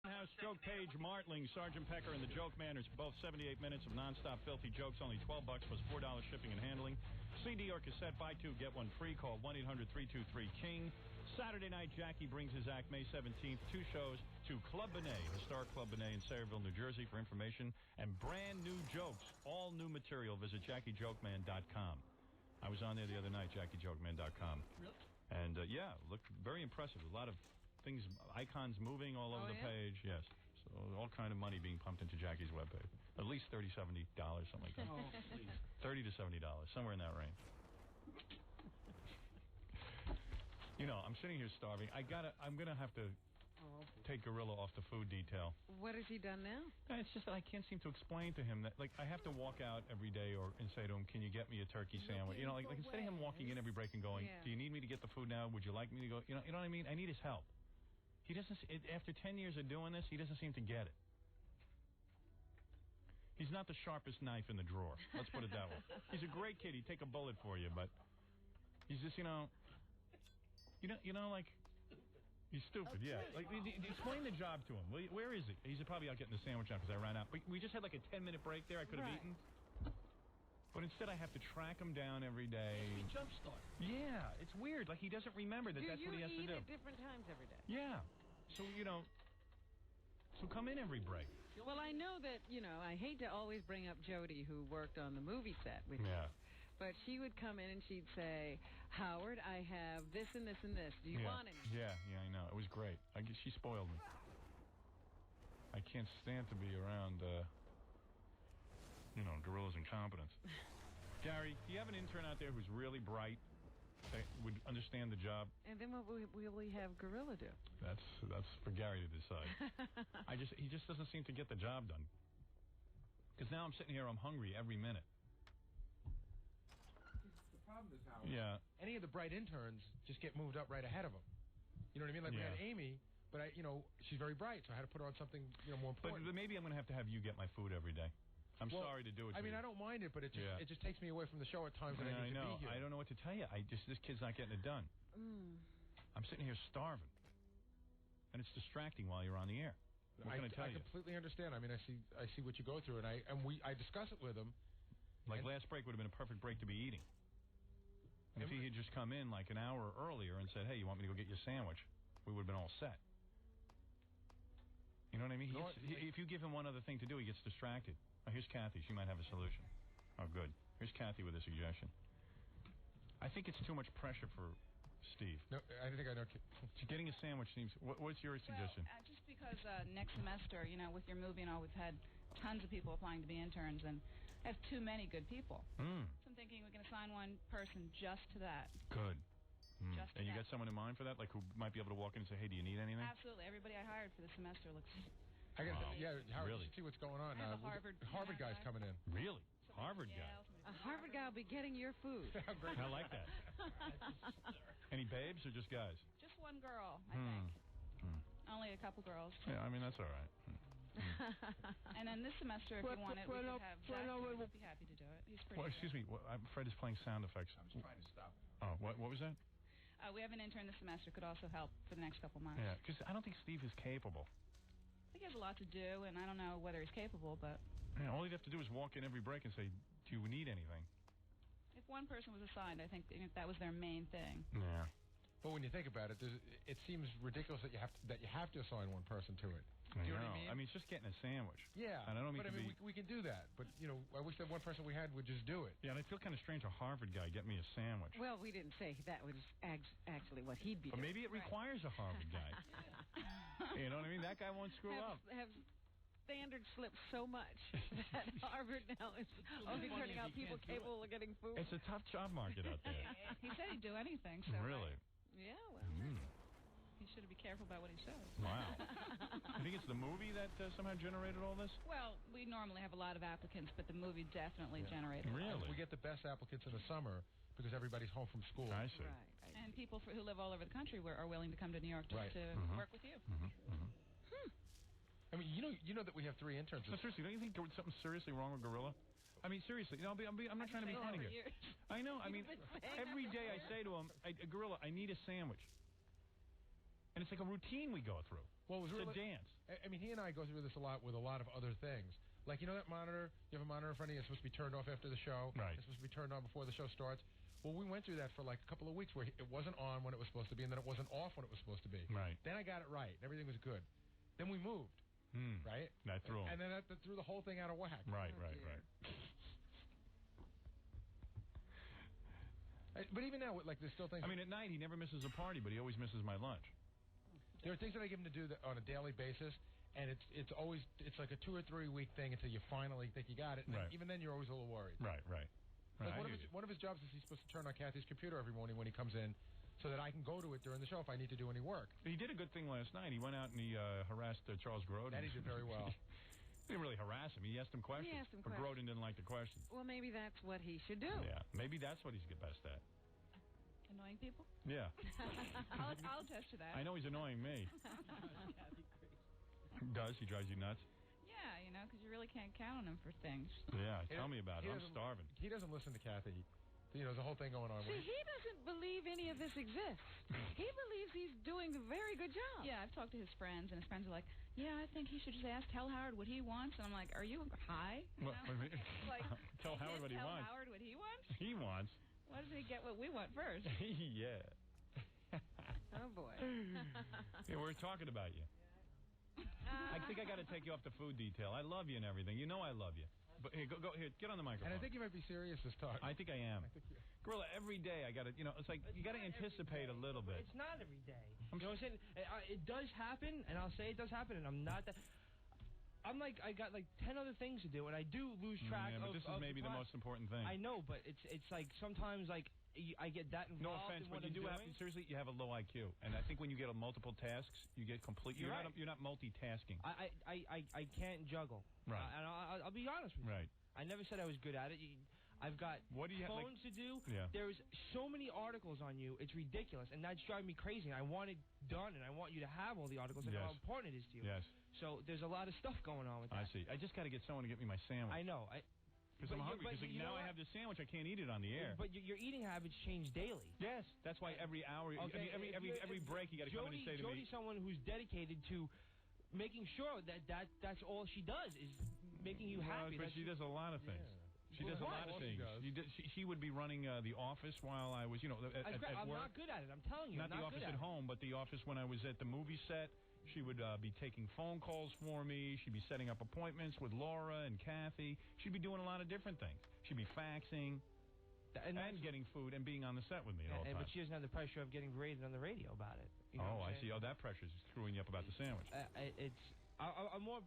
House joke page Martling, Sergeant Pecker, and the Joke Man. It's both 78 minutes of nonstop filthy jokes, only $12 plus $4 shipping and handling. CD or cassette, buy two, get one free. Call 1-800-323-KING. Saturday night, Jackie brings his act May 17th. Two shows to Club Benet, historic Club Benet in Sayreville, New Jersey. For information and brand new jokes, all new material, visit JackieJokeman.com. I was on there the other night, JackieJokeman.com. Really? And, yeah, looked very impressive. A lot of things, icons moving all over the page. Yes. So all kind of money being pumped into Jackie's webpage. At least $30, $70, something like that. Oh, please. $30 to $70, somewhere in that range. You know, I'm sitting here starving. I'm gonna have to take Gorilla off the food detail. What has he done now? It's just that I can't seem to explain to him that, like, I have to walk out every day and say to him, "Can you get me a turkey sandwich?" You know, like instead of him walking in every break and going, "Do you need me to get the food now? Would you like me to go?" You know what I mean? I need his help. He doesn't. After 10 years of doing this, he doesn't seem to get it. He's not the sharpest knife in the drawer. Let's put it that way. He's a great kid. He'd take a bullet for you, but he's just, like, he's stupid. Yeah. Like, explain the job to him. Where is he? He's probably out getting the sandwich now because I ran out. But we just had like a 10-minute break there. I could have eaten. But instead, I have to track him down every day. Jump start. Yeah, it's weird. Like, he doesn't remember that's what he has to do. You eat at different times every day. Yeah. So, so come in every break. Well, I know that, I hate to always bring up Jody, who worked on the movie set with you. But she would come in and she'd say, "Howard, I have this and this and this. Do you want anything?" Yeah, I know. It was great. She spoiled me. I can't stand to be around, Gorilla's incompetence. Gary, do you have an intern out there who's really bright, that would understand the job? And then what will we have Gorilla do? That's for Gary to decide. He just doesn't seem to get the job done. Because now I'm sitting here, I'm hungry every minute. The problem is how any of the bright interns just get moved up right ahead of them. You know what I mean? Like we had Amy, but she's very bright, so I had to put her on something more important. But maybe I'm going to have you get my food every day. I'm sorry to do it. I mean, I don't mind it, but it just takes me away from the show at times. And I know. I don't know what to tell you. This kid's not getting it done. I'm sitting here starving, and it's distracting while you're on the air. What can I tell you? I completely understand. I mean, I see what you go through, and I discuss it with him. Like last break would have been a perfect break to be eating. And if he had just come in like an hour earlier and said, "Hey, you want me to go get you a sandwich?" we would have been all set. You know what I mean? If you give him one other thing to do, he gets distracted. Oh, here's Kathy. She might have a solution. Oh, good. Here's Kathy with a suggestion. I think it's too much pressure for Steve. No, I think I know. Getting a sandwich seems... What's your suggestion? Well, just because next semester, with your movie and all, we've had tons of people applying to be interns and have too many good people. So I'm thinking we can assign one person just to that. Good. And you got someone in mind for that? Like who might be able to walk in and say, "Hey, do you need anything?" Absolutely. Everybody I hired for the semester looks... Howard, really? See what's going on. Harvard guy's coming in. Really? Harvard guy? A Harvard guy will be getting your food. I like that. Any babes or just guys? Just one girl, I think. Only a couple girls. Yeah, I mean, that's all right. And then this semester, if you want it, we could have Zach. We'd be happy to do it. He's pretty excuse me. Fred is playing sound effects. I was trying to stop. Oh, what was that? We have an intern this semester. Could also help for the next couple months. Yeah, because I don't think Steve is capable. I think he has a lot to do, and I don't know whether he's capable, but... Yeah, all he'd have to do is walk in every break and say, "Do you need anything?" If one person was assigned, I think that was their main thing. Yeah. But when you think about it, it seems ridiculous that you have to assign one person to it. Do you know what I mean? I mean, it's just getting a sandwich. Yeah. And I don't mean we can do that. But, I wish that one person we had would just do it. Yeah, and I feel kind of strange a Harvard guy get me a sandwich. Well, we didn't say that was actually what he'd be doing. But maybe it requires a Harvard guy. You know what I mean? That guy won't screw up. Have standards slipped so much that Harvard now is only turning out people capable of getting food. It's a tough job market out there. He said he'd do anything. So really? Yeah, well... He should be careful about what he says. Wow. You think it's the movie that somehow generated all this? Well, we normally have a lot of applicants, but the movie definitely generated it. Really? We get the best applicants in the summer because everybody's home from school. I see. Right. And people who live all over the country are willing to come to New York just to work with you. I mean, you know that we have 3 interns. No, seriously, don't you think there was something seriously wrong with Gorilla? I mean, seriously, I'm not trying to be funny here. Years. I know. I mean, every day I say to him, Gorilla, I need a sandwich. And it's like a routine we go through. Well, it's a dance. I mean, he and I go through this a lot with a lot of other things. Like, you know that monitor? You have a monitor in front of you. It's supposed to be turned off after the show. Right. It's supposed to be turned on before the show starts. Well, we went through that for like a couple of weeks where it wasn't on when it was supposed to be, and then it wasn't off when it was supposed to be. Right. Then I got it right. Everything was good. Then we moved. Right? That threw him. And then that threw the whole thing out of whack. Right. But even now, like, there's still things... I mean, at night, he never misses a party, but he always misses my lunch. There are things that I give him to do on a daily basis, and it's always... It's like a 2 or 3 week thing until you finally think you got it. And even then, you're always a little worried. Right. Like one of his jobs is he's supposed to turn on Kathy's computer every morning when he comes in so that I can go to it during the show if I need to do any work. He did a good thing last night. He went out and he harassed Charles Grodin. That he did very well. He didn't really harass him. He asked him questions. But Grodin didn't like the questions. Well, maybe that's what he should do. Yeah, maybe that's what he's best at. Annoying people? Yeah. I'll attest to that. I know he's annoying me. Does he drives you nuts? Yeah, you know, because you really can't count on him for things. Yeah, tell me about it. I'm starving. He doesn't listen to Kathy. You know, there's a whole thing going on. See, he doesn't believe any of this exists. He believes he's doing a very good job. Yeah, I've talked to his friends, and his friends are like, yeah, I think he should just tell Howard what he wants. And I'm like, are you high? What, like, tell Howard what he wants. Tell Howard what he wants? He wants. Why doesn't he get what we want first? Yeah. Oh, boy. Yeah, we're talking about you. I think I got to take you off the food detail. I love you and everything. You know I love you. But here, go here, get on the microphone. And I think you might be serious this time. I think I am. Gorilla, every day I got to, it's like you got to anticipate a little bit. It's not every day. You know what I'm saying? It does happen, and I'll say it does happen, and I'm not that... I'm like, I got like 10 other things to do, and I do lose track of... Yeah, but this is maybe the most important thing. I know, but it's like sometimes like I get that involved. No offense, but you do have to, seriously, you have a low IQ, and I think when you get multiple tasks, you get complete. You're not multitasking. I can't juggle. Right. And I'll be honest with you. Right. I never said I was good at it. I've got phones to do. Yeah. There's so many articles on you. It's ridiculous, and that's driving me crazy. And I want it done, and I want you to have all the articles and how important it is to you. Yes. So there's a lot of stuff going on with that. I see. I just got to get someone to get me my sandwich. I know. Because I'm hungry. Because now I have this sandwich, I can't eat it on the air. But your eating habits change daily. Yes, that's why every hour, okay, I mean, every break, you got to come in and say to me. Jody's someone who's dedicated to making sure that's all she does is making you happy. But she does a lot of things. Yeah. She does a lot of things. She would be running the office while I was, at work. I'm not good at it. I'm telling you. Not the office at home, but the office when I was at the movie set. She would be taking phone calls for me. She'd be setting up appointments with Laura and Kathy. She'd be doing a lot of different things. She'd be faxing and getting food and being on the set with me all the time. But she doesn't have the pressure of getting rated on the radio about it. You Oh, know I see. Oh, that pressure's screwing you up about the sandwich. I'm more.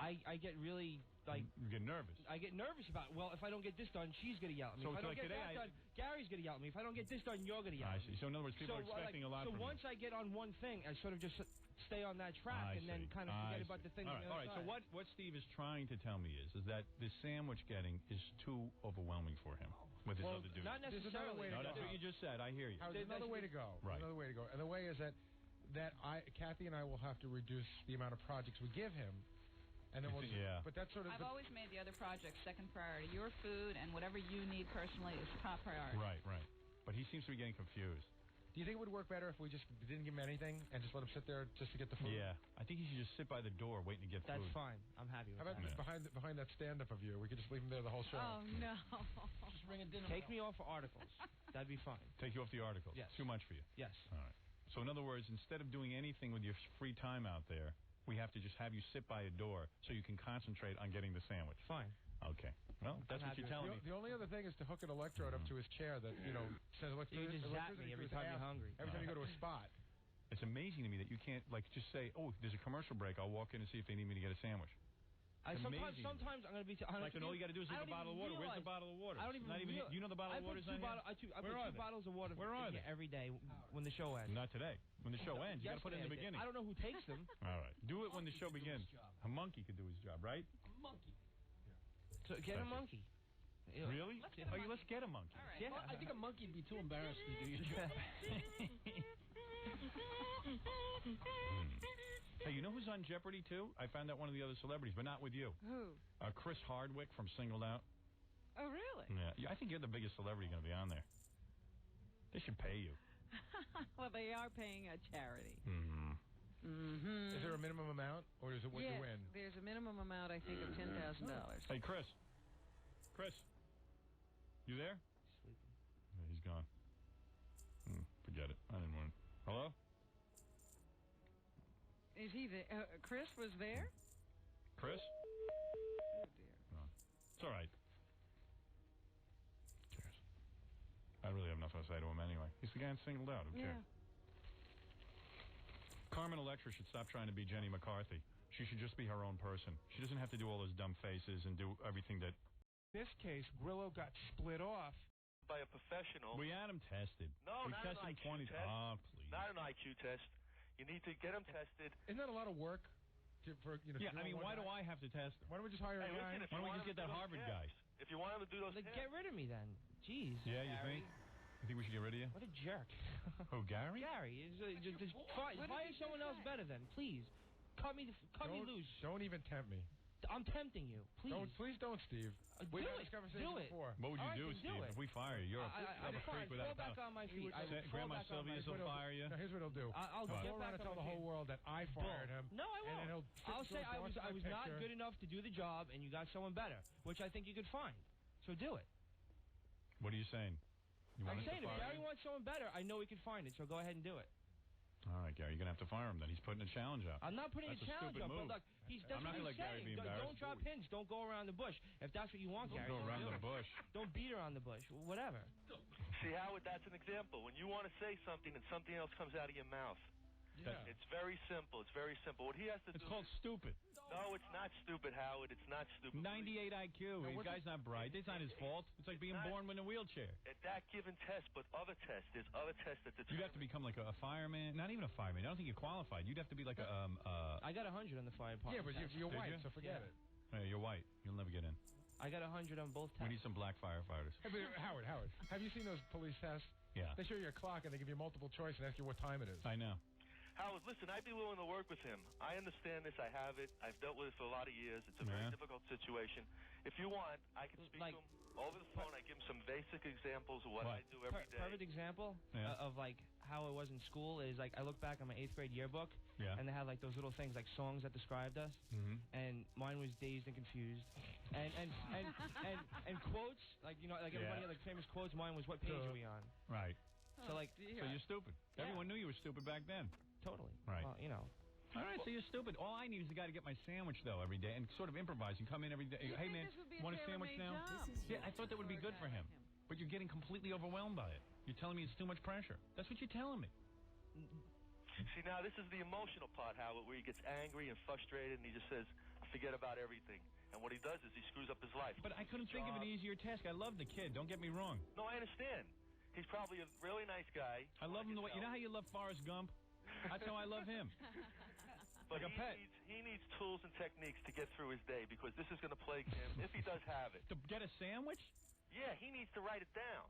I get really like. You get nervous. I get nervous about. Well, if I don't get this done, she's gonna yell at me. So if I don't like get that done, Gary's gonna yell at me. If I don't get this done, you're gonna yell at me. I see. So in other words, people are expecting a lot from you. So once I get on one thing, I sort of just stay on that track and then kind of forget about the thing. All right. So what Steve is trying to tell me is that the sandwich getting is too overwhelming for him with his other duties. Not necessarily. No, that's what you just said. I hear you. There's another way to go. Right. Another way to go. And the way is that Kathy and I will have to reduce the amount of projects we give him. And then but that's sort of. I've always made the other projects second priority. Your food and whatever you need personally is top priority. Right. But he seems to be getting confused. Do you think it would work better if we just didn't give him anything and just let him sit there just to get the food? Yeah. I think he should just sit by the door waiting to get food. That's fine. I'm happy with that. How about behind that stand-up of you? We could just leave him there the whole show. Oh, no. Just bring a dinner. Take me off for articles. That'd be fine. Take you off the articles? Yes. Too much for you? Yes. All right. So in other words, instead of doing anything with your free time out there, we have to just have you sit by a door so you can concentrate on getting the sandwich. Fine. Okay. Well, that's what you're telling me. The only other thing is to hook an electrode up to his chair that, says electricity. You just zap me every time you're hungry. Every time you go to a spot. It's amazing to me that you can't, just say, oh, there's a commercial break. I'll walk in and see if they need me to get a sandwich. Sometimes I'm going to be... and all you got to do is leave a bottle of water. Where's the bottle of water? I don't even realize. You know the bottle of water's on here? I put 2 bottles of water every day when the show ends. Not today. When the show ends, you got to put it in the beginning. I don't know who takes them. All right. Do it when the show begins. A monkey could do his job, right? A monkey. So get a monkey. Really? Let's get a monkey. All right. Yeah. Well, I think a monkey would be too embarrassed to do your job. Hey, you know who's on Jeopardy, too? I found out one of the other celebrities, but not with you. Who? Chris Hardwick from Singled Out. Oh, really? Yeah. I think you're the biggest celebrity going to be on there. They should pay you. Well, they are paying a charity. Mm-hmm. Mm-hmm. Is there a minimum amount, or is it what you win? There's a minimum amount, I think, of $10,000. Hey, Chris. Chris. You there? Sleeping. Yeah, he's gone. Forget it. I didn't want it. Hello? Is he there? Chris was there? Chris? Oh, dear. No. It's all right. Who cares? I really have nothing to say to him anyway. He's the guy that's singled out. Who cares? Carmen Electra should stop trying to be Jenny McCarthy. She should just be her own person. She doesn't have to do all those dumb faces and do everything that... In this case, Grillo got split off by a professional. We had him tested. No, we not tested an IQ 20. test. Oh, please. Not an IQ test. You need to get him tested. Isn't that a lot of work? Yeah, I mean, why do I have to test him? Why don't we just hire a guy? Why don't we just get that Harvard guy? If you want him to do those tests. Get rid of me then. Jeez. Yeah, you think? You think we should get rid of you? What a jerk. Who, Gary? Gary. Just fire someone else better then, please. Cut me loose. Don't even tempt me. I'm tempting you. Please. Please don't, Steve. We've had this conversation do it. before. What would you do, Steve, if we fire you? You're a freak without a back on my feet. Grandma Sylvia's will fire you. No, here's what he'll do. I'll go around and tell the whole world that I fired him. No, I won't. And then I'll say I was not good enough to do the job, and you got someone better, which I think you could find. So do it. What are you saying? I'm saying if Gary wants someone better, I know he could find it. So go ahead and do it. All right, Gary, you're going to have to fire him then. He's putting a challenge out. I'm not putting a challenge out, but look, that's what he's saying. Don't drop hints. Don't go around the bush. If that's what you want, Gary, go around the bush. Don't beat around the bush. Whatever. See, Howard, that's an example. When you want to say something and something else comes out of your mouth. Yeah. It's very simple. It's very simple. What he has to do... It's called stupid. No, it's not stupid, Howard. It's not stupid. 98 IQ. The guy's not bright. It's not his fault. It's like being born in a wheelchair. At that given test, but other tests. There's other tests that determine... You'd have to become like a fireman. Not even a fireman. I don't think you're qualified. You'd have to be like a... I got 100 on the fire department. Yeah, but you're white, so forget it. Yeah, you're white. You'll never get in. I got 100 on both tests. We need some black firefighters. Hey, but Howard, have you seen those police tests? Yeah. They show you a clock and they give you multiple choice and ask you what time it is. I know. Howard, listen, I'd be willing to work with him. I understand this. I have it. I've dealt with it for a lot of years. It's a very difficult situation. If you want, I can speak to him over the phone. I give him some basic examples of what I do every day. Perfect example of like how it was in school is like I look back on my 8th grade yearbook and they had like those little things like songs that described us and mine was Dazed and Confused and quotes like like everybody had like famous quotes. Mine was what page are we on? Right. So like so you're stupid. Everyone knew you were stupid back then. Totally. Right. Well, All right, so you're stupid. All I need is a guy to get my sandwich, though, every day and sort of improvise and come in every day. Hey, man, want a sandwich now? Yeah, I thought that would be good for him. But you're getting completely overwhelmed by it. You're telling me it's too much pressure. That's what you're telling me. See, now, this is the emotional part, Howard, where he gets angry and frustrated and he just says, forget about everything. And what he does is he screws up his life. But I couldn't think of an easier task. I love the kid. Don't get me wrong. No, I understand. He's probably a really nice guy. I love him the way... You know how you love Forrest Gump? That's how I love him. But like a pet. He needs tools and techniques to get through his day because this is going to plague him if he does have it. To get a sandwich? Yeah, he needs to write it down.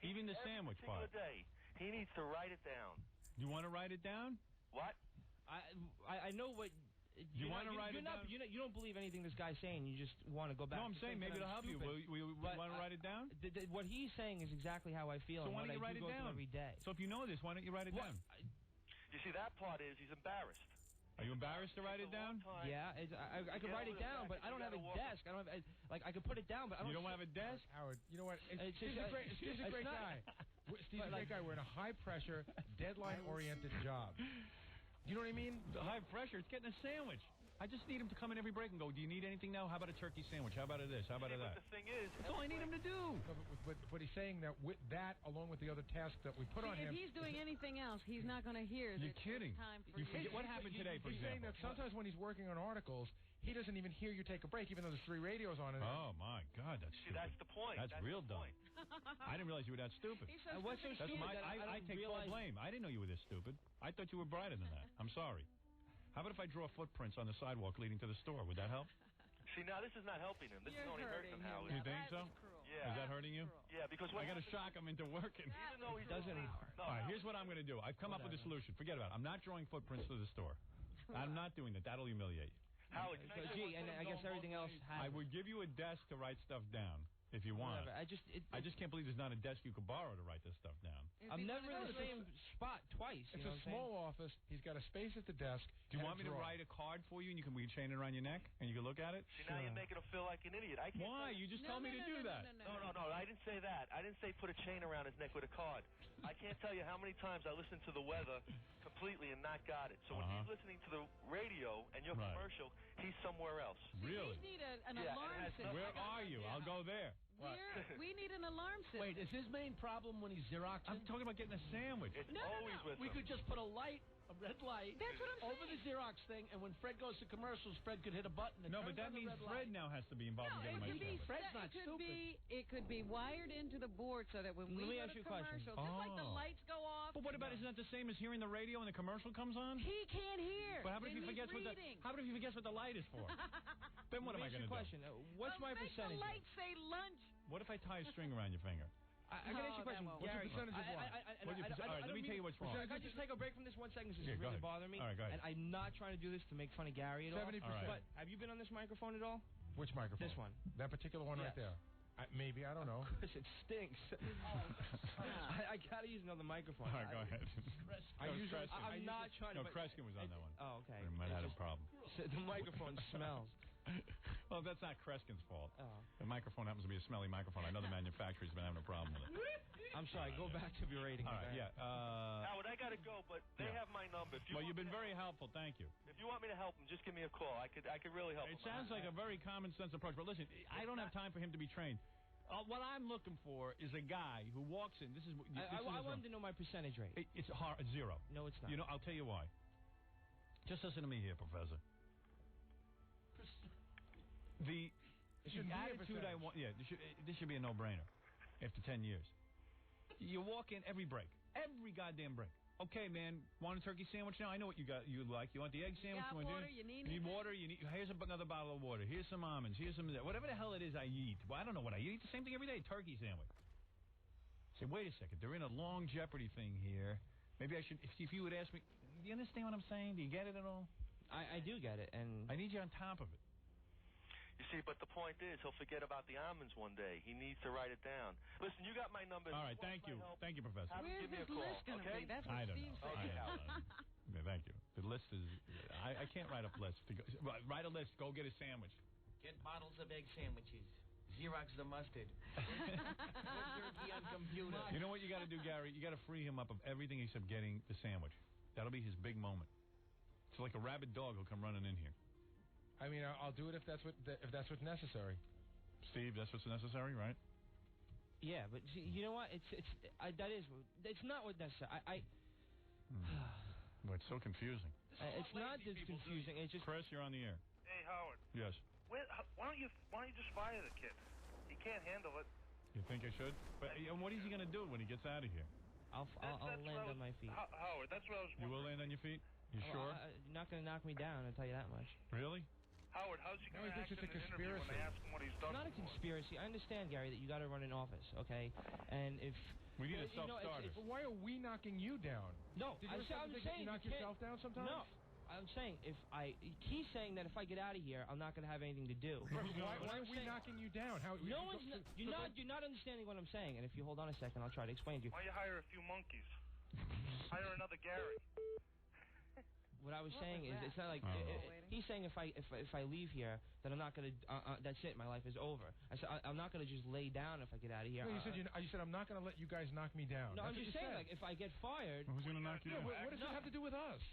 Even the sandwich part? Every day, he needs to write it down. You want to write it down? What? I know what... You want to write it down? You don't believe anything this guy's saying. You just want to go back. No, I'm saying maybe it'll help you. We want to write it down? What he's saying is exactly how I feel. So why don't you write it down every day? So if you know this, why don't you write it down? You see, that part is he's embarrassed. Are you embarrassed to write it down? Yeah, I could write it down, but I don't have a desk. I don't have I could put it down, but I don't. You don't have a desk, Howard. You know what? Steve's a great guy. Steve's a great guy. We're in a high pressure, deadline oriented job. You know what I mean? The high pressure. It's getting a sandwich. I just need him to come in every break and go, do you need anything now? How about a turkey sandwich? How about this? How about that? But the thing is... That's all I need him to do. But he's saying that with that, along with the other tasks that we put on him... If he's doing anything else, he's not going to hear You're kidding. Time for you forget what happened today, for example. He's saying that sometimes when he's working on articles, he doesn't even hear you take a break, even though there's 3 radios on it. Oh, my God, that's stupid. See, that's the point. That's real dumb. I didn't realize you were that stupid. What's so stupid? I take full blame. I didn't know you were this stupid. I thought you were brighter than that. I'm sorry. How about if I draw footprints on the sidewalk leading to the store? Would that help? See, now this is not helping him. This is only hurting him, Howard. You think so? Yeah. Is that hurting you? Yeah, because I got to shock him into working. Even though he doesn't. All right, here's what I'm going to do. I've come up with a solution. Forget about it. I'm not drawing footprints to the store. I'm not doing that. That'll humiliate you. Howard, and I guess everything else has... I would give you a desk to write stuff down if you want. Whatever. I just can't believe there's not a desk you could borrow to write this stuff down. I'm never in the same spot twice. It's a small office. He's got a space at the desk. Do you want me to write a card for you, and we can chain it around your neck, and you can look at it? See, now you're making him feel like an idiot. I can't. Why? You just told me to do that. No, I didn't say that. I didn't say put a chain around his neck with a card. I can't tell you how many times I listened to the weather completely and not got it. So when he's listening to the radio and your commercial, he's somewhere else. Really? We need an alarm system. Where are you? I'll go there. We need an alarm system. Wait, is his main problem when he's Xeroxing? I'm talking about getting a sandwich. It's always with him. We could just put a light, a red light, That's what I'm over the Xerox thing, and when Fred goes to commercials, Fred could hit a button. And No, but that means Fred now has to be involved in getting my sandwich. Fred's not stupid. It could be wired into the board so that when we go to commercials, just like the lights go off. But what about, isn't that the same as hearing the radio when the commercial comes on? He can't hear. But how about if he forgets what the light is for? Then what am I going to do? Question. What's my percentage? The lights say lunch. What if I tie a string around your finger? I got to ask you a question. What's your percentage of what? All right, let me tell you what's wrong. Can I just take a break from this 1 second? This is really bothering me. All right, go ahead. And I'm not trying to do this to make fun of Gary at all. 70%. But have you been on this microphone at all? Which microphone? This one. That particular one right there. Maybe, I don't know. Because it stinks. I got to use another microphone. All right, go ahead. I'm not trying to... No, Kreskin was on that one. Oh, okay. We might have a problem. The microphone smells. Well, that's not Kreskin's fault. Oh. The microphone happens to be a smelly microphone. I know the manufacturer's been having a problem with it. I'm sorry. Go back to your rating. All right, Howard, I got to go, but they have my number. You've been very helpful. Thank you. If you want me to help him, just give me a call. I could really help him. It sounds like a very common sense approach. But listen, I don't have time for him to be trained. What I'm looking for is a guy who walks in. I wanted to know my percentage rate. It's zero. No, it's not. You know, I'll tell you why. Just listen to me here, Professor. The attitude I want, this should be a no-brainer after 10 years. You walk in every break, every goddamn break. Okay, man, want a turkey sandwich now? I know what you like. You want the egg sandwich? You got water, you need water. Here's another bottle of water. Here's some almonds. Here's some whatever the hell it is I eat. Well, I don't know what I eat. I eat the same thing every day, turkey sandwich. Say, wait a second. They're in a long Jeopardy thing here. Maybe I should, if you would ask me, do you understand what I'm saying? Do you get it at all? I do get it, and I need you on top of it. You see, but the point is, he'll forget about the almonds one day. He needs to write it down. Listen, you got my number. All right, thank you. Thank you, Professor. Where's this list going to be? That's what I don't Steve know. said. Thank you. The list is... I can't write up lists. Write a list. Go get a sandwich. Get bottles of egg sandwiches. Xerox the mustard. Turkey on computer. You know what you got to do, Gary? You got to free him up of everything except getting the sandwich. That'll be his big moment. It's like a rabid dog will come running in here. I mean, I'll do it if that's what's necessary. Steve, that's what's necessary, right? Yeah, but you know what? It's not what's necessary. Well, it's so confusing. It's not just confusing. It's just... Chris, you're on the air. Hey, Howard. Yes. Why don't you just fire the kid? He can't handle it. You think I should? But what is he going to do when he gets out of here? I'll land on my feet. Howard, that's what I was wondering. You will land on your feet? You sure? You're not going to knock me down, I'll tell you that much. Really? Howard, how's he going to act in an interview when they ask him what he's done? It's not a conspiracy. I understand, Gary, that you got to run an office, okay? And if... We need a self-starter. Why are we knocking you down? No, I'm saying you knock yourself down sometimes? No. I'm saying he's saying that if I get out of here, I'm not going to have anything to do. Why are we knocking you down? You're not understanding what I'm saying. And if you hold on a second, I'll try to explain to you. Why don't you hire a few monkeys? Hire another Gary. What I was saying is, it's not like he's saying if I leave here, that I'm not going to. That's it. My life is over. I said I'm not going to just lay down if I get out of here. No, you said I'm not going to let you guys knock me down. No, I'm just saying like if I get fired. Who's going to knock you down? What does it have to do with us?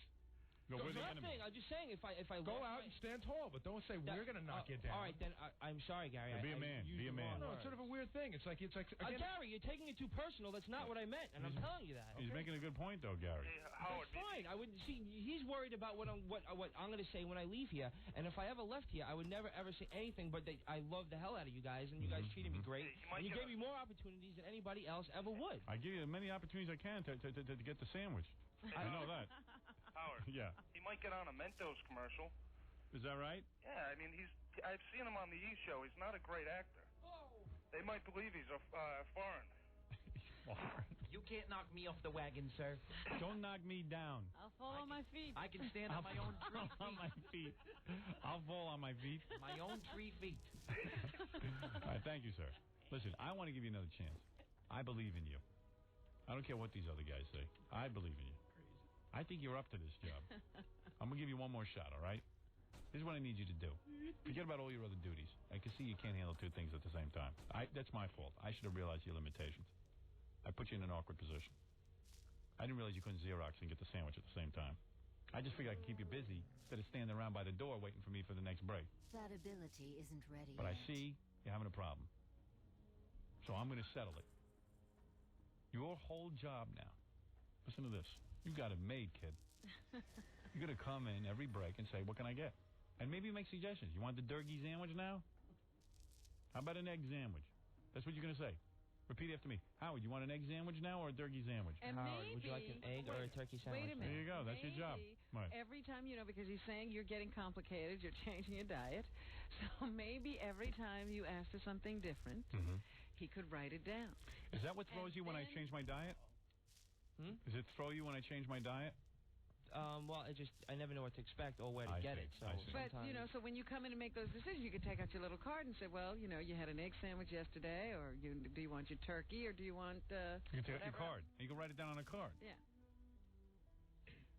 No, we're the enemy. I'm just saying if I go out and stand tall, but don't say we're going to knock you down. All right, then I'm sorry, Gary. Be a man. Be a man. No, it's sort of a weird thing. It's like again, Gary, you're taking it too personal. That's not what I meant, and I'm telling you that. He's making a good point, though, Gary. Hey, Howard, that's fine. I would see. He's worried about what I'm going to say when I leave here, and if I ever left here, I would never ever say anything but that I love the hell out of you guys, and you guys treated me great, and you gave me more opportunities than anybody else ever would. I give you as many opportunities I can to get the sandwich. I know that. Howard. Yeah. He might get on a Mentos commercial. Is that right? Yeah, I mean, I've seen him on the E! Show. He's not a great actor. They might believe he's foreign. You can't knock me off the wagon, sir. Don't knock me down. I'll fall on my feet. I can stand on my own 3 feet. On my feet. I'll fall on my feet. My own 3 feet. All right, thank you, sir. Listen, I want to give you another chance. I believe in you. I don't care what these other guys say. I believe in you. I think you're up to this job. I'm going to give you one more shot, all right? Here's what I need you to do. Forget about all your other duties. I can see you can't handle two things at the same time. That's my fault. I should have realized your limitations. I put you in an awkward position. I didn't realize you couldn't Xerox and get the sandwich at the same time. I just figured I could keep you busy instead of standing around by the door waiting for me for the next break. That ability isn't ready. But I see you're having a problem. So I'm going to settle it. Your whole job now. Listen to this. You got it made, kid. You're going to come in every break and say, what can I get? And maybe make suggestions. You want the Durkee sandwich now? How about an egg sandwich? That's what you're going to say. Repeat after me. Howard, you want an egg sandwich now or a Durkee sandwich? And Howard, maybe, would you like an egg or a turkey sandwich? Wait a minute. There you go. That's your job. Right. Every time, because he's saying you're getting complicated, you're changing your diet. So maybe every time you ask for something different, he could write it down. Is that what throws you when I change my diet? Does it throw you when I change my diet? Well, I never know what to expect or where to get it. So but, so when you come in and make those decisions, you could take out your little card and say, well, you had an egg sandwich yesterday, or do you want your turkey, or do you want You can take out your card. And you can write it down on a card. Yeah.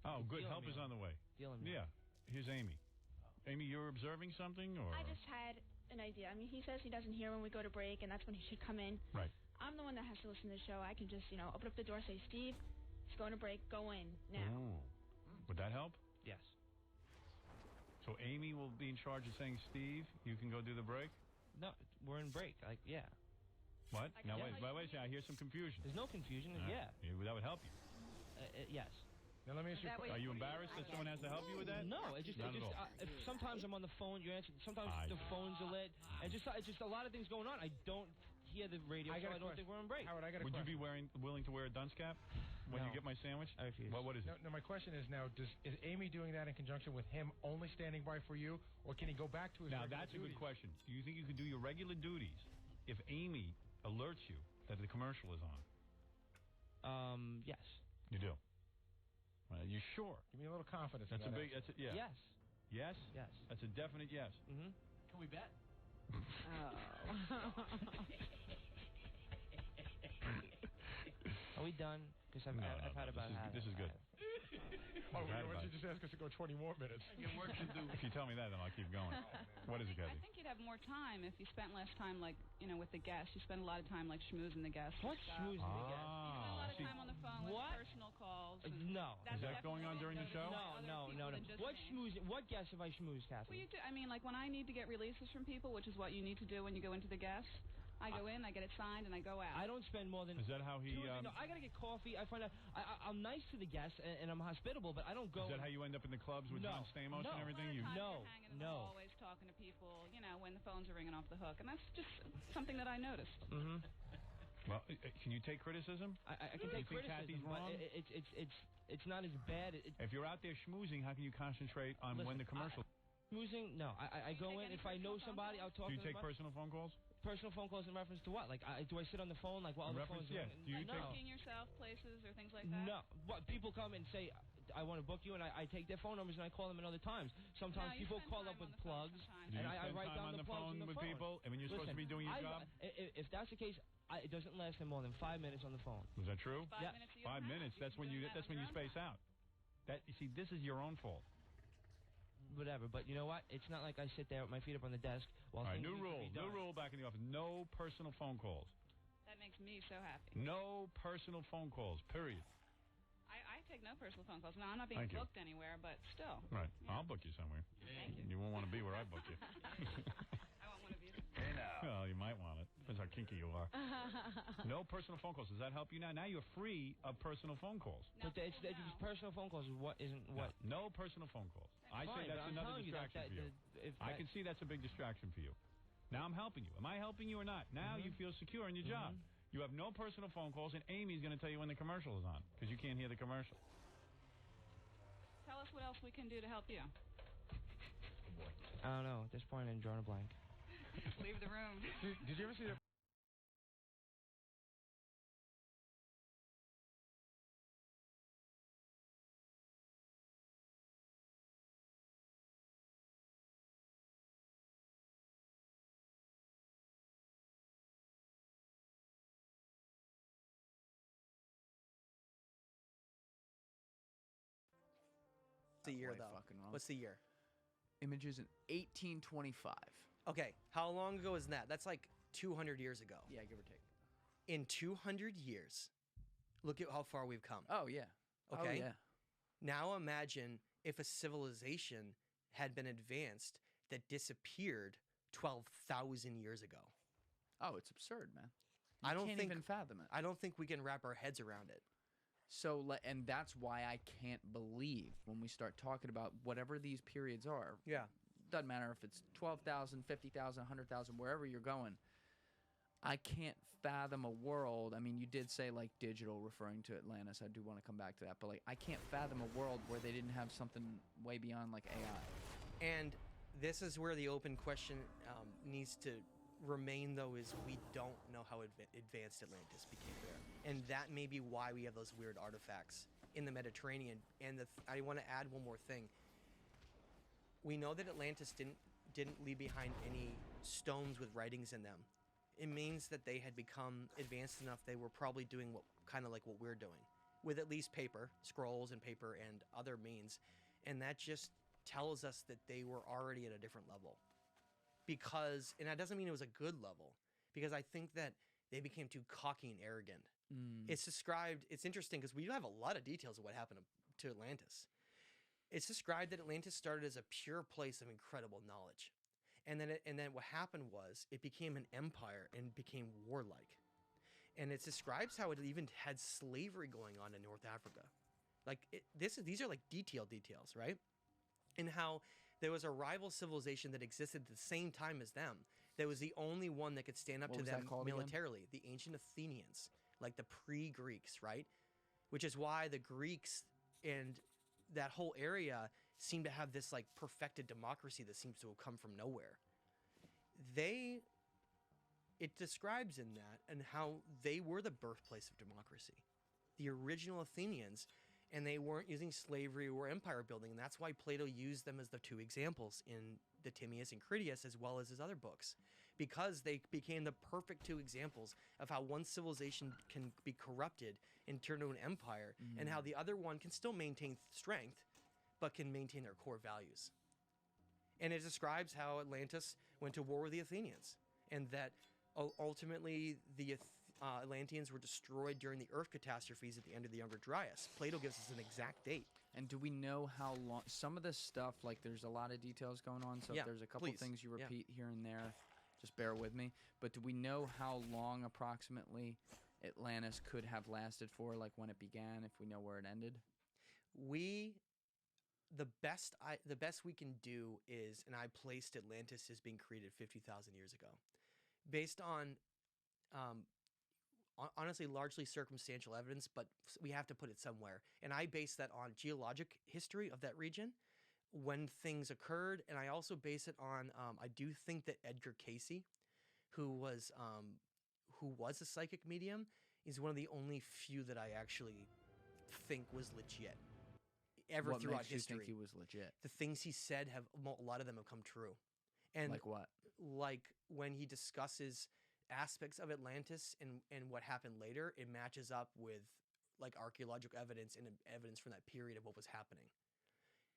Oh, good. Help is on the way. Yeah. Here's Amy. Amy, you're observing something? Or I just had an idea. I mean, he says he doesn't hear when we go to break, and that's when he should come in. Right. I'm the one that has to listen to the show. I can just, open up the door, say, Steve, it's going to break. Go in now. Ooh. Would that help? Yes. So Amy will be in charge of saying, Steve, you can go do the break? No, we're in break. Yeah. What? Now, wait a second. I hear some confusion. There's no confusion. Yeah. That would help you. Yes. Now, let me ask you a question. Are you embarrassed that someone has to help you with that? No, Not at all. Sometimes I'm on the phone, you answer. Sometimes the phones are lit. And it's just a lot of things going on. I don't hear the radio, so I don't think we're on break. Howard, I got a Would question. you be willing to wear a dunce cap when you get my sandwich? I refuse. What is it? No, my question is now, is Amy doing that in conjunction with him only standing by for you, or can he go back to his Now, regular that's a duties? good question. Do you think you could do your regular duties if Amy alerts you that the commercial is on? Yes. You do? You sure? Give me a little confidence. That's in a that big. answer. Yeah. Yes. Yes. Yes. That's a definite yes. Mm-hmm. Can we bet? Are we done? Because I've had about half. This is good. Why don't you just ask us to go 20 more minutes? I got work to do. If you tell me that, then I'll keep going. What is it, Kathy? I think you'd have more time if you spent less time, with the guests. You spend a lot of time, schmoozing the guests. What schmoozing the guests? You spend a lot of time on the phone with personal calls. No. Is that going on during the show? No. What schmoozing? What guests have I schmoozed, Kathy? Well, you do. I mean, when I need to get releases from people, which is what you need to do when you go into the guests, I go in, I get it signed, and I go out. I don't spend more than... Is that how he... No, I got to get coffee. I find out... I'm nice to the guests, and I'm hospitable, but I don't go... Is that how you end up in the clubs with John Stamos and everything? You're hanging in the hallways talking to people, when the phones are ringing off the hook, and that's just something that I noticed. Mm-hmm. Well, can you take criticism? I can take criticism, Kathy's wrong? It's not as bad. If you're out there schmoozing, how can you concentrate on when the commercial... Schmoozing? No. I go in. If I know somebody, I'll talk to them. Do you take personal phone calls? Personal phone calls in reference to what? Do I sit on the phone while the phone's ringing? Do you booking yourself places or things like that? No. What people come and say, I want to book you, and I take their phone numbers and I call them at other times. Sometimes people call up with plugs, and I write down the plugs on the phone. With people, and when you're supposed to be doing your job? If that's the case, it doesn't last more than 5 minutes on the phone. Is that true? 5 minutes. 5 minutes. That's when you space out. You see, this is your own fault. Whatever, but you know what? It's not like I sit there with my feet up on the desk while All right, things new need to be done. rule back in the office. No personal phone calls. That makes me so happy. No personal phone calls, period. I take no personal phone calls. Now, I'm not being booked anywhere, but still. Right. Yeah. I'll book you somewhere. Thank you. You won't want to be where I book you. I want one of you. Hey, now. Well, you might want it. Depends how kinky you are. No personal phone calls. Does that help you now? Now you're free of personal phone calls. But it's personal phone calls is what isn't what? No personal phone calls. I Fine, say that's another distraction for you. I can see that's a big distraction for you. Now I'm helping you. Am I helping you or not? Now you feel secure in your job. You have no personal phone calls, and Amy's going to tell you when the commercial is on because you can't hear the commercial. Tell us what else we can do to help you. I don't know. At this point, I'm drawing a blank. Leave the room. Did you ever see that? the year, way though? fucking wrong. What's the year? Images in 1825. Okay, how long ago is that? That's like 200 years ago. Yeah, give or take. In 200 years, look at how far we've come. Oh, yeah. Okay? Oh, yeah. Now imagine if a civilization had been advanced that disappeared 12,000 years ago. Oh, it's absurd, man. I don't can't think even fathom it. I don't think we can wrap our heads around it. So, and that's why I can't believe when we start talking about whatever these periods are. Yeah. Doesn't matter if it's 12,000, 50,000, 100,000, wherever you're going. I can't fathom a world. I mean, you did say like digital, referring to Atlantis. I do want to come back to that, but like I can't fathom a world where they didn't have something way beyond like AI. And this is where the open question needs to remain, though, is we don't know how advanced Atlantis became. And that may be why we have those weird artifacts in the Mediterranean. And I want to add one more thing. We know that Atlantis didn't leave behind any stones with writings in them. It means that they had become advanced enough. They were probably doing kind of like what we're doing, with at least paper, scrolls and paper and other means. And that just tells us that they were already at a different level. Because, and that doesn't mean it was a good level, because I think that they became too cocky and arrogant. It's described, it's interesting because we do have a lot of details of what happened to Atlantis. It's described that Atlantis started as a pure place of incredible knowledge. And then what happened was it became an empire and became warlike. And it describes how it even had slavery going on in North Africa. Like these are like details, right? And how there was a rival civilization that existed at the same time as them. That was the only one that could stand up to them militarily. The ancient Athenians, like the pre-Greeks, right? Which is why the Greeks and that whole area seem to have this like perfected democracy that seems to have come from nowhere. It describes in that and how they were the birthplace of democracy. The original Athenians, and they weren't using slavery or empire building. And that's why Plato used them as the two examples in the Timaeus and Critias, as well as his other books, because they became the perfect two examples of how one civilization can be corrupted and turn into an empire, and how the other one can still maintain strength, but can maintain their core values. And it describes how Atlantis went to war with the Athenians, and that ultimately the Atlanteans were destroyed during the Earth catastrophes at the end of the Younger Dryas. Plato gives us an exact date. And do we know how long? Some of this stuff, like there's a lot of details going on, so if there's a couple things you repeat here and there, just bear with me. But do we know how long approximately Atlantis could have lasted for, like when it began, if we know where it ended? The best we can do is, and I placed Atlantis as being created 50,000 years ago, based on honestly largely circumstantial evidence, but we have to put it somewhere. And I base that on geologic history of that region, when things occurred, and I also base it on I do think that Edgar Cayce, who was a psychic medium, is one of the only few that I actually think was legit. What Throughout makes you history, think he was legit? The things he said a lot of them have come true. And like what? Like when he discusses aspects of Atlantis and what happened later, it matches up with like archaeological evidence and evidence from that period of what was happening.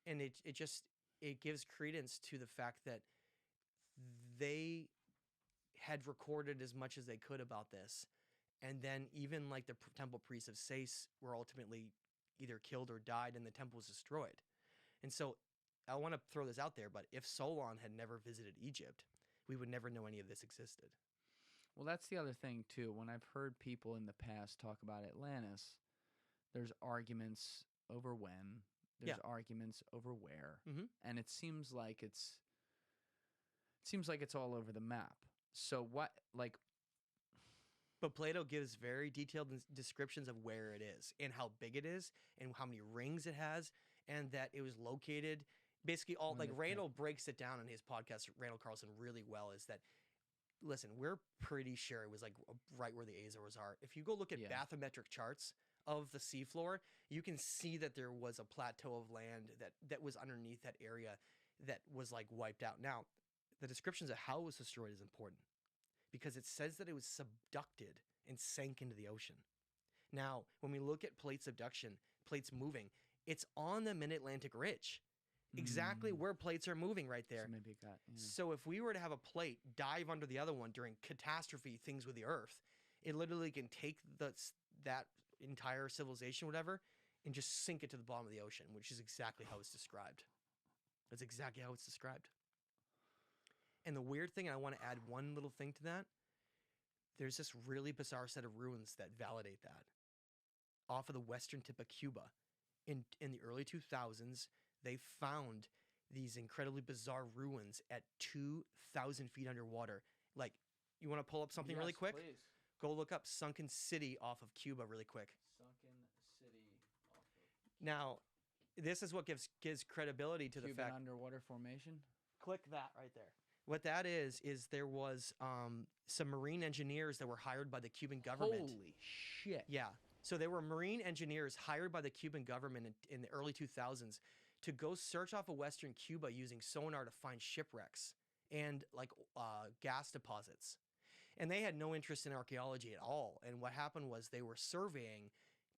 And it gives credence to the fact that they had recorded as much as they could about this. And then even like the temple priests of Sais were ultimately either killed or died, and the temple was destroyed. And so I want to throw this out there, but if Solon had never visited Egypt, we would never know any of this existed. Well, that's the other thing, too. When I've heard people in the past talk about Atlantis, there's arguments over when, there's arguments over where, and it seems like it's all over the map. So what, like... But Plato gives very detailed descriptions of where it is and how big it is and how many rings it has, and that it was located basically all like Randall breaks it down in his podcast, Randall Carlson, really well. Is that, listen, we're pretty sure it was like right where the Azores are. If you go look at bathymetric charts of the seafloor, you can see that there was a plateau of land that was underneath that area that was like wiped out. Now, the descriptions of how it was destroyed is important, because it says that it was subducted and sank into the ocean. Now, when we look at plate subduction, plates moving, It's on the mid-Atlantic ridge. Exactly where plates are moving right there. So maybe it got, So if we were to have a plate dive under the other one during catastrophe things with the Earth, it literally can take that entire civilization, whatever, and just sink it to the bottom of the ocean, which is exactly how it's described. That's exactly how it's described. And the weird thing, and I want to add one little thing to that, there's this really bizarre set of ruins that validate that. Off of the western tip of Cuba, in the early 2000s, they found these incredibly bizarre ruins at 2,000 feet underwater. Like, you want to pull up something really quick? Please. Go look up Sunken City off of Cuba really quick. Sunken City off of... Now, this is what gives credibility to Cuban the fact... underwater formation? Click that right there. What that is there was some marine engineers that were hired by the Cuban government. Holy shit. Yeah. So there were marine engineers hired by the Cuban government in the early 2000s to go search off of western Cuba using sonar to find shipwrecks and like gas deposits. And they had no interest in archaeology at all. And what happened was they were surveying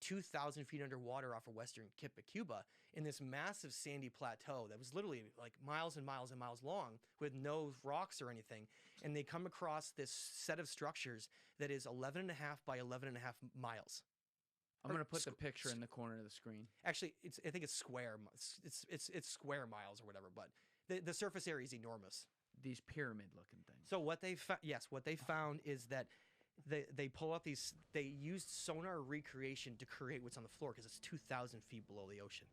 2,000 feet underwater off of western tip of Cuba in this massive sandy plateau that was literally like miles and miles and miles long with no rocks or anything. And they come across this set of structures that is 11.5 by 11.5 miles. I'm going to put the picture in the corner of the screen. Actually, I think it's square. It's square miles or whatever, but the surface area is enormous. These pyramid-looking things. So what they found is that they pull out these. They used sonar recreation to create what's on the floor because it's 2,000 feet below the ocean.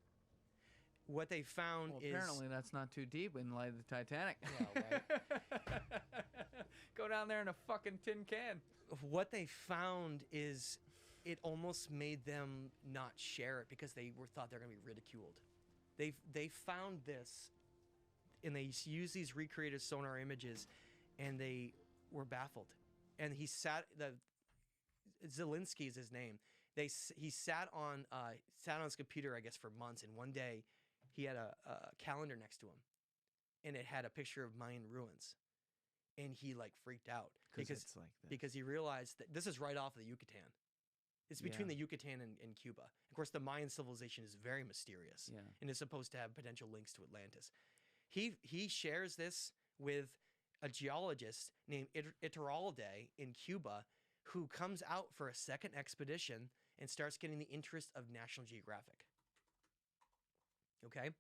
What they found is apparently that's not too deep in light of the Titanic. Yeah, right. Go down there in a fucking tin can. What they found is it almost made them not share it because they thought they're going to be ridiculed. They found this, and they used these recreated sonar images, and they were baffled. And Zelensky is his name. He sat on his computer, I guess, for months, and one day he had a calendar next to him, and it had a picture of Mayan ruins, and he like freaked out because he realized that this is right off of the Yucatan. It's between the Yucatan and Cuba. Of course, the Mayan civilization is very mysterious and is supposed to have potential links to Atlantis. He shares this with a geologist named Iturralde in Cuba, who comes out for a second expedition and starts getting the interest of National Geographic. Okay?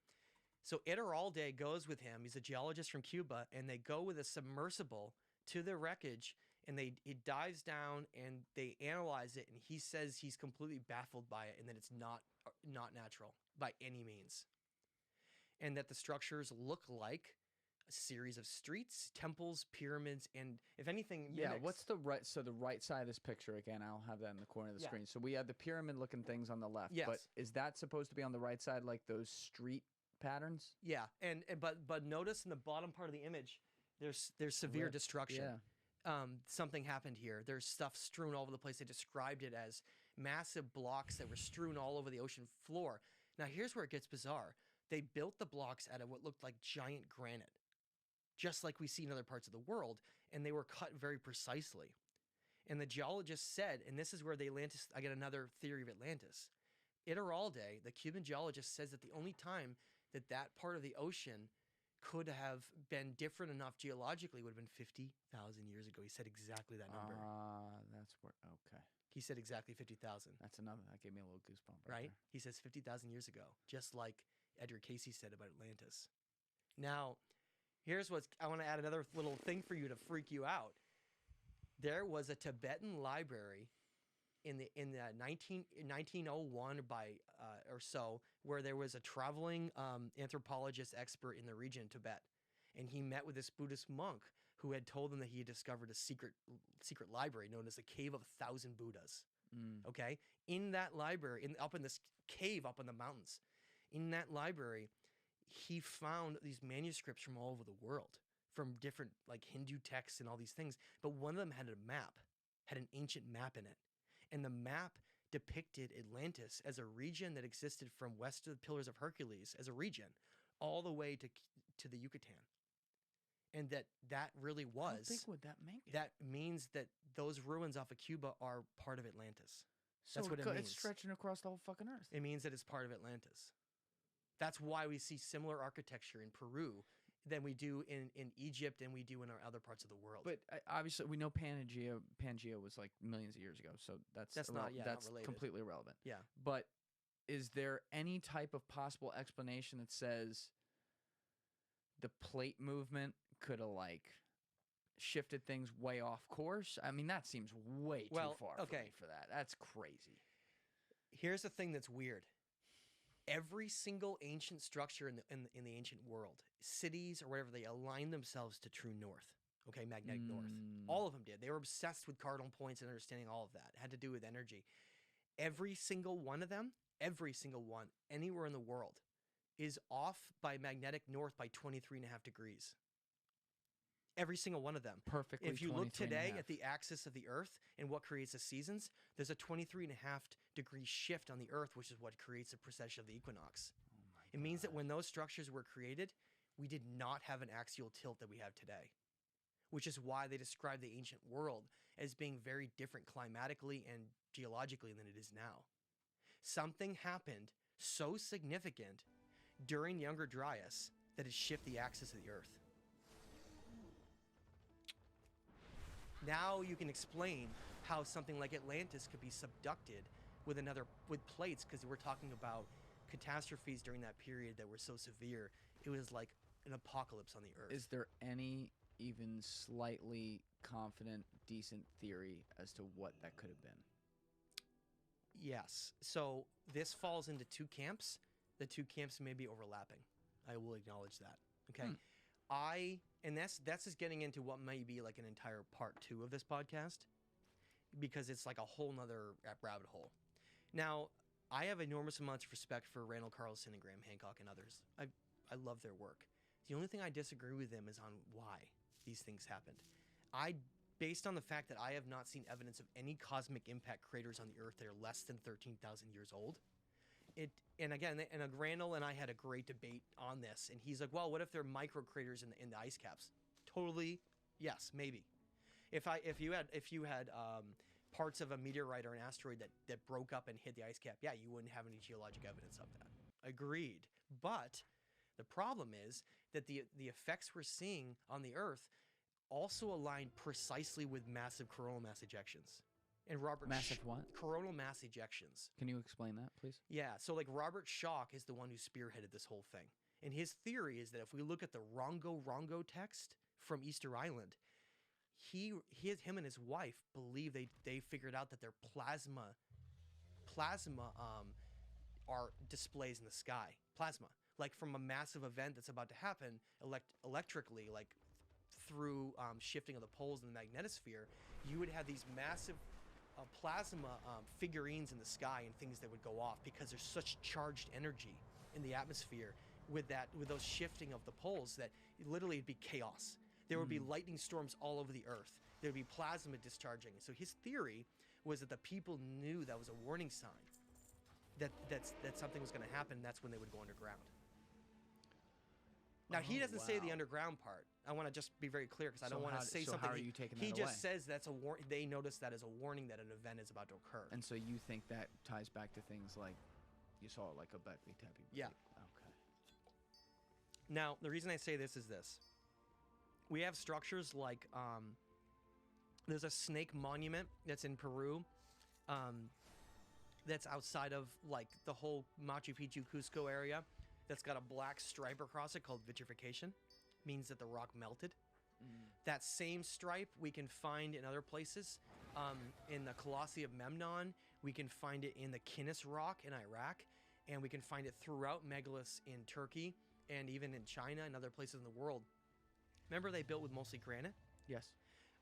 So Iturralde goes with him. He's a geologist from Cuba, and they go with a submersible to the wreckage, and he dives down, and they analyze it, and he says he's completely baffled by it, and that it's not natural by any means. And that the structures look like a series of streets, temples, pyramids, and if anything mimics... Yeah, what's the right... So the right side of this picture, again, I'll have that in the corner of the screen. So we have the pyramid-looking things on the left. Yes. But is that supposed to be on the right side, like those street patterns? Yeah, but notice in the bottom part of the image, there's severe destruction. Yeah. Something happened here. There's stuff strewn all over the place. They described it as massive blocks that were strewn all over the ocean floor. Now, here's where it gets bizarre. They built the blocks out of what looked like giant granite, just like we see in other parts of the world, and they were cut very precisely. And the geologist said, and this is where I get another theory of Atlantis. Iturralde, the Cuban geologist, says that the only time that part of the ocean could have been different enough geologically would have been 50,000 years ago. He said exactly that number. That's where, okay. He said exactly 50,000. That gave me a little goosebump. Right? There. He says 50,000 years ago, just like Edgar Casey said about Atlantis. Now, I want to add another little thing for you to freak you out. There was a Tibetan library in the 1901 or so, where there was a traveling anthropologist expert in the region, Tibet, and he met with this Buddhist monk who had told him that he had discovered a secret library known as the Cave of 1,000 Buddhas. Okay, in that library, up in this cave up in the mountains, in that library, he found these manuscripts from all over the world, from different like Hindu texts and all these things. But one of them had an ancient map in it. And the map depicted Atlantis as a region that existed from west of the Pillars of Hercules as a region, all the way to the Yucatan. And that really was... How big would that make it? That means that those ruins off of Cuba are part of Atlantis. That's what it means. It's stretching across the whole fucking earth. It means that it's part of Atlantis. That's why we see similar architecture in Peru than we do in Egypt and we do in our other parts of the world. But obviously, we know Pangea was like millions of years ago, so that's not that's related. completely irrelevant. Yeah. But is there any type of possible explanation that says the plate movement could have like shifted things way off course? I mean, that seems way too far for me for that. That's crazy. Here's the thing that's weird. Every single ancient structure in the ancient world, cities or whatever, they align themselves to true north. Okay, magnetic north. All of them did. They were obsessed with cardinal points and understanding all of that. It had to do with energy. Every single one of them, anywhere in the world, is off by magnetic north by 23.5 degrees. Every single one of them. Perfectly. If you look today at the axis of the Earth and what creates the seasons, there's a 23.5 degree shift on the Earth, which is what creates the precession of the equinox. It means that when those structures were created, we did not have an axial tilt that we have today, which is why they describe the ancient world as being very different climatically and geologically than it is now. Something happened so significant during Younger Dryas that it shifted the axis of the Earth. Now you can explain how something like Atlantis could be subducted with plates, because we're talking about catastrophes during that period that were so severe. It was like an apocalypse on the Earth. Is there any even slightly confident, decent theory as to what that could have been? Yes. So this falls into two camps. The two camps may be overlapping. I will acknowledge that. Okay. And that's just getting into what may be like an entire part 2 of this podcast, because it's like a whole nother rabbit hole. Now, I have enormous amounts of respect for Randall Carlson and Graham Hancock and others. I love their work. The only thing I disagree with them is on why these things happened. Based on the fact that I have not seen evidence of any cosmic impact craters on the Earth that are less than 13,000 years old. And Randall and I had a great debate on this, and he's like, well, what if there are micro craters in the ice caps? Totally, yes, maybe. If you had parts of a meteorite or an asteroid that broke up and hit the ice cap, yeah, you wouldn't have any geologic evidence of that. Agreed. But the problem is that the effects we're seeing on the Earth also align precisely with massive coronal mass ejections. And Massive what? Coronal mass ejections. Can you explain that, please? Yeah, so like Robert Schoch is the one who spearheaded this whole thing. And his theory is that if we look at the Rongo text from Easter Island, him and his wife believe they figured out that their plasma are displays in the sky. Plasma. Like from a massive event that's about to happen electrically, like through shifting of the poles in the magnetosphere, you would have these massive plasma figurines in the sky and things that would go off because there's such charged energy in the atmosphere with those shifting of the poles that literally it'd be chaos. There would be lightning storms all over the Earth. There would be plasma discharging. So his theory was that the people knew that was a warning sign that something was going to happen. And that's when they would go underground. Now, he doesn't say the underground part. I want to just be very clear because I don't want to say something. How are you taking that He away? just says that's they notice that as a warning that an event is about to occur. And so you think that ties back to things like you saw like a Göbekli Tepe? Yeah. Okay. Now, the reason I say this is this. We have structures like there's a snake monument that's in Peru that's outside of like the whole Machu Picchu, Cusco area. That's got a black stripe across it called vitrification. Means that the rock melted. That same stripe we can find in other places. In the Colossi of Memnon, we can find it in the Kinis rock in Iraq, and we can find it throughout megaliths in Turkey and even in China and other places in the world. Remember they built with mostly granite? Yes.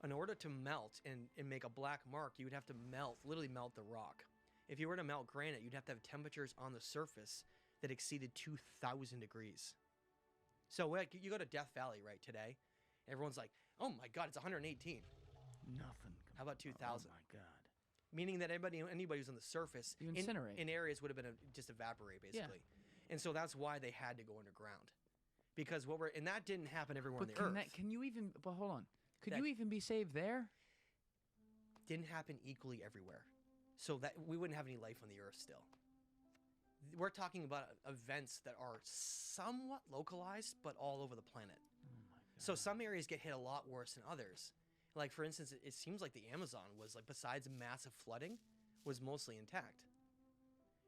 In order to melt and make a black mark, you would have to literally melt the rock. If you were to melt granite, you'd have to have temperatures on the surface that exceeded 2,000 degrees. So like, you go to Death Valley right today, everyone's like, oh my God, it's 118. Nothing. How about 2,000? Oh my God. Meaning that anybody who's on the surface you incinerate. In areas would have been just evaporate basically. Yeah. And so that's why they had to go underground. Because and that didn't happen everywhere on the Earth. Can you even, but hold on. Could you even be saved there? Didn't happen equally everywhere. So that we wouldn't have any life on the Earth still. we're talking about events that are somewhat localized, but all over the planet. So some areas get hit a lot worse than others. Like, for instance, it seems like the Amazon was, like, besides massive flooding, was mostly intact.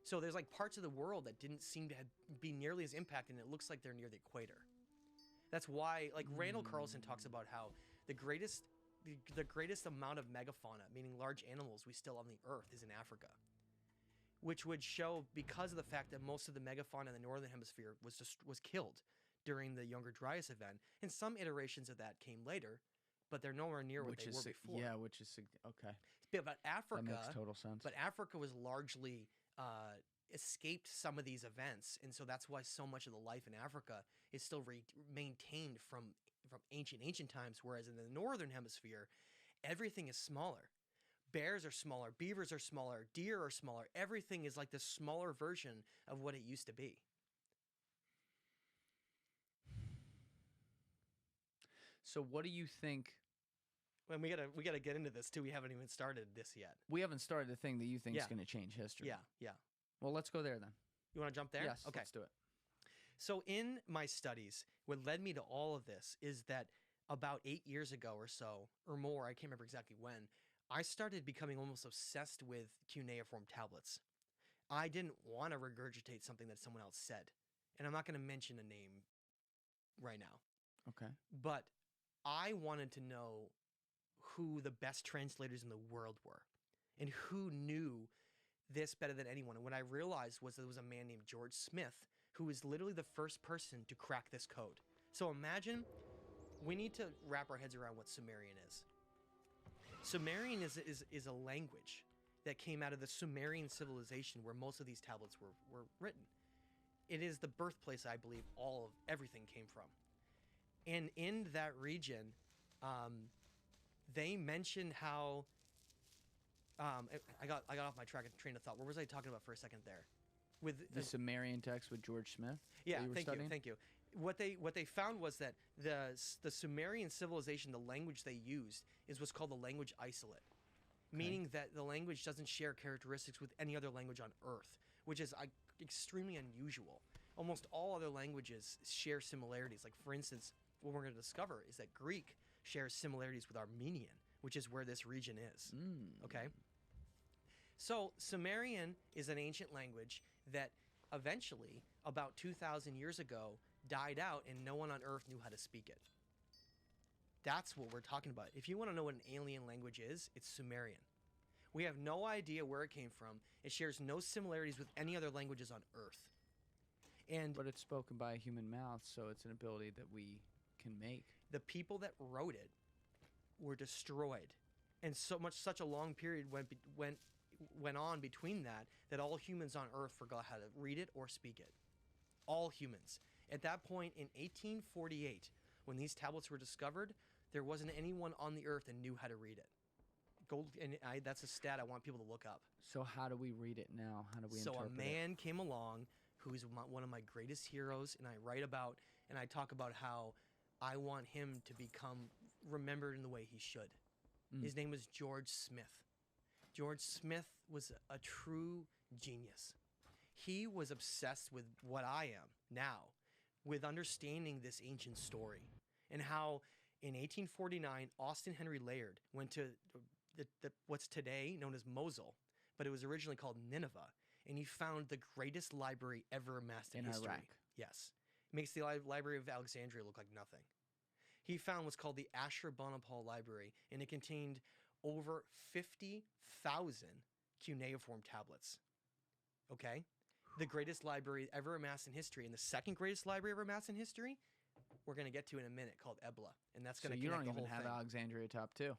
So there's, like, parts of the world that didn't seem to be nearly as impacted, and it looks like they're near the equator. That's why, like, Randall Carlson talks about how the greatest amount of megafauna, meaning large animals we still on the Earth, is in Africa. Which would show, because of the fact that most of the megafauna in the northern hemisphere was killed during the Younger Dryas event, and some iterations of that came later, but they're nowhere near what they were before. Yeah, which is okay. But Africa, that makes total sense. But Africa was largely escaped some of these events, and so that's why so much of the life in Africa is still maintained from ancient times. Whereas in the northern hemisphere, everything is smaller. Bears are smaller, beavers are smaller, deer are smaller. Everything is like this smaller version of what it used to be. So what do you think? Well, we gotta get into this too. We haven't even started this yet. We haven't started the thing that you think is going to change history. Yeah. Well, let's go there then. You want to jump there? Yes. Okay. Let's do it. So in my studies, what led me to all of this is that about 8 years ago or so, or more, I can't remember exactly when, I started becoming almost obsessed with cuneiform tablets. I didn't want to regurgitate something that someone else said. And I'm not going to mention a name right now. Okay. But I wanted to know who the best translators in the world were and who knew this better than anyone. And what I realized was there was a man named George Smith who was literally the first person to crack this code. So imagine, we need to wrap our heads around what Sumerian is. Sumerian is a language that came out of the Sumerian civilization where most of these tablets were written. It is the birthplace, I believe, all of everything came from. And in that region, they mentioned how I got off my train of thought. What was I talking about for a second there? With the Sumerian text with George Smith. Yeah, thank you. What they found was that the Sumerian civilization, the language they used, is what's called the language isolate, meaning that the language doesn't share characteristics with any other language on Earth, which is extremely unusual. Almost all other languages share similarities. Like, for instance, what we're going to discover is that Greek shares similarities with Armenian, which is where this region is. Okay? So Sumerian is an ancient language that eventually, about 2,000 years ago, died out and no one on Earth knew how to speak it. That's what we're talking about. If you want to know what an alien language is, it's Sumerian. We have no idea where it came from. It shares no similarities with any other languages on Earth. But it's spoken by a human mouth, so it's an ability that we can make. The people that wrote it were destroyed, and such a long period went on between that all humans on Earth forgot how to read it or speak it. All humans. At that point in 1848, when these tablets were discovered, there wasn't anyone on the Earth that knew how to read it. That's a stat I want people to look up. So how do we read it now? How do we interpret it? So a man came along who's one of my greatest heroes, and I talk about how I want him to become remembered in the way he should. His name was George Smith. George Smith was a true genius. He was obsessed with what I am now, with understanding this ancient story, and how in 1849, Austin Henry Layard went to what's today known as Mosul, but it was originally called Nineveh, and he found the greatest library ever amassed in history. Iraq. Yes. It makes the Library of Alexandria look like nothing. He found what's called the Ashurbanipal Library, and it contained over 50,000 cuneiform tablets. Okay? The greatest library ever amassed in history. And the second greatest library ever amassed in history, we're going to get to in a minute, called Ebla. And that's going to connect the whole thing. You don't even have Alexandria top 2.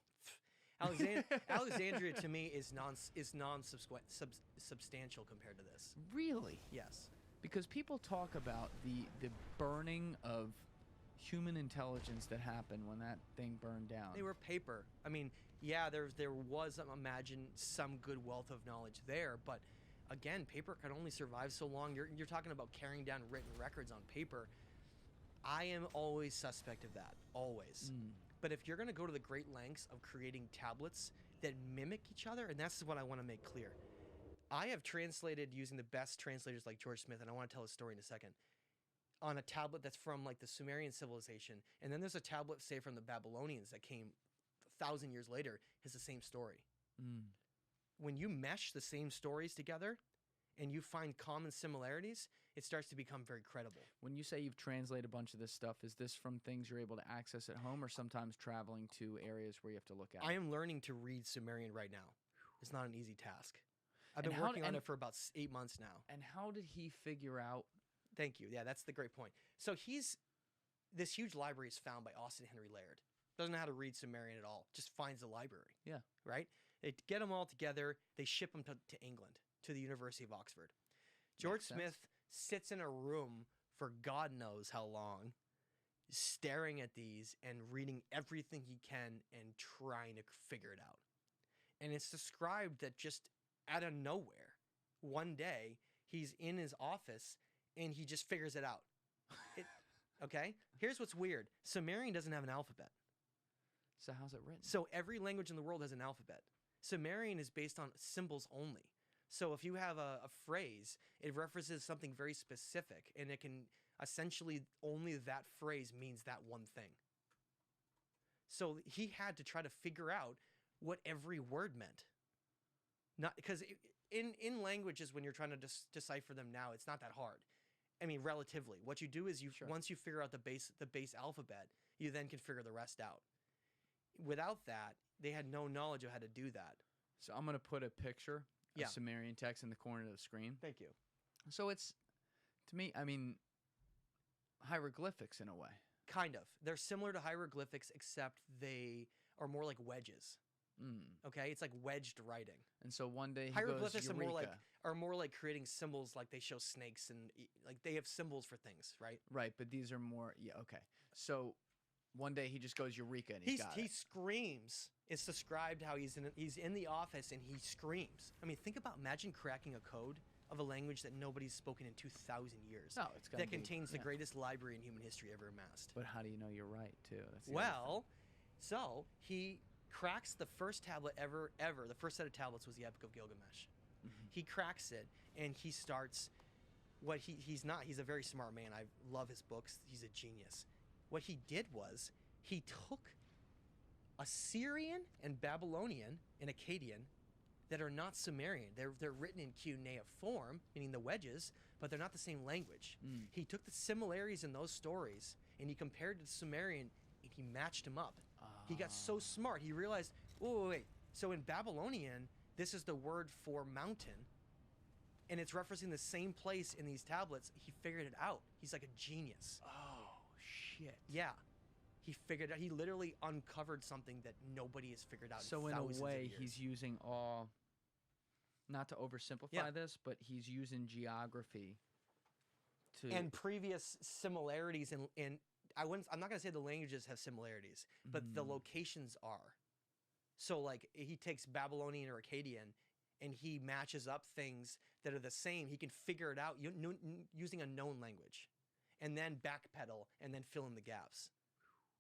Alexandria to me is non-substantial compared to this. Really? Yes. Because people talk about the burning of human intelligence that happened when that thing burned down. They were paper. I mean, yeah, there was, imagine, some good wealth of knowledge there, but again, paper can only survive so long. You're talking about carrying down written records on paper. I am always suspect of that, always. But if you're going to go to the great lengths of creating tablets that mimic each other, and that's what I want to make clear. I have translated using the best translators like George Smith, and I want to tell a story in a second, on a tablet that's from like the Sumerian civilization. And then there's a tablet, say, from the Babylonians that came 1,000 years later, has the same story. When you mesh the same stories together and you find common similarities, it starts to become very credible. When you say you've translated a bunch of this stuff, is this from things you're able to access at home or sometimes traveling to areas where you have to look at it? I am learning to read Sumerian right now. It's not an easy task. I've been working on it for about 8 months now. And how did he figure out? Thank you. Yeah, that's the great point. So this huge library is found by Austin Henry Laird. Doesn't know how to read Sumerian at all. Just finds the library. Yeah. Right? They get them all together. They ship them to England, to the University of Oxford. George Smith sits in a room for God knows how long, staring at these and reading everything he can and trying to figure it out. And it's described that just out of nowhere, one day, he's in his office and he just figures it out. Okay? Here's what's weird. Sumerian doesn't have an alphabet. So how's it written? So every language in the world has an alphabet. Sumerian is based on symbols only. So if you have a phrase, it references something very specific, and it can essentially only that phrase means that one thing. So he had to try to figure out what every word meant. Not because in languages, when you're trying to decipher them now, it's not that hard. I mean, relatively. What you do is once you figure out the base alphabet, you then can figure the rest out. Without that, they had no knowledge of how to do that. So I'm going to put a picture of Sumerian text in the corner of the screen. Thank you. So it's, to me, I mean, hieroglyphics in a way. Kind of. They're similar to hieroglyphics, except they are more like wedges. Okay, it's like wedged writing. And so one day hieroglyphics goes, are more like creating symbols, like they show snakes and like they have symbols for things, right? Right, but these are more okay. So one day he just goes Eureka and he screams. It's described how he's in the office and he screams. I mean, imagine cracking a code of a language that nobody's spoken in 2,000 years. No, it's that contains the greatest library in human history ever amassed. But how do you know you're right too? That's so he cracks the first tablet ever. The first set of tablets was the Epic of Gilgamesh. He cracks it and he starts what he's not. He's a very smart man. I love his books. He's a genius. What he did was he took Assyrian and Babylonian and Akkadian that are not Sumerian. They're written in cuneiform, meaning the wedges, but they're not the same language. He took the similarities in those stories and he compared it to Sumerian and he matched them up. He got so smart. He realized, wait. So in Babylonian, this is the word for mountain, and it's referencing the same place in these tablets. He figured it out. He's like a genius. Oh, shit. Yeah. He figured out. He literally uncovered something that nobody has figured out. So in a way, he's using not to oversimplify this, but he's using geography and previous similarities in I'm not going to say the languages have similarities, but the locations are. So, like, he takes Babylonian or Akkadian, and he matches up things that are the same. He can figure it out using a known language, and then backpedal, and then fill in the gaps.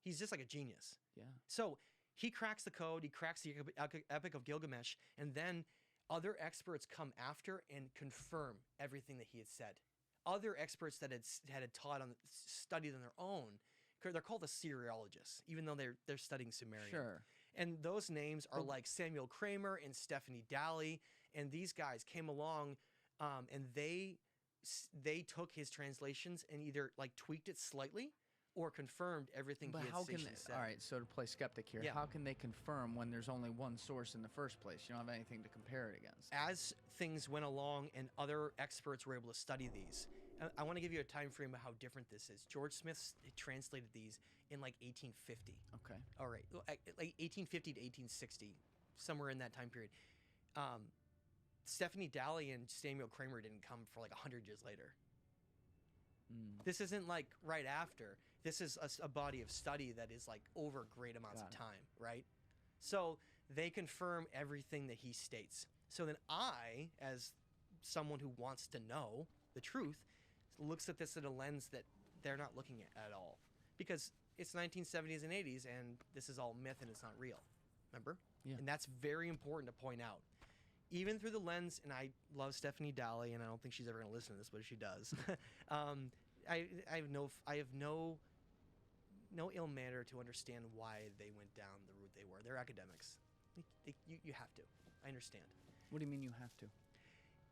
He's just like a genius. Yeah. So, he cracks the code, he cracks the Epic of Gilgamesh, and then other experts come after and confirm everything that he had said. Other experts that had studied on their own, they're called Assyriologists, even though they're studying Sumerian. Sure. And those names are like Samuel Kramer and Stephanie Dalley, and these guys came along, and they took his translations and either like tweaked it slightly or confirmed everything he had said. All right, so to play skeptic here, how can they confirm when there's only one source in the first place? You don't have anything to compare it against. As things went along and other experts were able to study these, I want to give you a time frame of how different this is. George Smith translated these in like 1850. Okay. All right, like 1850 to 1860, somewhere in that time period. Stephanie Dalley and Samuel Kramer didn't come for like 100 years later. This isn't like right after. This is a body of study that is like over great amounts of time, right? So they confirm everything that he states. So then I, as someone who wants to know the truth, looks at this in a lens that they're not looking at all. Because it's 1970s and 80s, and this is all myth and it's not real. Remember? Yeah. And that's very important to point out. even through the lens, and I love Stephanie Dalley, and I don't think she's ever going to listen to this, but if she does, I have no ill manner to understand why they went down the route they were. They're academics. You have to. I understand. What do you mean you have to?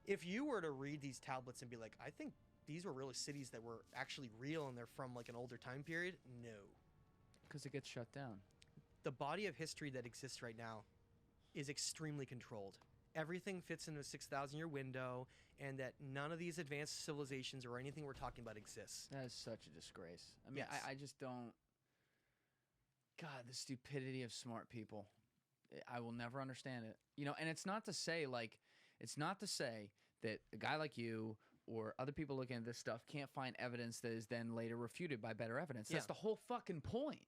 If you were to read these tablets and be like, I think these were really cities that were actually real and they're from like an older time period, no. Because it gets shut down. The body of history that exists right now is extremely controlled. Everything fits in a 6,000-year window, and that none of these advanced civilizations or anything we're talking about exists. That is such a disgrace. I mean, Yes. I just don't... God, the stupidity of smart people. I will never understand it. You know, and it's not to say, that a guy like you or other people looking at this stuff can't find evidence that is then later refuted by better evidence. That's the whole fucking point.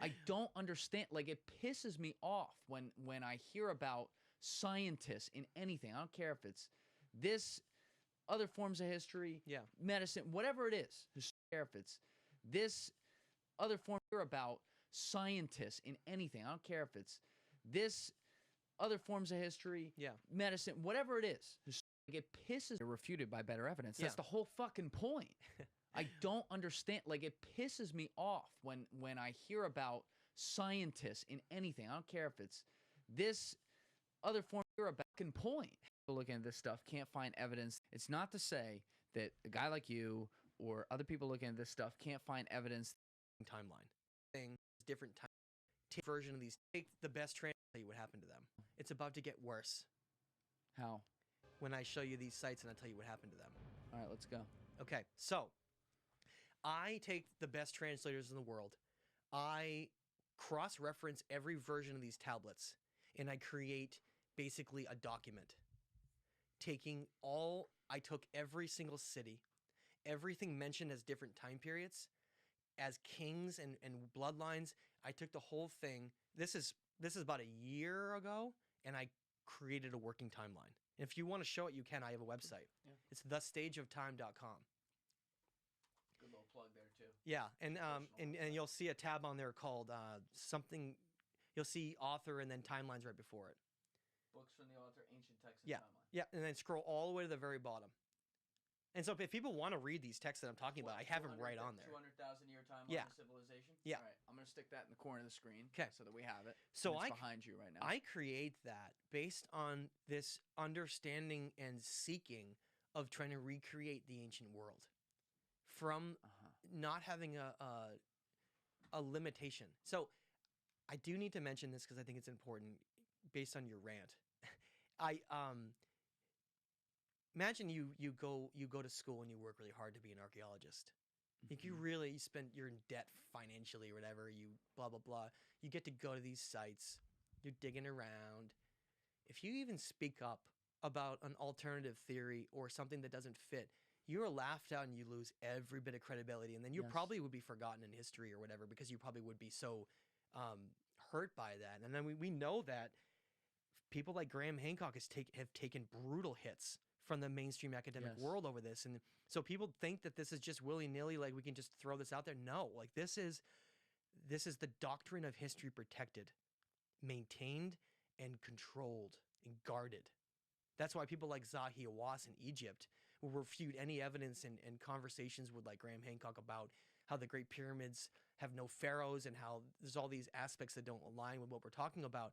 I don't understand. Like, it pisses me off when I hear about scientists in anything. I don't care if it's this, other forms of history, medicine, whatever it is. I don't care if it's this, other form about scientists in anything. I don't care if it's this, other forms of history, medicine, whatever it is. Like, it pisses me refuted by better evidence. That's the whole fucking point. I don't understand. Like, it pisses me off when I hear about scientists in anything. I don't care if it's this, other form of fucking point. People looking at this stuff can't find evidence. It's not to say that a guy like you or other people looking at this stuff can't find evidence. Timeline. Different time. Take version of these. Take the best tell you what happened to them. It's about to get worse. How? When I show you these sites and I tell you what happened to them. All right, let's go. Okay, so I take the best translators in the world. I cross-reference every version of these tablets, and I create basically a document. I took every single city, everything mentioned as different time periods, as kings and bloodlines. I took the whole thing. This is about a year ago, and I created a working timeline. And if you want to show it, you can. I have a website. Yeah. It's thestageoftime.com. Good little plug there too. Yeah, and you'll see a tab on there called something. You'll see author and then timelines right before it. Books from the author, ancient texts, and timeline. Yeah, and then scroll all the way to the very bottom. And so if people want to read these texts that I'm talking about, I have them right on there. 200,000-year timeline of civilization? Yeah. All right, I'm going to stick that in the corner of the screen so that we have it. So it's behind you right now. I create that based on this understanding and seeking of trying to recreate the ancient world from not having a limitation. So I do need to mention this because I think it's important based on your rant. Imagine you go to school and you work really hard to be an archaeologist. Like you spend, you're in debt financially or whatever, you blah, blah, blah. You get to go to these sites, you're digging around. If you even speak up about an alternative theory or something that doesn't fit, you're laughed out and you lose every bit of credibility. And then you probably would be forgotten in history or whatever because you probably would be so hurt by that. And then we know that people like Graham Hancock have taken brutal hits from the mainstream academic world over this. And so people think that this is just willy-nilly, like we can just throw this out there. No, like this is the doctrine of history protected, maintained, and controlled and guarded. That's why people like Zahi Hawass in Egypt will refute any evidence and conversations with like Graham Hancock about how the Great Pyramids have no pharaohs and how there's all these aspects that don't align with what we're talking about.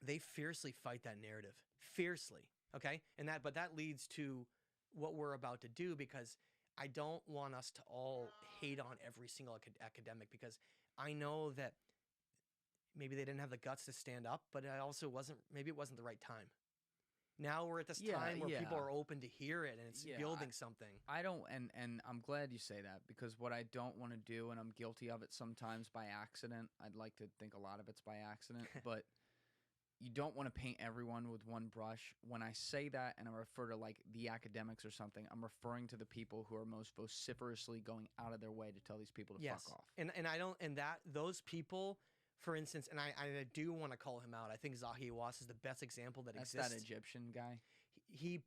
They fiercely fight that narrative. Fiercely. Okay? But that leads to what we're about to do, because I don't want us to all hate on every single academic, because I know that maybe they didn't have the guts to stand up, but maybe it wasn't the right time. Now we're at this time where people are open to hear it, and it's building something. I don't, and I'm glad you say that, because what I don't want to do, and I'm guilty of it sometimes by accident, I'd like to think a lot of it's by accident, but you don't want to paint everyone with one brush. When I say that and I refer to like the academics or something, I'm referring to the people who are most vociferously going out of their way to tell these people to fuck off. And I don't, and that those people, for instance, and I do want to call him out. I think Zahi Hawass is the best example that exists. That's that Egyptian guy. He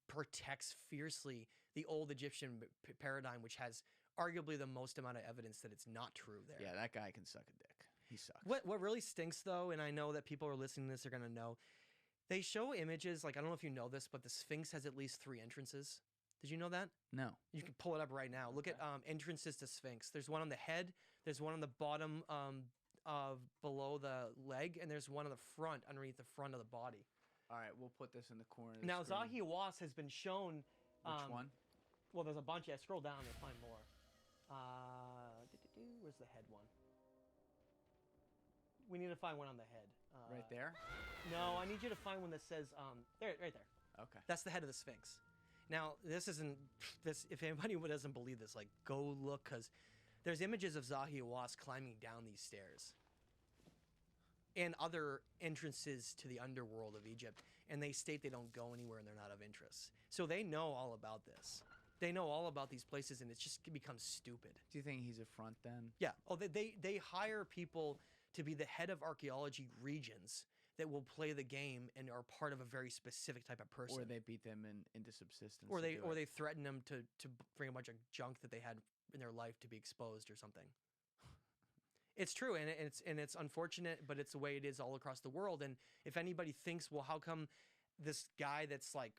protects fiercely the old Egyptian paradigm, which has arguably the most amount of evidence that it's not true there. Yeah, that guy can suck a dick. He sucks. What really stinks, though, and I know that people are listening to this are going to know, They show images, like, I don't know if you know this, but the Sphinx has at least 3 entrances. Did you know that? No. You can pull it up right now. Look at entrances to Sphinx. There's one on the head. There's one on the bottom of below the leg, and there's one on the front, underneath the front of the body. All right, we'll put this in the corner of the Now, screen. Zahi Hawass has been shown... Which one? Well, there's a bunch. Yeah, scroll down and find more. Where's the head one? We need to find one on the head. Right there? No, I need you to find one that says... there, right there. Okay. That's the head of the Sphinx. Now, this isn't... If anybody doesn't believe this, like, go look, because there's images of Zahi Hawass climbing down these stairs. And other entrances to the underworld of Egypt. And they state they don't go anywhere and they're not of interest. So they know all about this. They know all about these places, and it's just becomes stupid. Do you think he's a front then? Yeah. Oh, they hire people to be the head of archaeology regions that will play the game and are part of a very specific type of person. Or they beat them into subsistence. Or they threaten them to bring a bunch of junk that they had in their life to be exposed or something. It's true, and it's unfortunate, but it's the way it is all across the world. And if anybody thinks, well, how come this guy that's like,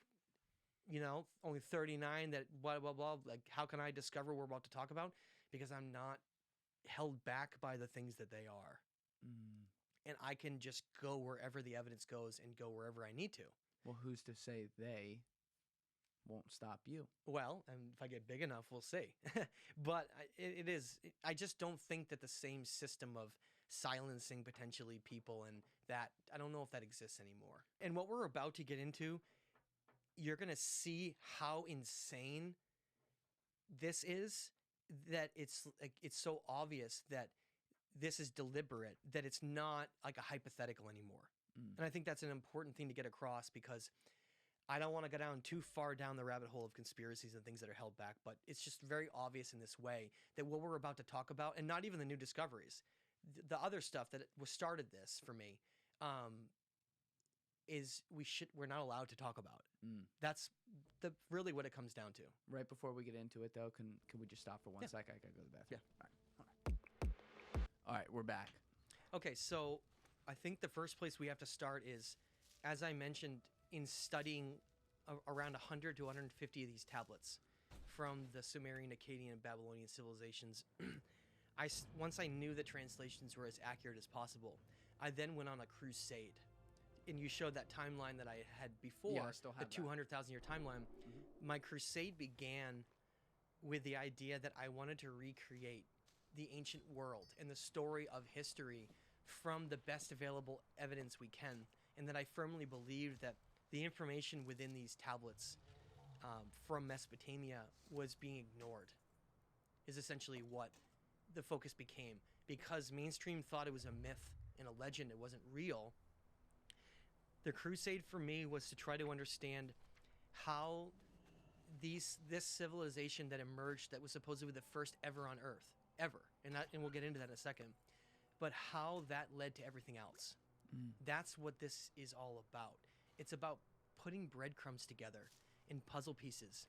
you know, only 39, that blah, blah, blah, like, how can I discover what we're about to talk about? Because I'm not held back by the things that they are. And I can just go wherever the evidence goes and go wherever I need to. Well, who's to say they won't stop you? Well, and if I get big enough, we'll see. But it is, I just don't think that the same system of silencing potentially people and that, I don't know if that exists anymore. And what we're about to get into, you're going to see how insane this is, that it's like, it's so obvious that this is deliberate, that it's not like a hypothetical anymore. And I think that's an important thing to get across, because I don't want to go down too far down the rabbit hole of conspiracies and things that are held back, but it's just very obvious in this way that what we're about to talk about, and not even the new discoveries, the other stuff that started this for me, is we're not allowed to talk about. That's really what it comes down to. Right before we get into it, though, can we just stop for one sec? I gotta go to the bathroom. Yeah. All right, we're back. Okay, so I think the first place we have to start is, as I mentioned, in studying around 100 to 150 of these tablets from the Sumerian, Akkadian, and Babylonian civilizations, once I knew that translations were as accurate as possible, I then went on a crusade. And you showed that timeline that I had before, yeah, I still have the 200,000-year timeline. My crusade began with the idea that I wanted to recreate the ancient world and the story of history from the best available evidence we can, and that I firmly believed that the information within these tablets from Mesopotamia was being ignored, is essentially what the focus became. Because mainstream thought it was a myth and a legend, it wasn't real. The crusade for me was to try to understand how this civilization that emerged, that was supposedly the first ever on Earth, ever, and we'll get into that in a second, but how that led to everything else. That's what this is all about. It's about putting breadcrumbs together in puzzle pieces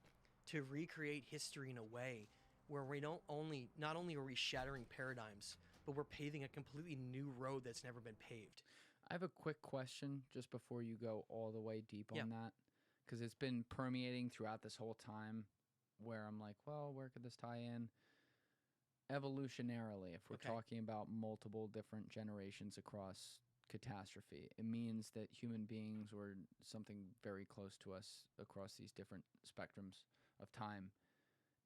to recreate history in a way where we not only are we shattering paradigms, but we're paving a completely new road that's never been paved. I have a quick question just before you go all the way deep on that, because it's been permeating throughout this whole time, where I'm like, well, where could this tie in? Evolutionarily, if we're talking about multiple different generations across catastrophe, it means that human beings, or something very close to us across these different spectrums of time,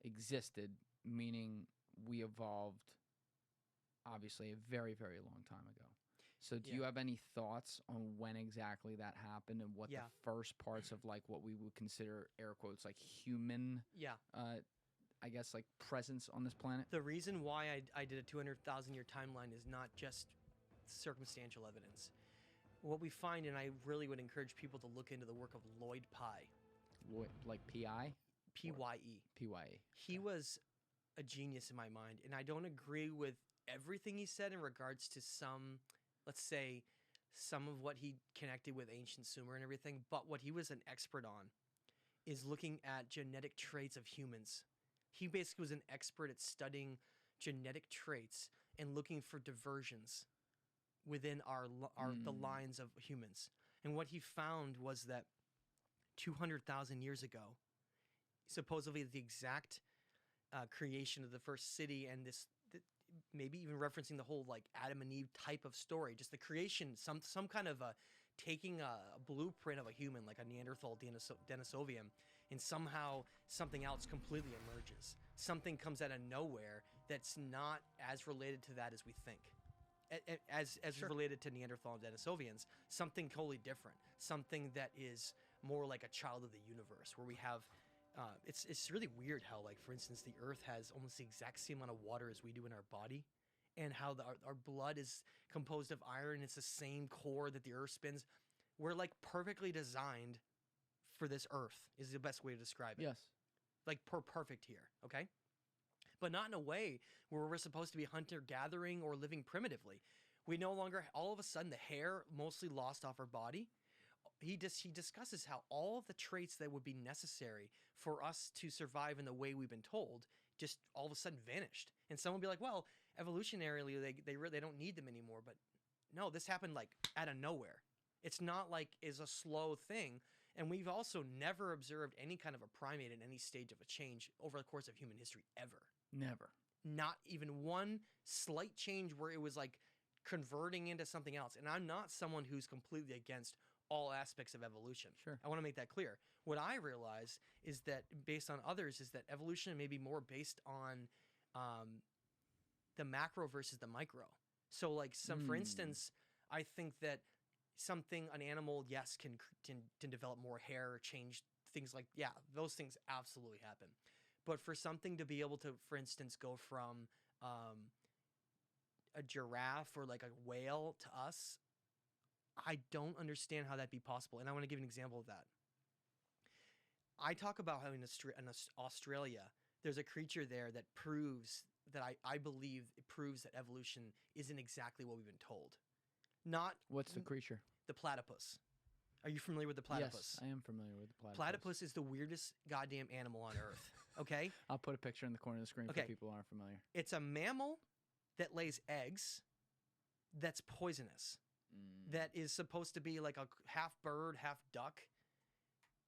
existed, meaning we evolved obviously a very, very long time ago. So do you have any thoughts on when exactly that happened and what the first parts of like what we would consider, air quotes, like human, I guess, like presence on this planet? The reason why I did a 200,000-year timeline is not just circumstantial evidence. What we find, and I really would encourage people to look into the work of Lloyd Pye. Like P-I? P-Y-E. P-Y-E. He was a genius in my mind, and I don't agree with everything he said in regards to some, let's say, some of what he connected with ancient Sumer and everything, but what he was an expert on is looking at genetic traits of humans. He basically was an expert at studying genetic traits and looking for diversions within the lines of humans. And what he found was that 200,000 years ago, supposedly the exact creation of the first city, and maybe even referencing the whole like Adam and Eve type of story, just the creation, some kind of taking a blueprint of a human, like a Neanderthal, Denisovian, and somehow something else completely emerges. Something comes out of nowhere that's not as related to that as we think. As Sure. related to Neanderthal and Denisovians, something totally different. Something that is more like a child of the universe, where we have it's really weird how, like, for instance, the Earth has almost the exact same amount of water as we do in our body, and how our blood is composed of iron. It's the same core that the Earth spins. We're like perfectly designed for this Earth, is the best way to describe it. Yes. Like perfect here, okay? But not in a way where we're supposed to be hunter-gathering or living primitively. We no longer, all of a sudden, the hair mostly lost off our body. He discusses how all of the traits that would be necessary for us to survive in the way we've been told just all of a sudden vanished. And someone will be like, well, evolutionarily, they don't need them anymore. But no, this happened like out of nowhere. It's not like it's a slow thing. And we've also never observed any kind of a primate in any stage of a change over the course of human history ever. Never. Not even one slight change where it was like converting into something else. And I'm not someone who's completely against all aspects of evolution. Sure. I want to make that clear. What I realize is that, based on others, is that evolution may be more based on the macro versus the micro. So, like, for instance, I think that an animal, yes, can develop more hair, change things like, yeah, those things absolutely happen. But for something to be able to, for instance, go from a giraffe or like a whale to us, I don't understand how that'd be possible. And I want to give an example of that. I talk about how in Australia, there's a creature there that proves that I believe it proves that evolution isn't exactly what we've been told. What's the creature? The platypus. Are you familiar with the platypus? Yes, I am familiar with the platypus. Platypus is the weirdest goddamn animal on Earth. Okay? I'll put a picture in the corner of the screen for people who aren't familiar. It's a mammal that lays eggs that's poisonous. That is supposed to be like a half bird, half duck.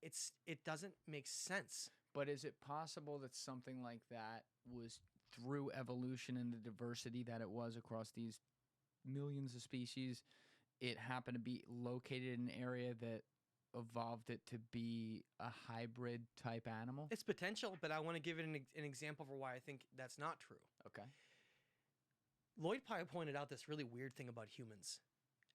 It doesn't make sense. But is it possible that something like that was through evolution and the diversity that it was across these millions of species, it happened to be located in an area that evolved it to be a hybrid type animal? It's potential, but I want to give it an example for why I think that's not true. Okay. Lloyd Pye pointed out this really weird thing about humans.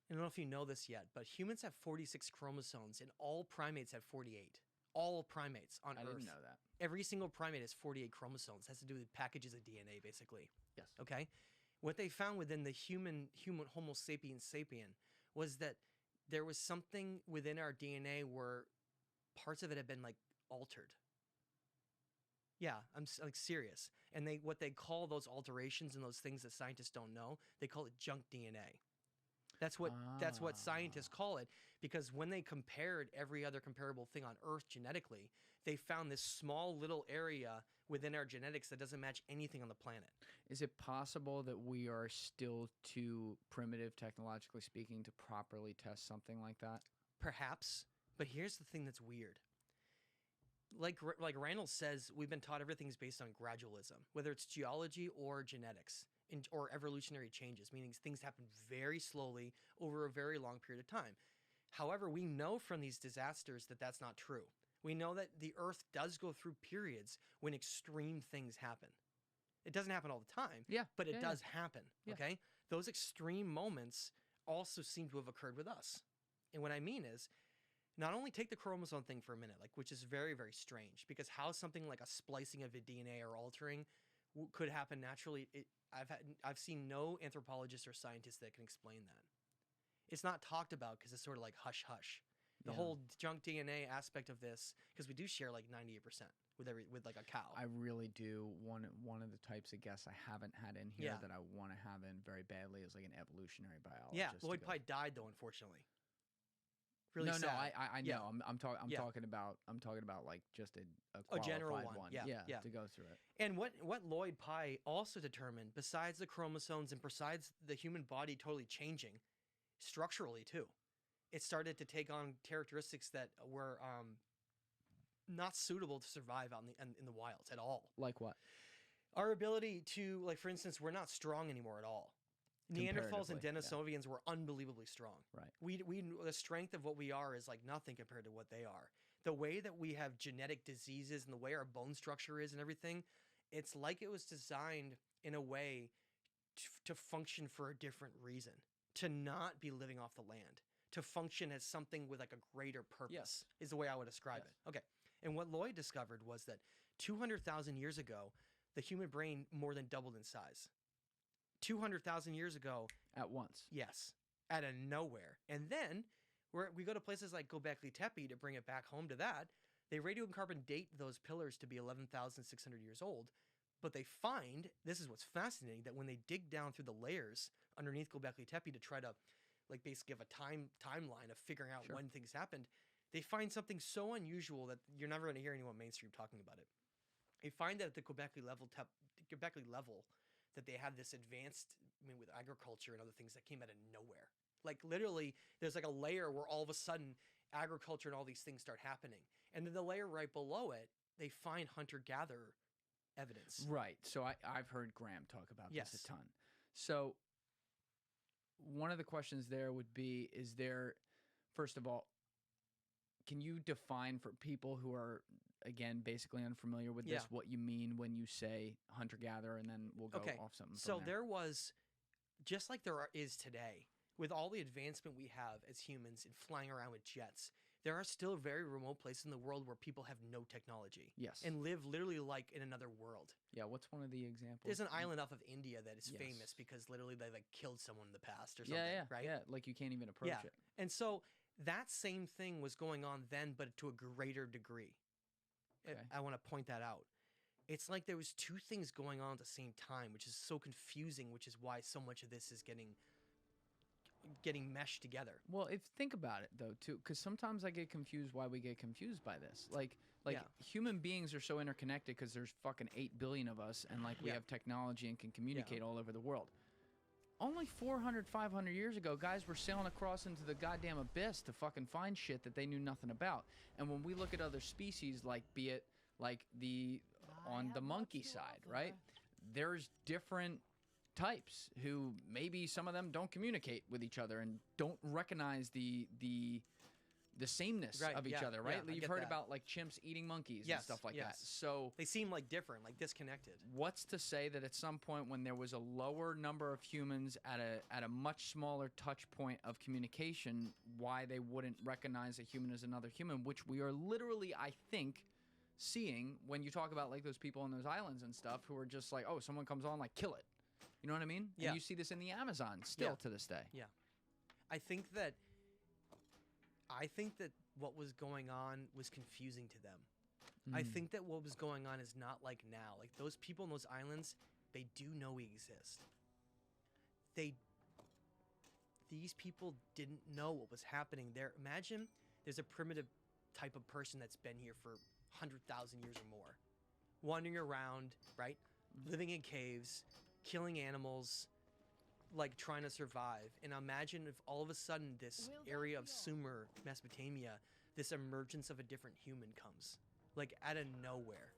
I don't know if you know this yet, but humans have 46 chromosomes, and all primates have 48. All primates on Earth. I didn't know that. Every single primate has 48 chromosomes. It has to do with packages of DNA, basically. Yes. Okay? What they found within the human Homo sapiens sapien was that there was something within our DNA where parts of it had been, like, altered. Yeah, I'm like serious. And what they call those alterations and those things that scientists don't know, they call it junk DNA. That's what scientists call it, because when they compared every other comparable thing on Earth genetically, they found this small little area within our genetics that doesn't match anything on the planet. Is it possible that we are still too primitive, technologically speaking, to properly test something like that? Perhaps, but here's the thing that's weird. Like Randall says, we've been taught everything's based on gradualism, whether it's geology or genetics. Or evolutionary changes, meaning things happen very slowly over a very long period of time. However, we know from these disasters that that's not true. We know that the Earth does go through periods when extreme things happen. It doesn't happen all the time, but it does happen, okay? Those extreme moments also seem to have occurred with us. And what I mean is, not only take the chromosome thing for a minute, like, which is very, very strange, because how something like a splicing of a DNA or altering could happen naturally, I've seen no anthropologist or scientist that can explain that. It's not talked about because it's sort of like hush hush. The whole junk DNA aspect of this, because we do share like 98% with like a cow. I really do. One of the types of guests I haven't had in here that I want to have in very badly is like an evolutionary biologist. Yeah, Lloyd Pye died though, unfortunately. Really sad. No, I know. I'm talking about like just a general one. Yeah, to go through it. And what Lloyd Pye also determined, besides the chromosomes and besides the human body totally changing structurally too, it started to take on characteristics that were not suitable to survive out in the wilds at all. Like what? Our ability to, like, for instance, we're not strong anymore at all. Neanderthals and Denisovians were unbelievably strong. Right. The strength of what we are is like nothing compared to what they are. The way that we have genetic diseases and the way our bone structure is and everything, it's like it was designed in a way to function for a different reason, to not be living off the land, to function as something with like a greater purpose is the way I would describe it. Okay. And what Lloyd discovered was that 200,000 years ago, the human brain more than doubled in size. 200,000 years ago. At once. Yes. Out of nowhere. And then we go to places like Göbekli Tepe to bring it back home to that. They radiocarbon date those pillars to be 11,600 years old. But they find, this is what's fascinating, that when they dig down through the layers underneath Göbekli Tepe to try to like basically give a timeline of figuring out when things happened, they find something so unusual that you're never going to hear anyone mainstream talking about it. They find that at the Göbekli level that they have this advanced, with agriculture and other things that came out of nowhere. Like literally, there's like a layer where all of a sudden agriculture and all these things start happening. And then the layer right below it, they find hunter-gatherer evidence. Right. So I've heard Graham talk about this a ton. So one of the questions there would be, is there, first of all, can you define for people who are, again, basically unfamiliar with this, what you mean when you say hunter-gatherer, and then we'll go off something from So there was, just like there is today, with all the advancement we have as humans in flying around with jets, there are still very remote places in the world where people have no technology. Yes. And live literally like in another world. Yeah, what's one of the examples? There's an island off of India that is famous because literally they like killed someone in the past or something, right? Yeah, like you can't even approach it. And so that same thing was going on then, but to a greater degree. Okay. I want to point that out. It's like there was two things going on at the same time, which is so confusing, which is why so much of this is getting meshed together. Well, think about it though too, because sometimes I get confused why we get confused by this. Like human beings are so interconnected because there's fucking 8 billion of us, and like we have technology and can communicate all over the world. Only 400, 500 years ago, guys were sailing across into the goddamn abyss to fucking find shit that they knew nothing about. And when we look at other species, like be it like on the monkey side, right? There's different types who maybe some of them don't communicate with each other and don't recognize the sameness of each other, right? You've heard about like chimps eating monkeys and stuff like that. So they seem like different, like disconnected. What's to say that at some point when there was a lower number of humans at a much smaller touch point of communication, why they wouldn't recognize a human as another human, which we are literally, I think, seeing when you talk about like those people on those islands and stuff who are just like, oh, someone comes on, like kill it. You know what I mean? Yeah. And you see this in the Amazon still to this day. Yeah. I think that what was going on was confusing to them. I think that what was going on is not like now. Like those people in those islands, they do know we exist. These people didn't know what was happening there. Imagine there's a primitive type of person that's been here for 100,000 years or more, wandering around, right? Living in caves, killing animals, like trying to survive. And imagine if all of a sudden this area of Sumer, Mesopotamia, this emergence of a different human comes, like out of nowhere.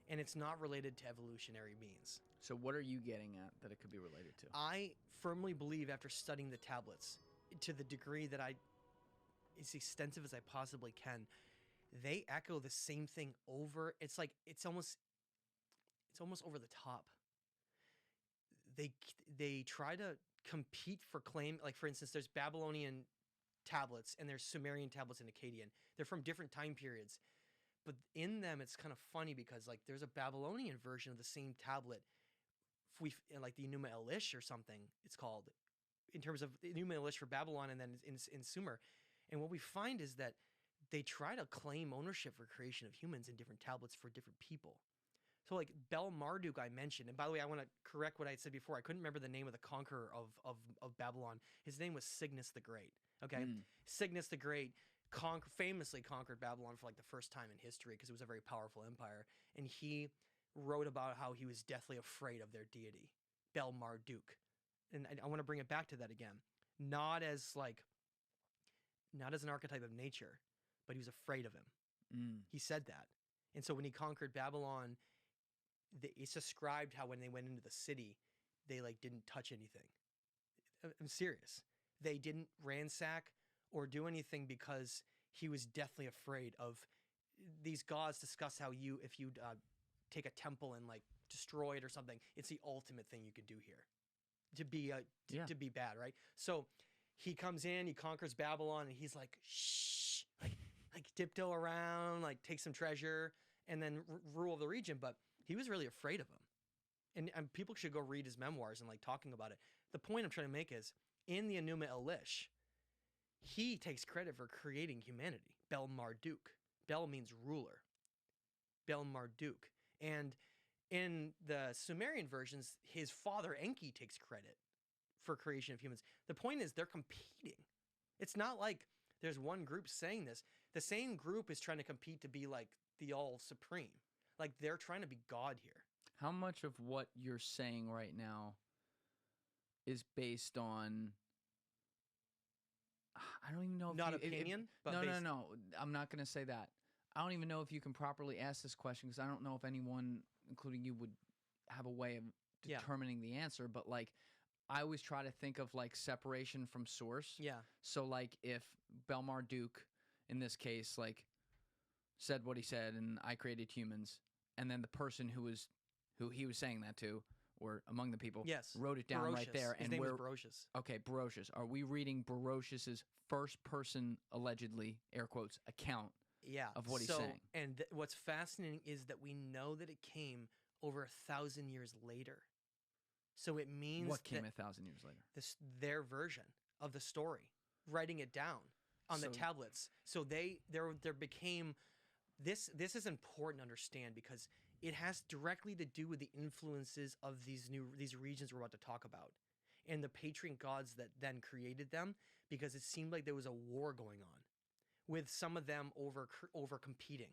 And it's not related to evolutionary means. So what are you getting at that it could be related to? I firmly believe, after studying the tablets to the degree that as extensive as I possibly can, they echo the same thing over. It's like it's almost over the top. They try to compete for claim. Like, for instance, there's Babylonian tablets and there's Sumerian tablets and Akkadian. They're from different time periods. But in them, it's kind of funny because, like, there's a Babylonian version of the same tablet, like the Enuma Elish or something it's called, in terms of the Enuma Elish for Babylon and then in Sumer. And what we find is that they try to claim ownership for creation of humans in different tablets for different people. So, like, Bel Marduk I mentioned, and by the way, I want to correct what I said before. I couldn't remember the name of the conqueror of Babylon. His name was Cygnus the Great, okay? Cygnus the Great famously conquered Babylon for like the first time in history because it was a very powerful empire. And he wrote about how he was deathly afraid of their deity, Bel Marduk. And I want to bring it back to that again. Not as like not as an archetype of nature, but he was afraid of him. Mm. He said that. And so when he conquered Babylon, it's described how when they went into the city, they like didn't touch anything. I'm serious. They didn't ransack or do anything because he was deathly afraid of these gods. Discuss how if you take a temple and like destroy it or something, it's the ultimate thing you could do here to be bad, right? So he comes in, he conquers Babylon, and he's like, shh, like tiptoe around, like take some treasure, and then rule the region. But he was really afraid of him. And people should go read his memoirs and like talking about it. The point I'm trying to make is, in the Enuma Elish, he takes credit for creating humanity. Bel Marduk. Bel means ruler. Bel Marduk. And in the Sumerian versions, his father Enki takes credit for creation of humans. The point is, they're competing. It's not like there's one group saying this. The same group is trying to compete to be like the all supreme. Like they're trying to be God here. How much of what you're saying right now is based on, I don't even know if not opinion, but no. I'm not going to say that. I don't even know if you can properly ask this question because I don't know if anyone, including you, would have a way of determining the answer. But like, I always try to think of like separation from source. Yeah. So like, if Bel Marduk, in this case, like said what he said, and I created humans, and then the person who he was saying that to, or among the people, wrote it down right there. His name was Barocious. Okay, Barocious. Are we reading Barocious's first person, allegedly, air quotes, account of what he's saying? And what's fascinating is that we know that it came over 1,000 years later. So it means what came 1,000 years later? Their version of the story, writing it down on the tablets. So there became this is important to understand because it has directly to do with the influences of these regions we're about to talk about, and the patriot gods that then created them, because it seemed like there was a war going on with some of them over competing.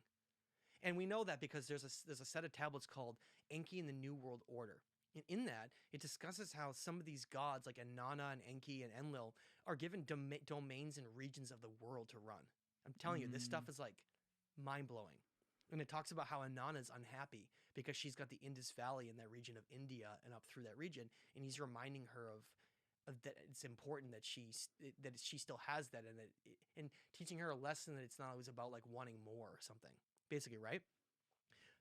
And we know that because there's a set of tablets called Enki and the New World Order. And in that, it discusses how some of these gods like Inanna and Enki and Enlil are given domains and regions of the world to run. I'm telling you, this stuff is like mind-blowing. And it talks about how Inanna is unhappy because she's got the Indus Valley in that region of India and up through that region, and he's reminding her of that it's important that she still has that, and teaching her a lesson that it's not always about like wanting more or something, basically, right?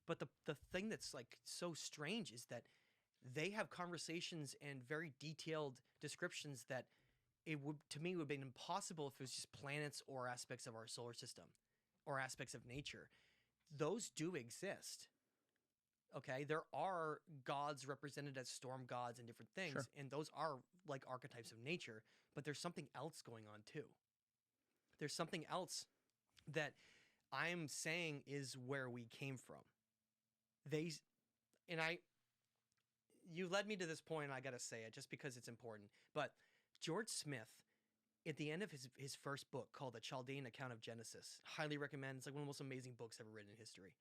But the thing that's like so strange is that they have conversations and very detailed descriptions that it would have been impossible if it was just planets or aspects of our solar system or aspects of nature. Those do exist. Okay, there are gods represented as storm gods and different things, and those are like archetypes of nature, but there's something else going on too. There's something else that I'm saying is where we came from. You led me to this point, and I got to say it just because it's important, but George Smith, at the end of his first book called The Chaldean Account of Genesis, highly recommend. It's like one of the most amazing books ever written in history.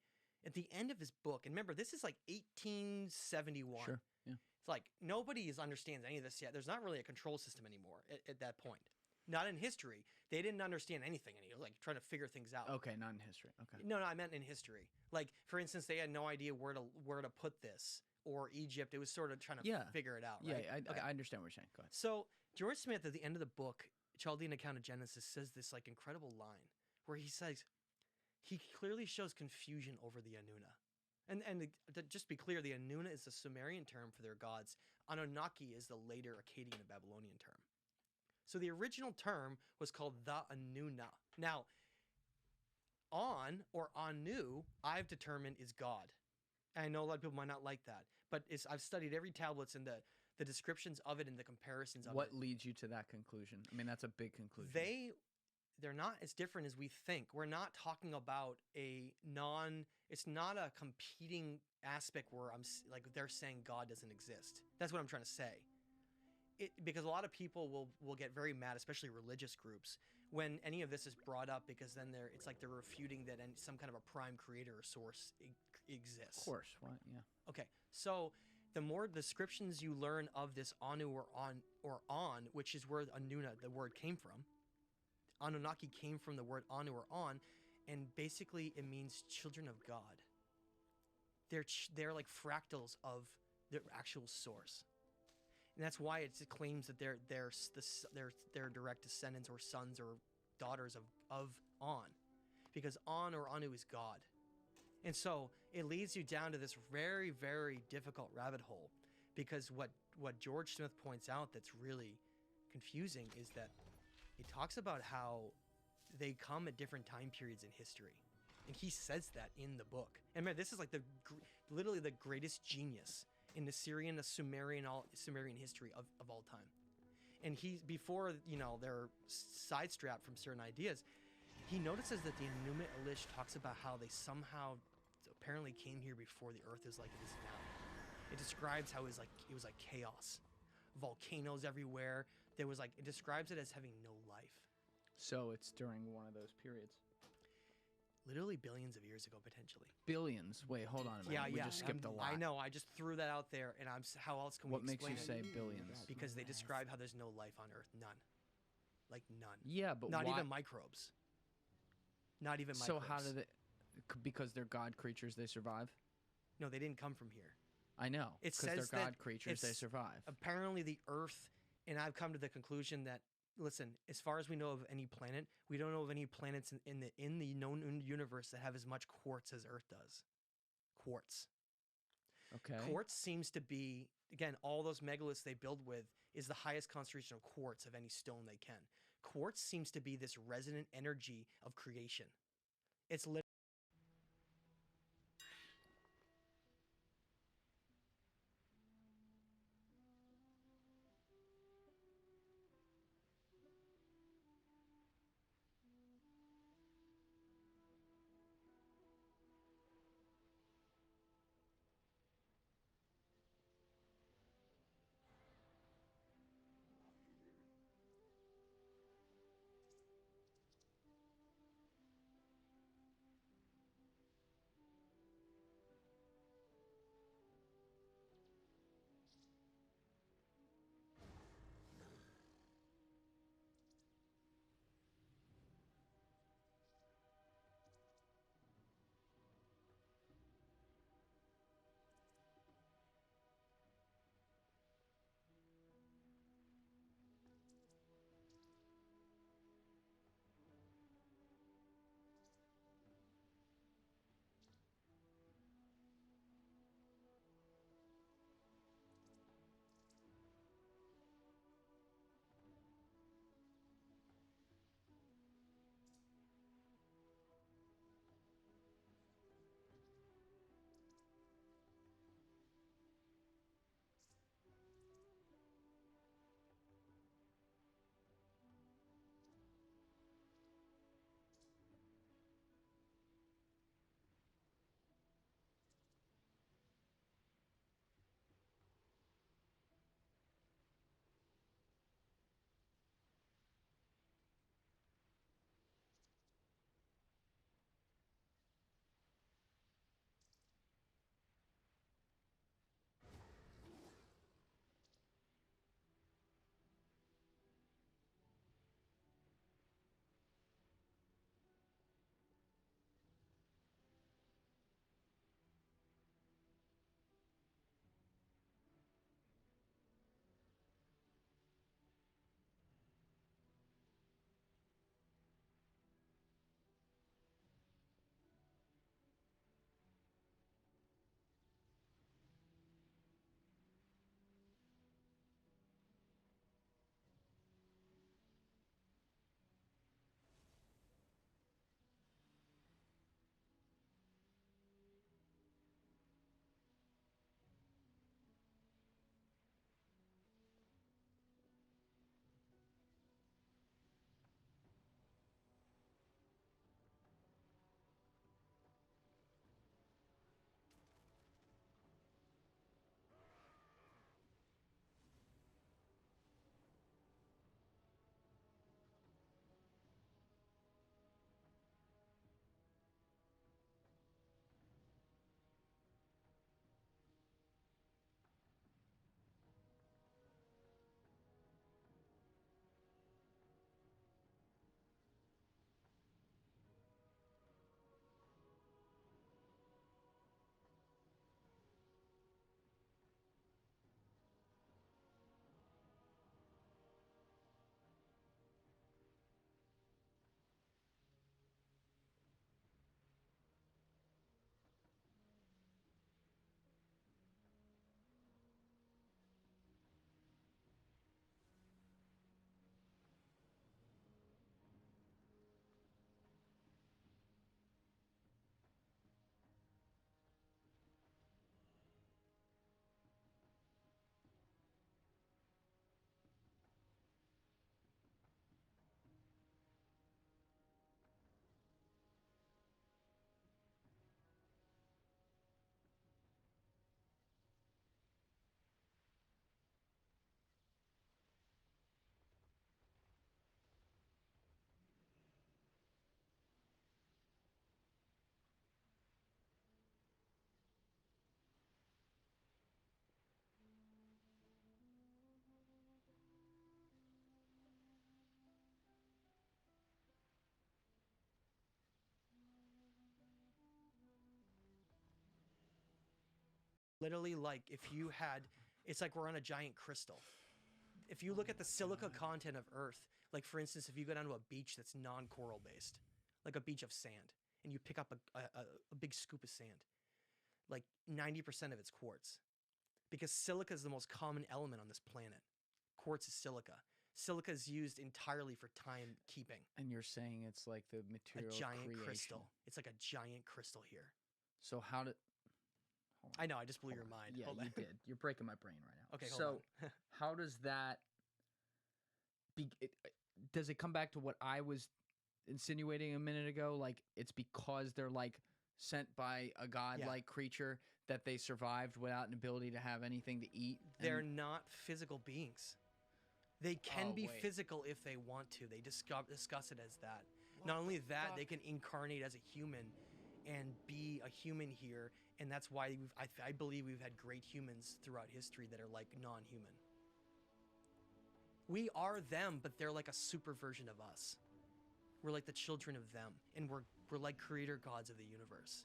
At the end of his book, and remember, this is like 1871. Sure, yeah. It's like nobody understands any of this yet. There's not really a control system anymore at that point. Not in history. They didn't understand anything anymore, like trying to figure things out. Okay, not in history. Okay. No, I meant in history. Like, for instance, they had no idea where to put this. Or Egypt. It was sort of trying to figure it out, right? Yeah, I understand what you're saying. Go ahead. So George Smith, at the end of the book, Chaldean Account of Genesis, says this like incredible line where he says, he clearly shows confusion over the Anuna. And to just be clear, the Anuna is the Sumerian term for their gods. Anunnaki is the later Akkadian and Babylonian term. So the original term was called the Anuna. Now, On or Anu, I've determined is God. I know a lot of people might not like that, but I've studied every tablets and the descriptions of it and the comparisons of it. What leads you to that conclusion? I mean, that's a big conclusion. They're not as different as we think. We're not talking about it's not a competing aspect where they're saying God doesn't exist. That's what I'm trying to say. Because a lot of people will get very mad, especially religious groups, when any of this is brought up, because then it's like they're refuting that some kind of a prime creator or source exists. Of course, right? Yeah. Okay, so the more descriptions you learn of this Anu or on, which is where Anuna, the word, came from, Anunnaki came from the word Anu or On, and basically it means children of God. They're like fractals of their actual source, and that's why it claims that they're direct descendants or sons or daughters of On, because On or Anu is God. And so it leads you down to this very, very difficult rabbit hole, because what George Smith points out that's really confusing is that it talks about how they come at different time periods in history. And he says that in the book. And man, this is like literally the greatest genius in the Sumerian history of all time. And before, they're sidestrapped from certain ideas, he notices that the Enuma Elish talks about how they somehow apparently came here before the Earth is like it is now. It describes how it was like chaos, volcanoes everywhere. It describes it as having no life. So it's during one of those periods. Literally billions of years ago, potentially. Billions? Wait, hold on a minute. We just skipped a lot. I know. I just threw that out there, and how else can we explain it? What makes you say billions? Because they describe how there's no life on Earth. None. Like none. Yeah, but not even microbes. Not even microbes. So how did it? Because they're God creatures, they survive? No, they didn't come from here. I know. It says because they're God creatures, they survive. Apparently, the Earth, and I've come to the conclusion that, listen, as far as we know of any planet, we don't know of any planets in the known universe that have as much quartz as Earth does. Quartz. Okay. Quartz seems to be, again, all those megaliths they build with is the highest concentration of quartz of any stone they can. Quartz seems to be this resonant energy of creation. It's literally literally like if you had, it's like we're on a giant crystal. If you look at the silica content of Earth, like for instance, if you go down to a beach that's non-coral based, like a beach of sand, and you pick up a big scoop of sand, like 90% of it's quartz. Because silica is the most common element on this planet. Quartz is silica. Silica is used entirely for timekeeping. And you're saying it's like the material a giant creation. Crystal. It's like a giant crystal here. So how did... I know, I just blew your mind. Yeah, you did. You're breaking my brain right now. Okay, hold on. How does that... does it come back to what I was insinuating a minute ago? Like, it's because they're like sent by a godlike creature that they survived without an ability to have anything to eat? They're not physical beings. They can be physical if they want to. They discuss it as that. Not only that, they can incarnate as a human and be a human here, and that's why I believe we've had great humans throughout history that are like non-human. We are them, but they're like a super version of us. We're like the children of them, and we're like creator gods of the universe.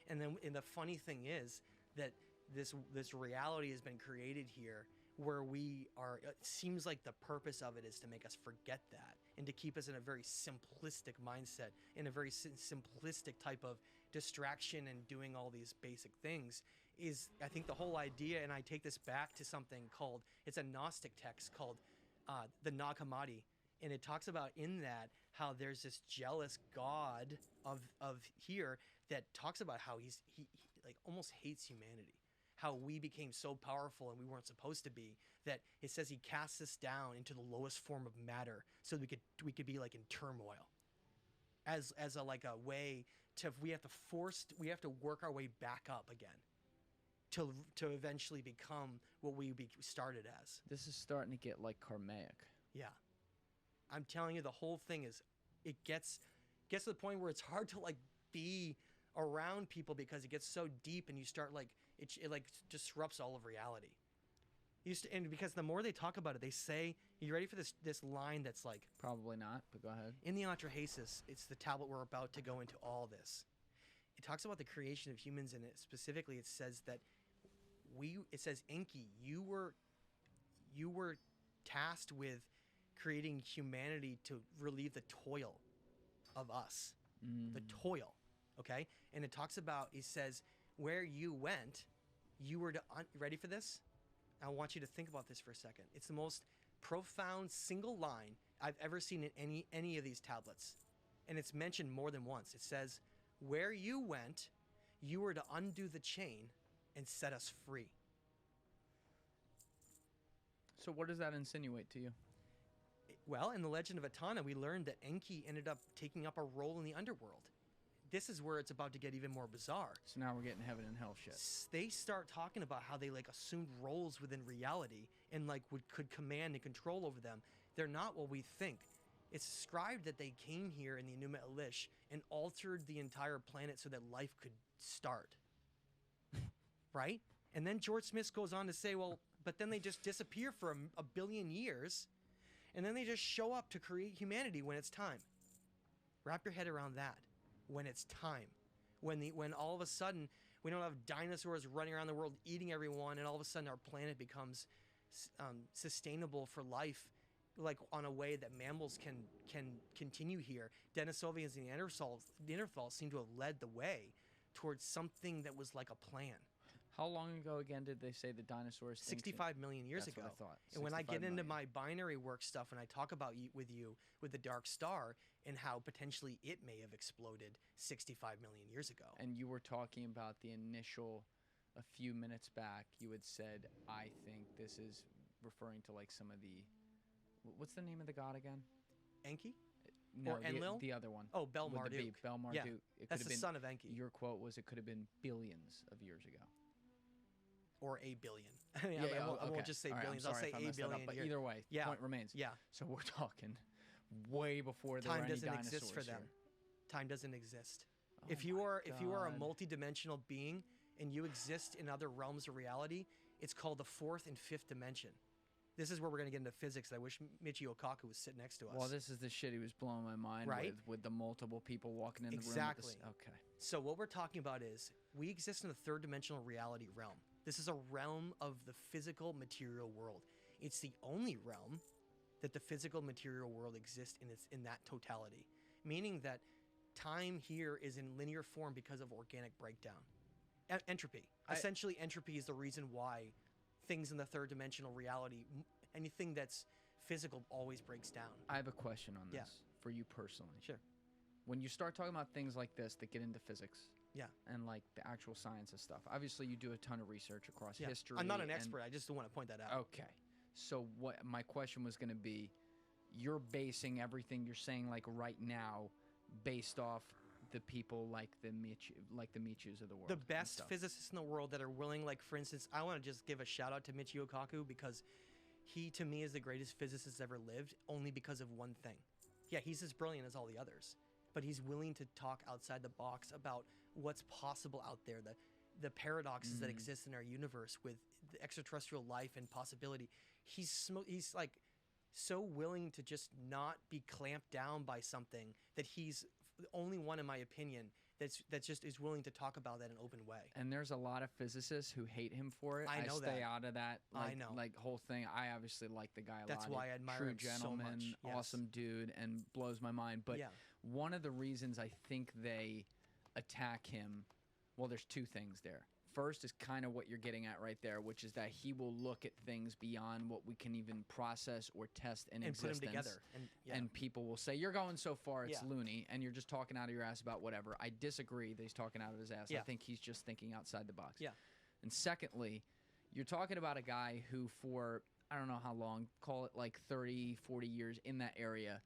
And the funny thing is that this reality has been created here where we are. It seems like the purpose of it is to make us forget that and to keep us in a very simplistic mindset, in a very simplistic type of distraction and doing all these basic things. Is I think the whole idea, and I take this back to something called, it's a Gnostic text called the Nag Hammadi, and it talks about in that how there's this jealous god of here that talks about how he like almost hates humanity, how we became so powerful and we weren't supposed to be, that it says he casts us down into the lowest form of matter so we could be like in turmoil, as a like a way to, we have to work our way back up again to eventually become what we started as. This is starting to get like karmic. Yeah. I'm telling you, the whole thing is, it gets to the point where it's hard to like be around people because it gets so deep, and you start like, it like disrupts all of reality. And because the more they talk about it, they say, are you ready for this line that's like... Probably not, but go ahead. In the Atrahasis, it's the tablet we're about to go into all this. It talks about the creation of humans, and specifically it says that it says, Enki, you were tasked with creating humanity to relieve the toil of us. The toil, okay? And it talks about, it says, where you went, you were to... ready for this? I want you to think about this for a second. It's the most profound single line I've ever seen in any of these tablets. And it's mentioned more than once. It says, where you went, you were to undo the chain and set us free. So what does that insinuate to you? Well, in the Legend of Etana, we learned that Enki ended up taking up a role in the underworld. This is where it's about to get even more bizarre. So now we're getting heaven and hell shit. They start talking about how they like assumed roles within reality and like could command and control over them. They're not what we think. It's described that they came here in the Enuma Elish and altered the entire planet so that life could start. Right? And then George Smith goes on to say, well, but then they just disappear for a billion years, and then they just show up to create humanity when it's time. Wrap your head around that. When it's time. When all of a sudden we don't have dinosaurs running around the world eating everyone, and all of a sudden our planet becomes sustainable for life, like on a way that mammals can continue here. Denisovians and Neanderthals seem to have led the way towards something that was like a plan. How long ago again did they say the dinosaurs? 65 million years ago. That's what I thought. And when I get into my binary work stuff, and I talk about with the dark star and how potentially it may have exploded 65 million years ago. And you were talking about the initial, a few minutes back, you had said, I think this is referring to like some of the, what's the name of the god again? Enki? No, or Enlil? The other one. Oh, Bel-Marduk. Bel-Marduk. Yeah, that's the son of Enki. Your quote was, it could have been billions of years ago. Or a billion. I won't just say billions. I'll say a billion. But either way, point remains. Yeah. So we're talking way before there time were any doesn't dinosaurs exist for them. Here. Time doesn't exist. If you are a multi-dimensional being and you exist in other realms of reality, it's called the fourth and fifth dimension. This is where we're going to get into physics. I wish Michio Kaku was sitting next to us. Well, this is the shit he was blowing my mind with the multiple people walking in the room. Exactly. Okay. So what we're talking about is we exist in the third dimensional reality realm. This is a realm of the physical material world. It's the only realm that the physical material world exists in that totality, meaning that time here is in linear form because of organic breakdown. Entropy. Essentially, entropy is the reason why things in the third dimensional reality, anything that's physical, always breaks down. I have a question on this for you personally. Sure. When you start talking about things like this that get into physics, and like the actual science of stuff, obviously you do a ton of research across history. I'm not an expert. I just want to point that out. Okay. So what my question was going to be, you're basing everything you're saying like right now based off the people like the Michus of the world. The best physicists in the world that are willing, like for instance, I want to just give a shout out to Michio Kaku because he to me is the greatest physicist ever lived, only because of one thing. Yeah, he's as brilliant as all the others, but he's willing to talk outside the box about what's possible out there, the paradoxes that exist in our universe with the extraterrestrial life and possibility. He's like so willing to just not be clamped down by something that he's the only one, in my opinion, that's just is willing to talk about that in an open way. And there's a lot of physicists who hate him for it. I know stay out of that. Like, I know. Like whole thing. I obviously like the guy a lot. That's why I admire True him gentleman, so much. Yes. awesome dude, and blows my mind. But one of the reasons I think they attack him, well, there's two things there. First is kind of what you're getting at right there, which is that he will look at things beyond what we can even process or test in existence. Put them together. And people will say, you're going so far, it's loony, and you're just talking out of your ass about whatever. I disagree that he's talking out of his ass. I think he's just thinking outside the box. Yeah. And secondly, you're talking about a guy who for, I don't know how long, call it like 30, 40 years in that area,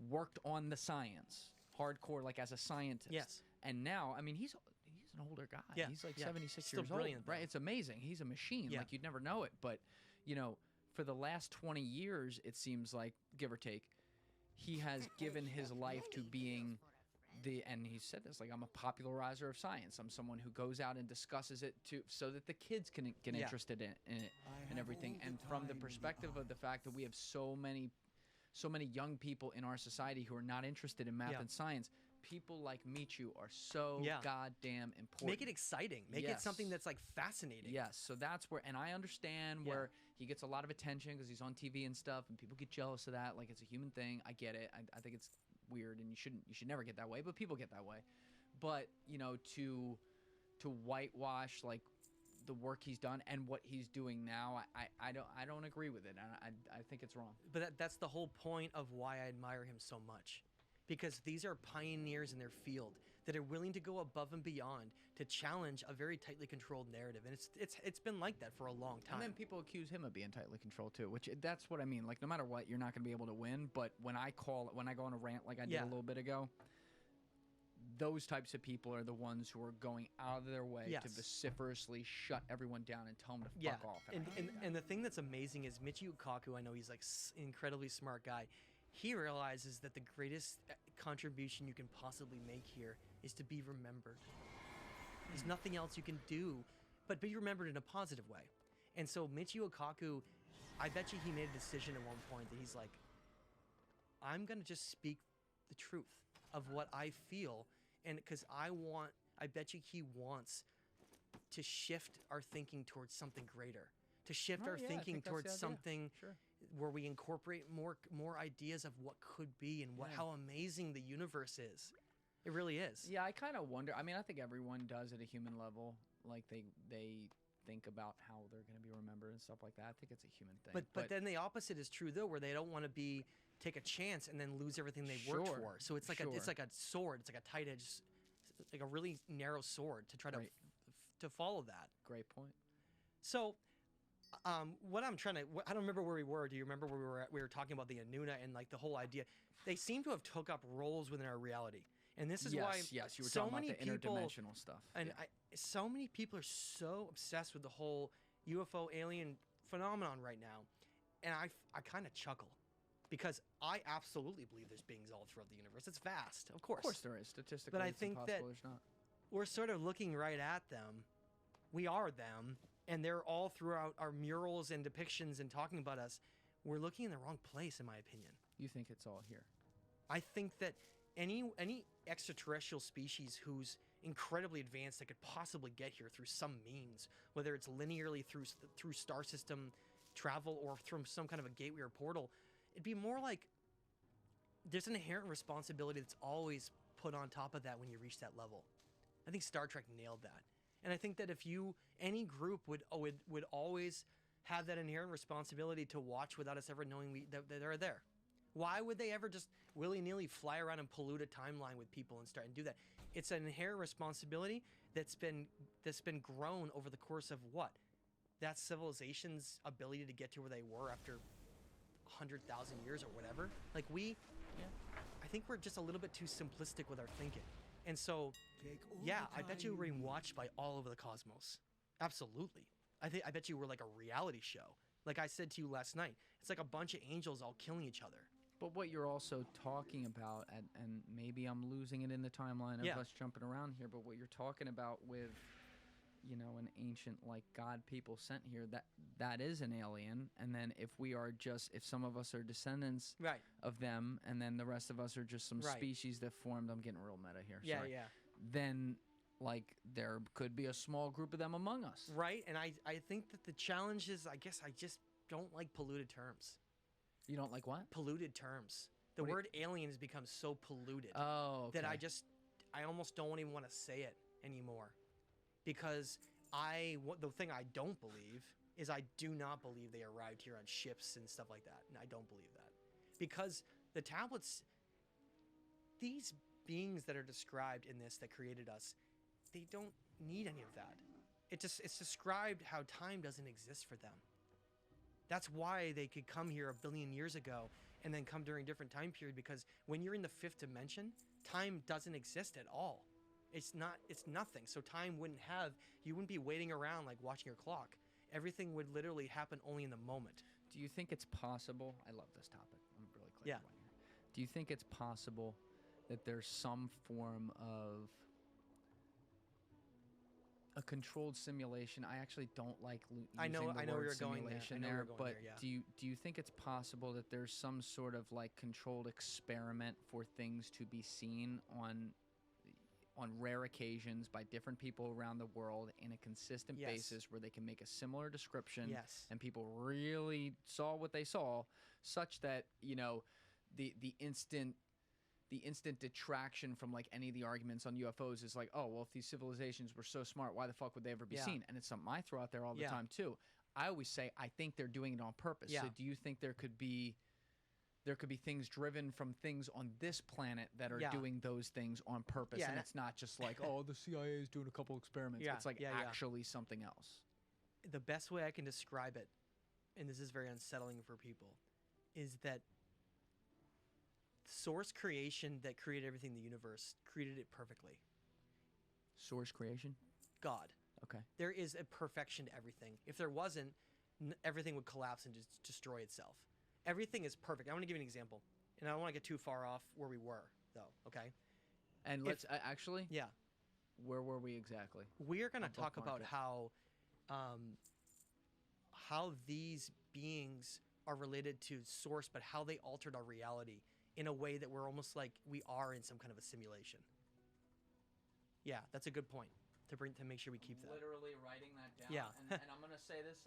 worked on the science, hardcore, like as a scientist. Yes. And now, I mean, he's an older guy. Yeah. He's like yeah. 76 Still years brilliant, old, right? It's amazing. He's a machine. Yeah. Like you'd never know it. But, you know, for the last 20 years, it seems like, give or take, he has given his life to being and he said this, like, I'm a popularizer of science. I'm someone who goes out and discusses it so that the kids can get interested in it and everything. And from the perspective of the fact that we have so many young people in our society who are not interested in math and science, people like Michu are so goddamn important. Make it exciting. Make it something that's like fascinating. Yes, so that's where, and I understand where he gets a lot of attention because he's on TV and stuff, and people get jealous of that. Like, it's a human thing. I get it. I think it's weird, and you should never get that way, but people get that way. But you know, to whitewash like the work he's done and what he's doing now, I don't agree with it. I think it's wrong. But that's the whole point of why I admire him so much. Because these are pioneers in their field that are willing to go above and beyond to challenge a very tightly controlled narrative, and it's been like that for a long time. And then people accuse him of being tightly controlled too, which that's what I mean. Like, no matter what, you're not going to be able to win. But when I go on a rant like I did a little bit ago, those types of people are the ones who are going out of their way to vociferously shut everyone down and tell them to fuck off. And the thing that's amazing is Michio Kaku. I know he's like an incredibly smart guy. He realizes that the greatest contribution you can possibly make here is to be remembered. There's nothing else you can do but be remembered in a positive way. And so Michio Kaku, I bet you he made a decision at one point that he's like, I'm going to just speak the truth of what I feel, and because I bet you he wants to shift our thinking towards something greater, to shift our thinking towards something where we incorporate more ideas of what could be and how amazing the universe is. It really is. Yeah, I kind of wonder. I mean, I think everyone does at a human level. Like they think about how they're going to be remembered and stuff like that. I think it's a human thing. But then the opposite is true though, where they don't want to take a chance and then lose everything they worked for. So it's like it's like a sword. It's like a tight edge, like a really narrow sword to try to follow that. Great point. So. What I'm trying to, I don't remember where we were. Do you remember where we were at? We were talking about the Anuna and like the whole idea. They seem to have took up roles within our reality. And this is why you were talking about the interdimensional stuff. And so many people are so obsessed with the whole UFO alien phenomenon right now. And I kind of chuckle because I absolutely believe there's beings all throughout the universe. It's vast, of course. Of course there is. Statistically, but I it's think that there's not. We're sort of looking right at them. We are them. And they're all throughout our murals and depictions and talking about us. We're looking in the wrong place, in my opinion. You think it's all here? I think that any extraterrestrial species whose incredibly advanced that could possibly get here through some means, whether it's linearly through star system travel or through some kind of a gateway or portal. It'd be more like there's an inherent responsibility that's always put on top of that when you reach that level. I think Star Trek nailed that. And I think that if any group would always have that inherent responsibility to watch without us ever knowing that they're there. Why would they ever just willy-nilly fly around and pollute a timeline with people and start and do that? It's an inherent responsibility that's been grown over the course of what? That civilization's ability to get to where they were after 100,000 years or whatever. Like I think we're just a little bit too simplistic with our thinking. And so, yeah, I bet you were being watched by all over the cosmos. Absolutely. I bet you were like a reality show. Like I said to you last night, it's like a bunch of angels all killing each other. But what you're also talking about, and maybe I'm losing it in the timeline of us jumping around here, but what you're talking about with, an ancient like God people sent here, that is an alien. And then if some of us are descendants of them, and then the rest of us are just some species that formed, I'm getting real meta here. Sorry. Then like there could be a small group of them among us. Right. And I think that the challenge is, I guess I just don't like polluted terms. You don't like what? Polluted terms. The word alien has become so polluted that I almost don't even want to say it anymore. Because the thing I don't believe is I do not believe they arrived here on ships and stuff like that. And I don't believe that. Because the tablets, these beings that are described in this that created us, they don't need any of that. It's described how time doesn't exist for them. That's why they could come here 1 billion years ago and then come during a different time period, because when you're in the 5th dimension, time doesn't exist at all. It's nothing. So you wouldn't be waiting around like watching your clock. Everything would literally happen only in the moment. Do you think it's possible? I love this topic. I'm really clicking on here. Do you think it's possible that there's some form of a controlled simulation? I actually don't like using the word simulation there, but do you think it's possible that there's some sort of like controlled experiment for things to be seen on rare occasions by different people around the world in a consistent basis, where they can make a similar description and people really saw what they saw, such that the instant detraction from like any of the arguments on UFOs is like, oh, well, if these civilizations were so smart, why the fuck would they ever be seen? And it's something I throw out there all the time too. I always say I think they're doing it on purpose. So do you think there could be things driven from things on this planet that are doing those things on purpose, and it's not just like, oh, the CIA is doing a couple experiments. It's like actually something else. The best way I can describe it, and this is very unsettling for people, is that source creation that created everything in the universe created it perfectly. Source creation? God. Okay. There is a perfection to everything. If there wasn't, everything would collapse and just destroy itself. Everything is perfect. I want to give you an example, and I don't want to get too far off where we were, though, okay? And let's actually? Yeah. Where were we exactly? We are going to talk about how these beings are related to source, but how they altered our reality in a way that we're almost like we are in some kind of a simulation. Yeah, that's a good point to make sure we keep that. Literally writing that down. Yeah. and I'm going to say this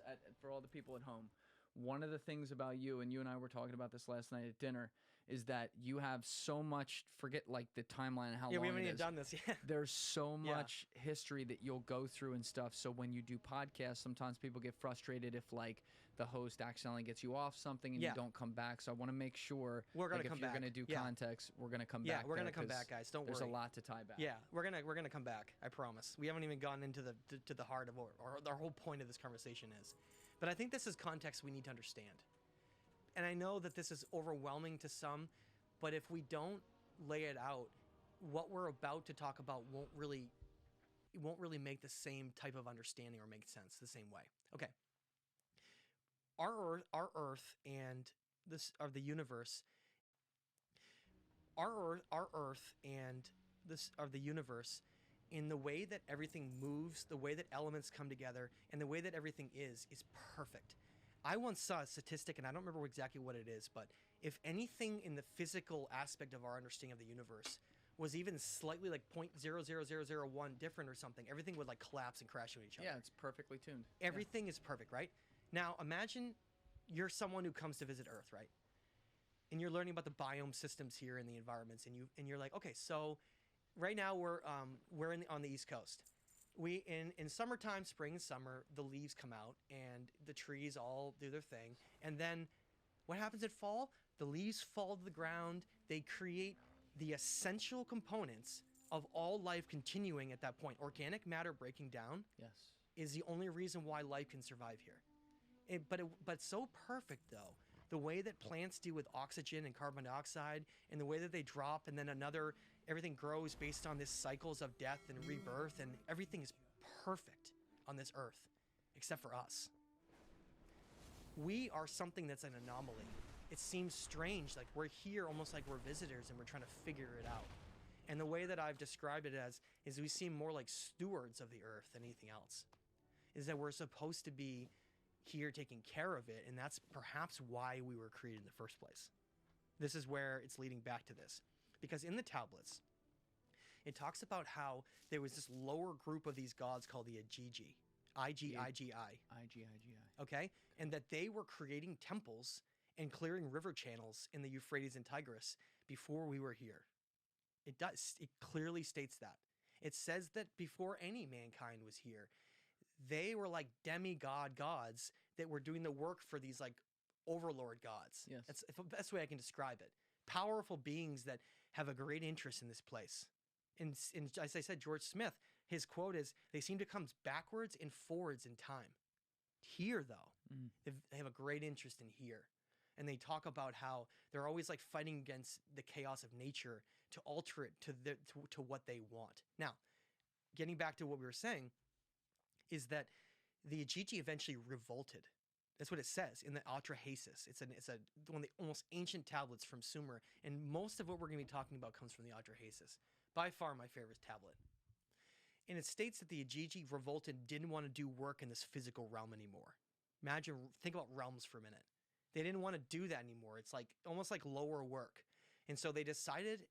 for all the people at home. One of the things about you, and you and I were talking about this last night at dinner, is that you have so much, forget like the timeline and how long it is. We haven't even done this yet. There's so much history that you'll go through and stuff. So when you do podcasts, sometimes people get frustrated if like the host accidentally gets you off something and you don't come back. So I want to make sure we're going to come back. If you're going to do context, we're going to come back. Yeah, we're going to come back, guys. Don't worry. There's a lot to tie back. Yeah, we're gonna come back. I promise. We haven't even gone into the heart of what our whole point of this conversation is. But I think this is context we need to understand. And I know that this is overwhelming to some, but if we don't lay it out, what we're about to talk about won't really make the same type of understanding or make sense the same way. Okay. Our Earth and the universe. Our Earth and the universe, in the way that everything moves, the way that elements come together, and the way that everything is perfect. I once saw a statistic, and I don't remember exactly what it is, but if anything in the physical aspect of our understanding of the universe was even slightly like 0.00001 different or something, everything would like collapse and crash into each other. Yeah, it's perfectly tuned. Everything is perfect, right? Now, imagine you're someone who comes to visit Earth, right? And you're learning about the biome systems here and the environments, and you're like, okay, so right now we're on the East Coast. We in summertime, spring and summer, the leaves come out and the trees all do their thing. And then what happens at fall? The leaves fall to the ground. They create the essential components of all life continuing at that point. Organic matter breaking down is the only reason why life can survive here. But so perfect, though, the way that plants do with oxygen and carbon dioxide, and the way that they drop, and then everything grows based on this cycles of death and rebirth, and everything is perfect on this earth, except for us. We are something that's an anomaly. It seems strange, like we're here almost like we're visitors and we're trying to figure it out. And the way that I've described it as is we seem more like stewards of the earth than anything else. Is that we're supposed to be here taking care of it, and that's perhaps why we were created in the first place. This is where it's leading back to this. Because in the tablets, it talks about how there was this lower group of these gods called the Igigi. I-G-I-G-I. I-G-I-G-I. Okay? And that they were creating temples and clearing river channels in the Euphrates and Tigris before we were here. It does. It clearly states that. It says that before any mankind was here, they were like demigod gods that were doing the work for these like overlord gods. Yes. That's the best way I can describe it. Powerful beings that have a great interest in this place. And as I said, George Smith, his quote is, they seem to come backwards and forwards in time. Here, though, they have a great interest in here. And they talk about how they're always like fighting against the chaos of nature to alter it to what they want. Now, getting back to what we were saying, is that the Igigi eventually revolted. That's what it says in the Atrahasis. It's one of the almost ancient tablets from Sumer, and most of what we're going to be talking about comes from the Atrahasis. By far my favorite tablet. And it states that the Igigi revolted, didn't want to do work in this physical realm anymore. Think about realms for a minute. They didn't want to do that anymore. It's like almost like lower work. And so they decided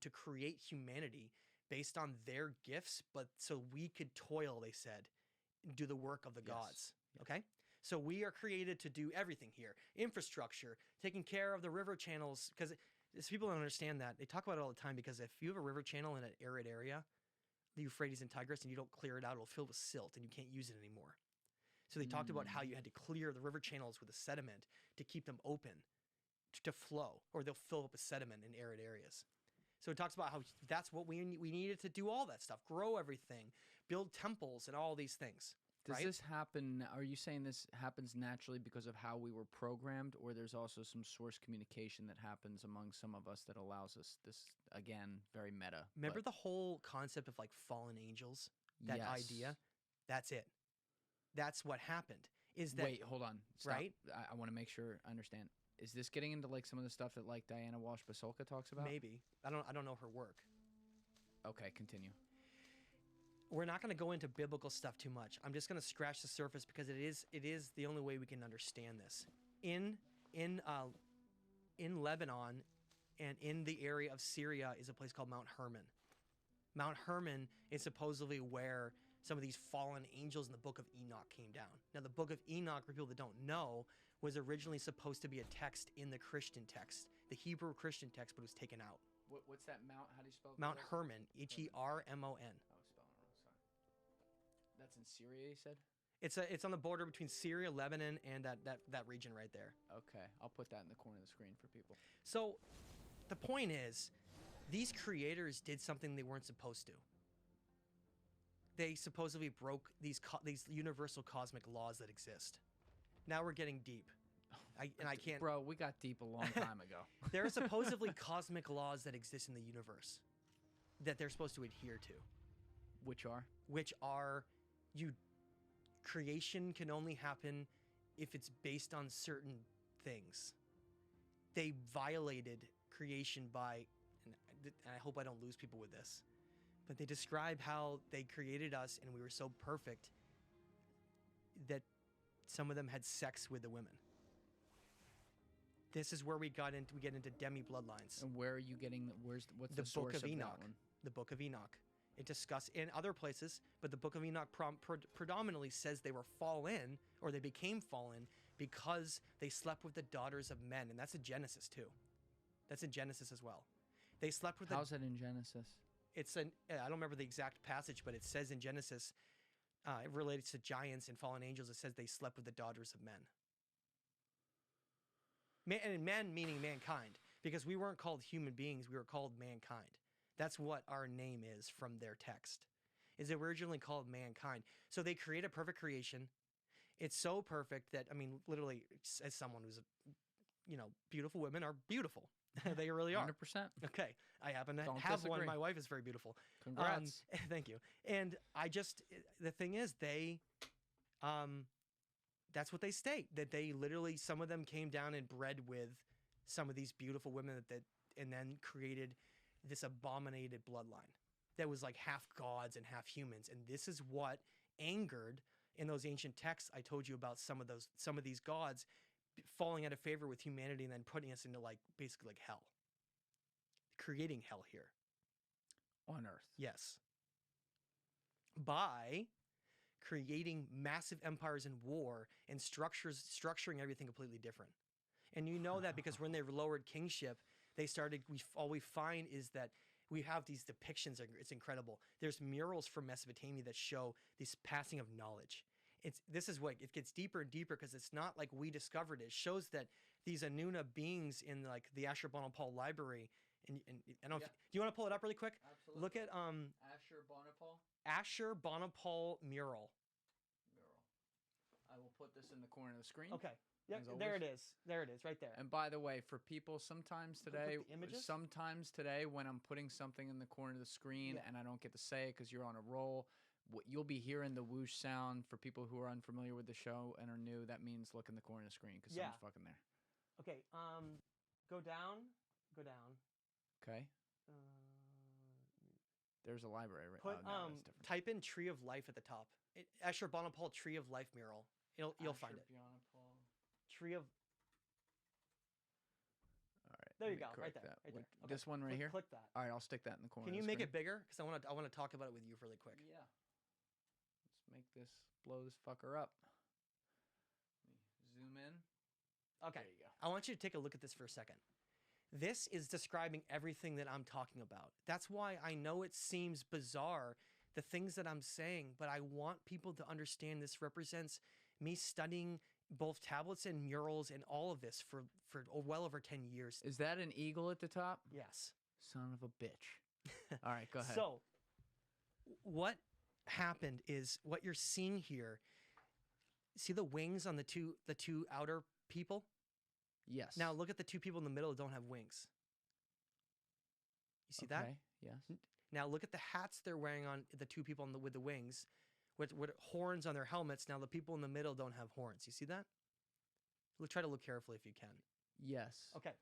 to create humanity based on their gifts, but so we could toil, they said, and do the work of the gods. Okay? So we are created to do everything here. Infrastructure, taking care of the river channels, because people don't understand that. They talk about it all the time, because if you have a river channel in an arid area, the Euphrates and Tigris, and you don't clear it out, it'll fill with silt and you can't use it anymore. So they talked about how you had to clear the river channels with the sediment to keep them open to flow, or they'll fill up with sediment in arid areas. So it talks about how that's what we needed to do all that stuff, grow everything, build temples and all these things. Does this happen, are you saying this happens naturally because of how we were programmed, or there's also some source communication that happens among some of us that allows us this, again, very meta? Remember the whole concept of like fallen angels? That idea? That's it. That's what happened. Wait, hold on. Stop. Right? I want to make sure I understand. Is this getting into like some of the stuff that like Diana Walsh Basolka talks about? Maybe. I don't know her work. Okay, continue. We're not going to go into biblical stuff too much. I'm just going to scratch the surface, because it is the only way we can understand this. In Lebanon and in the area of Syria is a place called Mount Hermon. Mount Hermon is supposedly where some of these fallen angels in the Book of Enoch came down. Now, the Book of Enoch, for people that don't know, was originally supposed to be a text in the Christian text, the Hebrew Christian text, but it was taken out. What's that Mount? How do you spell it? Mount Hermon, H-E-R-M-O-N. That's in Syria, you said? It's on the border between Syria, Lebanon, and that region right there. Okay, I'll put that in the corner of the screen for people. So, the point is, these creators did something they weren't supposed to. They supposedly broke these universal cosmic laws that exist. Now we're getting deep. I can't... Bro, we got deep a long time ago. There are supposedly cosmic laws that exist in the universe that they're supposed to adhere to. Which are? Creation can only happen if it's based on certain things. They violated creation by, and I hope I don't lose people with this, but they describe how they created us and we were so perfect that some of them had sex with the women. This is where we get into demi bloodlines. And where are you getting? What's the source Book of Enoch? That one? The Book of Enoch. It discusses in other places, but the Book of Enoch predominantly says they were fallen, or they became fallen, because they slept with the daughters of men, and that's in Genesis too. That's in Genesis as well. They slept with. How's it in Genesis? I don't remember the exact passage, but it says in Genesis, it relates to giants and fallen angels. It says they slept with the daughters of men. And men meaning mankind, because we weren't called human beings, we were called mankind. That's what our name is from their text, is that we're originally called mankind. So they create a perfect creation. It's so perfect that, I mean, literally, as someone who's, beautiful women are beautiful. They really are. 100%. Okay. I happen to have one. My wife is very beautiful. Congrats. Thank you. And the thing is, that's what they state, that they literally, some of them came down and bred with some of these beautiful women and then created this abominated bloodline that was like half gods and half humans. And this is what angered in those ancient texts I told you about, some of these gods falling out of favor with humanity and then putting us into basically hell, creating hell here on earth. Yes, by creating massive empires in war and structuring everything completely different. And you know that because when they lowered kingship, all we find is that we have these depictions. It's incredible. There's murals from Mesopotamia that show this passing of knowledge. This is what it gets deeper and deeper, because it's not like we discovered it. It shows that these Anuna beings in the Ashurbanipal library. And I don't know. Do you want to pull it up really quick? Absolutely. Look at Ashurbanipal mural. I will put this in the corner of the screen. Okay. Yep, there it is. There it is, right there. And by the way, for people, sometimes today when I'm putting something in the corner of the screen and I don't get to say it because you're on a roll, you'll be hearing the whoosh sound. For people who are unfamiliar with the show and are new, that means look in the corner of the screen because someone's fucking there. Okay. Go down. Go down. Okay. There's a library right now. Type in Tree of Life at the top. Ashurbanipal Tree of Life mural. You'll find it. Tree of. All right. There you go. Right there. Right there. Okay. This one right here. Click that. All right. I'll stick that in the corner. Can you make it bigger? Because I want to talk about it with you really quick. Yeah. Let's make this blow this fucker up. Zoom in. Okay. There you go. I want you to take a look at this for a second. This is describing everything that I'm talking about. That's why I know it seems bizarre, the things that I'm saying, but I want people to understand this represents me studying both tablets and murals and all of this for well over 10 years. Is that an eagle at the top? Yes. Son of a bitch. All right, go ahead. So what happened is what you're seeing here. See the wings on the two outer people? Yes. Now look at the two people in the middle that don't have wings. You see that? Yes. Now look at the hats they're wearing on the two people with the wings, with horns on their helmets. Now the people in the middle don't have horns. You see that? Try to look carefully if you can. Yes. Okay.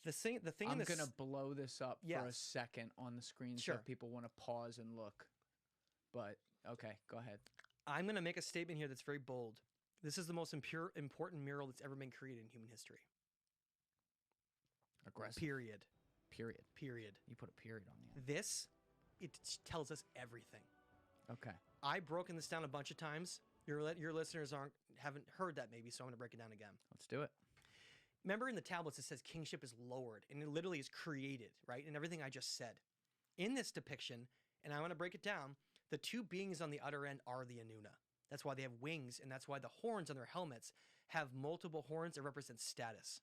The thing. I'm gonna blow this up for a second on the screen so people want to pause and look. But okay, go ahead. I'm gonna make a statement here that's very bold. This is the most important mural that's ever been created in human history. Aggressive. Period. Period. You put a period on the end. It tells us everything. Okay. I've broken this down a bunch of times. Your listeners haven't heard that maybe, so I'm going to break it down again. Let's do it. Remember in the tablets it says kingship is lowered, and it literally is created, right? And everything I just said. In this depiction, and I want to break it down, the two beings on the other end are the Anuna. That's why they have wings, and that's why the horns on their helmets have multiple horns that represent status.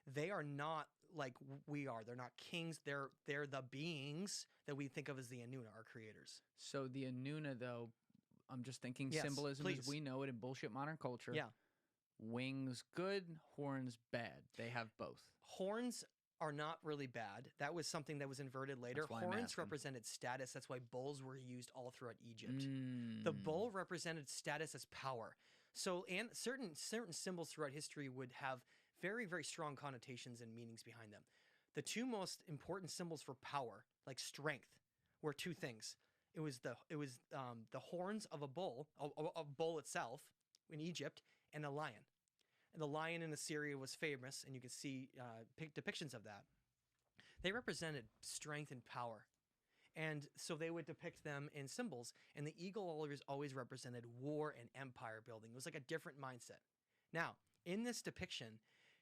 They are not like we are. They're not kings. They're the beings that we think of as the Anuna, our creators. So the Anuna, though, I'm just thinking symbolism as we know it in bullshit modern culture. Yeah. Wings good, horns bad. They have both. Horns are not really bad. That was something that was inverted later. Horns represented status. That's why bulls were used all throughout Egypt. The bull represented status as power. So, and certain symbols throughout history would have very, very strong connotations and meanings behind them. The two most important symbols for power, like strength, were two things. It was the horns of a bull itself in Egypt, and a lion. And the lion in Assyria was famous, and you can see depictions of that. They represented strength and power. And so they would depict them in symbols. And the eagle always represented war and empire building. It was like a different mindset. Now, in this depiction,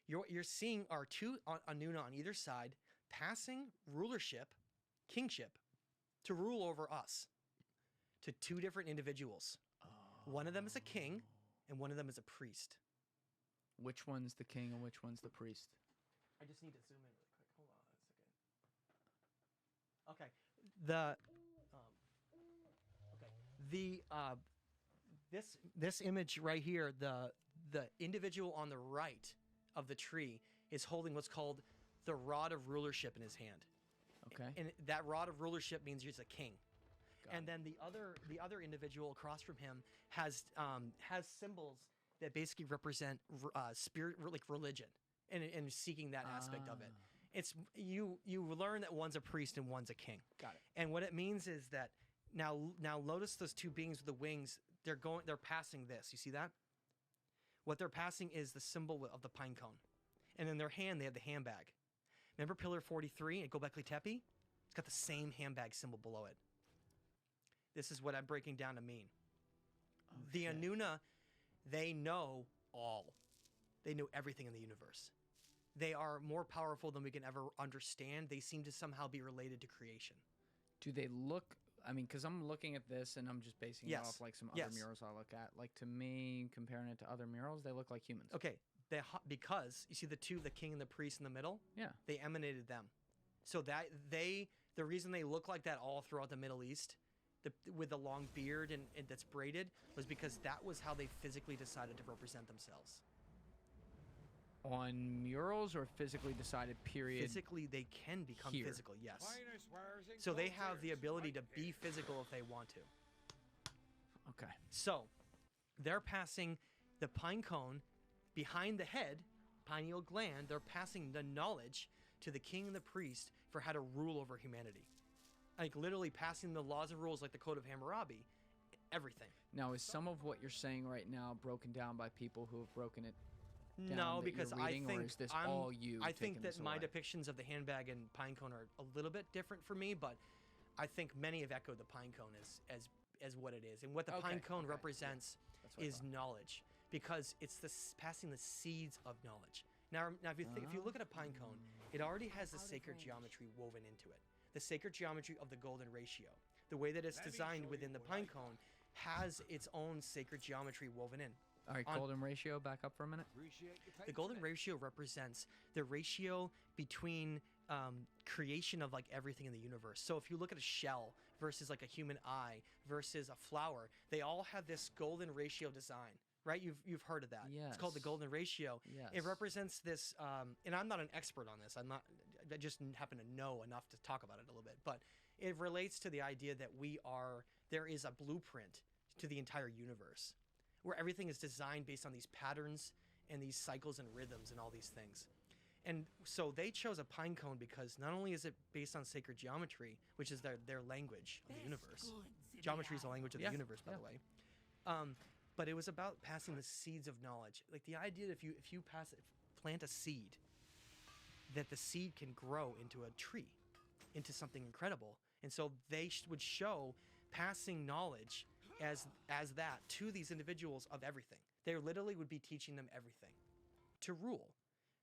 you're seeing our two Anuna on either side passing rulership, kingship, to rule over us to two different individuals. One of them is a king, and one of them is a priest. Which one's the king and which one's the priest? I just need to zoom in really quick. Hold on a second. Okay. This image right here, the individual on the right of the tree is holding what's called the rod of rulership in his hand. Okay. And that rod of rulership means he's a king. And then the other individual across from him has symbols that basically represent spirit, like religion, and seeking that aspect of it. It's you learn that one's a priest and one's a king. Got it. And what it means is that now notice those two beings with the wings. They're passing this. You see that? What they're passing is the symbol of the pine cone, and in their hand they have the handbag. Remember Pillar 43 at Göbekli Tepe? It's got the same handbag symbol below it. This is what I'm breaking down to mean. The Anuna, they know all. They know everything in the universe. They are more powerful than we can ever understand. They seem to somehow be related to creation. Do they look... I mean, because I'm looking at this and I'm just basing it off like some other murals I look at. Like, to me, comparing it to other murals, they look like humans. Okay, because you see the king and the priest in the middle? Yeah. They emanated them. So that the reason they look like that all throughout the Middle East, with the long beard and that's braided, was because that was how they physically decided to represent themselves. On murals or physically decided, period? Physically, they can become physical, yes. So they have the ability to be physical if they want to. Okay. So they're passing the pine cone behind the head, pineal gland. They're passing the knowledge to the king and the priest for how to rule over humanity. Like literally passing the laws and rules like the Code of Hammurabi, everything. Now, is some of what you're saying right now broken down by people who have broken it down? No, because I think or is this all you? I think that my depictions of the handbag and pine cone are a little bit different for me, but I think many have echoed the pine cone as what it is, and what the pine cone represents is knowledge, because it's passing the seeds of knowledge. Now if you look at a pine cone, it already has the sacred geometry woven into it. The sacred geometry of the golden ratio. The way that it's designed within the pine cone has its own sacred geometry woven in. All right, golden ratio, back up for a minute. The golden ratio represents the ratio between creation of like everything in the universe. So if you look at a shell versus like a human eye versus a flower, they all have this golden ratio design. Right, you've heard of that. Yes. It's called the golden ratio. Yes. It represents this, and I'm not an expert on this. I just happen to know enough to talk about it a little bit. But it relates to the idea that there is a blueprint to the entire universe, where everything is designed based on these patterns and these cycles and rhythms and all these things. And so they chose a pine cone because not only is it based on sacred geometry, which is their language of the universe. Geometry is the language of the universe, by the way. But it was about passing the seeds of knowledge. Like the idea that if you plant a seed, that the seed can grow into a tree, into something incredible. And so they would show passing knowledge as that to these individuals of everything. They literally would be teaching them everything to rule,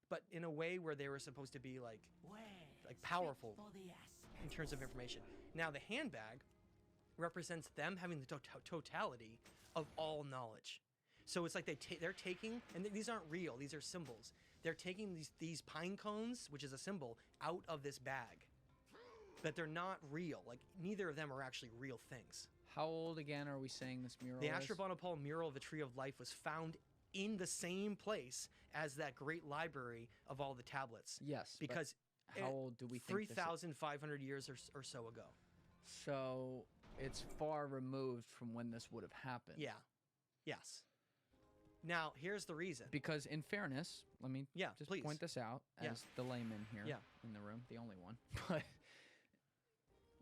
but in a way where they were supposed to be like powerful in terms of information. Now the handbag represents them having the totality of all knowledge. So it's like they're taking, and these aren't real, these are symbols. They're taking these pine cones, which is a symbol, out of this bag. But they're not real. Like, neither of them are actually real things. How old, again, are we saying this mural is? The Ashurbanipal mural of the Tree of Life was found in the same place as that great library of all the tablets. Yes. Because how old do we think 3,500 years or so ago. So it's far removed from when this would have happened. Yeah. Yes. Now, here's the reason. Because in fairness, let me just please point this out as the layman here in the room, the only one. But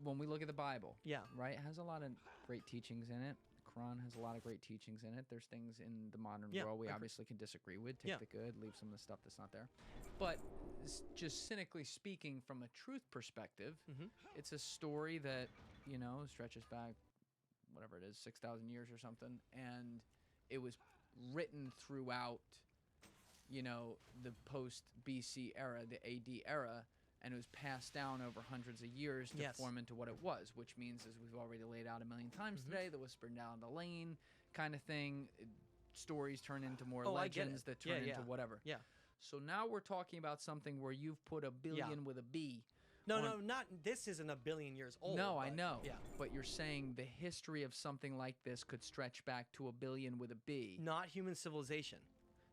when we look at the Bible, right, it has a lot of great teachings in it. Quran has a lot of great teachings in it. There's things in the modern world we obviously can disagree with. Take the good, leave some of the stuff that's not there. But just cynically speaking, from a truth perspective, it's a story that, you know, stretches back, whatever it is, 6,000 years or something, and it was written throughout, you know, the post-BC era, the AD era, and it was passed down over hundreds of years to form into what it was, which means, as we've already laid out a million times today, the whisper down the lane kind of thing. Stories turn into more legends that turn into whatever. Yeah. So now we're talking about something where you've put a billion with a B. No, not this isn't a billion years old. No, I know. Yeah. But you're saying the history of something like this could stretch back to a billion with a B. Not human civilization.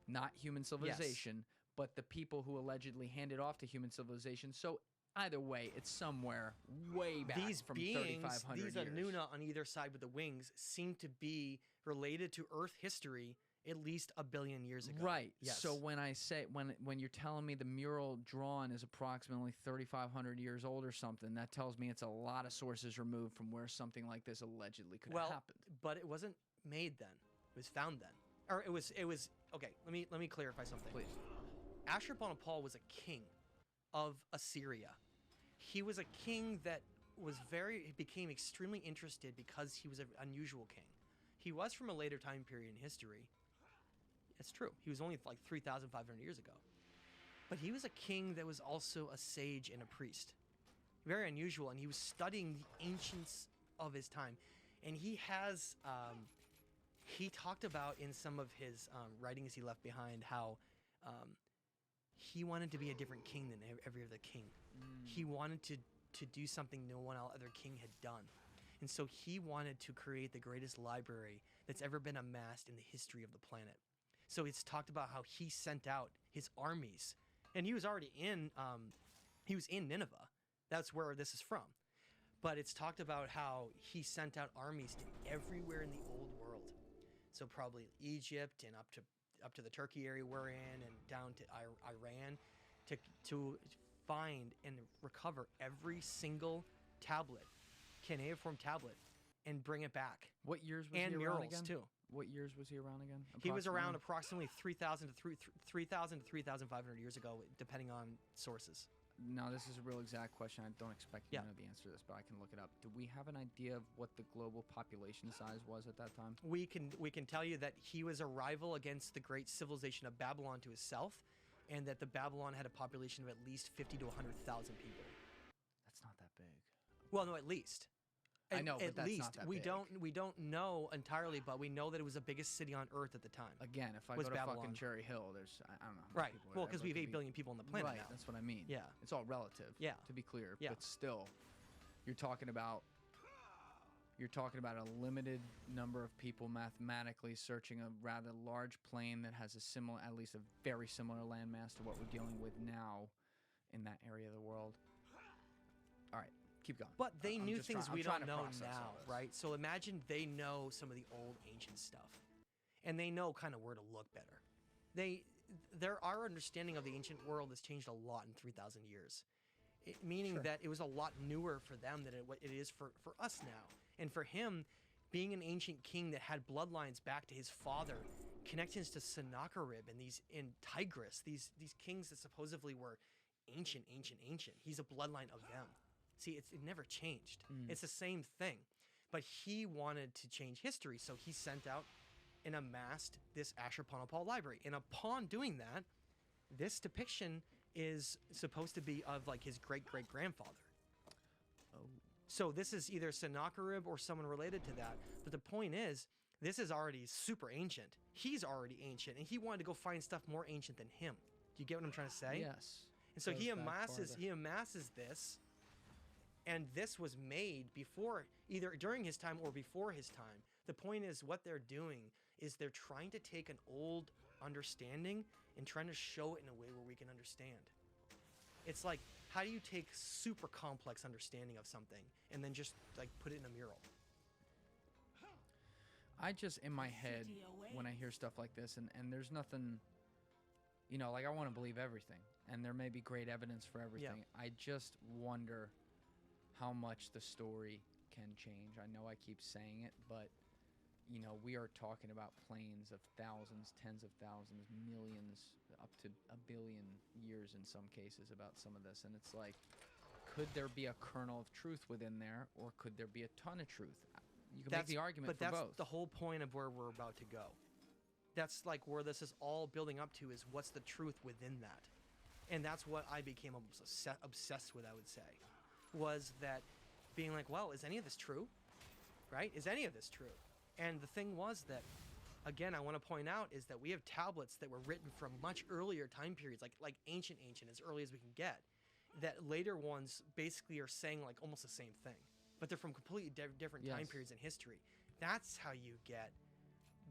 Not human civilization, but the people who allegedly handed off to human civilization. So either way, it's somewhere way back from 3,500 years. These Anuna on either side with the wings seem to be related to Earth history at least a billion years ago. Right. Yes. So when I say when you're telling me the mural drawn is approximately 3,500 years old or something, that tells me it's a lot of sources removed from where something like this allegedly could have happened. But it wasn't made then. It was found then. Or it was okay, let me clarify something. Please. Ashurbanipal was a king of Assyria. He was a king that became extremely interested because he was an unusual king. He was from a later time period in history. It's true. He was only like 3,500 years ago. But he was a king that was also a sage and a priest. Very unusual. And he was studying the ancients of his time. And he has, he talked about in some of his writings he left behind how he wanted to be a different king than every other king. He wanted to do something no one other king had done. And so he wanted to create the greatest library that's ever been amassed in the history of the planet. So it's talked about how he sent out his armies, and he was already in Nineveh. That's where this is from. But it's talked about how he sent out armies to everywhere in the old world. So probably Egypt and up to the Turkey area we're in, and down to Iran, to find and recover every single tablet, cuneiform tablet, and bring it back. What years was he around again? Too. What years was he around again? He was around approximately 3,000 to 3,500 years ago, depending on sources. Now, this is a real exact question. I don't expect you to know the answer to this, but I can look it up. Do we have an idea of what the global population size was at that time? We can tell you that he was a rival against the great civilization of Babylon to his south, and that the Babylon had a population of at least 50 to 100,000 people. That's not that big. Well, no, at least. I know, but that's not that big. We don't know entirely, but we know that it was the biggest city on Earth at the time. Again, if I go to fucking Cherry Hill, there's I don't know. Right. Well, because we have 8 billion people on the planet now. That's what I mean. Yeah. It's all relative. Yeah. To be clear. Yeah. But still, you're talking about a limited number of people mathematically searching a rather large plane that has at least a very similar landmass to what we're dealing with now in that area of the world. All right. Keep going. But they knew things we don't know now, right? So imagine they know some of the old ancient stuff, and they know kind of where to look better. Our understanding of the ancient world has changed a lot in 3,000 years, meaning that it was a lot newer for them than it is for us now. And for him, being an ancient king that had bloodlines back to his father, connections to Sennacherib and Tigris, these kings that supposedly were ancient. He's a bloodline of them. See, it never changed. It's the same thing. But he wanted to change history, so he sent out and amassed this Ashurbanipal library. And upon doing that, this depiction is supposed to be of like his great-great-grandfather. Oh. So this is either Sennacherib or someone related to that. But the point is, this is already super ancient. He's already ancient, and he wanted to go find stuff more ancient than him. Do you get what I'm trying to say? Yes. And so he amasses this. And this was made before, either during his time or before his time. The point is, what they're doing is they're trying to take an old understanding and trying to show it in a way where we can understand. It's like, how do you take super complex understanding of something and then just like put it in a mural? I just, in my head, when I hear stuff like this, and there's nothing, you know, like I want to believe everything, and there may be great evidence for everything. Yeah. I just wonder how much the story can change. I know I keep saying it, but we are talking about planes of thousands, tens of thousands, millions, up to a billion years in some cases about some of this. And it's like, could there be a kernel of truth within there, or could there be a ton of truth? You can make the argument for both. But that's the whole point of where we're about to go. That's like where this is all building up to, is what's the truth within that. And that's what I became obsessed with, I would say, was that being like, well, is any of this true? Right? Is any of this true? And the thing was that, again, I want to point out, is that we have tablets that were written from much earlier time periods, like ancient, as early as we can get, that later ones basically are saying like almost the same thing, but they're from completely different time periods in history. That's how you get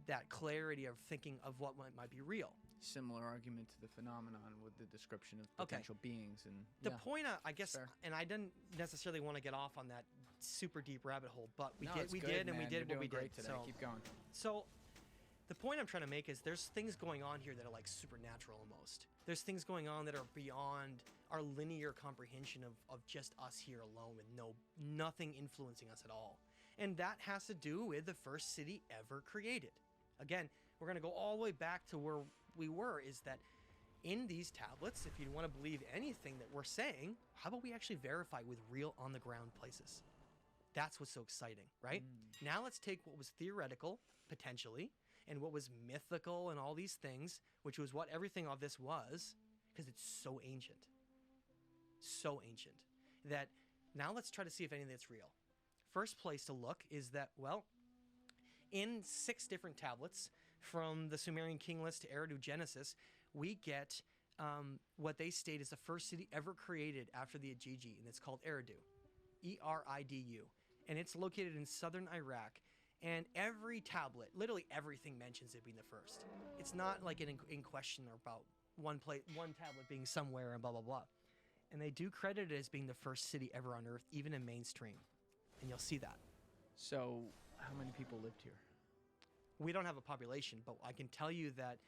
that clarity of thinking of what might be real. Similar argument to the phenomenon with the description of potential beings. And the point, I guess, and I didn't necessarily want to get off on that super deep rabbit hole, but we did what we did today. So, keep going. So the point I'm trying to make is there's things going on here that are like supernatural almost. There's things going on that are beyond our linear comprehension of just us here alone, with nothing influencing us at all. And that has to do with the first city ever created. Again, we're going to go all the way back to where we were, is that in these tablets, if you want to believe anything that we're saying, how about we actually verify with real on-the-ground places? That's what's so exciting, right? Now let's take what was theoretical, potentially, and what was mythical and all these things, which was what everything of this was, because it's so ancient. So ancient. That now let's try to see if any of that's real. First place to look is that, well, in 6 different tablets, from the Sumerian king list to Eridu Genesis, we get what they state is the first city ever created after the Ajiji, and it's called Eridu. E-R-I-D-U. And it's located in southern Iraq. And every tablet, literally everything, mentions it being the first. It's not like in question about one tablet being somewhere and blah, blah, blah. And they do credit it as being the first city ever on Earth, even in mainstream. And you'll see that. So, how many people lived here? We don't have a population, but I can tell you that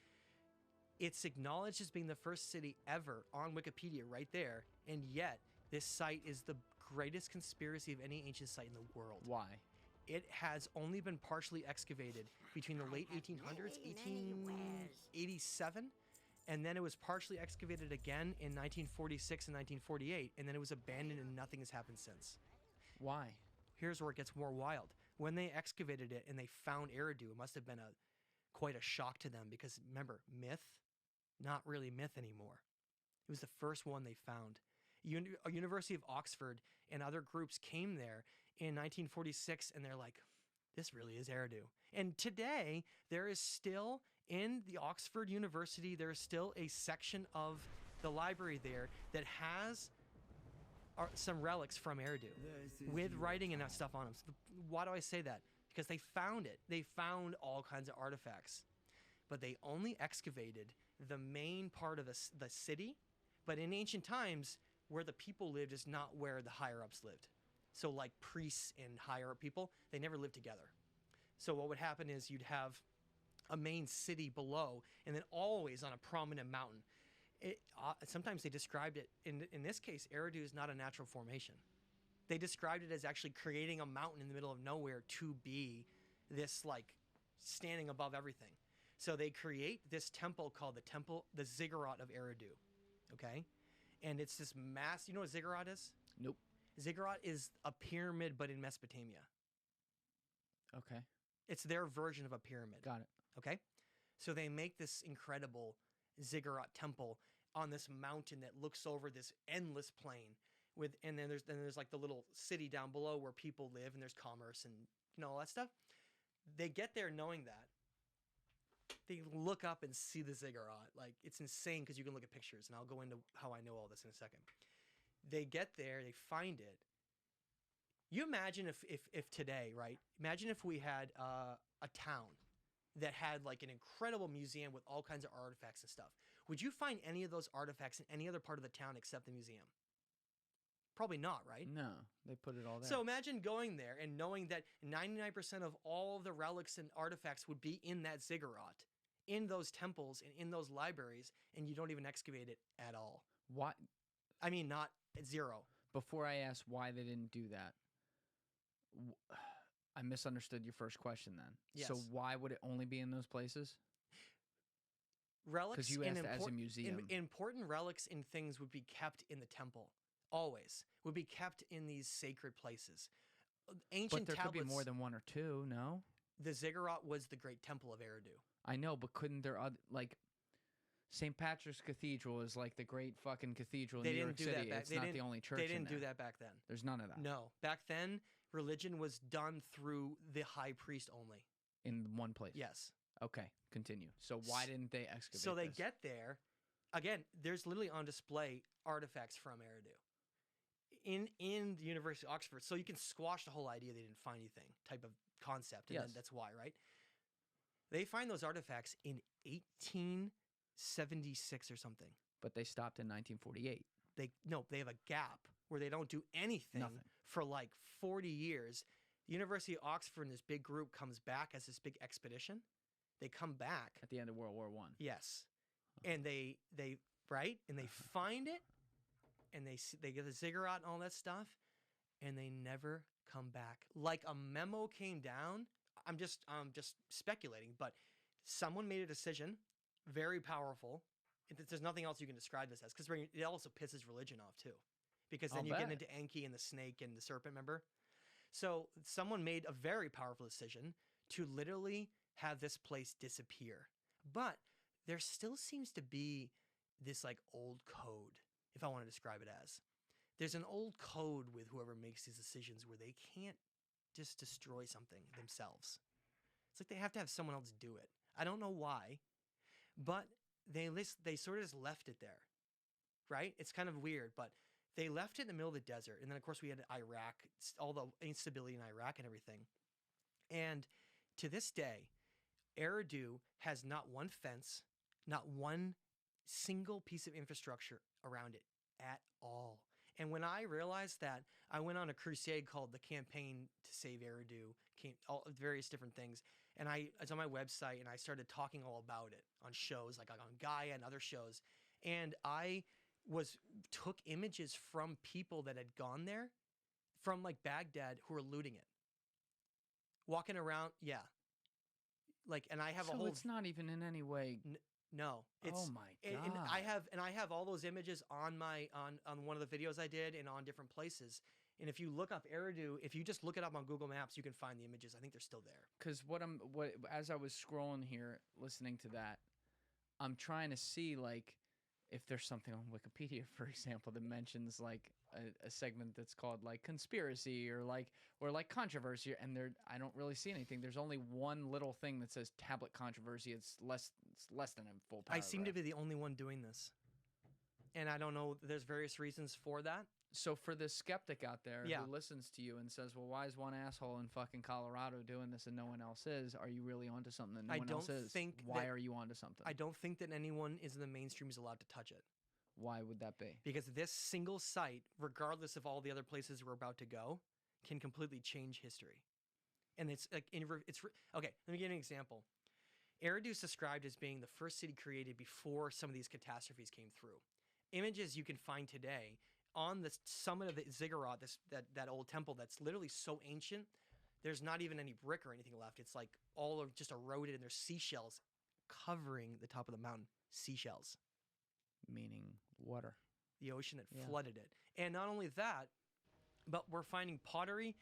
it's acknowledged as being the first city ever on Wikipedia right there, and yet this site is the greatest conspiracy of any ancient site in the world. Why? It has only been partially excavated between the late 1800s, 1887, and then it was partially excavated again in 1946 and 1948, and then it was abandoned and nothing has happened since. Why? Here's where it gets more wild. When they excavated it and they found Eridu, it must have been quite a shock to them, because remember, myth, not really myth anymore. It was the first one they found. University of Oxford and other groups came there in 1946, and they're like, this really is Eridu. And today, there is still, in the Oxford University, there is still a section of the library there that has some relics from Eridu with writing and stuff on them. So why do I say that? Because they found it. They found all kinds of artifacts, but they only excavated the main part of the city. But in ancient times, where the people lived is not where the higher-ups lived. So like priests and higher-up people, they never lived together. So what would happen is you'd have a main city below, and then always on a prominent mountain. Sometimes they described it, in this case, Eridu is not a natural formation. They described it as actually creating a mountain in the middle of nowhere to be this, like, standing above everything. So they create this temple called the Ziggurat of Eridu, okay? And it's this you know what a ziggurat is? Nope. Ziggurat is a pyramid, but in Mesopotamia. Okay. It's their version of a pyramid. Got it. Okay? So they make this incredible ziggurat temple on this mountain that looks over this endless plain, and then there's like the little city down below where people live, and there's commerce and all that stuff. They get there knowing that. They look up and see the ziggurat. Like, it's insane because you can look at pictures, and I'll go into how I know all this in a second. They get there, they find it. You imagine if today, right? Imagine if we had a town that had like an incredible museum with all kinds of artifacts and stuff. Would you find any of those artifacts in any other part of the town except the museum? Probably not, right? No, they put it all there. So imagine going there and knowing that 99% of all of the relics and artifacts would be in that ziggurat, in those temples and in those libraries, and you don't even excavate it at all. Why? I mean, not zero. Before I ask why they didn't do that, I misunderstood your first question then. Yes. So why would it only be in those places? Relics, because you asked as a museum. Important relics and things would be kept in the temple. Always would be kept in these sacred places. Ancient but there tablets, could be more than one or two. No. The ziggurat was the great temple of Eridu. I know, but couldn't there like St. Patrick's Cathedral is like the great fucking cathedral in New York City. It's not the only church. They didn't in do there. that back then. There's none of that. No, back then religion was done through the high priest only. In one place. Yes. Okay, continue. So why didn't they excavate So they this? get there. Again, there's literally on display artifacts from Eridu in the University of Oxford. So you can squash the whole idea they didn't find anything type of concept. And then that's why, right? They find those artifacts in 1876 or something. But they stopped in 1948. They have a gap where they don't do anything for like 40 years. The University of Oxford and this big group comes back as this big expedition. They come back at the end of World War I. Yes, and they find it, and they get the ziggurat and all that stuff, and they never come back. Like a memo came down. I'm just speculating, but someone made a decision, very powerful. There's nothing else you can describe this as, because it also pisses religion off too, because then you get into Enki and the snake and the serpent. Remember? So someone made a very powerful decision to literally have this place disappear. But there still seems to be this like old code, if I want to describe it as. There's an old code with whoever makes these decisions where they can't just destroy something themselves. It's like they have to have someone else do it. I don't know why, but they sort of just left it there, right? It's kind of weird, but they left it in the middle of the desert. And then, of course, we had Iraq, all the instability in Iraq and everything. And to this day, Eridu has not one fence, not one single piece of infrastructure around it at all. And when I realized that, I went on a crusade called the Campaign to Save Eridu, all various different things. And it's on my website, and I started talking all about it on shows, like on Gaia and other shows. And I took images from people that had gone there, from like Baghdad, who were looting it, walking around. Yeah, like, and I have a whole. So it's not even in any way. No, it's. Oh my god! And I have all those images on my on one of the videos I did and on different places. And if you look up Eridu, if you just look it up on Google Maps, you can find the images. I think they're still there. Because as I was scrolling here, listening to that, I'm trying to see like if there's something on Wikipedia, for example, that mentions like a segment that's called like conspiracy or like controversy, and I don't really see anything. There's only one little thing that says tablet controversy. It's less than a full paragraph. I seem to be the only one doing this, and I don't know. There's various reasons for that. So for the skeptic out there who listens to you and says, well, why is one asshole in fucking Colorado doing this and no one else is? Are you really onto something that no one else is? Why are you onto something? I don't think that anyone in the mainstream is allowed to touch it. Why would that be? Because this single site, regardless of all the other places we're about to go, can completely change history. And it's like, okay, let me give you an example. Eridu is described as being the first city created before some of these catastrophes came through. Images you can find today on the summit of the ziggurat, that old temple that's literally so ancient, there's not even any brick or anything left. It's like all of just eroded, and there's seashells covering the top of the mountain. Seashells. Meaning water. The ocean that flooded it. And not only that, but we're finding pottery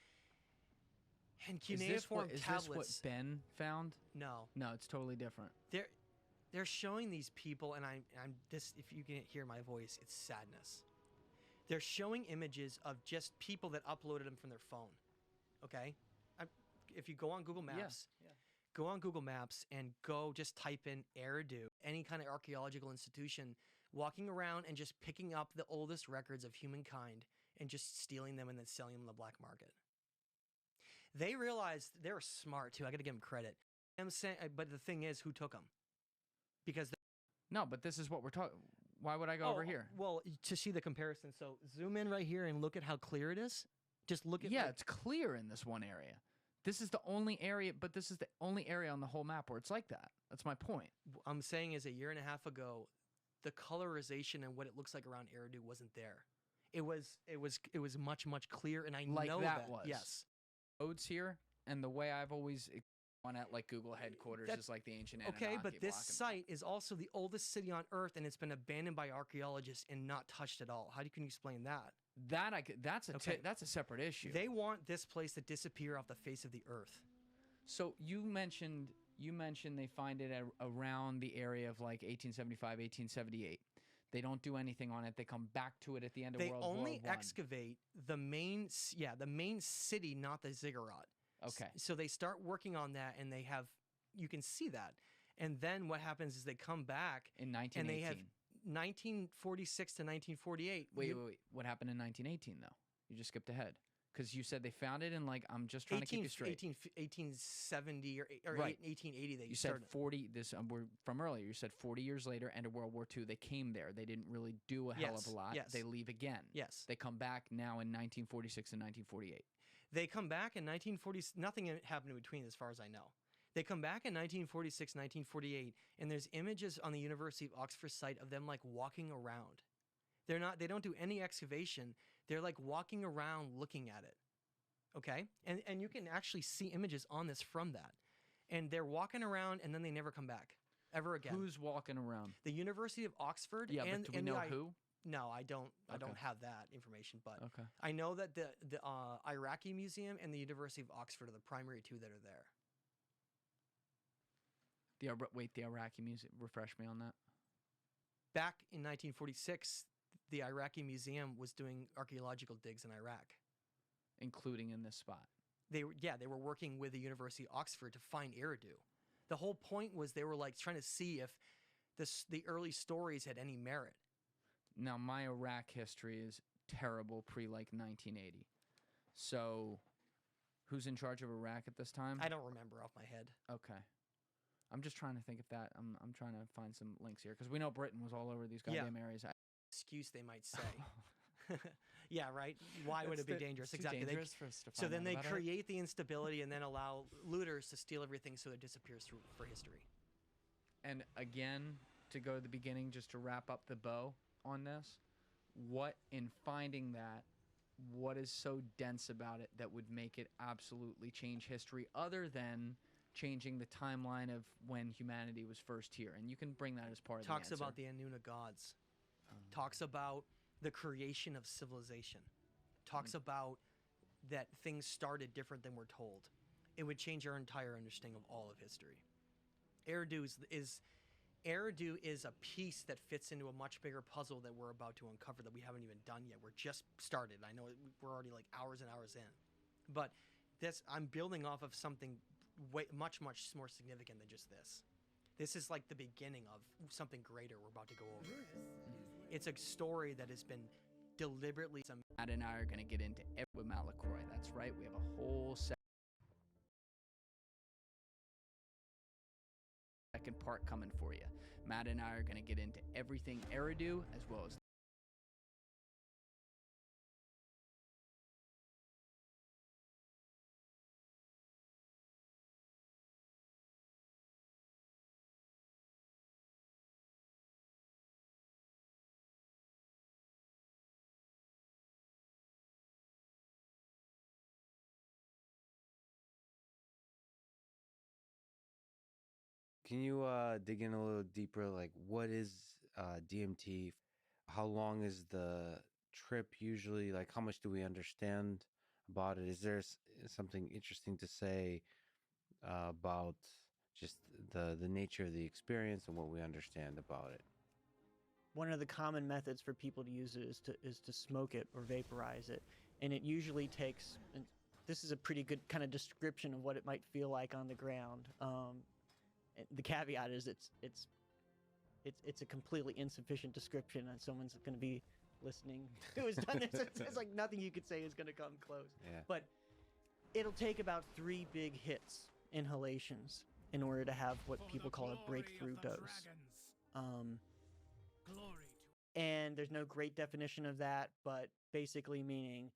and cuneiform tablets. Is this what Ben found? No. No, it's totally different. They're showing these people, and I'm this. If you can hear my voice, it's sadness. They're showing images of just people that uploaded them from their phone. Okay, if you go on Google Maps, go on Google Maps and just type in Eridu, any kind of archaeological institution, walking around and just picking up the oldest records of humankind and just stealing them and then selling them in the black market. They realized they were smart too. I got to give them credit. I'm saying, but the thing is, who took them? Because no, but this is what we're talking. Why would I go over here? Well, to see the comparison. So zoom in right here and look at how clear it is. Just look at it's clear in this one area. This is the only area, but this is the only area on the whole map where it's like that. That's my point. I'm saying is a year and a half ago, the colorization and what it looks like around Eridu wasn't there. It was much clearer, and I like know that was. Yes. Roads here And the way I've always one at like Google headquarters is like the ancient Anunnaki. Okay, but this site is also the oldest city on Earth, and it's been abandoned by archaeologists and not touched at all. How can you explain that? That's a separate issue. They want this place to disappear off the face of the Earth. So you mentioned they find it around the area of like 1875, 1878. They don't do anything on it. They come back to it at the end of World War I. They only excavate the main city, not the ziggurat. Okay. So they start working on that, and you can see that. And then what happens is they come back in 1918. And they have 1946 to 1948. Wait. What happened in 1918 though? You just skipped ahead. Because you said they found it in, like, I'm just trying to keep you straight. 1870 or right. 1880 they you started. Said 40, we're from earlier, you said 40 years later, end of World War II, they came there. They didn't really do a hell of a lot. Yes. They leave again. Yes. They come back now in 1946 and 1948. They come back in 1940, nothing happened in between as far as I know. They come back in 1946, 1948, and there's images on the University of Oxford site of them, like, walking around. They don't do any excavation. They're like walking around looking at it. Okay? And you can actually see images on this from that. And they're walking around and then they never come back ever again. Who's walking around? The University of Oxford. Yeah, but do we know who? No, I don't have that information, but okay. I know that the Iraqi Museum and the University of Oxford are the primary two that are there. The Iraqi Museum, refresh me on that. Back in 1946, the Iraqi Museum was doing archaeological digs in Iraq. Including in this spot. They were working with the University of Oxford to find Eridu. The whole point was they were like trying to see if the early stories had any merit. Now, my Iraq history is terrible pre-like 1980. So, who's in charge of Iraq at this time? I don't remember off my head. Okay. I'm just trying to think of that. I'm trying to find some links here because we know Britain was all over these goddamn areas. Excuse they might say. Yeah, right? Why would it be dangerous? Exactly. Dangerous for us to so find then out they about create the instability and then allow looters to steal everything so it disappears for history. And again, to go to the beginning, just to wrap up the bow on this, what in finding that, what is so dense about it that would make it absolutely change history other than changing the timeline of when humanity was first here? And you can bring that as part of the answer. Talks about the Anuna gods. Talks about the creation of civilization. Talks about that things started different than we're told. It would change our entire understanding of all of history. Eridu is a piece that fits into a much bigger puzzle that we're about to uncover that we haven't even done yet. We're just started. I know we're already like hours and hours in. But I'm building off of something much more significant than just this. This is like the beginning of something greater we're about to go over. It's a story that has been deliberately... Matt and I are going to get into it with Matt LaCroix. That's right. We have a whole second part coming for you. Matt and I are going to get into everything Eridu as well as Can you dig in a little deeper? Like, what is DMT? How long is the trip usually? Like, how much do we understand about it? Is there something interesting to say about just the nature of the experience and what we understand about it? One of the common methods for people to use it is to smoke it or vaporize it, and it usually takes. And this is a pretty good kind of description of what it might feel like on the ground. The caveat is it's a completely insufficient description, and someone's going to be listening who has done this. It's like nothing you could say is going to come close. Yeah. But it'll take about 3 big hits, inhalations, in order to have what people call a breakthrough dose. And there's no great definition of that, but basically meaning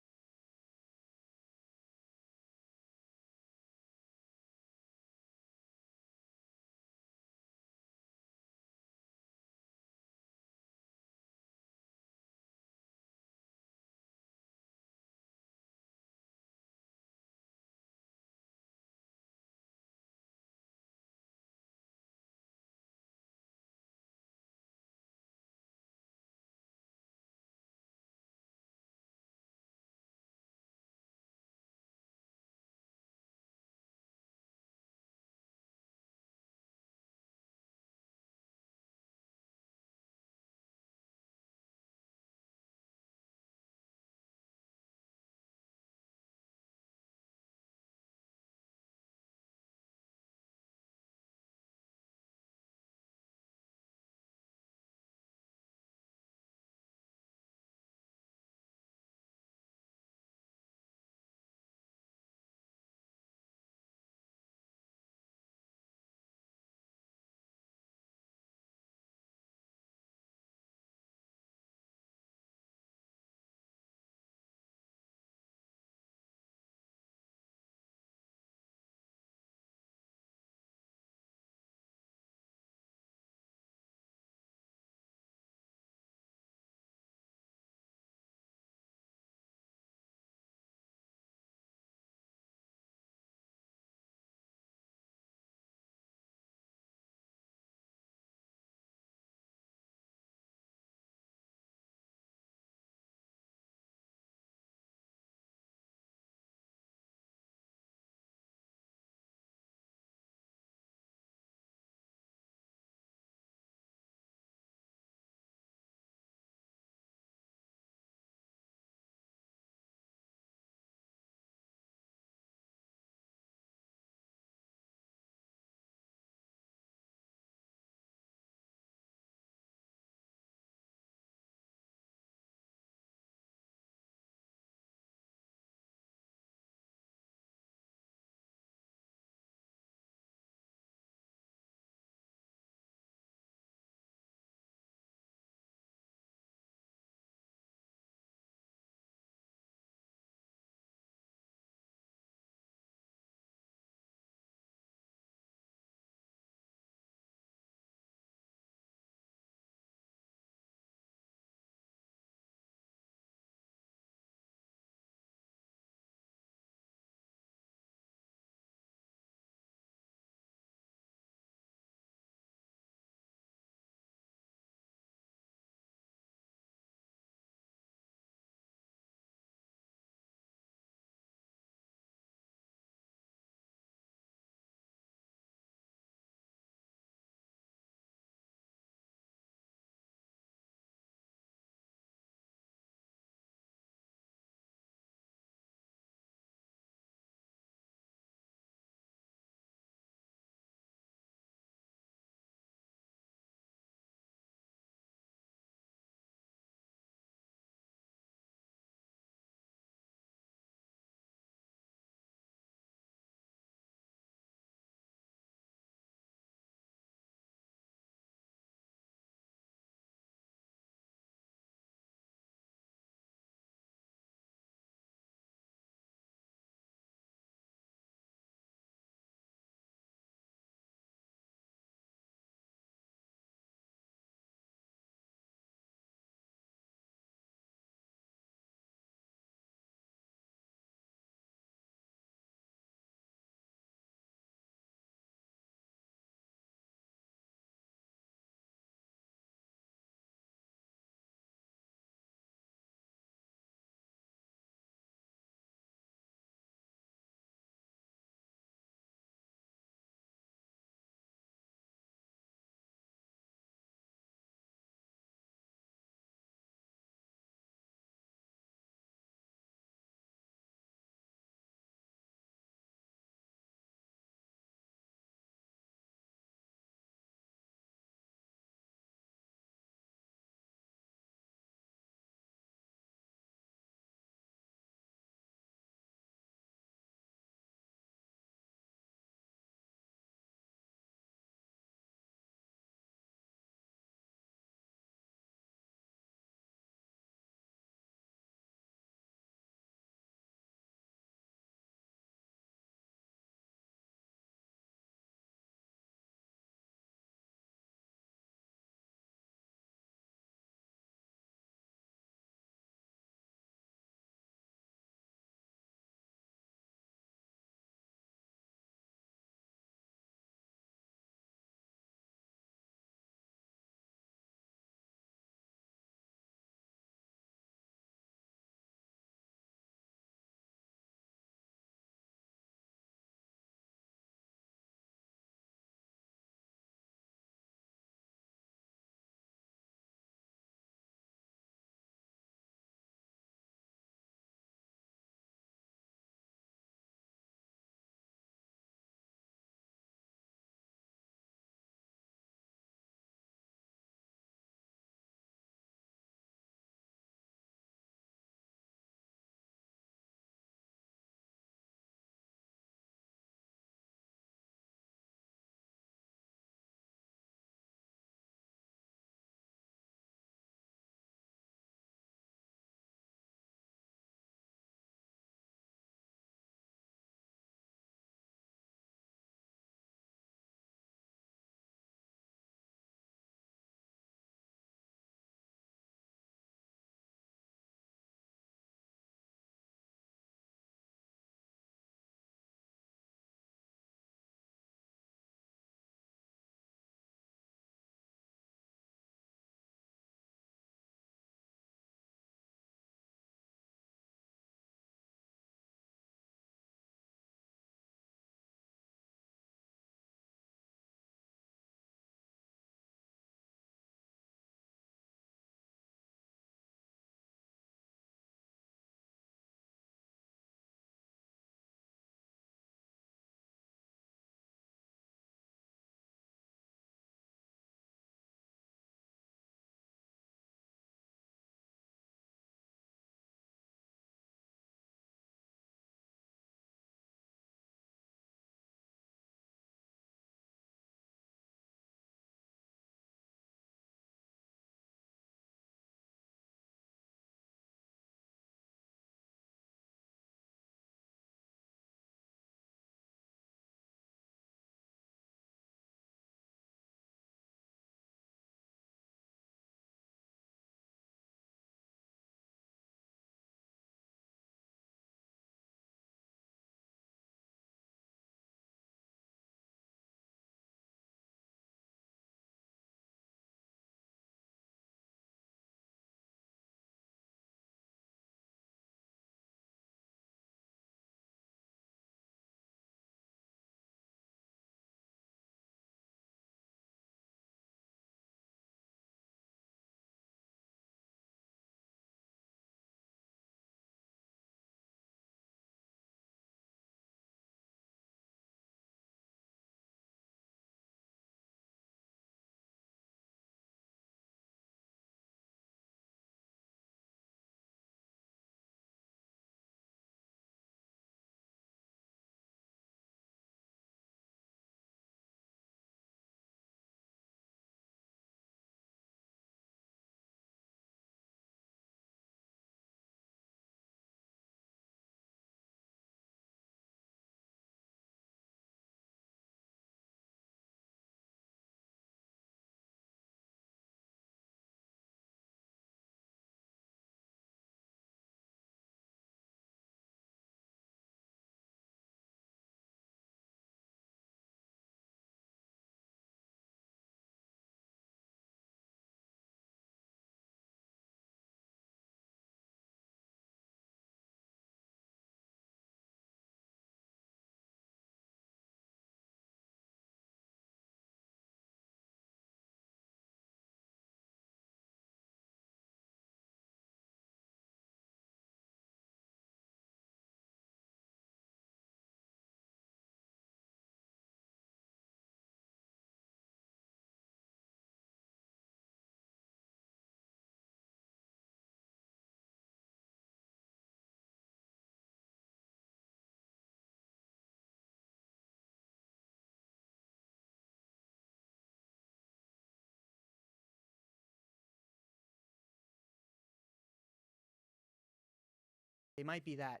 They might be that,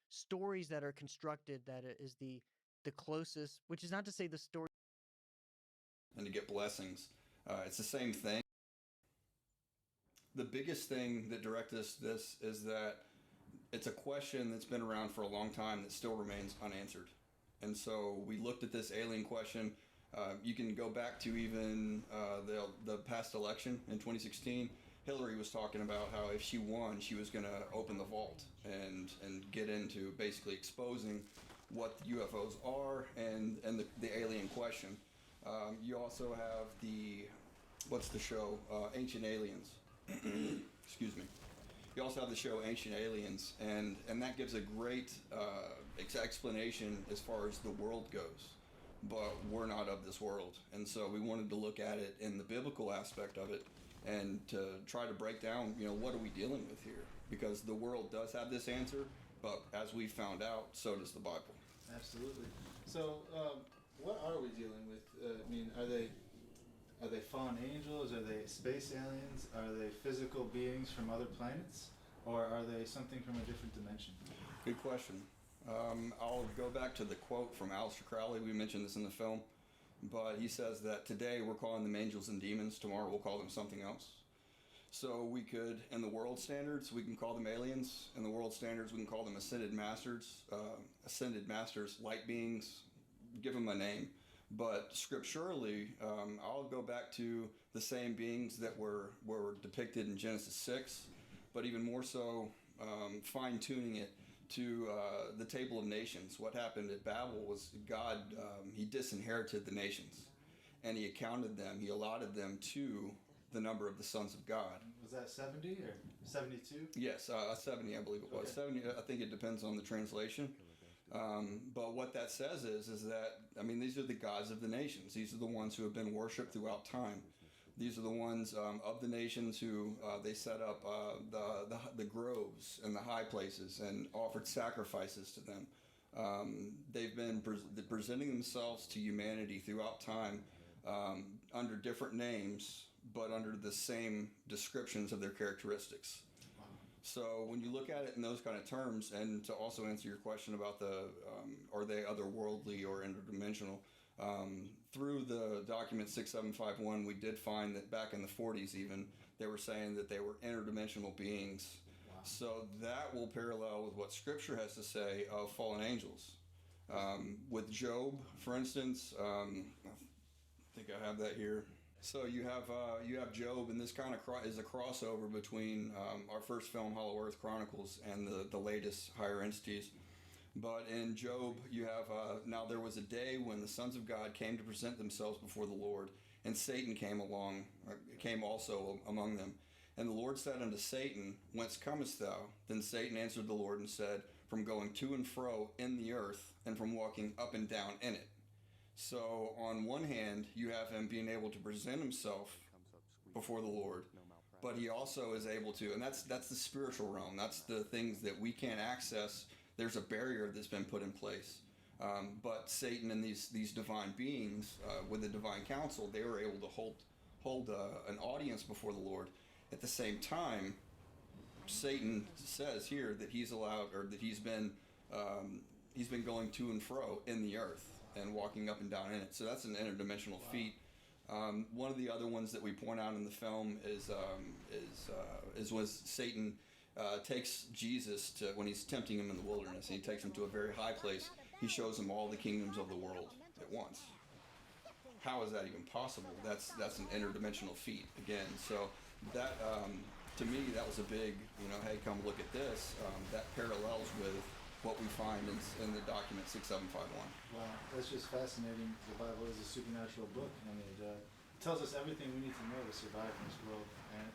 stories that are constructed that is the closest, which is not to say the story. And to get blessings. It's the same thing. The biggest thing that directed us to this is that it's a question that's been around for a long time that still remains unanswered. And so we looked at this alien question. You can go back to even the past election in 2016. Hillary was talking about how if she won, she was going to open the vault and get into basically exposing what the UFOs are and the alien question. You also have what's the show? Ancient Aliens. Excuse me. You also have the show Ancient Aliens, and that gives a great explanation as far as the world goes. But we're not of this world, and so we wanted to look at it in the biblical aspect of it and to try to break down, what are we dealing with here? Because the world does have this answer, but as we found out, so does the Bible. Absolutely. So, what are we dealing with? Are they fallen angels? Are they space aliens? Are they physical beings from other planets? Or are they something from a different dimension? Good question. I'll go back to the quote from Aleister Crowley. We mentioned this in the film. But he says that today we're calling them angels and demons. Tomorrow we'll call them something else. So we could, in the world standards, we can call them aliens. In the world standards, we can call them ascended masters, light beings, give them a name. But scripturally, I'll go back to the same beings that were depicted in Genesis 6, but even more so, fine-tuning it to the Table of Nations. What happened at Babel was God, he disinherited the nations, and he accounted them, he allotted them to the number of the sons of God. Was that 70 or 72? Yes, 70, I believe it was. Okay. 70, I think it depends on the translation. But what that says is that, these are the gods of the nations. These are the ones who have been worshipped throughout time. These are the ones of the nations who they set up the groves and the high places and offered sacrifices to them. They've been presenting themselves to humanity throughout time under different names, but under the same descriptions of their characteristics. So when you look at it in those kind of terms, and to also answer your question about are they otherworldly or interdimensional, through the document 6751, we did find that back in the 40s even, they were saying that they were interdimensional beings. Wow. So that will parallel with what Scripture has to say of fallen angels. With Job, for instance, I think I have that here. So you have Job, and this kind of is a crossover between our first film, Hollow Earth Chronicles, and the latest Higher Entities. But in Job, you have, now there was a day when the sons of God came to present themselves before the Lord, and Satan came also among them. And the Lord said unto Satan, Whence comest thou? Then Satan answered the Lord and said, From going to and fro in the earth, and from walking up and down in it. So on one hand, you have him being able to present himself before the Lord, but he also is able to, and that's the spiritual realm. That's the things that we can't access. There's a barrier that's been put in place. But Satan and these divine beings, with the divine council, they were able to hold an audience before the Lord. At the same time, Satan says here that he's allowed, or that he's been going to and fro in the earth and walking up and down in it. So that's an interdimensional feat. One of the other ones that we point out in the film is when Satan takes Jesus to, when he's tempting him in the wilderness, and he takes him to a very high place. He shows him all the kingdoms of the world at once. How is that even possible? That's an interdimensional feat again. So that to me, that was a big, hey, come look at this. That parallels with what we find in the document 6751. Wow, that's just fascinating. The Bible is a supernatural book, and it tells us everything we need to know to survive in this world,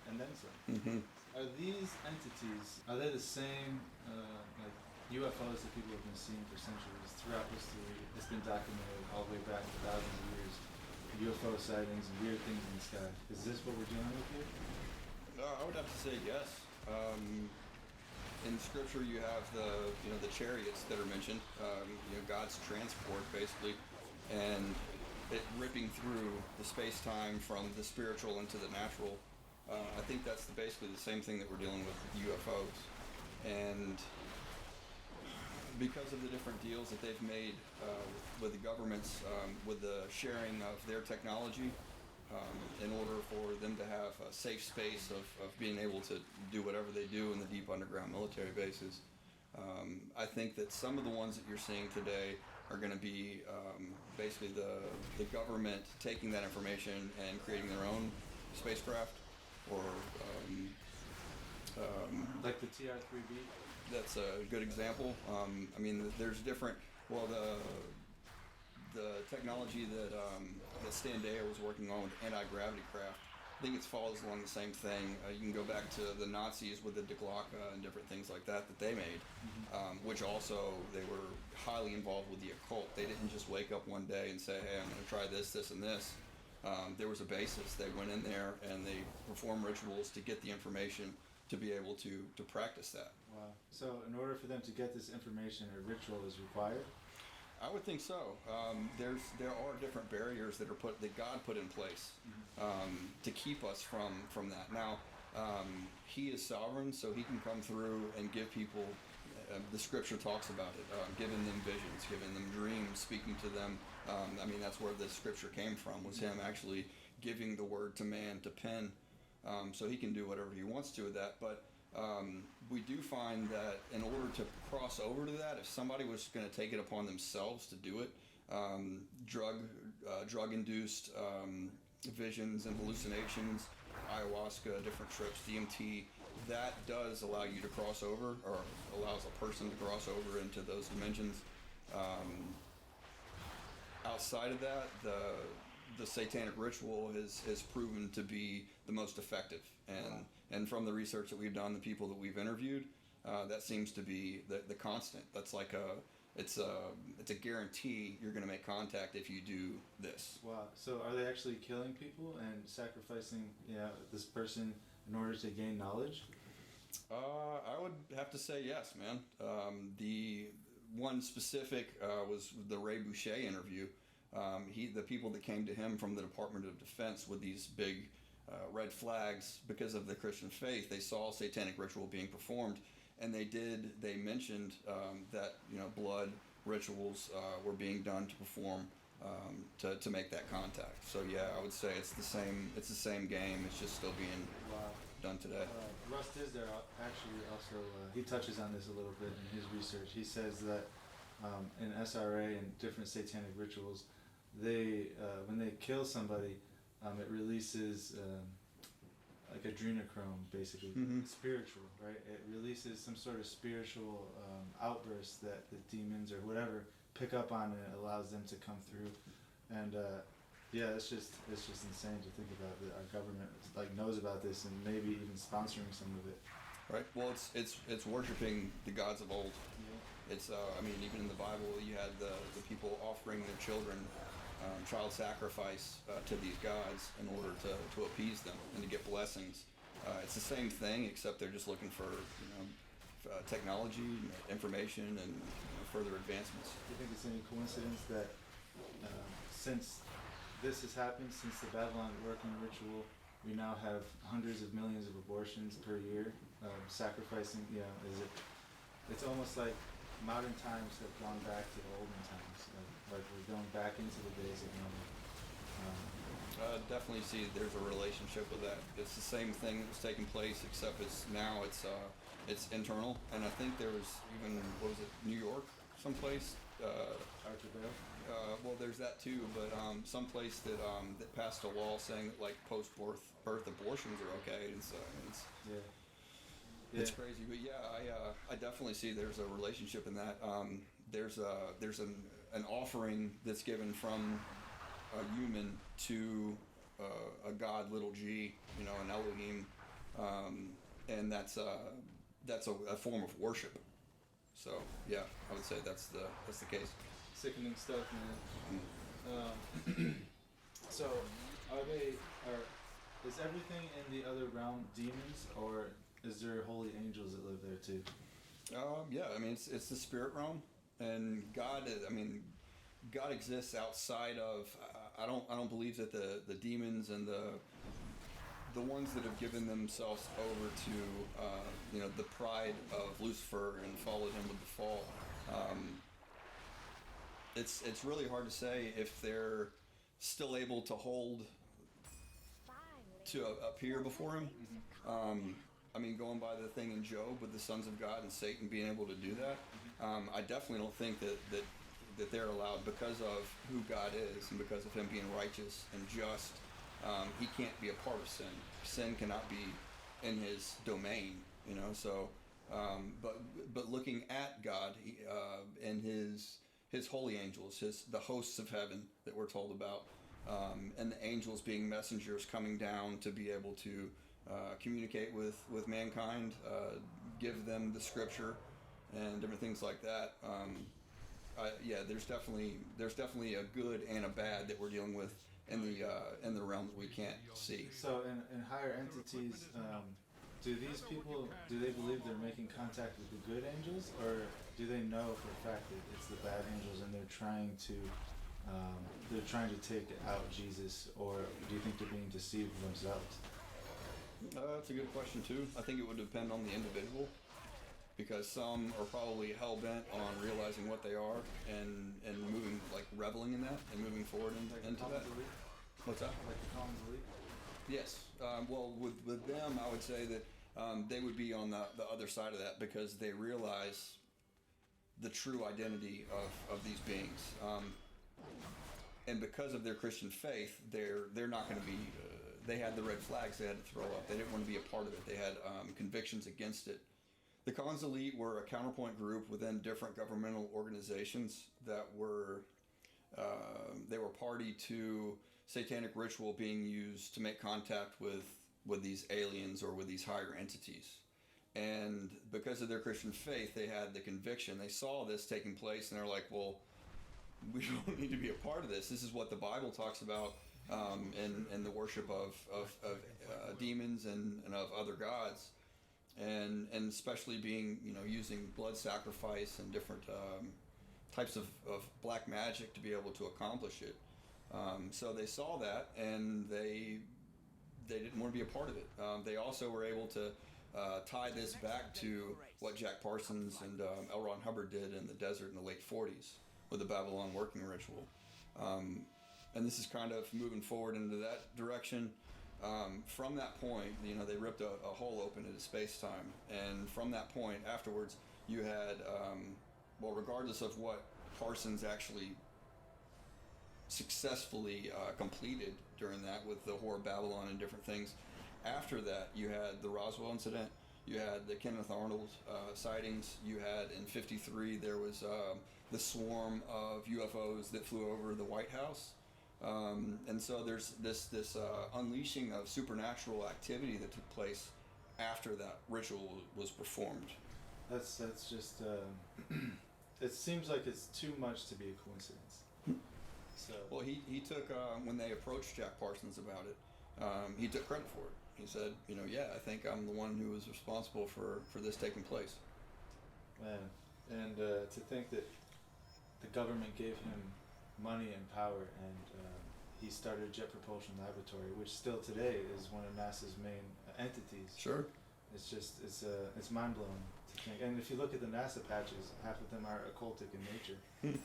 and then some. Mm-hmm. Are these entities, are they the same like UFOs that people have been seeing for centuries throughout history? It's been documented all the way back for thousands of years. UFO sightings and weird things in the sky. Is this what we're dealing with here? I would have to say yes. In Scripture, you have the chariots that are mentioned. God's transport, basically, and it ripping through the space-time from the spiritual into the natural. I think that's basically the same thing that we're dealing with UFOs. And because of the different deals that they've made with the governments, with the sharing of their technology, in order for them to have a safe space of being able to do whatever they do in the deep underground military bases. I think that some of the ones that you're seeing today are going to be basically the government taking that information and creating their own spacecraft, or like the TR-3B. That's a good example. I mean, there's different. Well, the technology that Stan Deo was working on with anti-gravity craft, I think it follows along the same thing. You can go back to the Nazis with the Die Glocke and different things like that they made, which also they were highly involved with the occult. They didn't just wake up one day and say, hey, I'm going to try this, this, and this. There was a basis. They went in there and they performed rituals to get the information to be able to practice that. Wow. So in order for them to get this information, a ritual is required? I would think so. There are different barriers that God put in place to keep us from that. Now, He is sovereign, so He can come through and give people. The Scripture talks about it, giving them visions, giving them dreams, speaking to them. I mean, that's where the Scripture came from. Was Him actually giving the word to man to pen, so He can do whatever He wants to with that. But we do find that in order to cross over to that, if somebody was going to take it upon themselves to do it, drug-induced visions and hallucinations, ayahuasca, different trips, DMT, that does allow you to cross over, or allows a person to cross over into those dimensions. Outside of that, the satanic ritual is proven to be the most effective, and from the research that we've done, the people that we've interviewed, that seems to be the constant. That's like it's a guarantee you're going to make contact if you do this. Wow. So are they actually killing people and sacrificing this person in order to gain knowledge? I would have to say yes, man. The one specific was the Ray Boucher interview. The people that came to him from the Department of Defense with these big red flags because of the Christian faith, they saw satanic ritual being performed, and they mentioned that blood rituals were being done to perform to make that contact. So yeah, I would say it's the same game. It's just still being done today. Russ Tisdale actually also he touches on this a little bit in his research. He says that in SRA and different satanic rituals, they when they kill somebody, it releases like adrenochrome, basically, spiritual, right? It releases some sort of spiritual outburst that the demons or whatever pick up on, and it allows them to come through. And it's just insane to think about that our government knows about this and maybe even sponsoring some of it. Right. Well, it's worshiping the gods of old. Yeah. It's I mean, even in the Bible, you had the people offering their children, child sacrifice to these gods in order to appease them and to get blessings. It's the same thing, except they're just looking for technology, information, and further advancements. Do you think it's any coincidence that since this has happened, since the Babylon working ritual, we now have hundreds of millions of abortions per year, sacrificing? It's almost like modern times have gone back to the olden times. Like we're going back into the days of Noah. Definitely see there's a relationship with that. It's the same thing that was taking place, except it's internal. And I think there was even, what was it, New York, someplace? Well, there's that too, but someplace that passed a law saying that post-birth abortions are okay. It's crazy, but I definitely see there's a relationship in that. There's an offering that's given from a human to a god, little g, an Elohim, and that's a form of worship. So yeah, I would say that's the case. Sickening stuff, man. So is everything in the other realm demons, or is there holy angels that live there too? I mean it's the spirit realm, and God exists outside of. I don't believe that the demons and the ones that have given themselves over to the pride of Lucifer and followed him with the fall. It's really hard to say if they're still able to hold to appear before him. I mean, going by the thing in Job with the sons of God and Satan being able to do that, I definitely don't think that they're allowed, because of who God is and because of him being righteous and just. He can't be a part of sin. Sin cannot be in his domain, you know. So, but looking at God and his holy angels, the hosts of heaven that we're told about, and the angels being messengers coming down to be able to communicate with mankind, give them the scripture and different things like that. Yeah, there's definitely a good and a bad that we're dealing with in the realm that we can't see. So in higher entities, do these people, do they believe they're making contact with the good angels, or do they know for a fact that it's the bad angels and they're trying to take out Jesus, or do you think they're being deceived themselves? That's a good question too. I think it would depend on the individual, because some are probably hell-bent on realizing what they are and moving, like reveling in that and moving forward into that. Belief? What's that? Like the common belief? Yes. Well, with them, I would say that they would be on the other side of that, because they realize the true identity of these beings. And because of their Christian faith, they're not going to be... they had the red flags they had to throw up. They didn't want to be a part of it. They had convictions against it. The Khans Elite were a counterpoint group within different governmental organizations that were they were party to satanic ritual being used to make contact with these aliens or with these higher entities. And because of their Christian faith, they had the conviction. They saw this taking place, and they're like, well, we don't need to be a part of this. This is what the Bible talks about in the worship of demons and of other gods. And especially being, you know, using blood sacrifice and different types of black magic to be able to accomplish it. So they saw that, and they didn't want to be a part of it. They also were able to tie this back to what Jack Parsons and L. Ron Hubbard did in the desert in the late 40s with the Babylon working ritual. And this is kind of moving forward into that direction. From that point, you know, they ripped a hole open into space-time, and from that point afterwards, you had, well, regardless of what Parsons actually successfully completed during that with the Whore of Babylon and different things, after that, you had the Roswell incident, you had the Kenneth Arnold sightings, you had in '53 there was the swarm of UFOs that flew over the White House. And so there's this unleashing of supernatural activity that took place after that ritual was performed. That's just it seems like it's too much to be a coincidence. So well, he took when they approached Jack Parsons about it, he took credit for it. He said, you know, yeah, I think I'm the one who was responsible for this taking place. Man, and to think that the government gave him money and power, and he started Jet Propulsion Laboratory, which still today is one of NASA's main entities. Sure. It's just it's mind blowing to think. And if you look at the NASA patches, half of them are occultic in nature.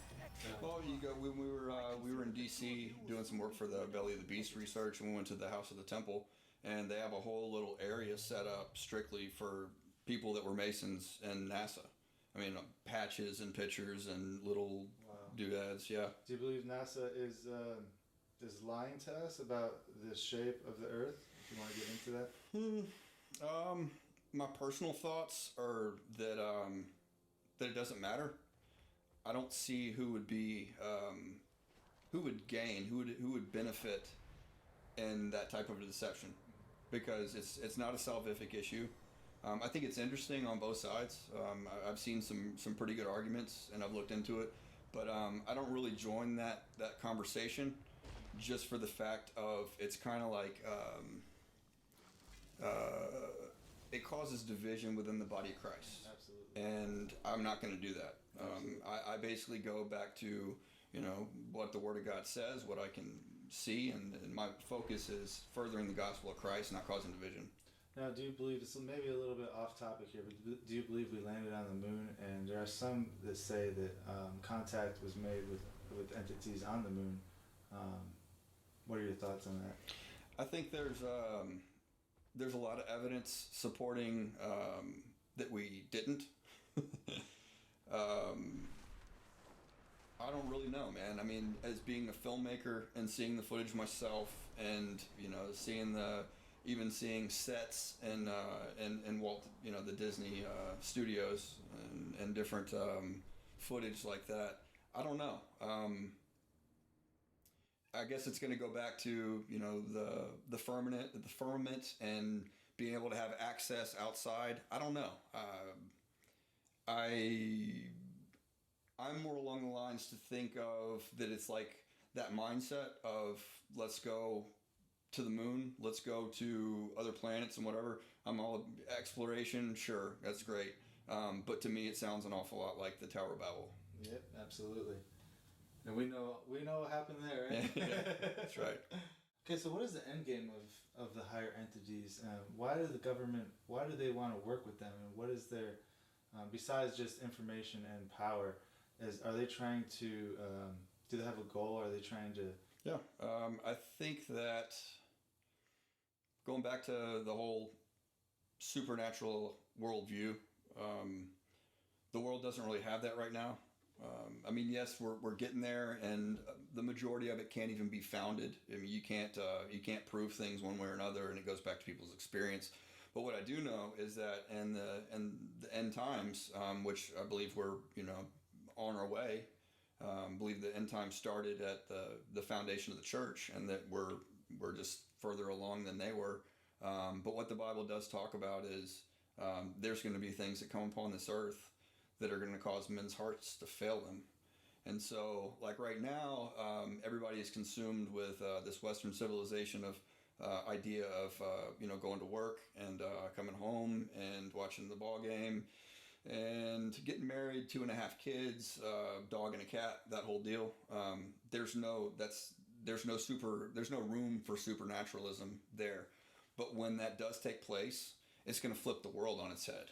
Well, you go. When we were in D.C. doing some work for the Belly of the Beast research, and we went to the House of the Temple, and they have a whole little area set up strictly for people that were Masons and NASA. I mean, patches and pictures and little doodads. Yeah. Do you believe NASA is lying to us about the shape of the Earth? If you want to get into that. My personal thoughts are that it doesn't matter. I don't see who would be, who would gain, who would benefit in that type of a deception, because it's not a salvific issue. I think it's interesting on both sides. I've seen some pretty good arguments, and I've looked into it, but I don't really join that conversation, just for the fact of it's kind of like it causes division within the body of Christ. Absolutely. And I'm not going to do that. I basically go back to, you know, what the Word of God says, what I can see, and my focus is furthering the gospel of Christ, not causing division. Now, do you believe, it's maybe a little bit off topic here, but do you believe we landed on the moon? And there are some that say that contact was made with entities on the moon. What are your thoughts on that? I think there's a lot of evidence supporting that we didn't. I don't really know, man. I mean, as being a filmmaker and seeing the footage myself, and seeing sets and Walt, the Disney studios and different footage like that. I don't know. I guess it's going to go back to the firmament and being able to have access outside. I don't know. I'm more along the lines to think of that it's like that mindset of let's go to the moon, let's go to other planets and whatever. I'm all exploration, sure, that's great. But to me, it sounds an awful lot like the Tower of Babel. Yep, absolutely. And we know what happened there, right? Yeah, that's right. Okay, so what is the end game of the higher entities? Why do they want to work with them? And what is their, besides just information and power, are they trying to, do they have a goal? Are they trying to... Yeah, I think that going back to the whole supernatural worldview, the world doesn't really have that right now. I mean, yes, we're getting there, and the majority of it can't even be founded. I mean, you can't prove things one way or another, and it goes back to people's experience. But what I do know is that in the end times, which I believe we're on our way. I believe the end times started at the foundation of the church, and that we're just further along than they were. But what the Bible does talk about is there's going to be things that come upon this earth that are going to cause men's hearts to fail them. And so, like right now, everybody is consumed with this Western civilization of idea of going to work and coming home and watching the ball game and getting married, 2.5 kids, dog and a cat, that whole deal. There's no room for supernaturalism there. But when that does take place, it's going to flip the world on its head.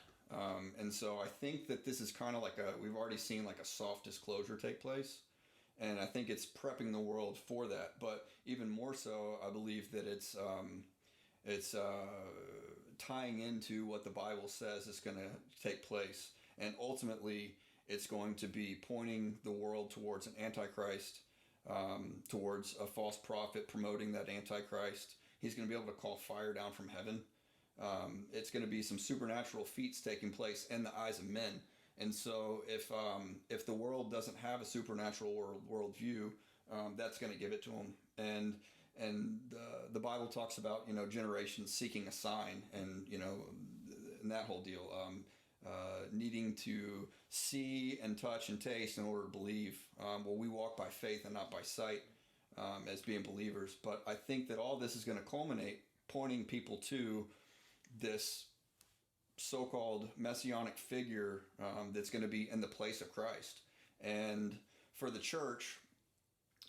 And so I think that this is kind of like we've already seen like a soft disclosure take place. And I think it's prepping the world for that. But even more so, I believe that it's tying into what the Bible says is going to take place. And ultimately, it's going to be pointing the world towards an antichrist, towards a false prophet promoting that antichrist. He's going to be able to call fire down from heaven. It's going to be some supernatural feats taking place in the eyes of men. And so if the world doesn't have a supernatural worldview, that's going to give it to them. And the Bible talks about, generations seeking a sign and that whole deal, needing to see and touch and taste in order to believe. Well, we walk by faith and not by sight as being believers. But I think that all this is going to culminate pointing people to this so-called messianic figure that's going to be in the place of Christ. And for the church,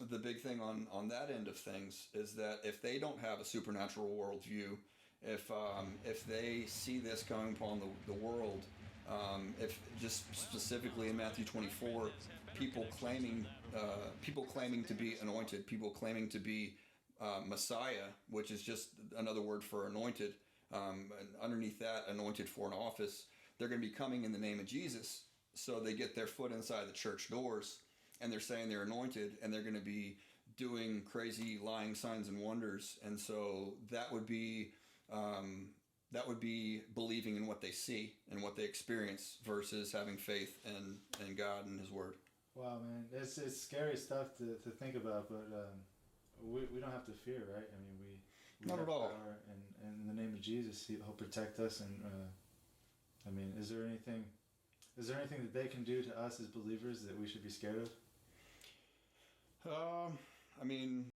the big thing on that end of things is that if they don't have a supernatural worldview, if they see this coming upon the world, if just specifically in Matthew 24, people claiming to be anointed, people claiming to be Messiah, which is just another word for anointed, and underneath that, anointed for an office, they're going to be coming in the name of Jesus. So they get their foot inside the church doors, and they're saying they're anointed, and they're going to be doing crazy lying signs and wonders. And so that would be believing in what they see and what they experience versus having faith in God and His Word. Wow, man, it's scary stuff to think about, but we don't have to fear, right? I mean, we not have at all. Power, and in the name of Jesus, He'll protect us. And I mean, is there anything that they can do to us as believers that we should be scared of? I mean,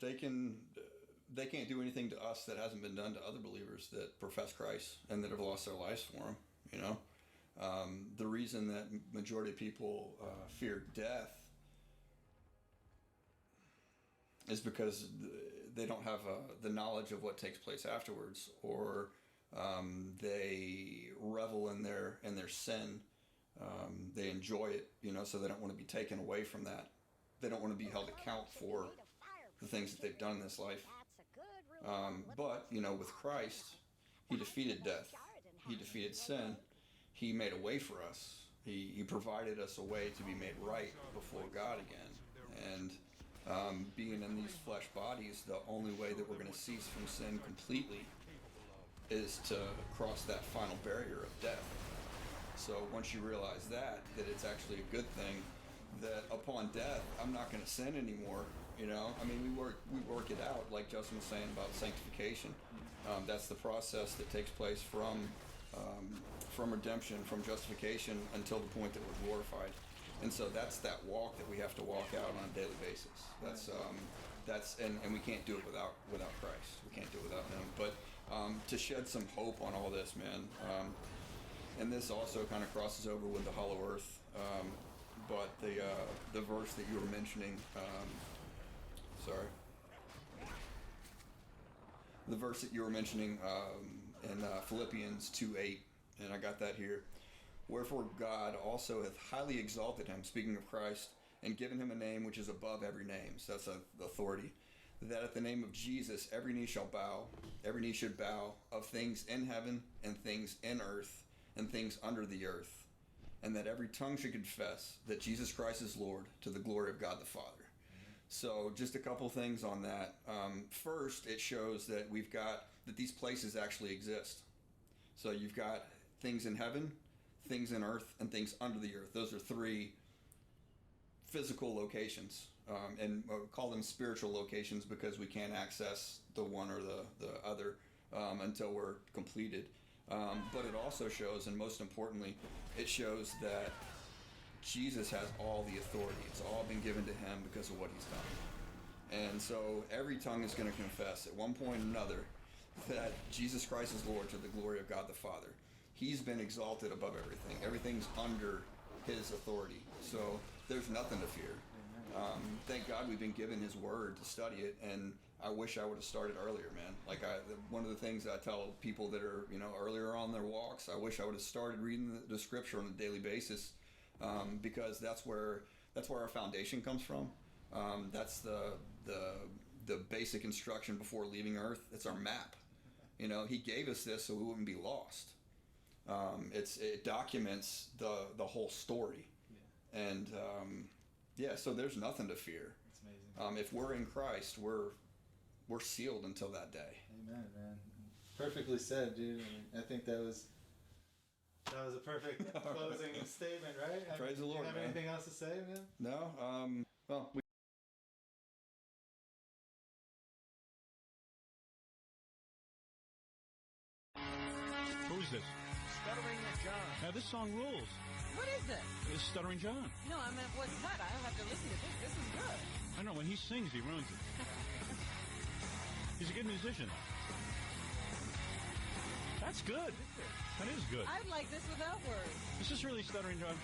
they can't do anything to us that hasn't been done to other believers that profess Christ and that have lost their lives for him, you know. The reason that majority of people fear death is because they don't have the knowledge of what takes place afterwards, or they revel in their sin. They enjoy it, you know, so they don't want to be taken away from that. They don't want to be held account for the things that they've done in this life. But, you know, with Christ, he defeated death. He defeated sin. He made a way for us. He provided us a way to be made right before God again. And being in these flesh bodies, the only way that we're going to cease from sin completely is to cross that final barrier of death. So once you realize that it's actually a good thing, that upon death, I'm not going to sin anymore. You know, I mean, we work it out, like Justin was saying about sanctification. That's the process that takes place from redemption, from justification until the point that we're glorified. And so that's that walk that we have to walk out on a daily basis. And we can't do it without Christ. We can't do it without him. But to shed some hope on all this, man. And this also kind of crosses over with the Hollow Earth. But the verse that you were mentioning, the verse that you were mentioning in Philippians 2:8, and I got that here. Wherefore God also hath highly exalted him, speaking of Christ, and given him a name which is above every name. So that's the authority. That at the name of Jesus every knee shall bow, every knee should bow, of things in heaven and things in earth and things under the earth. And that every tongue should confess that Jesus Christ is Lord, to the glory of God the Father. So just a couple things on that. First, it shows that that these places actually exist. So you've got things in heaven, things in earth, and things under the earth. Those are three physical locations. And we'll call them spiritual locations because we can't access the one or the other until we're completed. But it also shows, and most importantly, it shows that Jesus has all the authority. It's all been given to him because of what he's done. And so every tongue is going to confess at one point or another that Jesus Christ is Lord, to the glory of God the Father. He's been exalted above everything. Everything's under his authority. So there's nothing to fear. Thank God we've been given his word to study it, and I wish I would have started earlier, man. One of the things I tell people that are, you know, earlier on their walks, I wish I would have started reading the scripture on a daily basis, because that's where our foundation comes from. That's the basic instruction before leaving Earth. It's our map. You know, he gave us this so we wouldn't be lost. It documents the whole story, and so there's nothing to fear. It's amazing. If we're in Christ, we're sealed until that day. Amen, man. Perfectly said, dude. I think that was a perfect closing statement, right? Praise the Lord, man. Do you have anything else to say, man? No. Who's this? Stuttering John. Now, this song rules. What is it? It's Stuttering John. No, I meant what's cut. I don't have to listen to this. This is good. I know, when he sings, he ruins it. He's a good musician. That's good. That is good. I'd like this without words. Is this really Stuttering John?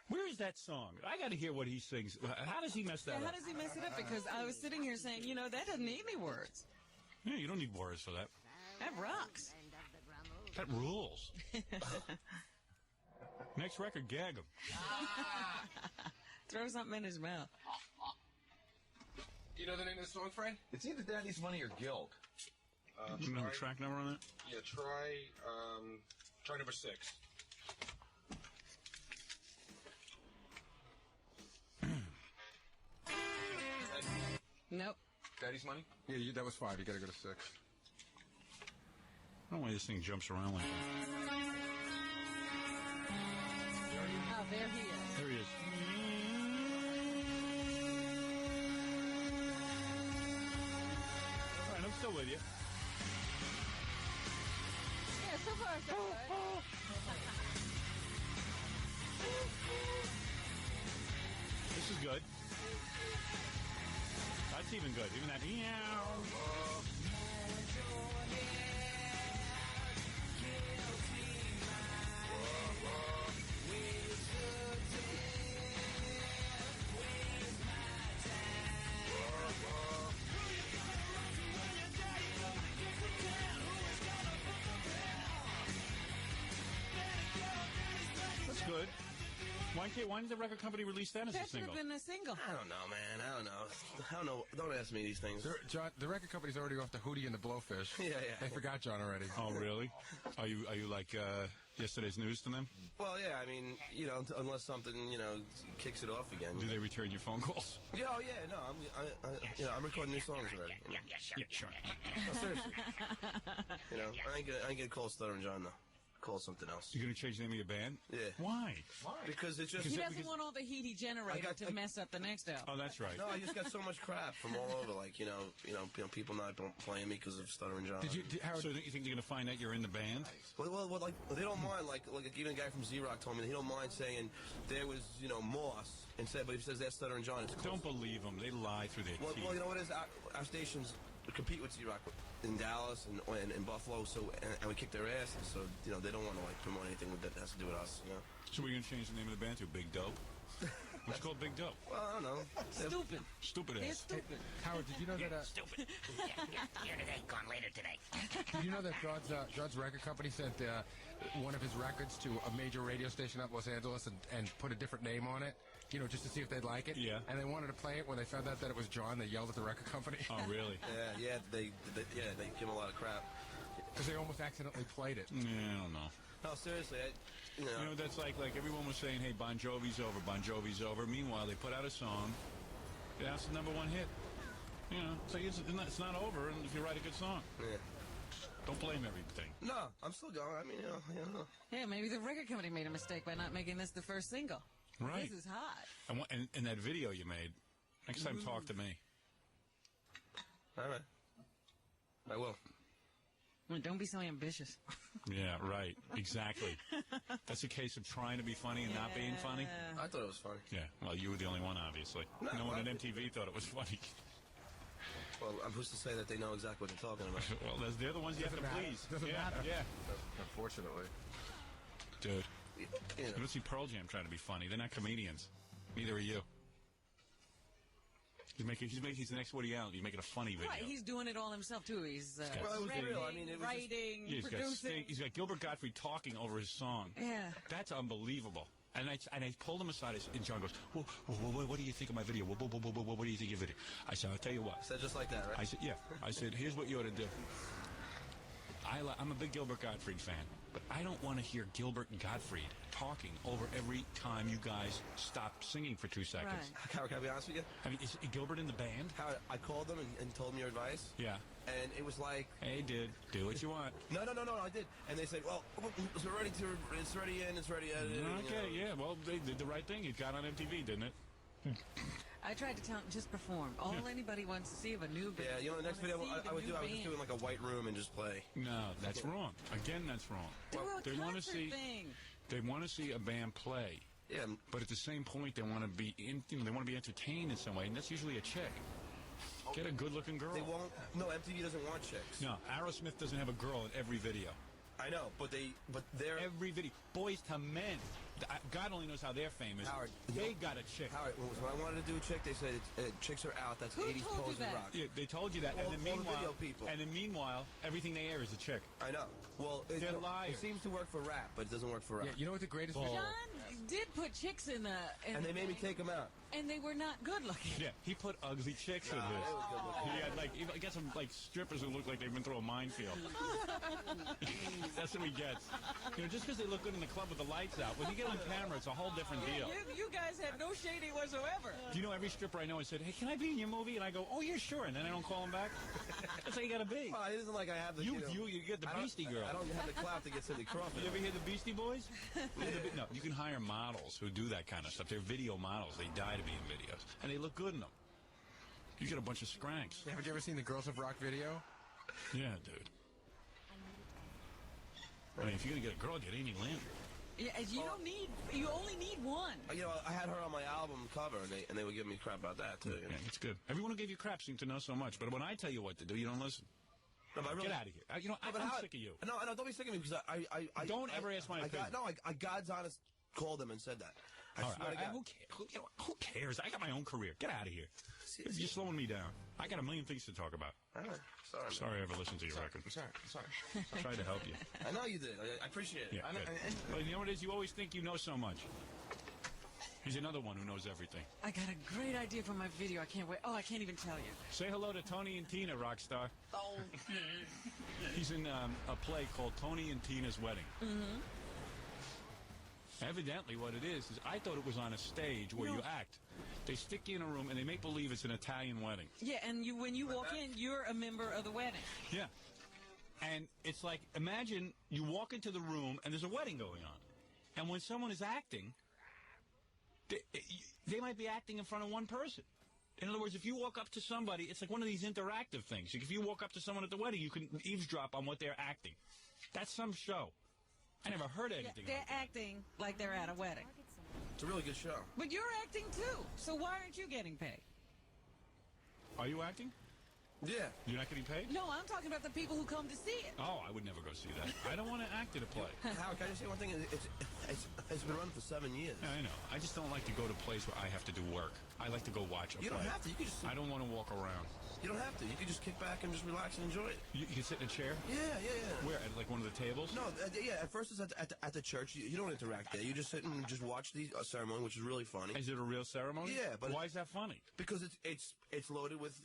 Where is that song? I got to hear what he sings. How does he mess that up? How does he mess it up? Because I was sitting here saying, you know, that doesn't need any words. Yeah, you don't need words for that. That rocks. That rules. Next record, gag him. Throw something in his mouth. Do you know the name of the song, Fred? It's either Daddy's Money or Guilt. You know the track number on it? Yeah, try number 6. Nope. Daddy's Money? Yeah, that was 5. You gotta go to 6. I don't know why this thing jumps around like that. Oh, there he is. There he is. All right, I'm still with you. Yeah, so far so good. This is good. That's even good. Even that meow. That's good. Why didn't the record company release that as a That should single? have been a single. I don't know, man. I don't know. Don't ask me these things. John, the record company's already off the Hootie and the Blowfish. Yeah. They forgot John already. Oh, really? Are you like yesterday's news to them? Well, yeah. I mean, unless something kicks it off again. Do they return your phone calls? Yeah. Oh, yeah. No, I'm recording new songs already. Yeah, sure. No, seriously. I ain't gonna call Stuttering John though. Call something else. You're gonna change the name of your band? Yeah. Why? Because it's just He doesn't want all the heat he generated to mess up the next album. Oh, that's right. No, I just got so much crap from all over, like people not playing me because of Stuttering John. So you think they're gonna find out you're in the band? Well, like they don't mind. Like even a guy from Z-Rock told me that he don't mind saying there was Moss instead, but if he says that's Stuttering John, it's close. Don't believe them. They lie through their teeth. Well, you know what it is? Our stations compete with Z-Rock in Dallas and Buffalo, and we kick their asses. So they don't want to promote anything that has to do with us. So we're gonna change the name of the band to Big Dope. What's called Big Dope? Well, I don't know. Stupid. Stupid They're ass. stupid. Howard, did you know that? Stupid. Here today, gone later today. Did you know that John's record company sent one of his records to a major radio station up Los Angeles and put a different name on it? Just to see if they'd like it. Yeah. And they wanted to play it. When they found out that it was John, they yelled at the record company. Oh, really? Yeah. They give him a lot of crap. Because they almost accidentally played it. Yeah, I don't know. No, seriously. That's like everyone was saying, hey, Bon Jovi's over, Bon Jovi's over. Meanwhile, they put out a song. That's the #1 hit. So it's not over if you write a good song. Yeah. Don't blame everything. No, I'm still going. I mean, Yeah, maybe the record company made a mistake by not making this the first single. Right. This is hot. And that video you made, next time talk to me. All right. I will. Well, don't be so ambitious. Yeah, right. Exactly. That's a case of trying to be funny and not being funny. I thought it was funny. Yeah, well, you were the only one, obviously. No one at MTV thought it was funny. Well, I'm supposed to say that they know exactly what they're talking about. Well, they're the ones you have to please. Doesn't matter. Yeah. Unfortunately. Dude. You don't see Pearl Jam trying to be funny. They're not comedians. Neither are you. He's the next Woody Allen. He's making a funny video. Right, he's doing it all himself, too. He's writing, he's producing. He's got Gilbert Gottfried talking over his song. Yeah. That's unbelievable. And I pulled him aside, and John goes, well, what do you think of my video? What do you think of your video? I said, I'll tell you what. Said just like that, right? I said, yeah. I said, here's what you ought to do. I'm a big Gilbert Gottfried fan, but I don't want to hear Gilbert and Gottfried talking over every time you guys stop singing for 2 seconds. Right. Howard, can I be honest with you? I mean, is Gilbert in the band? Howard, I called them and told them your advice. Yeah. And it was like... Hey, dude, do what you want. No, I did. And they said, well, it's ready in, it's ready edited. Okay, yeah, well, they did the right thing. It got on MTV, didn't it? I tried to tell him, just perform. All anybody wants to see of a new band. Yeah, the next video I would just do in like a white room and just play. No, that's wrong. Again, that's wrong. They want to see. They want to see a band play. Yeah. But at the same point, they want to be they want to be entertained in some way, and that's usually a chick. Get a good-looking girl. They won't. No, MTV doesn't want chicks. No, Aerosmith doesn't have a girl in every video. I know, but they're every video. Boys to Men. God only knows how they're famous. Howard, they got a chick. Howard, when I wanted to do a chick, they said chicks are out. That's 80s pose and rock. Yeah, they told you that. All, and then meanwhile, meanwhile, everything they air is a chick. I know. Well, they're liars. It seems to work for rap, but it doesn't work for rock. Yeah, you know what the greatest John did put chicks in the... And they made me take them out. And they were not good looking. Yeah, he put ugly chicks in this. He had he got some strippers who look like they've been through a minefield. That's what he gets. Just because they look good in the club with the lights out, when you get on camera, it's a whole different deal. You guys have no shady whatsoever. Do you know every stripper I know has said, hey, can I be in your movie? And I go, oh, yeah, sure. And then I don't call them back. That's how you got to be. Well, it isn't like I have the... You get the Beastie Girl. I don't have the clout to get Cindy Crawford. You ever hear the Beastie Boys? No, you can hire models who do that kind of stuff. They're video models. They die to be in videos. And they look good in them. You get a bunch of scranks. Haven't you ever seen the Girls of Rock video? Yeah, dude. I mean, if you're going to get a girl, get Amy Lynn. Yeah, you don't need. You only need one. You know, I had her on my album cover, and they were giving me crap about that too. Yeah, it's good. Everyone who gave you crap seems to know so much, but when I tell you what to do, you don't listen. No, but I really, get out of here. You know, I'm sick of you. No, don't be sick of me because I don't ever ask my opinion. I God's honest called them and said that. Who cares? I got my own career. Get out of here. You're slowing me down. I got a million things to talk about. All right. Sorry I ever listened to your record. I'm sorry. I tried to help you. I know you did. I appreciate it. Yeah, well, you know what it is? You always think you know so much. He's another one who knows everything. I got a great idea for my video. I can't wait. Oh, I can't even tell you. Say hello to Tony and Tina, Rockstar. Oh. He's in a play called Tony and Tina's Wedding. Mm-hmm. Evidently, what it is I thought it was on a stage where you act. They stick you in a room and they make believe it's an Italian wedding. Yeah, and when you walk in, you're a member of the wedding. Yeah. And it's like, imagine you walk into the room and there's a wedding going on. And when someone is acting, they might be acting in front of one person. In other words, if you walk up to somebody, it's like one of these interactive things. Like if you walk up to someone at the wedding, you can eavesdrop on what they're acting. That's some show. I never heard anything. They're acting like they're at a wedding. It's a really good show. But you're acting too, so why aren't you getting paid? Are you acting? Yeah. You're not getting paid? No, I'm talking about the people who come to see it. Oh, I would never go see that. I don't want to act at a play. Howard, can I just say one thing? It's been running for 7 years. Yeah, I know. I just don't like to go to plays where I have to do work. I like to go watch a play. You don't have to. You can just. I don't want to walk around. You don't have to. You can just kick back and just relax and enjoy it. You can sit in a chair? Yeah. Where? At like one of the tables? No, at first it's at the church. You don't interact there. You just sit and just watch the ceremony, which is really funny. Is it a real ceremony? Yeah, but why is that funny? Because it's loaded with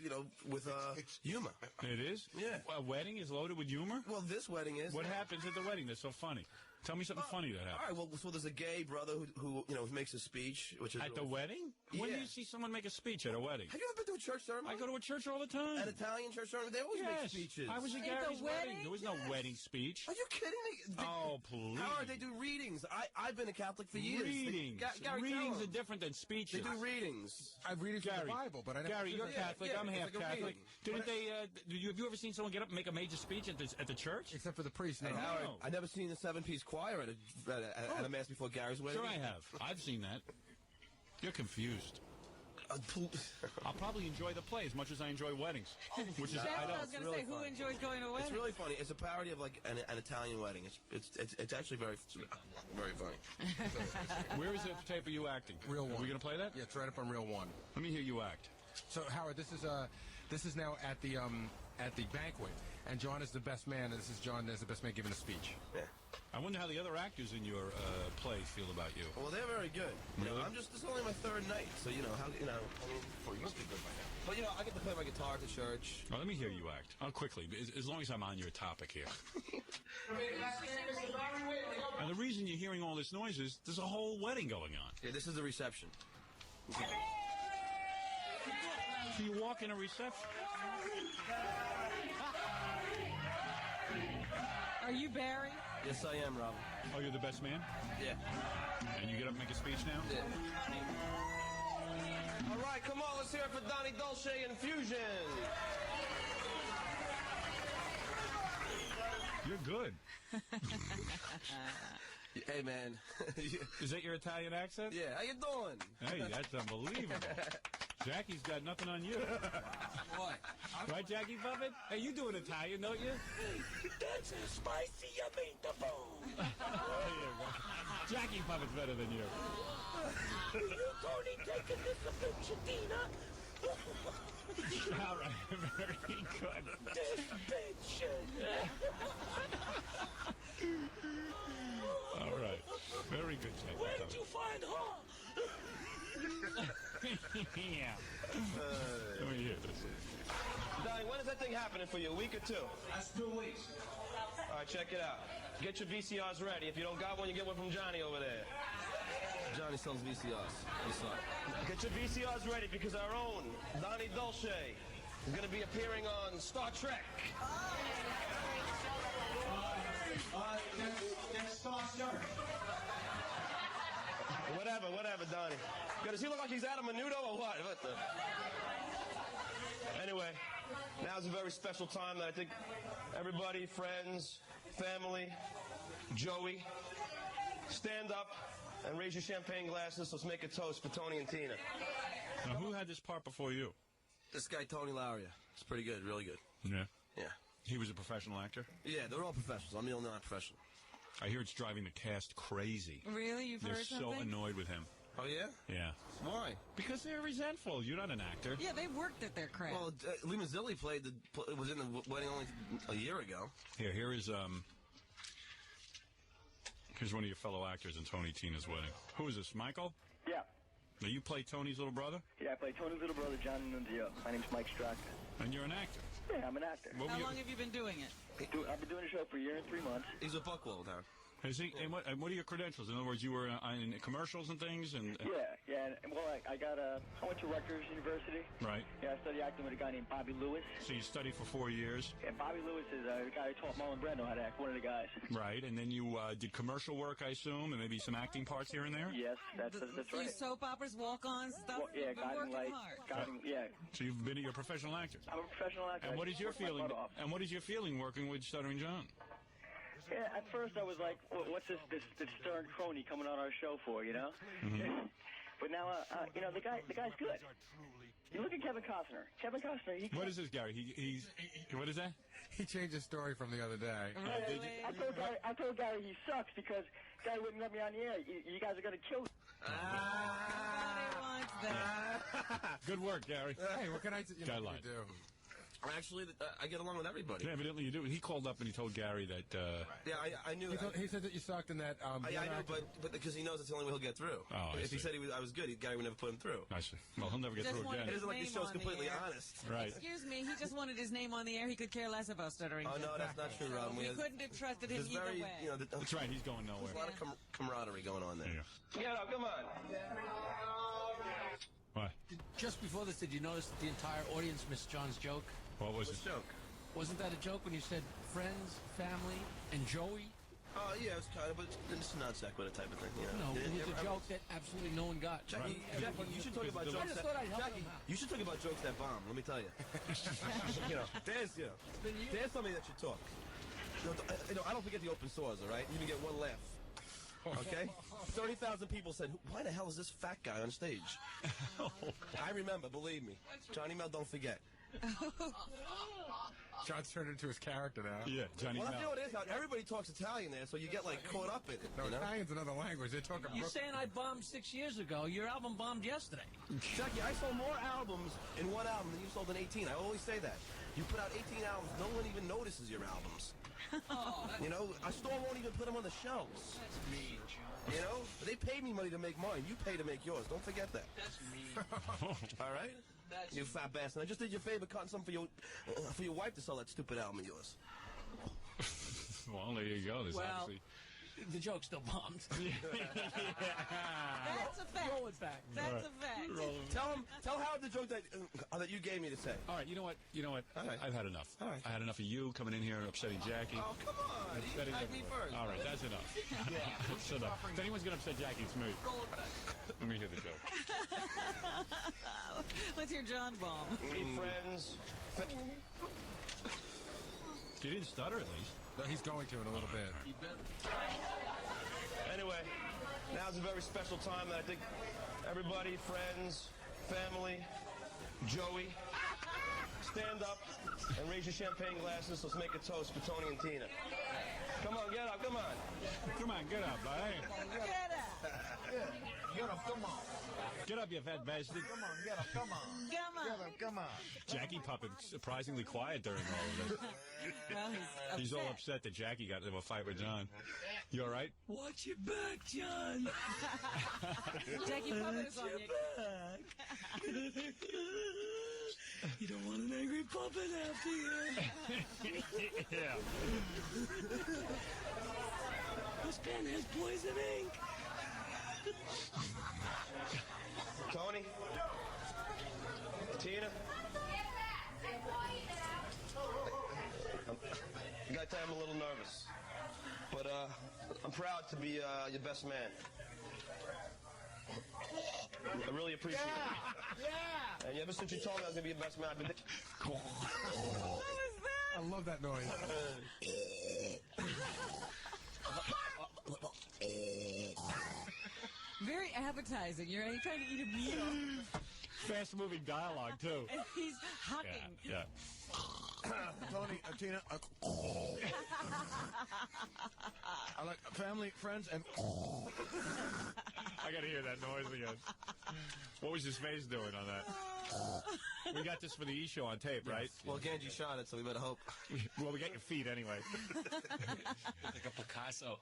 humor. It is? Yeah. A wedding is loaded with humor? Well, this wedding is. What happens at the wedding that's so funny? Tell me something funny that happened. All right, well, so there's a gay brother who makes a speech, which is at the wedding. When do you see someone make a speech at a wedding? Have you ever been to a church ceremony? I go to a church all the time. An Italian church ceremony, they always make speeches. I was at Gary's wedding. There was no wedding speech. Are you kidding me? Oh, please. Howard, they do readings. I've been a Catholic for years. Readings. Readings are different than speeches. They do readings. I've readings from the Bible, but I never. Gary, you're Catholic. I'm half Catholic. Didn't they? Have you ever seen someone get up and make a major speech at the church? Except for the priest. No. Howard, I've never seen a 7-piece choir at a mass before Gary's wedding. Sure, I have. I've seen that. You're confused. I'll probably enjoy the play as much as I enjoy weddings. Which is I was going to say, who enjoys going to a wedding? It's really funny. It's a parody of like an Italian wedding. It's actually very funny. Where is the tape of you acting? Reel 1. Are we going to play that? Yeah, it's right up on Reel 1. Let me hear you act. So Howard, this is now at the banquet, and John is the best man. And this is John as the best man giving a speech. Yeah. I wonder how the other actors in your play feel about you. Well, they're very good. Really? This is only my 3rd night, so you must be good by now. But I get to play my guitar at the church. Oh, let me hear you act. Quickly, as long as I'm on your topic here. And the reason you're hearing all this noise is there's a whole wedding going on. Yeah, this is the reception. So you walk in a reception. Are you Barry? Yes, I am, Robin. Oh, you're the best man? Yeah. And you get up and make a speech now? Yeah. All right, come on, let's hear it for Donnie Dolce and Fusion. You're good. Hey, man. Is that your Italian accent? Yeah, how you doing? Hey, that's unbelievable. Jackie's got nothing on you. What? Right, Jackie Puppet? Hey, you doing Italian, don't you? That's a spicy meatball. There you go. Jackie Puppet's better than you. You Tony taking this affliction, Tina? All right, very good. This bitch. All right, very good, Jackie. Where did you find her? Yeah. Let me hear this. Donnie, when is that thing happening for you? A week or 2? That's 2 weeks. All right, check it out. Get your VCRs ready. If you don't got one, you get one from Johnny over there. Johnny sells VCRs. Get your VCRs ready because our own Donnie Dolce is going to be appearing on Star Trek. Next Star Trek. Whatever, Donnie. Does he look like he's Adam Menudo or what? Anyway, now's a very special time that I think everybody, friends, family, Joey, Stand up and raise your champagne glasses. Let's make a toast for Tony and Tina. Now, who had this part before you? This guy, Tony Lauria. It's pretty good, really good. Yeah. Yeah. He was a professional actor? Yeah, they're all professionals. I'm the only non-professional. I hear it's driving the cast crazy. Really? You've heard something? They're so annoyed with him. Oh, yeah? Yeah. Why? Because they're resentful. You're not an actor. Yeah, they worked at their craft. Well, Lee Mazzilli was in the wedding only a year ago. Here is here's one of your fellow actors in Tony Tina's wedding. Who is this, Michael? Yeah. Now, you play Tony's little brother? Yeah, I play Tony's little brother, John Nunzio. My name's Mike Straka. And you're an actor? Yeah, I'm an actor. How long have you been doing it? I've been doing the show for a year and 3 months. He's a buckwill now. Is he? And what are your credentials? In other words, you were in commercials and things? Yeah. Well, I went to Rutgers University. Right. Yeah, I studied acting with a guy named Bobby Lewis. So you studied for 4 years? Yeah, Bobby Lewis is the guy who taught Marlon Brando how to act, one of the guys. Right, and then you did commercial work, I assume, and maybe some acting parts here and there? Yes, that's right. Your soap operas, walk-ons, stuff? Well, yeah, Guiding Light. Yeah. So you've been a professional actor? I'm a professional actor. And what is your feeling? And what is your feeling working with Stuttering John? Yeah, at first I was like, what's this stern crony coming on our show for, you know? Mm-hmm. But now, the guy's good. You look at Kevin Costner. Kevin Costner, What is this, Gary? He's what is that? He changed his story from the other day. Really? I told Gary he sucks because Gary wouldn't let me on the air. You guys are going to kill him. Good work, Gary. Hey, what can I do? Actually, I get along with everybody. Yeah, evidently you do. He called up and he told Gary that... Yeah, I knew... He said that you sucked in that... I know, but because he knows it's the only way he'll get through. Oh, if he said I was good, Gary would never put him through. I see. Well, he'll never get through again. It isn't like the show's completely honest. Right. Excuse me, he just wanted his name on the air. He could care less about Stuttering. Oh, no, that's not true, Rob. We couldn't have trusted him either way. That's right, he's going nowhere. There's a lot of camaraderie going on there. Yeah, come on. What? Just before this, did you notice that the entire audience missed John's joke? What was it? joke? Wasn't that a joke when you said friends, family, and Joey? Oh, yeah, it's kind of, but it's not secular type of thing. You know? No, it was a joke that absolutely no one got. Jackie, you should talk about jokes you should talk about jokes that bomb, let me tell you. There's somebody that should talk. I don't forget the open sores, all right? You can get one laugh. Okay? 30,000 people said, why the hell is this fat guy on stage? I remember, believe me. Johnny Mel, don't forget. John's turned into his character now. Yeah, Johnny Mel. Well, you know what it is? Everybody talks Italian there, so you get, caught up in it. No, Italian's another language. They talk You're saying I bombed 6 years ago. Your album bombed yesterday. Jackie, I sold more albums in one album than you sold in 18. I always say that. You put out 18 albums, no one even notices your albums. A store won't even put them on the shelves. That's mean, John. They paid me money to make mine. You pay to make yours. Don't forget that. That's mean. All right? You fat bastard. I just did you a favor cutting something for your wife to sell that stupid album of yours. Well, there you go. There's obviously... The joke still bombed. That's a fact. Roll it back. That's a fact. Tell Howard the joke that you gave me to say. All right, you know what? Right. I've had enough. All right. I had enough of you coming in here and upsetting Jackie. Oh, come on. You had me first. All right, that's enough. That's enough. If anyone's going to upset Jackie, it's me. Roll it back. Let me hear the joke. Let's hear John bomb. Hey, friends. He didn't stutter, at least. No, he's going to in a little bit. Anyway, now's a very special time that I think everybody, friends, family, Joey, stand up and raise your champagne glasses. Let's make a toast for Tony and Tina. Come on, get up, come on. Come on, get up, buddy. Get up. Get up, come on. Get up, you fat bastard. Come on, get up, come on. Come on. Get up, come on. Jackie Puppet surprisingly quiet during all of this. Well, he's all upset that Jackie got into a fight with John. You all right? Watch your back, John. Jackie Puppet is on your back. You don't want an angry puppet after you. Yeah. This pen has poison ink. Tony? Tina? I gotta tell you, I'm a little nervous. But, I'm proud to be, your best man. I really appreciate it. Yeah! And ever since you told me I was gonna be your best man, I've been... What was that? I love that noise. appetizing. You're trying to eat a meal. Fast-moving dialogue, too. And he's hucking. Yeah. Tony, Tina, I like family, friends, and I got to hear that noise again. What was his face doing on that? We got this for the E! Show on tape, right? Well, Ganji shot it, so we better hope. Well, we got your feet anyway. Like a Picasso.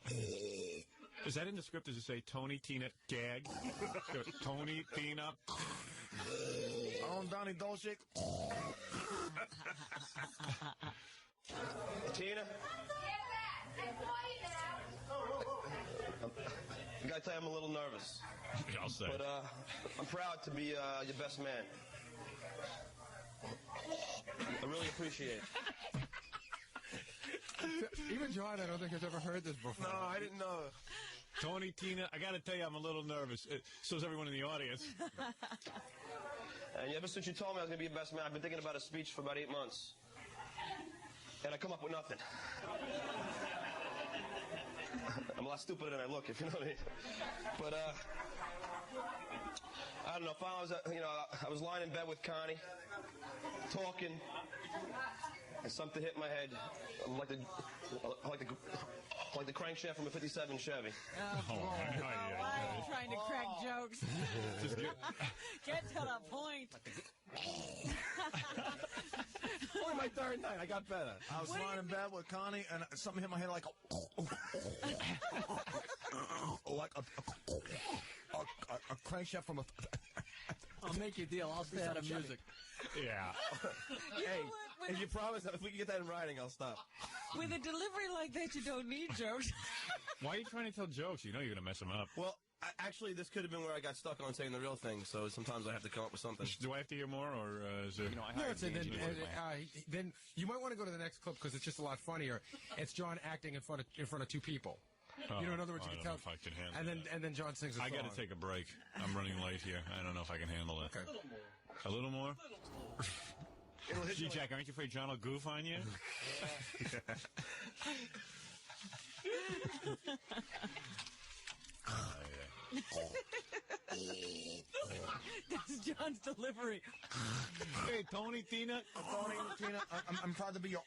Is that in the script? Does it say Tony, Tina, gag? Tony, Tina. Donnie Dolce. Tina? I gotta tell you, I'm a little nervous. I'll say. But I'm proud to be your best man. I really appreciate it. Even John, I don't think has ever heard this before. No, I didn't know. Tony, Tina, I got to tell you, I'm a little nervous. So's everyone in the audience. And ever since you told me I was going to be your best man, I've been thinking about a speech for about 8 months. And I come up with nothing. I'm a lot stupider than I look, if you know what I mean. But, I don't know, finally I was lying in bed with Connie, talking, and something hit my head. I'm like the crankshaft from a 57 Chevy. Why are you trying to crack jokes? Get to the point. Only my third night. I got better. I was lying in bed with Connie, and something hit my head like a crankshaft from a. I'll make you a deal. I'll stay out of music. Yeah. Hey, if you promise that if we can get that in writing, I'll stop. With a delivery like that, you don't need jokes. Why are you trying to tell jokes? You know you're going to mess them up. Well, actually, this could have been where I got stuck on saying the real thing, so sometimes I have to come up with something. Do I have to hear more, or is it... Then you might want to go to the next clip, because it's just a lot funnier. It's John acting in front of two people. You know, in other words, you can tell. If I can handle and then John sings a song. I got to take a break. I'm running late here. I don't know if I can handle it. Okay. A little more? Gee, Jack, aren't you afraid John will goof on you? That's John's delivery. Hey, Tony, Tina. Tony, Tina, I'm proud to be your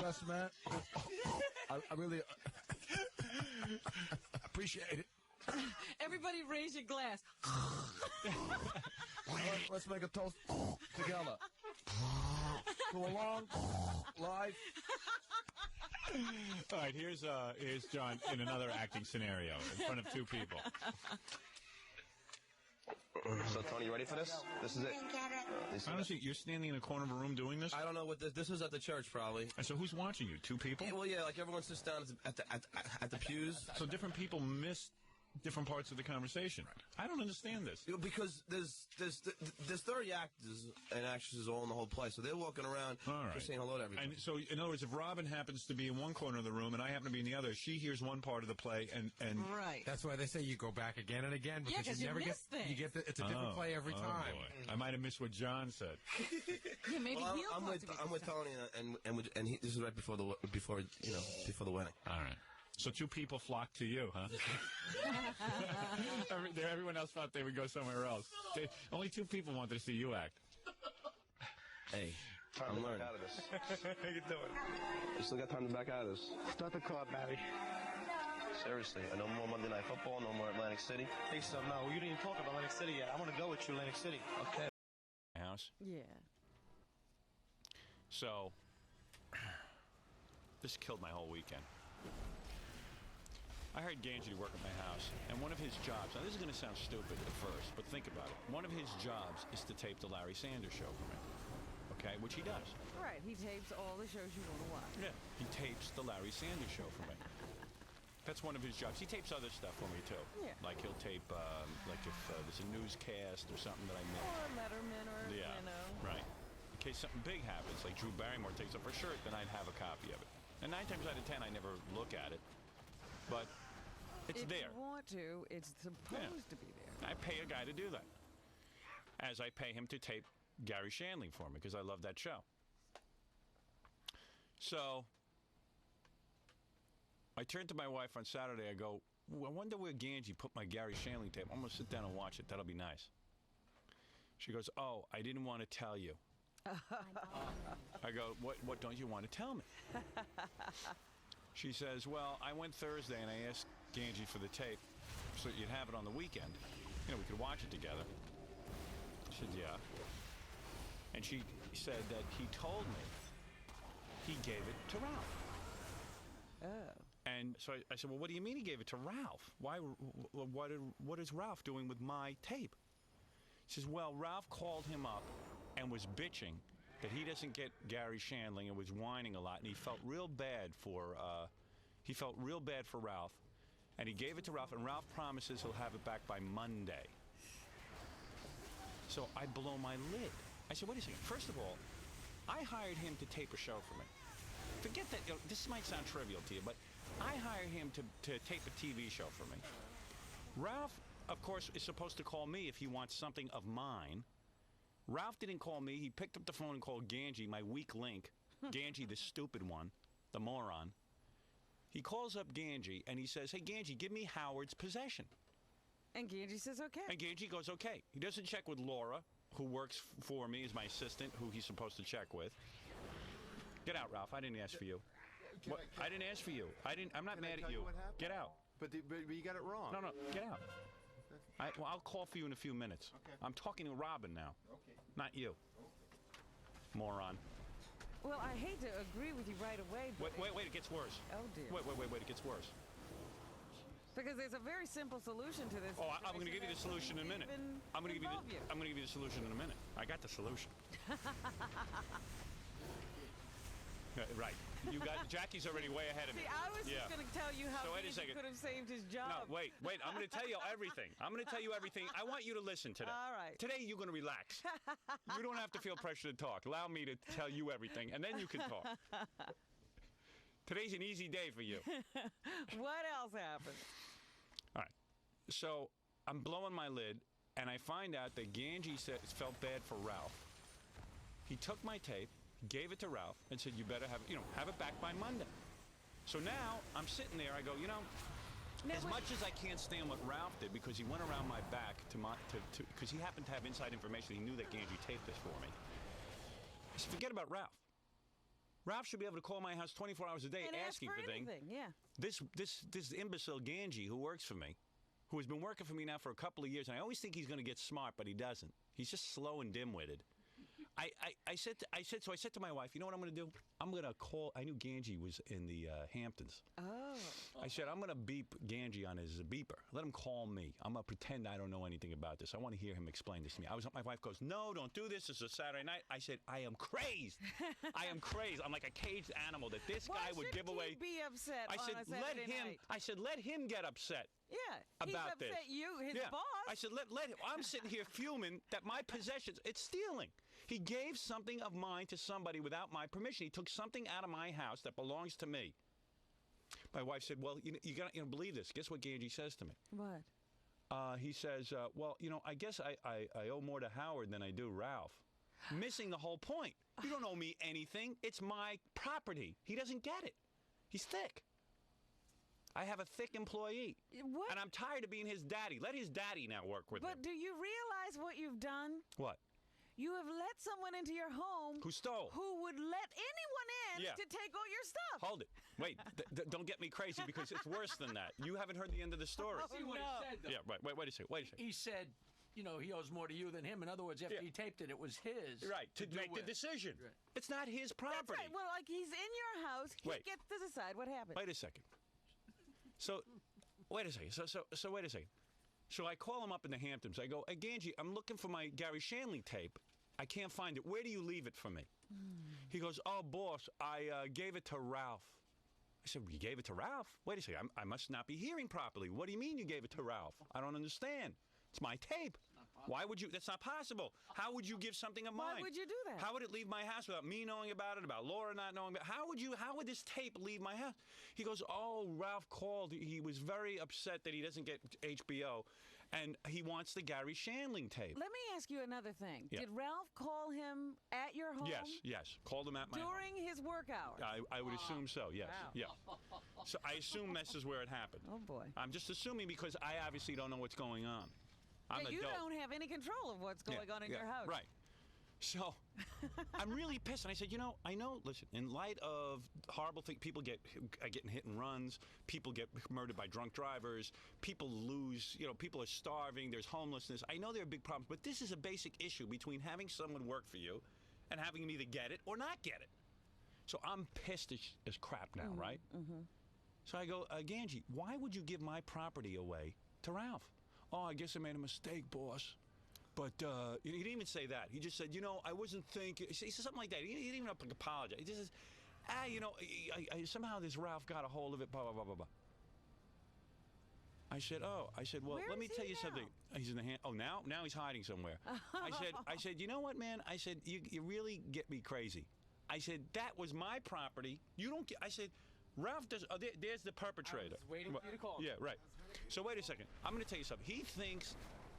best man. I really appreciate it. Everybody raise your glass. Let's make a toast together. To a long life. All right, here's John in another acting scenario in front of two people. So, Tony, you ready for this? This is it. Honestly, you're standing in a corner of a room doing this? I don't know what this is at the church, probably. And so who's watching you? Two people? Yeah, well, yeah, like everyone sits down at the pews. So different people miss different parts of the conversation. I don't understand this. Because there's 30 actors and actresses all in the whole place, so they're walking around just saying hello to everybody. And so, in other words, if Robin happens to be in one corner of the room and I happen to be in the other, she hears one part of the play, and right. That's why they say you go back again and again, because you never get things. You get it's a different play every time. Boy. I might have missed what John said. Yeah, maybe well, I'm with Tony, and this is right before the wedding. All right. So two people flocked to you, huh? Everyone else thought they would go somewhere else. Only two people wanted to see you act. Hey, I'm learning. How you doing? You still got time to back out of this. Start the car, Barry. Seriously, no more Monday Night Football, no more Atlantic City. Hey, son, no, you didn't even talk about Atlantic City yet. I want to go with you, Atlantic City. Okay. House? Yeah. So, this killed my whole weekend. I hired Ganji to work at my house, and one of his jobs, now this is going to sound stupid at first, but think about it. One of his jobs is to tape the Larry Sanders Show for me, okay, which he does. Right, he tapes all the shows you want to watch. Yeah, he tapes the Larry Sanders Show for me. That's one of his jobs. He tapes other stuff for me, too. Yeah. Like he'll tape, like if there's a newscast or something that I missed. Or Letterman or, you know. Right. In case something big happens, like Drew Barrymore takes off her shirt, then I'd have a copy of it. And 9 times out of 10, I never look at it. But it's there. If you want to, it's supposed to be there. I pay a guy to do that. As I pay him to tape Gary Shandling for me, because I love that show. So I turned to my wife on Saturday. I go, I wonder where Ganji put my Gary Shanley tape. I'm going to sit down and watch it. That'll be nice. She goes, oh, I didn't want to tell you. I go, what don't you want to tell me? She says, well, I went Thursday and I asked Ganji for the tape so you'd have it on the weekend. You know, we could watch it together. I said, yeah. And she said that he told me he gave it to Ralph. Oh. And so I said, well, what do you mean he gave it to Ralph? What is Ralph doing with my tape? She says, well, Ralph called him up and was bitching that he doesn't get Gary Shandling and was whining a lot, and he felt real bad for Ralph, and he gave it to Ralph, and Ralph promises he'll have it back by Monday. So I blow my lid. I said, wait a second. First of all, I hired him to tape a show for me. Forget that, this might sound trivial to you, but I hired him to tape a TV show for me. Ralph, of course, is supposed to call me if he wants something of mine. Ralph didn't call me. He picked up the phone and called Ganji, my weak link. Ganji, the stupid one, the moron. He calls up Ganji and he says, hey, Ganji, give me Howard's possession. And Ganji says, okay. And Ganji goes, okay. He doesn't check with Laura, who works for me as my assistant, who he's supposed to check with. Get out, Ralph. I didn't ask for you. I didn't ask for you. I'm not mad at you. Get out. But you got it wrong. No, get out. I'll call for you in a few minutes. Okay. I'm talking to Robin now. Okay. Not you. Moron. Well, I hate to agree with you right away, but... Wait, it gets worse. Oh, dear. Wait, it gets worse. Because there's a very simple solution to this. Oh, I'm going to give you the solution in a minute. I'm going to give you the solution in a minute. I got the solution. Right. You got Jackie's already way ahead of me. See, I was just going to tell you how he could have saved his job. No, wait. I'm going to tell you everything. I want you to listen today. All right. Today, you're going to relax. You don't have to feel pressure to talk. Allow me to tell you everything, and then you can talk. Today's an easy day for you. What else happened? All right. So I'm blowing my lid, and I find out that Ganji felt bad for Ralph. He took my tape, gave it to Ralph, and said, you better have it back by Monday. So now I'm sitting there. I go, as much as I can't stand what Ralph did, because he went around my back because he happened to have inside information. He knew that Ganji taped this for me. I said, forget about Ralph. Ralph should be able to call my house 24 hours a day and asking for things. Yeah. This imbecile Ganji who works for me, who has been working for me now for a couple of years, and I always think he's going to get smart, but he doesn't. He's just slow and dim-witted. I said to my wife, you know what I'm going to do? I'm going to call. I knew Ganji was in the Hamptons. Oh. I said, I'm going to beep Ganji on his beeper. Let him call me. I'm going to pretend I don't know anything about this. I want to hear him explain this to me. My wife goes, no, don't do this. It's a Saturday night. I said, I am crazed. I am crazed. I'm like a caged animal that this guy would give away. Why should he be upset on a Saturday night? I said, let him get upset. Yeah, about he's upset this. you, his boss. I said, let him. I'm sitting here fuming that my possessions, it's stealing. He gave something of mine to somebody without my permission. He took something out of my house that belongs to me. My wife said, well, you got to believe this. Guess what Ganji says to me? What? He says, well, I guess I owe more to Howard than I do Ralph. Missing the whole point. You don't owe me anything. It's my property. He doesn't get it. He's thick. I have a thick employee. What? And I'm tired of being his daddy. Let his daddy now work with him. But do you realize what you've done? What? You have let someone into your home who stole, who would let anyone in to take all your stuff. Hold it. Wait. Don't get me crazy, because it's worse than that. You haven't heard the end of the story. See what he said, though. Yeah, right. Wait a second. He said, he owes more to you than him. In other words, after he taped it, it was his. Right, to make the decision. Right. It's not his property. That's right. Well, like, he's in your house. He gets to decide what happens. Wait a second. So, wait a second. So wait a second. So I call him up in the Hamptons. I go, hey, Ganji, I'm looking for my Gary Shanley tape. I can't find it. Where do you leave it for me? He goes, oh, boss, I gave it to Ralph. I said, you gave it to Ralph? Wait a second. I must not be hearing properly. What do you mean you gave it to Ralph? I don't understand. It's my tape. Why would you? That's not possible. How would you give something of mine? Why would you do that? How would it leave my house without me knowing about it, about Laura not knowing about it? How would this tape leave my house? He goes, oh, Ralph called. He was very upset that he doesn't get HBO, and he wants the Gary Shandling tape. Let me ask you another thing. Yeah. Did Ralph call him at your home? Yes. Called him at my home. During his work hours? I would assume so, yes. Wow. Yeah. So I assume this is where it happened. Oh, boy. I'm just assuming because I obviously don't know what's going on. I'm you adult. don't have any control of what's going on in your house. Right. So I'm really pissed. And I said, I know, listen, in light of horrible things, people getting hit and runs, people get murdered by drunk drivers, people lose, people are starving, there's homelessness. I know there are big problems, but this is a basic issue between having someone work for you and having them either get it or not get it. So I'm pissed as crap now, right? Mm-hmm. So I go, Ganji, why would you give my property away to Ralph? Oh, I guess I made a mistake, boss. But he didn't even say that. He just said, I wasn't thinking. He said something like that. He didn't even apologize. He just says, somehow this Ralph got a hold of it, blah, blah, blah, blah, blah. I said, well, let me tell you something. He's in the hand. Oh, now he's hiding somewhere. I said, you know what, man? I said, you really get me crazy. I said, that was my property. You don't get. I said, Ralph does. Oh, there's the perpetrator. I was waiting for you to call him. Yeah, right. So wait a second. I'm going to tell you something. He thinks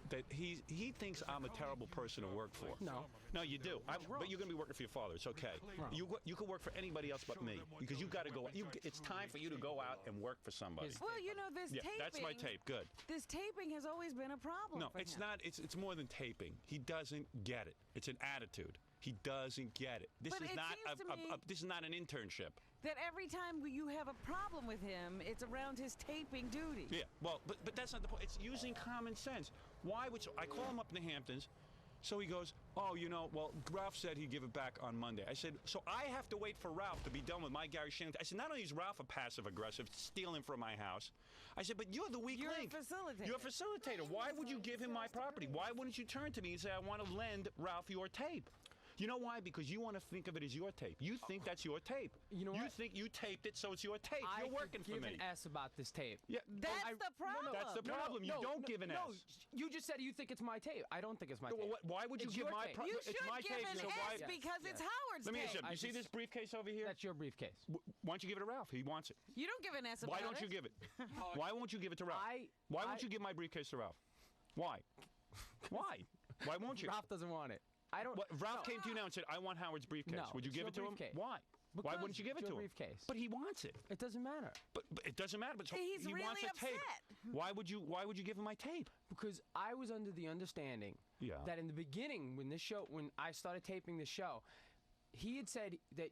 that he thinks I'm a terrible person to work for. No, you do. But you're going to be working for your father. It's okay. You can work for anybody else but me because you've got to go. It's time for you to go out and work for somebody. Well, this taping. That's my tape. Good. This taping has always been a problem. No, for it's him. not. It's more than taping. He doesn't get it. It's an attitude. He doesn't get it. This is not an internship. That every time you have a problem with him, it's around his taping duty. Yeah, well, but that's not the point. It's using common sense. Why would I call him up in the Hamptons? So he goes, oh, Ralph said he'd give it back on Monday. I said, so I have to wait for Ralph to be done with my Gary Shandling. I said, not only is Ralph a passive-aggressive, stealing from my house, I said, but you're the weak link. You're a facilitator. You're a facilitator. Why would you give him my property? Why wouldn't you turn to me and say, I want to lend Ralph your tape? You know why? Because you want to think of it as your tape. You think that's your tape. You think you taped it, so it's your tape. You're working for me. I give an S about this tape. Yeah, that's the problem. That's the problem. You don't give an S. No, you just said you think it's my tape. I don't think it's my tape. Why would you give my tape? You should it's my give tape. an S because it's Howard's Let me tape. ask you. You see this briefcase over here? That's your briefcase. Why don't you give it to Ralph? He wants it. You don't give an S about it. Why don't you give it? Why won't you give it to Ralph? Why won't you give my briefcase to Ralph? Why? Why? Why won't you? Ralph doesn't want it. I don't. Ralph came to you now and said, I want Howard's briefcase. No, would you give it to him? Why? Why wouldn't you give it to him? Briefcase. But he wants it. It doesn't matter. But it doesn't matter. But he's he really wants a upset. tape. Why would you give him my tape? Because I was under the understanding that in the beginning, when I started taping the show, he had said that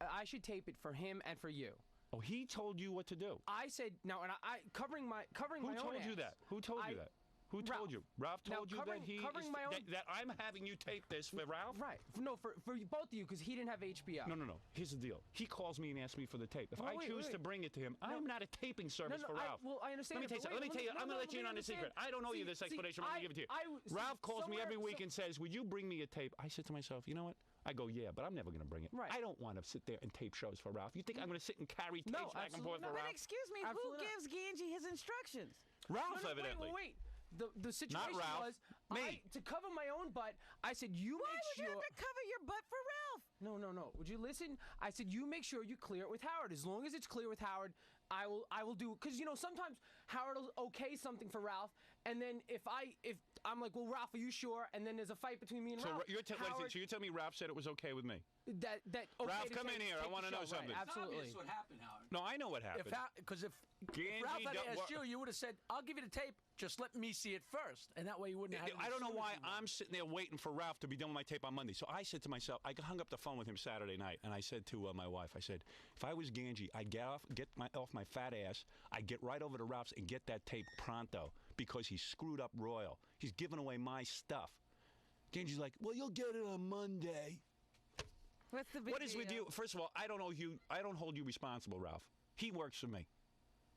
I should tape it for him and for you. Oh, he told you what to do. I said no, and I covering my own Who told you ass. that? Who told you that? Who told you? Ralph told you that I'm having you tape this for Ralph? Right. No, for both of you, because he didn't have HBO. No. Here's the deal. He calls me and asks me for the tape. If I choose to bring it to him, I'm not a taping service for Ralph. I understand. Let me tell you. I'm going to let you in on a secret. I don't owe you this explanation. I'm going to give it to you. Ralph calls me every week and says, would you bring me a tape? I said to myself, you know what? I go, yeah, but I'm never going to bring it. Right. I don't want to sit there and tape shows for Ralph. You think I'm going to sit and carry tapes back and forth for Ralph? But excuse me, who gives Ganji his instructions? Ralph, evidently. Wait. The situation was to cover my own butt. I said, Why would you have to cover your butt for Ralph? No. Would you listen? I said, you make sure you clear it with Howard. As long as it's clear with Howard, I will do. Because sometimes Howard will okay something for Ralph, and then if I'm like, well, Ralph, are you sure? And then there's a fight between me and Ralph. So you're telling me Ralph said it was okay with me? Okay Ralph, come in here. I want to know something. Right, absolutely. It's obvious what happened, Howard. No, I know what happened. Because if Ralph had asked you would have said, I'll give you the tape. Just let me see it first. And that way you wouldn't have I don't know why I'm sitting there waiting for Ralph to be done with my tape on Monday. So I said to myself, I hung up the phone with him Saturday night, and I said to my wife, I said, if I was Ganji, I'd get off my fat ass, I'd get right over to Ralph's and get that tape pronto, because he screwed up royal. He's giving away my stuff. Ganji's like, well, you'll get it on Monday. What's the big What is with you? First of all, I don't hold you responsible, Ralph. He works for me.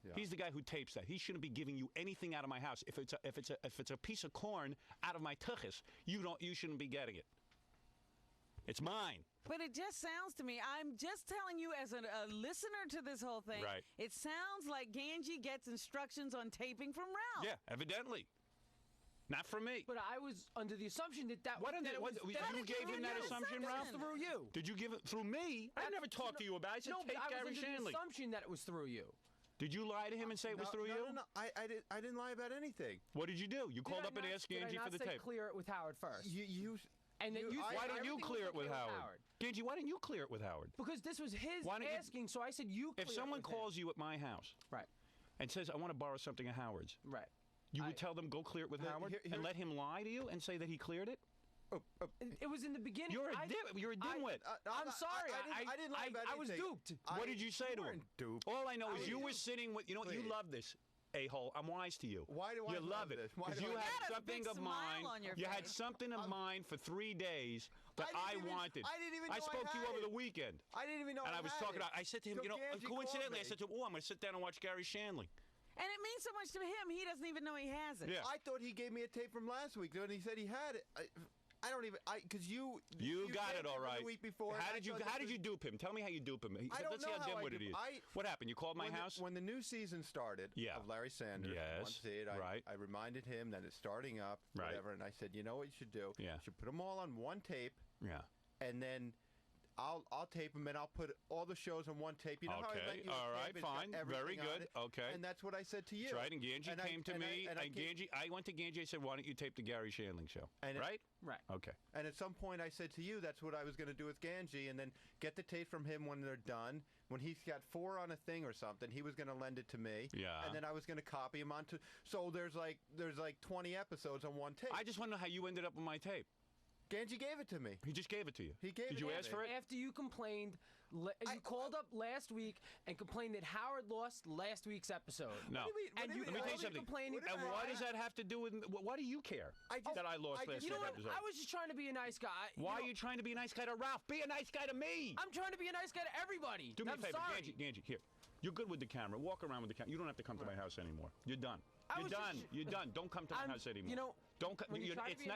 Yeah. He's the guy who tapes that. He shouldn't be giving you anything out of my house. If it's a piece of corn out of my tuchus, you shouldn't be getting it. It's mine. But it just sounds to me, I'm just telling you as a listener to this whole thing, right. It sounds like Ganji gets instructions on taping from Ralph. Yeah, evidently. Not from me. But I was under the assumption that you gave him that assumption, Ralph? Through you. Did you give it through me? I never talked to you about it. I said no, take I was Gary under Shanley. the assumption that it was through you. Did you lie to him and say it was through you? No. I didn't lie about anything. What did you do? You called up and asked Ganji for the tape. Clear it with Howard first. Why don't you clear it with Howard? Ganji, why didn't you clear it with Howard? Because this was his asking, so I said you clear it with him. If someone calls you at my house and says, I want to borrow something at Howard's, you would tell them, go clear it with Howard and let him lie to you and say that he cleared it? It was in the beginning. You're a dimwit. I'm sorry. I didn't lie about I was duped. What did you say to him? All I know is you were sitting with, you love this. A-hole, I'm wise to you. Why do I love it? Because you had something of mine. You had something of mine for 3 days that I wanted. I didn't even know I spoke to you over the weekend. I didn't even know. And I was talking about. I said to him, coincidentally, I said to him, I'm going to sit down and watch Gary Shanley. And it means so much to him. He doesn't even know he has it. Yeah. I thought he gave me a tape from last week when he said he had it. I don't even. Because you got it all right. The week before. How did you dupe him? Tell me how you dupe him. Let's see how dimwitted he is. What happened? You called my house when the new season started. Of Larry Sanders. Yes. I reminded him that it's starting up. Whatever. And I said, you know what you should do? Yeah. You should put them all on one tape. Yeah. And then I'll tape them and I'll put all the shows on one tape. You know how I let you all right, tape, fine, very good. Okay, and that's what I said to you. That's right, and Ganji came to me. I went to Ganji. I said, "Why don't you tape the Gary Shandling show?" Right. Okay. And at some point, I said to you, "That's what I was going to do with Ganji," and then get the tape from him when they're done. When he's got 4 on a thing or something, he was going to lend it to me. Yeah. And then I was going to copy him onto. So there's like 20 episodes on one tape. I just want to know how you ended up with my tape. Ganji gave it to me. He just gave it to you. He gave it to me. Did you ask for it? After you complained, you called up last week and complained that Howard lost last week's episode. No. Let me tell you something. And what does that have to do with? Why do you care that I lost last week's episode? I was just trying to be a nice guy. Why are you trying to be a nice guy to Ralph? Be a nice guy to me. I'm trying to be a nice guy to everybody. Do me a favor, Ganji. Here, you're good with the camera. Walk around with the camera. You don't have to come to my house anymore. You're done. You're done. Don't come to my house anymore. Don't.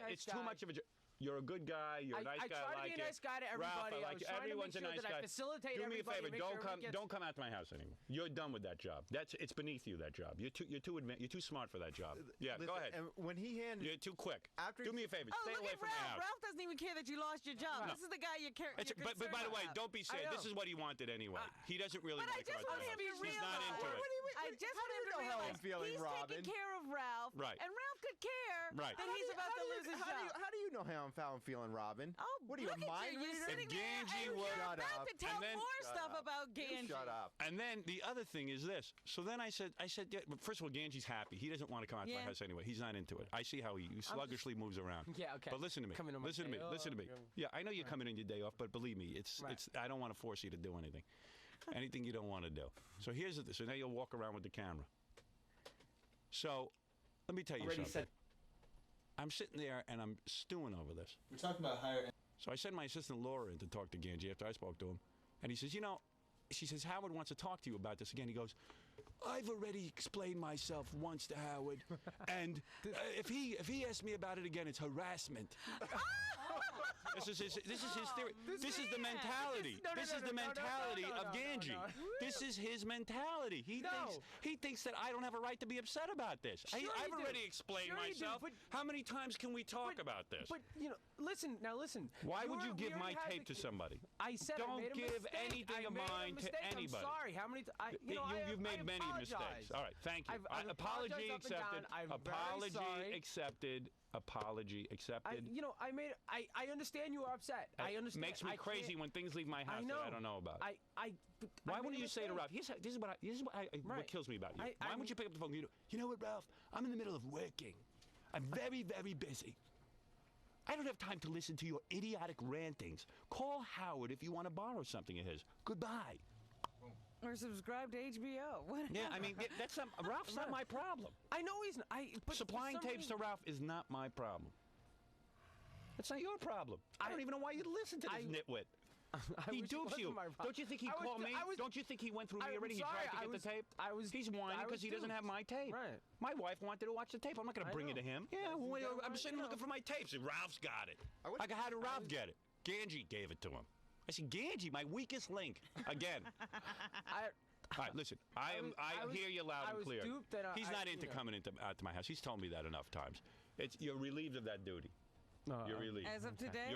It's too much of a. You're a good guy. You're a nice guy. I try to be a nice guy to everybody. Ralph, I like you. Everyone's a nice guy. Do me a favor. Don't come out to my house anymore. You're done with that job. It's beneath you. That job. You're too smart for that job. Yeah, listen, go ahead. And when he handed, you're too quick. Do me a favor. Stay away from Ralph. my house. Ralph doesn't even care that you lost your job. No. This is the guy you're But by the way, don't be sad. This is what he wanted anyway. He doesn't really like our job. He's not into it. I just want him to realize he's taking care of Ralph. Right. And Ralph could care that he's about to lose his job. How do you know how I'm feeling, Robin? Oh, what are you, look at you. You're sitting there and you're about to tell more stuff about Ganji. Shut up. And then the other thing is this. So then I said, yeah, first of all, Ganji's happy. He doesn't want to come out to my house anyway. He's not into it. I see how he sluggishly moves around. Yeah, okay. But listen to me. Listen to me. Yeah, I know you're coming in your day off, but believe me, I don't want to force you to do anything. Anything you don't want to do. So here's the. So now you'll walk around with the camera. So let me tell you something. I'm sitting there and I'm stewing over this. We're talking about higher. So I sent my assistant Laura in to talk to Ganji after I spoke to him. And he says, she says, Howard wants to talk to you about this again. He goes, I've already explained myself once to Howard. And if he asks me about it again, it's harassment. This is his theory. This is the mentality. This is the mentality of Ganji. This is his mentality. He thinks that I don't have a right to be upset about this. I've already explained myself. How many times can we talk about this? But listen. Why would you give my tape to somebody? I said don't I made a give mistake. anything of mine to anybody. I'm sorry. How many? You've made many mistakes. All right, thank you. Apology accepted. Apology accepted. Apology accepted. I understand you are upset. I understand. Makes me crazy when things leave my house that I don't know about. Why wouldn't you say to Ralph? This is what kills me about you. Why wouldn't you pick up the phone? You know what, Ralph? I'm in the middle of working. I'm very, very busy. I don't have time to listen to your idiotic rantings. Call Howard if you want to borrow something of his. Goodbye. Or subscribe to HBO. Yeah, I mean, Ralph's not my problem. I know he's not. But supplying tapes to Ralph is not my problem. It's not your problem. I don't even know why you listen to this nitwit. He dupes you. Don't you think he called me? Don't you think he went through me already? He tried to get the tape? He's whining because he doesn't have my tape. Right. My wife wanted to watch the tape. I'm not going to bring it to him. Yeah, I'm sitting looking for my tapes. And Ralph's got it. How did Ralph get it? Ganji gave it to him. I said, Ganji, my weakest link. Again. All right, listen. I hear you loud and clear. He's not into coming out to my house. He's told me that enough times. You're relieved of that duty. You're relieved. As of today?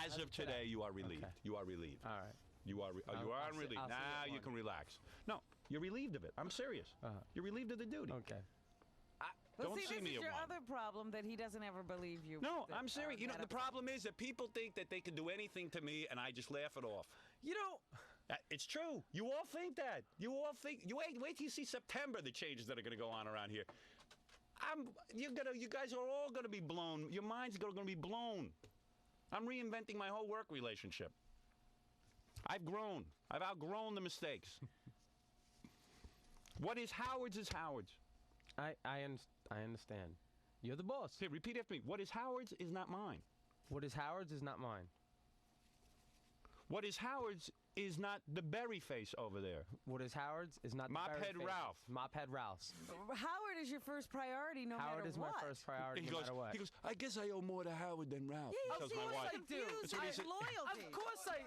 As of today, you are relieved. Okay. You are relieved. All right. You are relieved. I'll see Now it you one. can relax. No, you're relieved of it. I'm serious. You're relieved of the duty. Okay. Well, Don't see, see this me is at your one. other problem, that he doesn't ever believe you. No, that I'm serious. are You know, that the problem is that people think that they can do anything to me, and I just laugh it off. You know, it's true. You all think that. You all think. You wait till you see September, the changes that are going to go on around here. You guys are all going to be blown. Your mind's going to be blown. I'm reinventing my whole work relationship. I've grown. I've outgrown the mistakes. What is Howard's is Howard's. I understand. You're the boss. Hey, repeat after me. What is Howard's is not mine. What is Howard's is not mine. What is Howard's is not the berry face over there. What is Howard's is not the Mophead Ralph. Mophead Ralph's. Howard is your first priority, no Howard matter is what. my first priority, He no goes, matter what. He goes, I guess I owe more to Howard than Ralph. Yeah, Tells of my course wife. I do. That's what he said. Loyalty. Of course I.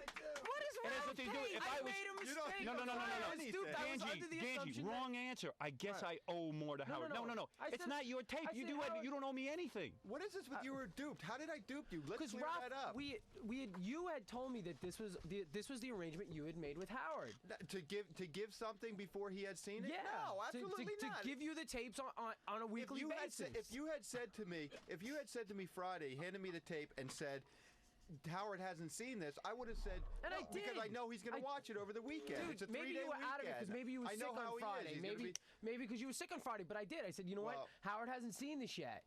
What is And that's wrong what they do. If I made a mistake. No. I was stupid. I was under the Ganji, assumption wrong answer. I guess I owe more to Howard. No. I It's said- not your tape. I You said do it. Howard- You don't owe me anything. What is this with you were duped? How did I dupe you? Let's clear Ralph, that up. you had told me that this was the arrangement you had made with Howard. To give something before he had seen it? Yeah. No, absolutely not. To give you the tapes on a weekly basis. If you had said to me Friday, handed me the tape and said, Howard hasn't seen this, I would have said, And no, I did. because I know he's going to watch it over the weekend. Dude, It's a maybe 3-day you were weekend. out of it because maybe you were I sick know how on he is. Friday. He's gonna be- Maybe because you were sick on Friday. But I did. I said, you know what? Howard hasn't seen this yet.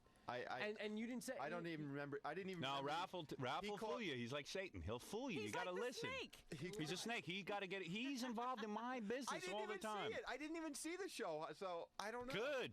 And you didn't say. I don't even remember. I didn't even. No, remember. Ralph will fool you. He's like Satan. He'll fool you. You got to listen. He's a snake. He got to get it. He's involved in my business all the time. See it. I didn't even see the show, so I don't know. Good.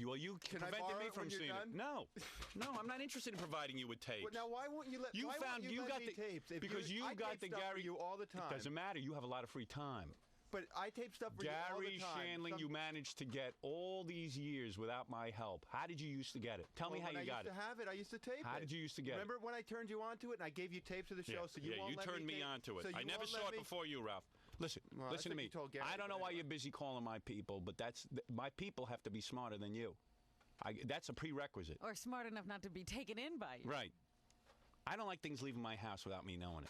Well, you Can I prevented borrow me it from when you're seeing done? it. No, I'm not interested in providing you with tapes. Well, now, why won't you let? You why found won't you got let me the tapes if because you I got tape the stuff for Gary. you all the time. It doesn't matter. You have a lot of free time. But I tape stuff for you all the Gary time. Shandling, you managed to get all these years without my help. How did you used to get it? Tell me how you got it. I used to have it. I used to tape it. How did you used to get Remember when I turned you on to it and I gave you tapes of the show, so you won't let turned me tape? on to it. So I you never won't saw let it me- before you, Ralph. Listen Well, to that's what me. you told Gary, I don't know but why you're busy calling my people, but my people have to be smarter than you. That's a prerequisite. Or smart enough not to be taken in by you. Right. I don't like things leaving my house without me knowing it.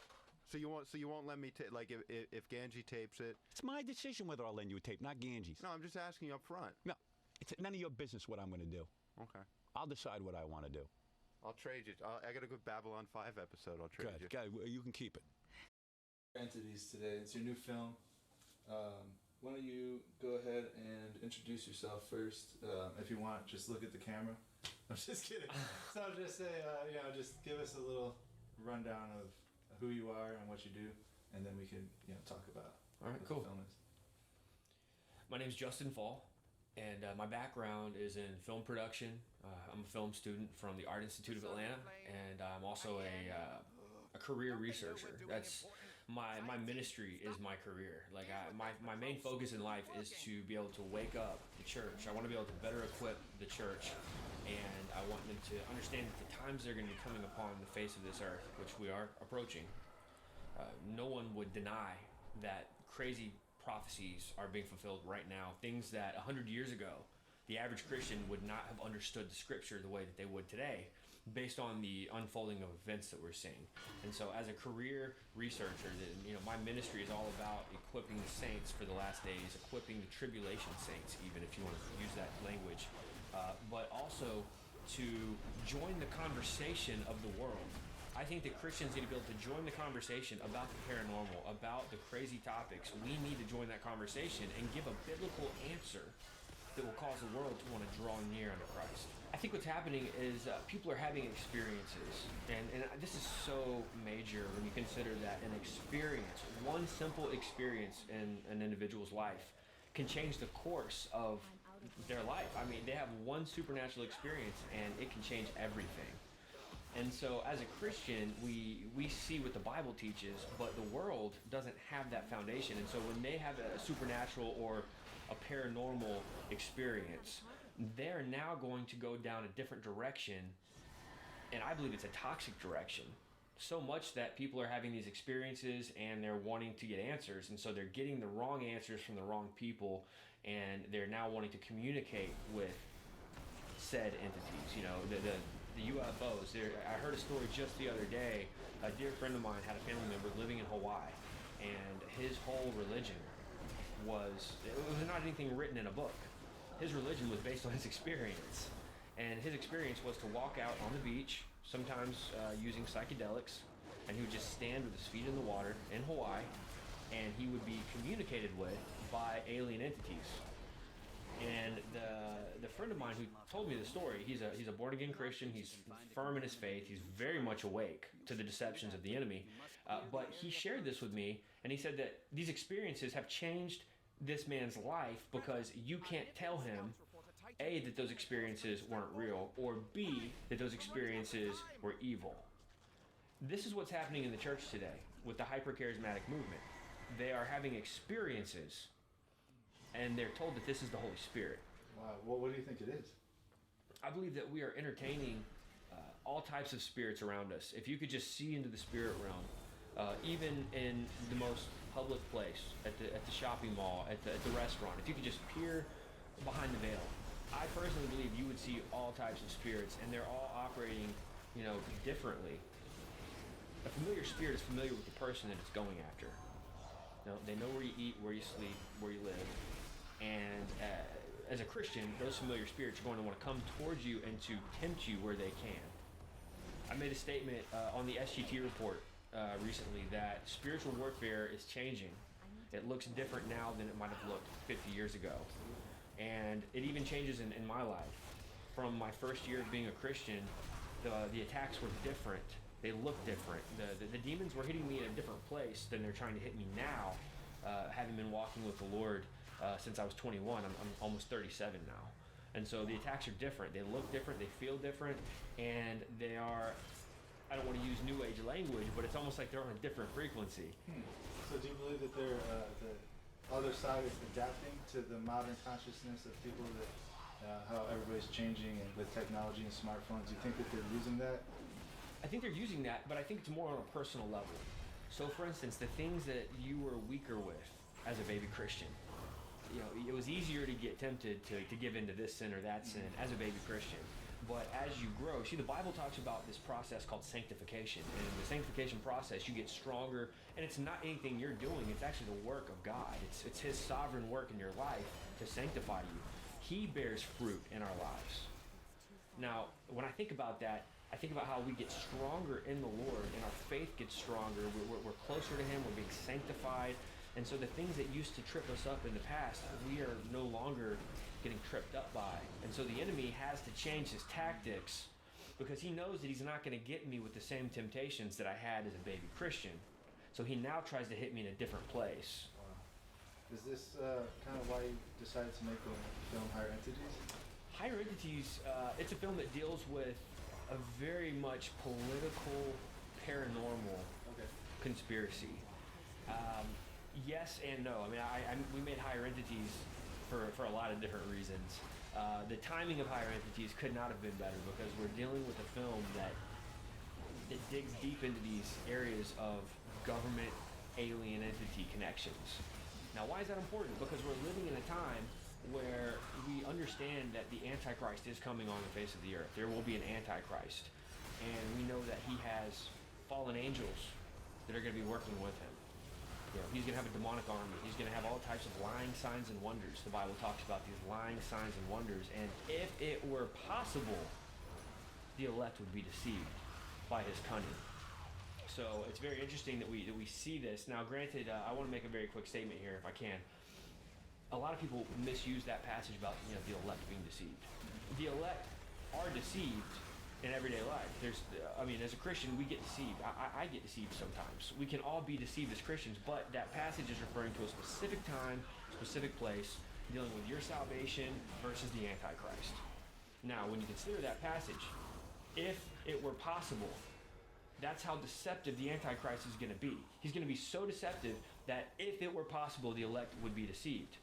So you won't let me like if Ganji tapes it. It's my decision whether I'll lend you a tape, not Ganji's. No, I'm just asking you up front. No, it's none of your business what I'm going to do. Okay. I'll decide what I want to do. I'll trade you. I got a good Babylon 5 episode. I'll trade you. Good. You can keep it. Entities today. It's your new film. Why don't you go ahead and introduce yourself first? If you want, just look at the camera. I'm just kidding. So just say, just give us a little rundown of who you are and what you do, and then we can, talk about what the film is. My name's Justin Fall, and my background is in film production. I'm a film student from the Art Institute of Atlanta, and I'm also a career researcher. That's my ministry is my career. Like my main focus in life is to be able to wake up the church. I want to be able to better equip the church, and I want them to understand that the times they're going to be coming upon the face of this earth, which we are approaching. No one would deny that crazy prophecies are being fulfilled right now. Things that 100 years ago, the average Christian would not have understood the scripture the way that they would today, based on the unfolding of events that we're seeing. And so as a career researcher, my ministry is all about equipping the saints for the last days, equipping the tribulation saints, even if you want to use that language, but also to join the conversation of the world. I think that Christians need to be able to join the conversation about the paranormal, about the crazy topics. We need to join that conversation and give a biblical answer that will cause the world to want to draw near unto Christ. I think what's happening is people are having experiences, and this is so major when you consider that an experience, one simple experience in an individual's life, can change the course of their life. I mean, they have one supernatural experience, and it can change everything. And so as a Christian, we see what the Bible teaches, but the world doesn't have that foundation. And so when they have a supernatural or a paranormal experience, they're now going to go down a different direction, and I believe it's a toxic direction. So much that people are having these experiences and they're wanting to get answers, and so they're getting the wrong answers from the wrong people, and they're now wanting to communicate with said entities. You know, the UFOs. I heard a story just the other day. A dear friend of mine had a family member living in Hawaii, and his whole religion was not anything written in a book. His religion was based on his experience, and his experience was to walk out on the beach, sometimes using psychedelics, and he would just stand with his feet in the water in Hawaii, and he would be communicated with by alien entities. And the friend of mine who told me the story, he's a born again Christian. He's firm in his faith. He's very much awake to the deceptions of the enemy. But he shared this with me, and he said that these experiences have changed this man's life because you can't tell him A, that those experiences weren't real, or B, that those experiences were evil. This is what's happening in the church today with the hyper-charismatic movement. They are having experiences, and they're told that this is the Holy Spirit. Wow. What do you think it is? I believe that we are entertaining all types of spirits around us. If you could just see into the spirit realm, even in the most public place, at the shopping mall, at the restaurant, if you could just peer behind the veil, I personally believe you would see all types of spirits, and they're all operating, differently. A familiar spirit is familiar with the person that it's going after. They know where you eat, where you sleep, where you live. And as a Christian, those familiar spirits are going to want to come towards you and to tempt you where they can. I made a statement on the SGT report recently that spiritual warfare is changing. It looks different now than it might have looked 50 years ago. And it even changes in my life. From my first year of being a Christian, the attacks were different. They looked different. The demons were hitting me in a different place than they're trying to hit me now, having been walking with the Lord since I was 21. I'm almost 37 now. And so the attacks are different. They look different. They feel different. And they are, I don't want to use New Age language, but it's almost like they're on a different frequency. So do you believe that they're, the other side is adapting to the modern consciousness of people, that how everybody's changing and with technology and smartphones? Do you think that they're using that? I think they're using that, but I think it's more on a personal level. So, for instance, the things that you were weaker with as a baby Christian, it was easier to get tempted to give into this sin or that sin as a baby Christian. But as you grow, the Bible talks about this process called sanctification. And in the sanctification process, you get stronger, and it's not anything you're doing. It's actually the work of God. It's His sovereign work in your life to sanctify you. He bears fruit in our lives. Now, when I think about that, I think about how we get stronger in the Lord, and our faith gets stronger. We're closer to Him. We're being sanctified. And so the things that used to trip us up in the past, we are no longer getting tripped up by. And so the enemy has to change his tactics because he knows that he's not going to get me with the same temptations that I had as a baby Christian. So he now tries to hit me in a different place. Wow. Is this kind of why you decided to make the film Higher Entities? Higher Entities, it's a film that deals with a very much political, paranormal conspiracy. Yes and no. I mean, we made Higher Entities for a lot of different reasons. The timing of Higher Entities could not have been better because we're dealing with a film that digs deep into these areas of government alien entity connections. Now, why is that important? Because we're living in a time where we understand that the Antichrist is coming on the face of the earth. There will be an Antichrist. And we know that he has fallen angels that are going to be working with him. He's going to have a demonic army. He's going to have all types of lying signs and wonders. The Bible talks about these lying signs and wonders. And if it were possible, the elect would be deceived by his cunning. So it's very interesting that we see this. Now, granted, I want to make a very quick statement here, if I can. A lot of people misuse that passage about the elect being deceived. The elect are deceived in everyday life. As a Christian, we get deceived. I get deceived sometimes. We can all be deceived as Christians, but that passage is referring to a specific time, specific place, dealing with your salvation versus the Antichrist. Now, when you consider that passage, if it were possible, that's how deceptive the Antichrist is going to be. He's going to be so deceptive that if it were possible, the elect would be deceived.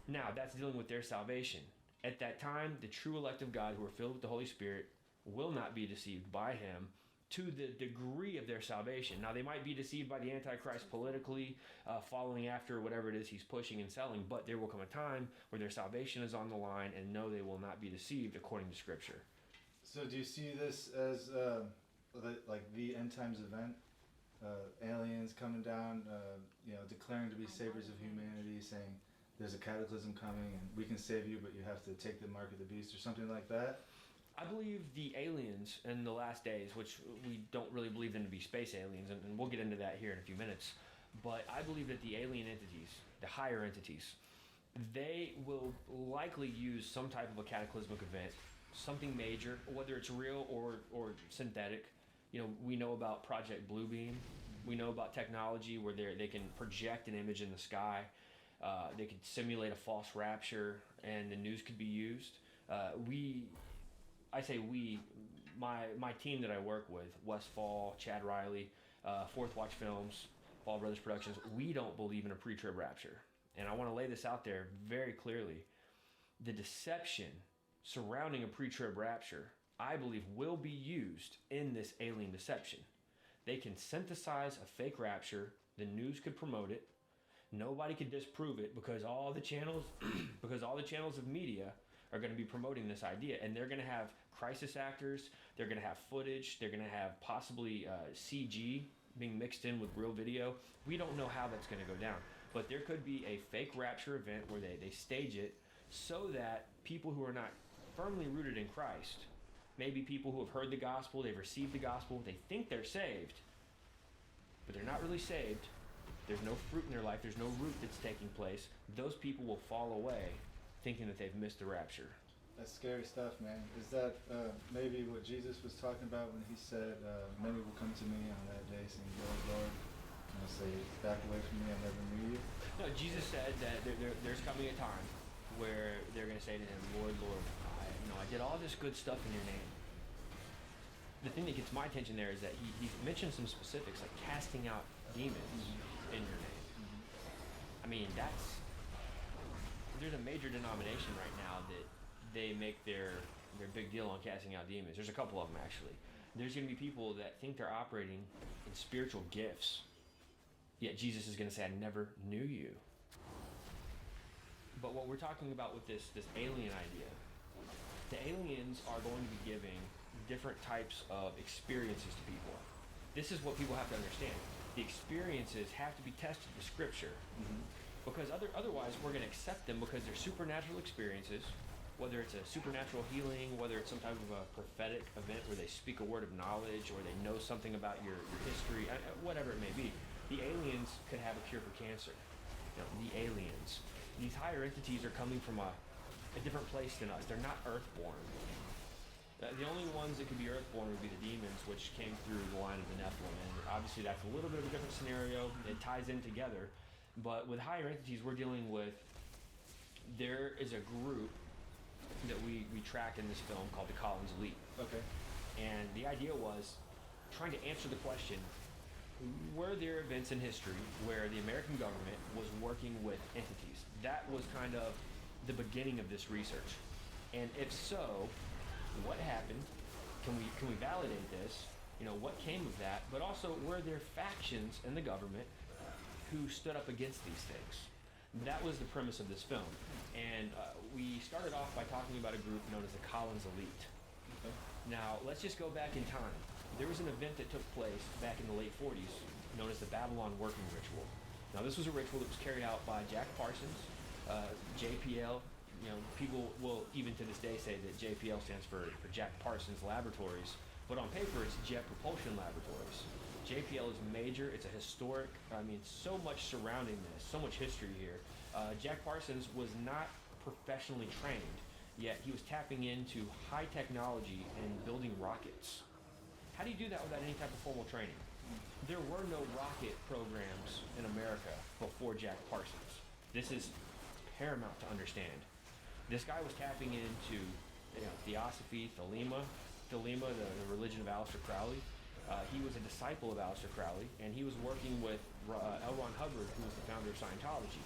Now, that's dealing with their salvation. At that time, the true elect of God who are filled with the Holy Spirit will not be deceived by him, to the degree of their salvation. Now, they might be deceived by the Antichrist politically, following after whatever it is he's pushing and selling, but there will come a time where their salvation is on the line, and no, they will not be deceived according to Scripture. So do you see this as like the end times event? Aliens coming down, declaring to be saviors of humanity, saying there's a cataclysm coming and we can save you, but you have to take the mark of the beast or something like that? I believe the aliens in the last days, which we don't really believe them to be space aliens, and we'll get into that here in a few minutes, but I believe that the alien entities, the higher entities, they will likely use some type of a cataclysmic event, something major, whether it's real or synthetic. We know about Project Bluebeam. We know about technology where they can project an image in the sky. They could simulate a false rapture, and the news could be used. I say we, my team that I work with, Westfall, Chad Riley, Fourth Watch Films, Ball Brothers Productions, we don't believe in a pre-trib rapture. And I want to lay this out there very clearly. The deception surrounding a pre-trib rapture, I believe, will be used in this alien deception. They can synthesize a fake rapture. The news could promote it. Nobody could disprove it because all the channels of media are going to be promoting this idea, and they're going to have crisis actors, they're going to have footage, they're going to have possibly CG being mixed in with real video. We don't know how that's going to go down, but there could be a fake rapture event where they stage it so that people who are not firmly rooted in Christ, maybe people who have heard the gospel, they've received the gospel, they think they're saved, but they're not really saved. There's no fruit in their life, there's no root that's taking place. Those people will fall away thinking that they've missed the rapture. That's scary stuff, man. Is that maybe what Jesus was talking about when he said, many will come to me on that day saying, Lord, Lord, and I'll say, back away from me, I never knew you? No, Jesus said that there's coming a time where they're going to say to him, Lord, Lord, I did all this good stuff in your name. The thing that gets my attention there is that he mentioned some specifics, like casting out demons in your name. I mean, there's a major denomination right now that they make their big deal on casting out demons. There's a couple of them, actually. There's going to be people that think they're operating in spiritual gifts, yet Jesus is going to say, I never knew you. But what we're talking about with this alien idea, the aliens are going to be giving different types of experiences to people. This is what people have to understand. The experiences have to be tested with Scripture. Because otherwise we're going to accept them because they're supernatural experiences, whether it's a supernatural healing, whether it's some type of a prophetic event where they speak a word of knowledge or they know something about your history, whatever it may be. The aliens could have a cure for cancer. The aliens. These higher entities are coming from a different place than us. They're not earthborn. The only ones that could be earthborn would be the demons, which came through the line of the Nephilim. And obviously that's a little bit of a different scenario. It ties in together. But with higher entities, we're dealing with, there is a group that we tracked in this film called the Collins Elite. Okay. And the idea was trying to answer the question, were there events in history where the American government was working with entities? That was kind of the beginning of this research. And if so, what happened? Can we validate this? What came of that? But also, were there factions in the government who stood up against these things? That was the premise of this film. And we started off by talking about a group known as the Collins Elite. Okay. Now, let's just go back in time. There was an event that took place back in the late 40s known as the Babylon Working Ritual. Now, this was a ritual that was carried out by Jack Parsons, JPL. People will even to this day say that JPL stands for Jack Parsons Laboratories, but on paper it's Jet Propulsion Laboratories. JPL is major. It's a historic, so much surrounding this, so much history here. Jack Parsons was not professionally trained, yet he was tapping into high technology and building rockets. How do you do that without any type of formal training? There were no rocket programs in America before Jack Parsons. This is paramount to understand. This guy was tapping into Theosophy, Thelema, the religion of Aleister Crowley. He was a disciple of Aleister Crowley, and he was working with L. Ron Hubbard, who was the founder of Scientology.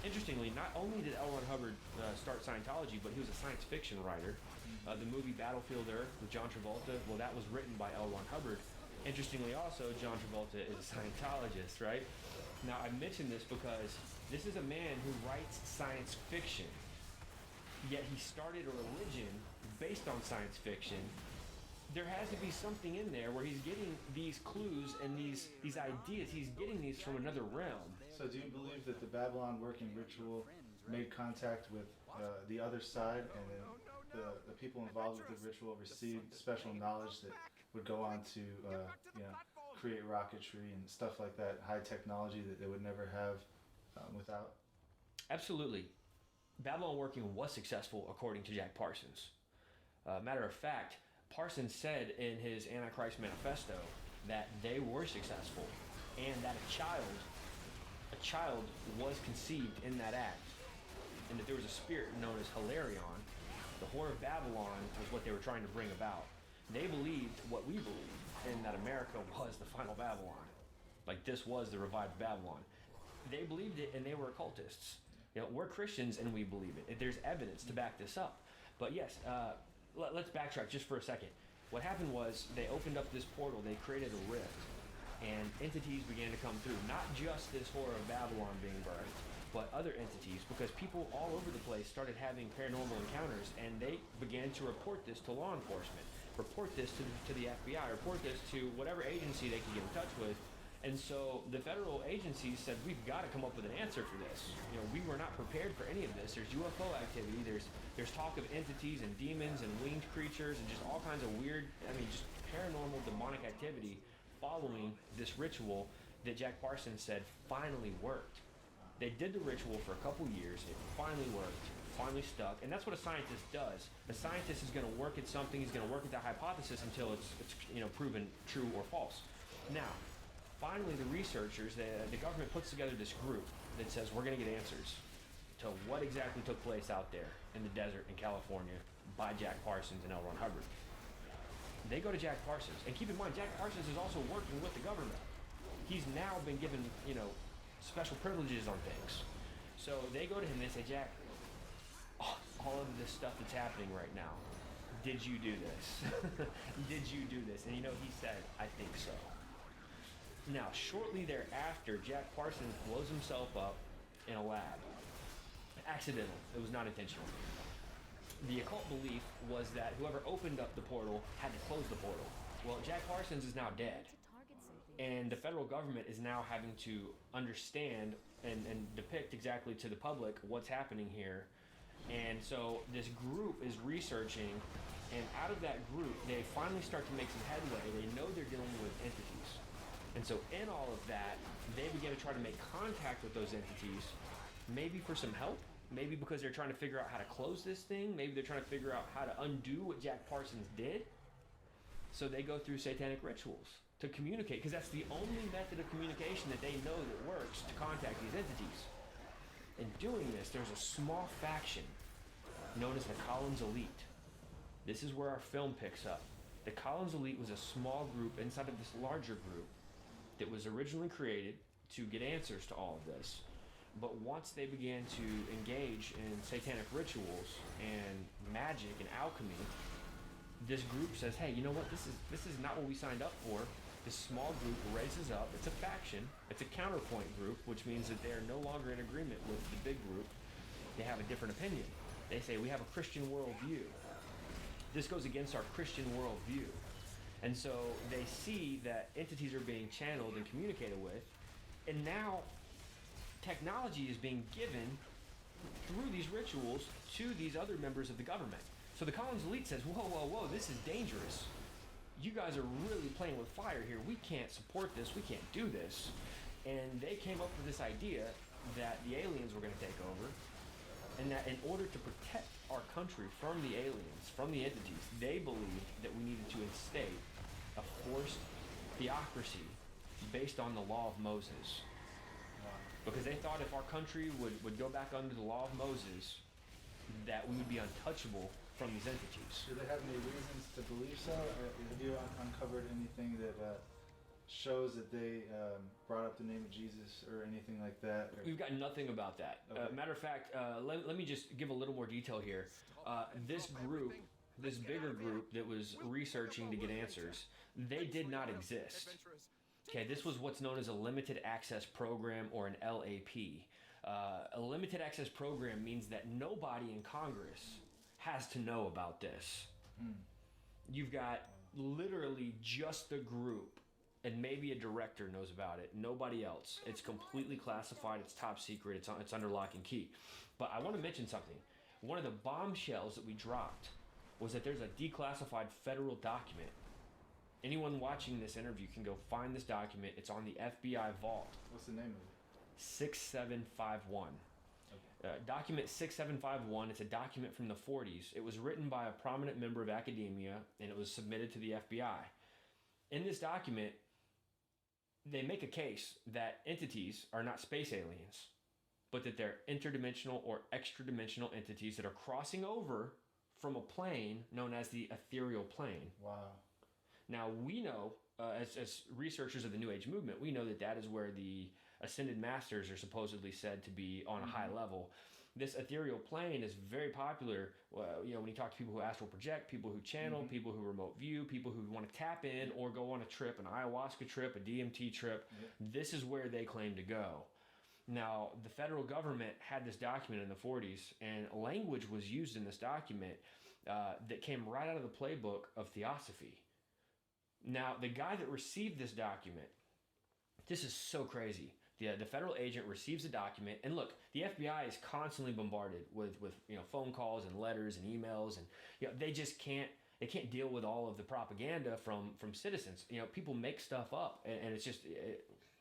Interestingly, not only did L. Ron Hubbard start Scientology, but he was a science fiction writer. The movie Battlefield Earth with John Travolta, well, that was written by L. Ron Hubbard. Interestingly also, John Travolta is a Scientologist, right? Now, I mention this because this is a man who writes science fiction, yet he started a religion based on science fiction. There has to be something in there where he's getting these clues and these ideas. He's getting these from another realm. So do you believe that the Babylon working ritual made contact with the other side, and then the people involved with the ritual received special knowledge that would go on to create rocketry and stuff like that, high technology that they would never have without? Absolutely. Babylon working was successful according to Jack Parsons. Matter of fact, Parsons said in his Antichrist Manifesto that they were successful and that a child was conceived in that act, and that there was a spirit known as Hilarion. The Whore of Babylon was what they were trying to bring about. They believed what we believe, and that America was the final Babylon. Like, this was the revived Babylon. They believed it, and they were occultists. We're Christians, and we believe it. There's evidence to back this up. But yes, let's backtrack just for a second. What happened was they opened up this portal. They created a rift, and entities began to come through. Not just this Whore of Babylon being birthed, but other entities, because people all over the place started having paranormal encounters, and they began to report this to law enforcement, report this to the FBI, report this to whatever agency they could get in touch with. And so the federal agencies said, we've got to come up with an answer for this. We were not prepared for any of this. There's UFO activity, there's talk of entities and demons and winged creatures and just all kinds of weird, just paranormal demonic activity following this ritual that Jack Parsons said finally worked. They did the ritual for a couple years. It finally worked, finally stuck. And that's what a scientist does. A scientist is going to work at something. He's going to work at that hypothesis until it's proven true or false. Now, finally, the researchers, the government puts together this group that says we're going to get answers to what exactly took place out there in the desert in California by Jack Parsons and L. Ron Hubbard. They go to Jack Parsons. And keep in mind, Jack Parsons is also working with the government. He's now been given, special privileges on things. So they go to him and they say, Jack, all of this stuff that's happening right now, did you do this? Did you do this? And he said, I think so. Now, shortly thereafter, Jack Parsons blows himself up in a lab. Accidental. It was not intentional. The occult belief was that whoever opened up the portal had to close the portal. Well, Jack Parsons is now dead. And the federal government is now having to understand and depict exactly to the public what's happening here. And so this group is researching, and out of that group, they finally start to make some headway. They know they're dealing with entities. And so in all of that, they begin to try to make contact with those entities, maybe for some help, maybe because they're trying to figure out how to close this thing, maybe they're trying to figure out how to undo what Jack Parsons did. So they go through satanic rituals to communicate, because that's the only method of communication that they know that works to contact these entities. In doing this, there's a small faction known as the Collins Elite. This is where our film picks up. The Collins Elite was a small group inside of this larger group that was originally created to get answers to all of this. But once they began to engage in satanic rituals and magic and alchemy, this group says, hey, you know what, this is not what we signed up for. This small group raises up. It's a faction. It's a counterpoint group, which means that they're no longer in agreement with the big group. They have a different opinion. They say, we have a Christian worldview. This goes against our Christian worldview. And so they see that entities are being channeled and communicated with, and now technology is being given through these rituals to these other members of the government. So the Collins Elite says, whoa, whoa, whoa, this is dangerous. You guys are really playing with fire here. We can't support this. We can't do this. And they came up with this idea that the aliens were going to take over, and that in order to protect our country from the aliens, from the entities, they believed that we needed to instate a forced theocracy based on the law of Moses. Because they thought if our country would go back under the law of Moses, that we would be untouchable from these entities. Do they have any reasons to believe so? Or have you uncovered anything that shows that they brought up the name of Jesus or anything like that? Or? We've got nothing about that. Okay. Matter of fact, let me just give a little more detail here. This group this bigger group that was researching to get answers, they did not exist. Okay, this was what's known as a limited access program, or an LAP. A limited access program means that nobody in Congress has to know about this. You've got literally just the group, and maybe a director knows about it. Nobody else. It's completely classified. It's top secret. It's under lock and key. But I want to mention something. One of the bombshells that we dropped was that there's a declassified federal document. Anyone watching this interview can go find this document. It's on the FBI vault. What's the name of it? 6751. Document 6751, it's a document from the 40s. It was written by a prominent member of academia, and it was submitted to the FBI. In this document, they make a case that entities are not space aliens, but that they're interdimensional or extra-dimensional entities that are crossing over from a plane known as the ethereal plane. Wow. Now, we know, as researchers of the New Age movement, we know that that is where the ascended masters are supposedly said to be on a high level. This ethereal plane is very popular. You know, when you talk to people who astral project, people who channel, people who remote view, people who want to tap in or go on a trip, an ayahuasca trip, a DMT trip. This is where they claim to go. Now, the federal government had this document in the 40s, and language was used in this document that came right out of the playbook of theosophy. Now, the guy that received this document, this is so crazy. The federal agent receives the document, and look, the FBI is constantly bombarded with phone calls and letters and emails, and they just can't deal with all of the propaganda from citizens. People make stuff up, and it's just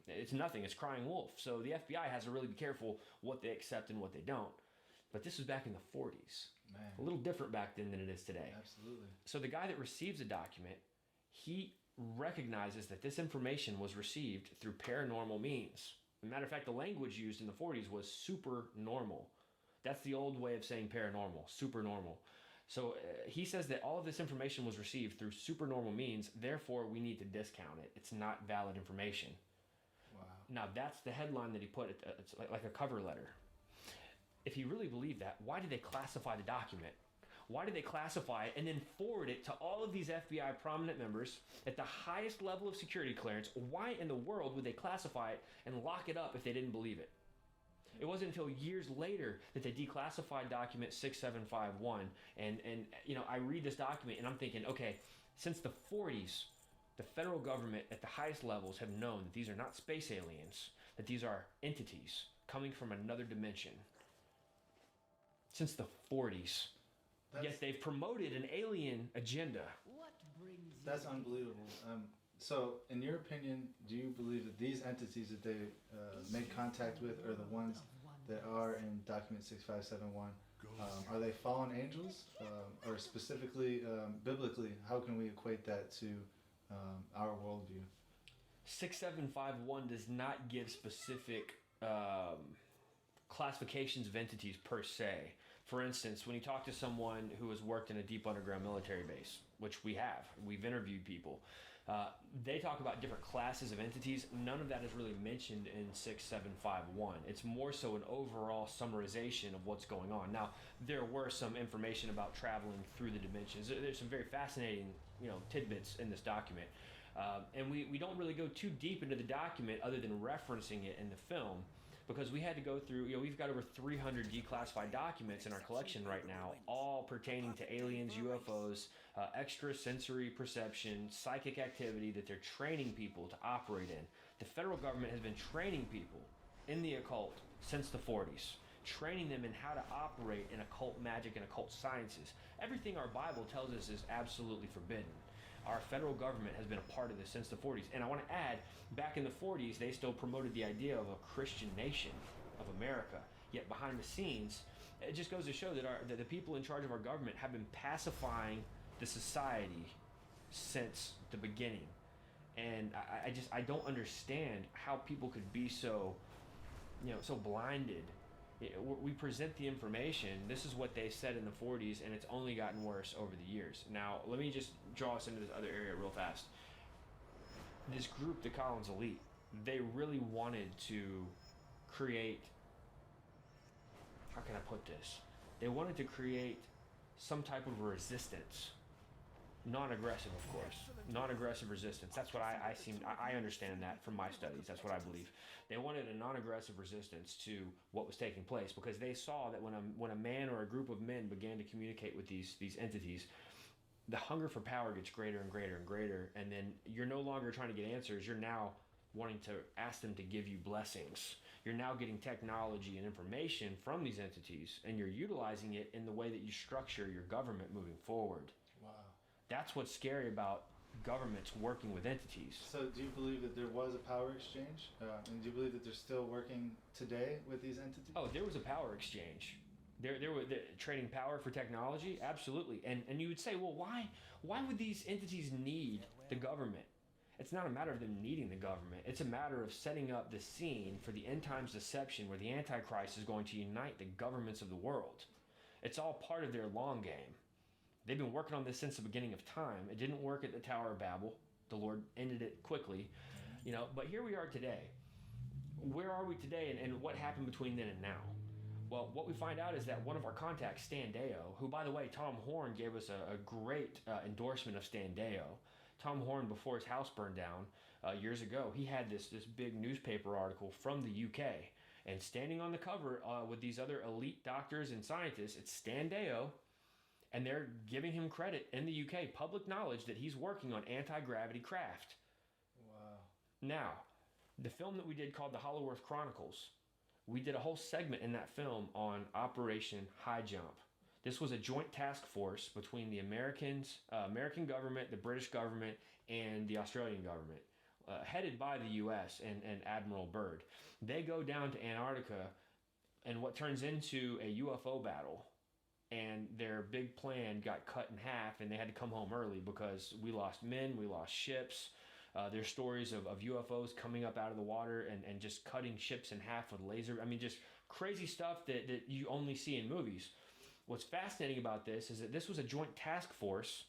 it's nothing. It's crying wolf. So the FBI has to really be careful what they accept and what they don't. But this was back in the 40s. Man. A little different back then than it is today. Absolutely. So the guy that receives the document, he recognizes that this information was received through paranormal means. As a matter of fact, the language used in the 40s was supernormal. That's the old way of saying paranormal, supernormal. So he says that all of this information was received through supernormal means, therefore we need to discount it. It's not valid information. Wow. Now that's the headline that he put, it's like a cover letter. If he really believed that, why did they classify the document? Why did they classify it and then forward it to all of these FBI prominent members at the highest level of security clearance? Why in the world would they classify it and lock it up if they didn't believe it? It wasn't until years later that they declassified document 6751. And I read this document and I'm thinking, okay, since the 40s, the federal government at the highest levels have known that these are not space aliens, that these are entities coming from another dimension. Since the 40s. Yet they've promoted an alien agenda. That's unbelievable. So, in your opinion, do you believe that these entities that they make contact with are the ones that are in document 6571? Are they fallen angels? Or specifically, biblically, how can we equate that to our worldview? 6751 does not give specific classifications of entities per se. For instance, when you talk to someone who has worked in a deep underground military base, which we have, we've interviewed people, they talk about different classes of entities. None of that is really mentioned in 6751. It's more so an overall summarization of what's going on. Now, there were some information about traveling through the dimensions. There's some very fascinating, tidbits in this document. And we don't really go too deep into the document other than referencing it in the film, because we had to go through, we've got over 300 declassified documents in our collection right now, all pertaining to aliens, UFOs, extrasensory perception, psychic activity that they're training people to operate in. The federal government has been training people in the occult since the 40s, training them in how to operate in occult magic and occult sciences. Everything our Bible tells us is absolutely forbidden. Our federal government has been a part of this since the 40s. And I want to add, back in the 40s, they still promoted the idea of a Christian nation of America. Yet behind the scenes, it just goes to show that the people in charge of our government have been pacifying the society since the beginning. And I don't understand how people could be so blinded. We present the information. This is what they said in the 40s, and it's only gotten worse over the years. Now, let me just draw us into this other area real fast. This group, the Collins Elite, they really wanted to create, how can I put this? They wanted to create some type of resistance. Non-aggressive, of course. Non-aggressive resistance. That's what I understand that from my studies. That's what I believe. They wanted a non-aggressive resistance to what was taking place because they saw that when a man or a group of men began to communicate with these entities, the hunger for power gets greater and greater and greater, and then you're no longer trying to get answers. You're now wanting to ask them to give you blessings. You're now getting technology and information from these entities, and you're utilizing it in the way that you structure your government moving forward. Wow. That's what's scary about governments working with entities. So do you believe that there was a power exchange? And do you believe that they're still working today with these entities? Oh, there was a power exchange. There were trading power for technology? Absolutely. And you would say, well, why would these entities need the government? It's not a matter of them needing the government. It's a matter of setting up the scene for the end times deception where the Antichrist is going to unite the governments of the world. It's all part of their long game. They've been working on this since the beginning of time. It didn't work at the Tower of Babel. The Lord ended it quickly. But here we are today. Where are we today, and what happened between then and now? Well, what we find out is that one of our contacts, Stan Deo, who, by the way, Tom Horn gave us a great endorsement of Stan Deo. Tom Horn, before his house burned down years ago, he had this big newspaper article from the UK. And standing on the cover with these other elite doctors and scientists, it's Stan Deo. And they're giving him credit in the UK, public knowledge that he's working on anti-gravity craft. Wow. Now, the film that we did called The Hollow Earth Chronicles, we did a whole segment in that film on Operation High Jump. This was a joint task force between the American government, the British government, and the Australian government, headed by the U.S. and Admiral Byrd. They go down to Antarctica in what turns into a UFO battle. And their big plan got cut in half, and they had to come home early because we lost men, we lost ships. There's stories of UFOs coming up out of the water and just cutting ships in half with laser. I mean, just crazy stuff that you only see in movies. What's fascinating about this is that this was a joint task force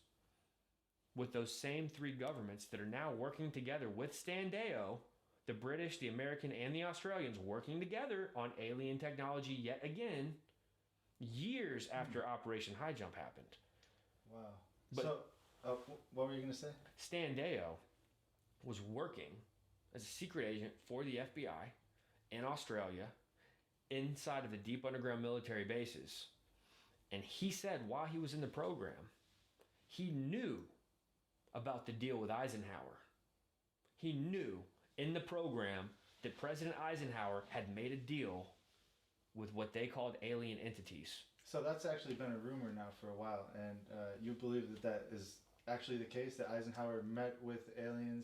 with those same three governments that are now working together with Stan Deo, the British, the American, and the Australians working together on alien technology yet again, years after Operation High Jump happened. Wow. But what were you going to say? Stan Deo was working as a secret agent for the FBI in Australia inside of the deep underground military bases. And he said while he was in the program, he knew about the deal with Eisenhower. He knew in the program that President Eisenhower had made a deal with what they called alien entities. So that's actually been a rumor now for a while, and you believe that is actually the case, that Eisenhower met with alien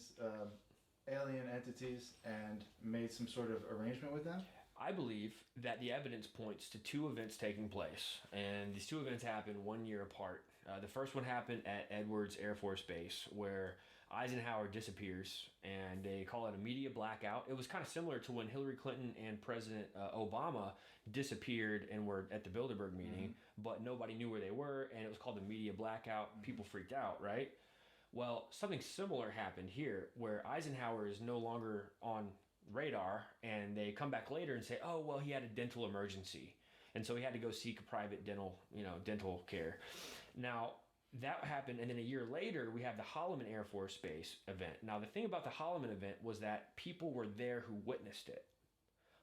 entities and made some sort of arrangement with them? I believe that the evidence points to two events taking place, and these two events happened 1 year apart. The first one happened at Edwards Air Force Base, where Eisenhower disappears, and they call it a media blackout. It was kind of similar to when Hillary Clinton and President Obama disappeared and were at the Bilderberg meeting, but nobody knew where they were, and it was called the media blackout. People freaked out, right? Well, something similar happened here, where Eisenhower is no longer on radar, and they come back later and say, oh, well, he had a dental emergency, and so he had to go seek a private dental care. Now, that happened, and then a year later, we have the Holloman Air Force Base event. Now, the thing about the Holloman event was that people were there who witnessed it.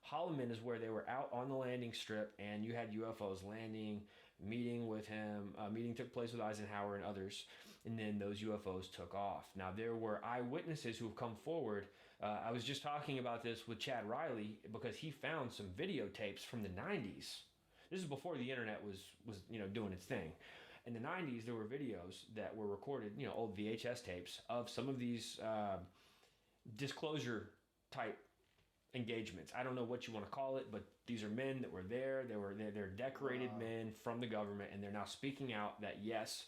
Holloman is where they were out on the landing strip, and you had UFOs landing, meeting with him. Meeting took place with Eisenhower and others, and then those UFOs took off. Now, there were eyewitnesses who have come forward. I was just talking about this with Chad Riley because he found some videotapes from the 90s. This is before the internet was doing its thing. In the 90s, there were videos that were recorded, old VHS tapes of some of these disclosure type engagements. I don't know what you want to call it, but these are men that were there. They're decorated men from the government, and they're now speaking out that yes,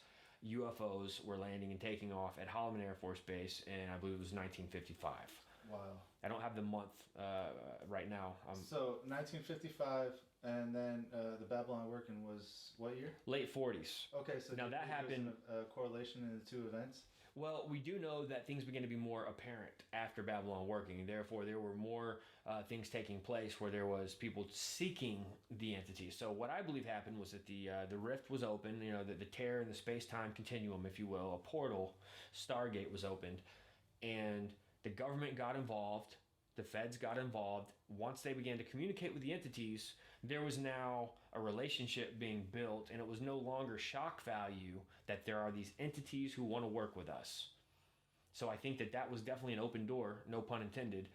UFOs were landing and taking off at Holloman Air Force Base, and I believe it was 1955. Wow. I don't have the month right now. So 1955, and then the Babylon Working was what year? Late 40s. Okay, so now that happened. A correlation in the two events. Well, we do know that things began to be more apparent after Babylon working, and therefore there were more things taking place where there was people seeking the entities. So what I believe happened was that the rift was open, the tear in the space-time continuum, if you will, a portal, Stargate was opened, and the government got involved, the feds got involved. Once they began to communicate with the entities, there was now a relationship being built, and it was no longer shock value that there are these entities who want to work with us. So I think that was definitely an open door, no pun intended,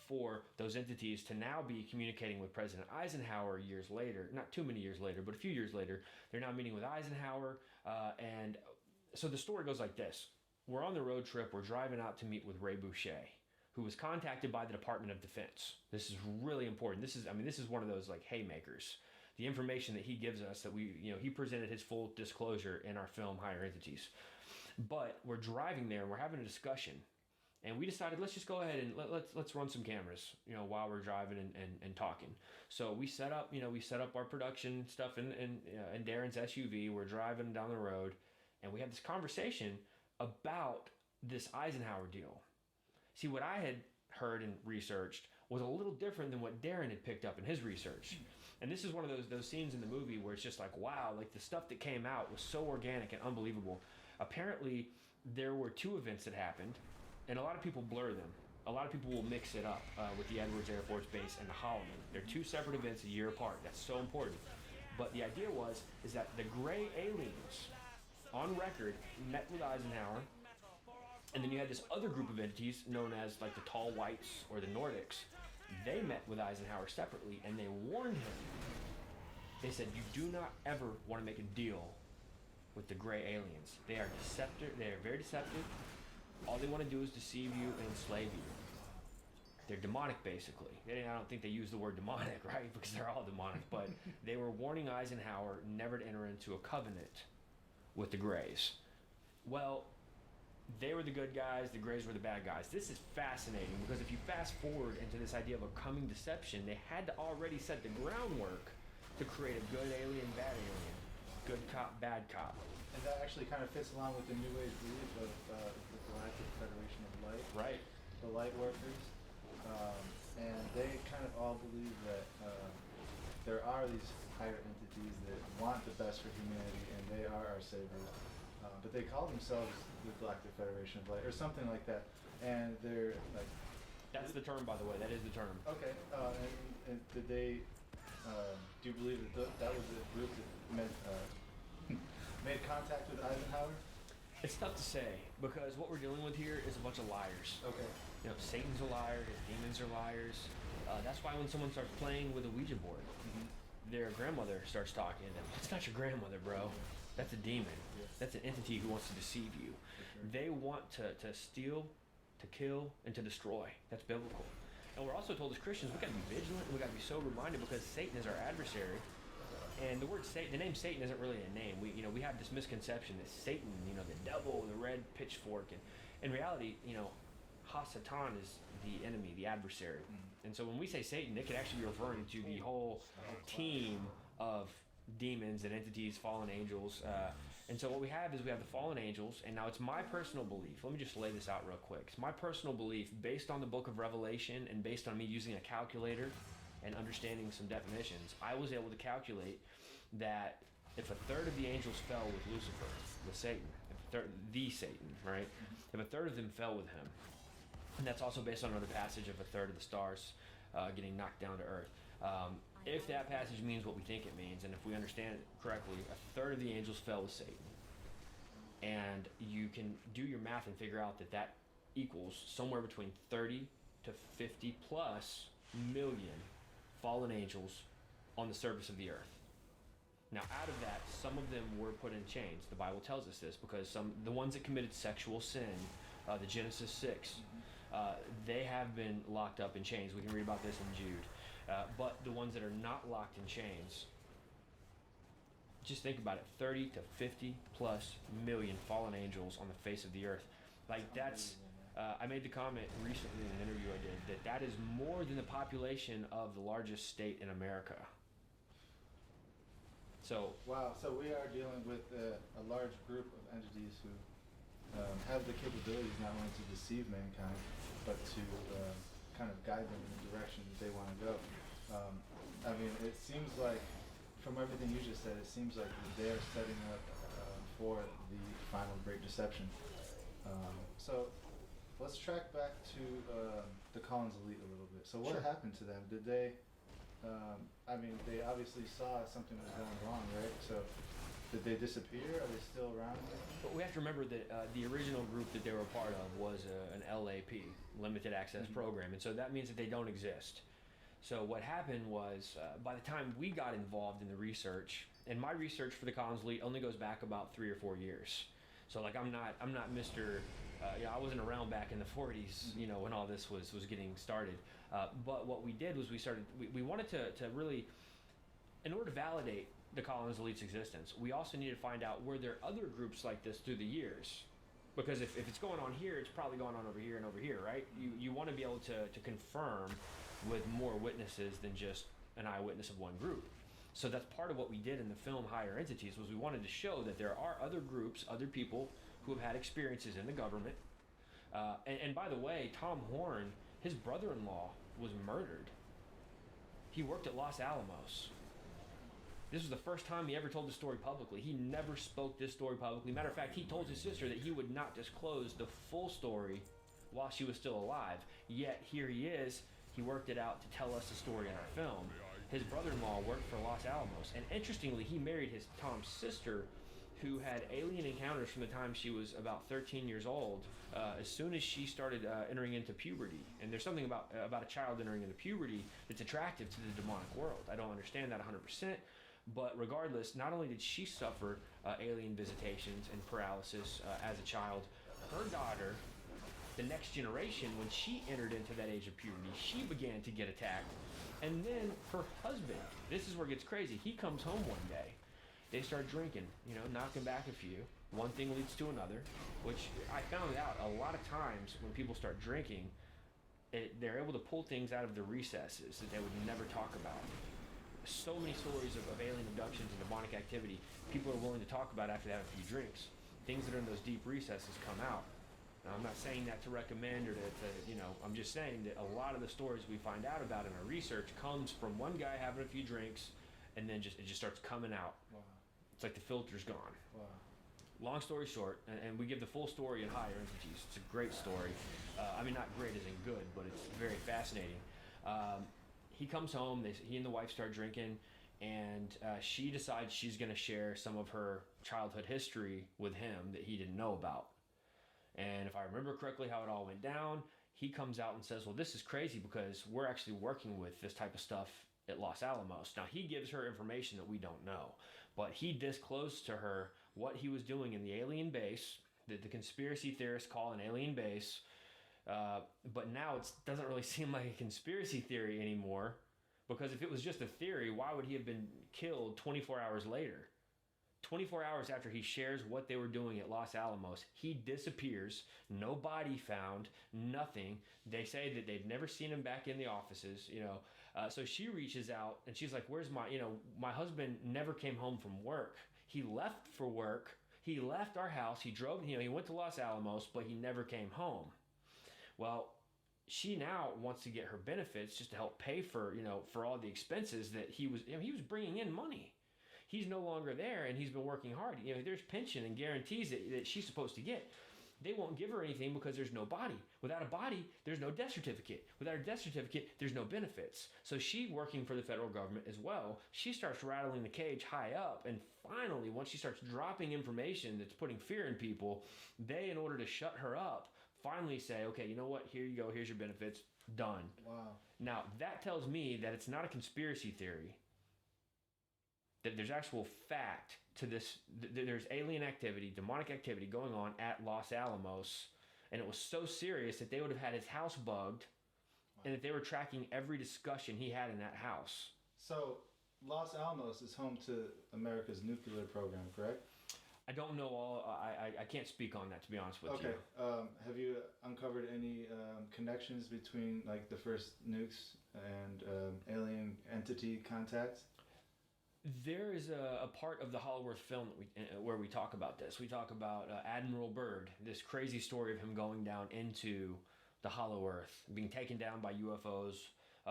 for those entities to now be communicating with President Eisenhower years later, not too many years later, but a few years later. They're now meeting with Eisenhower, and so the story goes like this. We're on the road trip, we're driving out to meet with Ray Boucher, who was contacted by the Department of Defense. This is really important. This is one of those like haymakers. The information that he gives us that he presented his full disclosure in our film Higher Entities. But we're driving there and we're having a discussion, and we decided let's just go ahead and let's run some cameras, while we're driving and talking. So we set up our production stuff in Darren's SUV. We're driving down the road, and we had this conversation about this Eisenhower deal. See, what I had heard and researched was a little different than what Darren had picked up in his research. And this is one of those scenes in the movie where it's just like, wow, like the stuff that came out was so organic and unbelievable. Apparently, there were 2 events that happened, and a lot of people blur them. A lot of people will mix it up with the Edwards Air Force Base and the Holloman. They're 2 separate events a year apart. That's so important. But the idea is that the gray aliens, on record, met with Eisenhower, and then you had this other group of entities known as like the Tall Whites or the Nordics. They met with Eisenhower separately, and they warned him. They said, you do not ever want to make a deal with the gray aliens. They are deceptive. They are very deceptive. All they want to do is deceive you and enslave you. They're demonic, basically. I don't think they use the word demonic, right? Because they're all demonic. But they were warning Eisenhower never to enter into a covenant with the Greys. Well, they were the good guys, the Greys were the bad guys. This is fascinating because if you fast forward into this idea of a coming deception, they had to already set the groundwork to create a good alien, bad alien, good cop, bad cop. And that actually kind of fits along with the New Age belief of the Galactic Federation of Light. Right. The Light Workers. And they kind of all believe that there are these higher entities that want the best for humanity, and they are our saviors. But they call themselves the Galactic Federation of Light, or something like that. And they're like... That's the term, by the way. That is the term. Okay. And did they... do you believe that that was the group that made contact with Eisenhower? It's tough to say, because what we're dealing with here is a bunch of liars. Okay. Satan's a liar, his demons are liars. That's why when someone starts playing with a Ouija board, their grandmother starts talking to them. That's not your grandmother, bro. That's a demon. That's an entity who wants to deceive you. They want to steal, to kill, and to destroy. That's biblical. And we're also told as Christians, we've got to be vigilant, we've got to be sober-minded because Satan is our adversary. And the word Satan, the name Satan isn't really a name. We have this misconception that Satan, the devil, the red pitchfork. And in reality, Ha-Satan is the enemy, the adversary. And so when we say Satan, it could actually be referring to the whole team of demons and entities, fallen angels. And so what we have is we have the fallen angels, and now it's my personal belief. Let me just lay this out real quick. It's my personal belief, based on the book of Revelation and based on me using a calculator and understanding some definitions, I was able to calculate that if a third of the angels fell with Lucifer, with Satan, the Satan, right? If a third of them fell with him, and that's also based on another passage of a third of the stars getting knocked down to earth. If that passage means what we think it means, and if we understand it correctly, a third of the angels fell with Satan. And you can do your math and figure out that equals somewhere between 30 to 50 plus million fallen angels on the surface of the earth. Now, out of that, some of them were put in chains. The Bible tells us this because the ones that committed sexual sin, the Genesis 6, they have been locked up in chains. We can read about this in Jude. But the ones that are not locked in chains, just think about it, 30 to 50 plus million fallen angels on the face of the earth. Like that's, I made the comment recently in an interview I did that is more than the population of the largest state in America. So wow, so we are dealing with a large group of entities who have the capabilities not only to deceive mankind, but to kind of guide them in the direction that they want to go. I mean, it seems like, from everything you just said, it seems like they're setting up for the final Great Deception. So let's track back to the Collins elite a little bit. So what happened to them? Did they, I mean, they obviously saw something was going wrong, right? So did they disappear? Are they still around? But we have to remember that the original group that they were a part of was an LAP, Limited Access Program, and so that means that they don't exist. So what happened was, by the time we got involved in the research, and my research for the Collins Elite only goes back about 3 or 4 years. So like I'm not Mr. I wasn't around back in the 40s, when all this was getting started. But what we did was we wanted to really, in order to validate the Collins Elite's existence, we also needed to find out were there other groups like this through the years. Because if it's going on here, it's probably going on over here and over here, right? You want to be able to confirm with more witnesses than just an eyewitness of one group. So that's part of what we did in the film Higher Entities, was we wanted to show that there are other groups, other people who have had experiences in the government. And by the way, Tom Horn, his brother-in-law, was murdered. He worked at Los Alamos. This was the first time he ever told the story publicly. He never spoke this story publicly. Matter of fact, he told his sister that he would not disclose the full story while she was still alive. Yet here he is. He worked it out to tell us the story in our film. His brother-in-law worked for Los Alamos, and interestingly, he married Tom's sister, who had alien encounters from the time she was about 13 years old, as soon as she started entering into puberty. And there's something about a child entering into puberty that's attractive to the demonic world. I don't understand that 100%, but regardless, not only did she suffer alien visitations and paralysis as a child, her daughter, the next generation, when she entered into that age of puberty, she began to get attacked. And then her husband, this is where it gets crazy, he comes home one day. They start drinking, knocking back a few. One thing leads to another, which I found out a lot of times when people start drinking, they're able to pull things out of the recesses that they would never talk about. So many stories of alien abductions and demonic activity people are willing to talk about after they have a few drinks. Things that are in those deep recesses come out. Now, I'm not saying that to recommend or to I'm just saying that a lot of the stories we find out about in our research comes from one guy having a few drinks, and then it just starts coming out. Wow. It's like the filter's gone. Wow. Long story short, and we give the full story in Higher Entities. It's a great story. Not great as in good, but it's very fascinating. He comes home, he and the wife start drinking, and she decides she's going to share some of her childhood history with him that he didn't know about. And if I remember correctly how it all went down, he comes out and says, well, this is crazy because we're actually working with this type of stuff at Los Alamos. Now, he gives her information that we don't know, but he disclosed to her what he was doing in the alien base, that the conspiracy theorists call an alien base. But now it doesn't really seem like a conspiracy theory anymore, because if it was just a theory, why would he have been killed 24 hours later? 24 hours after he shares what they were doing at Los Alamos, he disappears, no body found, nothing. They say that they've never seen him back in the offices, So she reaches out and she's like, where's my husband never came home from work. He left for work. He left our house. He drove, he went to Los Alamos, but he never came home. Well, she now wants to get her benefits just to help pay for all the expenses that he was bringing in money. He's no longer there, and he's been working hard. There's pension and guarantees that she's supposed to get. They won't give her anything because there's no body. Without a body, there's no death certificate. Without a death certificate, there's no benefits. So she, working for the federal government as well, she starts rattling the cage high up, and finally, once she starts dropping information that's putting fear in people, they, in order to shut her up, finally say, okay, you know what, here you go, here's your benefits, done. Wow. Now, that tells me that it's not a conspiracy theory, that there's actual fact to this. There's alien activity, demonic activity going on at Los Alamos, and it was so serious that they would have had his house bugged, and that they were tracking every discussion he had in that house. So, Los Alamos is home to America's nuclear program, correct? I don't know all. I can't speak on that, to be honest with you. Okay. Have you uncovered any connections between the first nukes and alien entity contacts? There is a part of the Hollowworth film that where we talk about this. We talk about Admiral Byrd, this crazy story of him going down into the Hollow Earth, being taken down by UFOs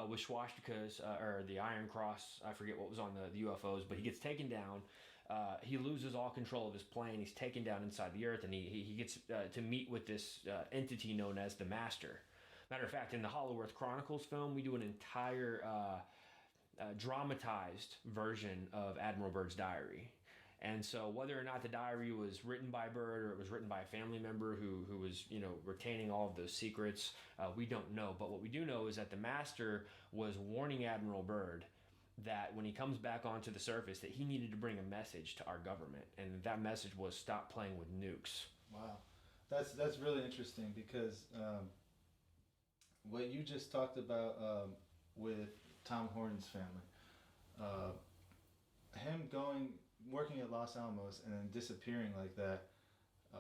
with swastikas or the Iron Cross. I forget what was on the UFOs, but he gets taken down. He loses all control of his plane. He's taken down inside the Earth, and he gets to meet with this entity known as the Master. Matter of fact, in the Hollow Earth Chronicles film, we do an entire dramatized version of Admiral Byrd's diary. And so whether or not the diary was written by Byrd or it was written by a family member who was, retaining all of those secrets, we don't know. But what we do know is that the Master was warning Admiral Byrd that when he comes back onto the surface that he needed to bring a message to our government. And that message was stop playing with nukes. Wow. That's really interesting because what you just talked about with Tom Horton's family, him working at Los Alamos and then disappearing like that,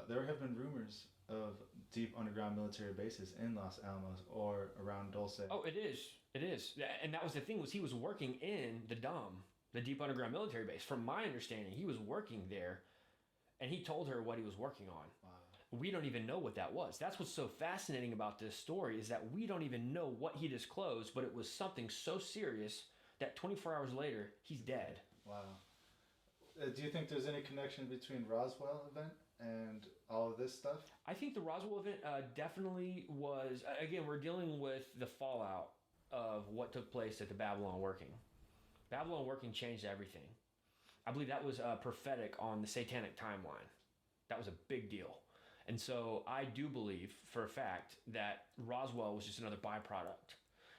there have been rumors of deep underground military bases in Los Alamos or around Dulce. Oh, it is. And that was the thing, was he was working in the DUM, the deep underground military base. From my understanding, he was working there, and he told her what he was working on. Wow. We don't even know what that was. That's what's so fascinating about this story, is that we don't even know what he disclosed, but it was something so serious that 24 hours later, he's dead. Wow. Do you think there's any connection between Roswell event and all of this stuff? I think the Roswell event definitely was, again, we're dealing with the fallout of what took place at the Babylon Working. Babylon Working changed everything. I believe that was prophetic on the satanic timeline. That was a big deal. And so I do believe for a fact that Roswell was just another byproduct.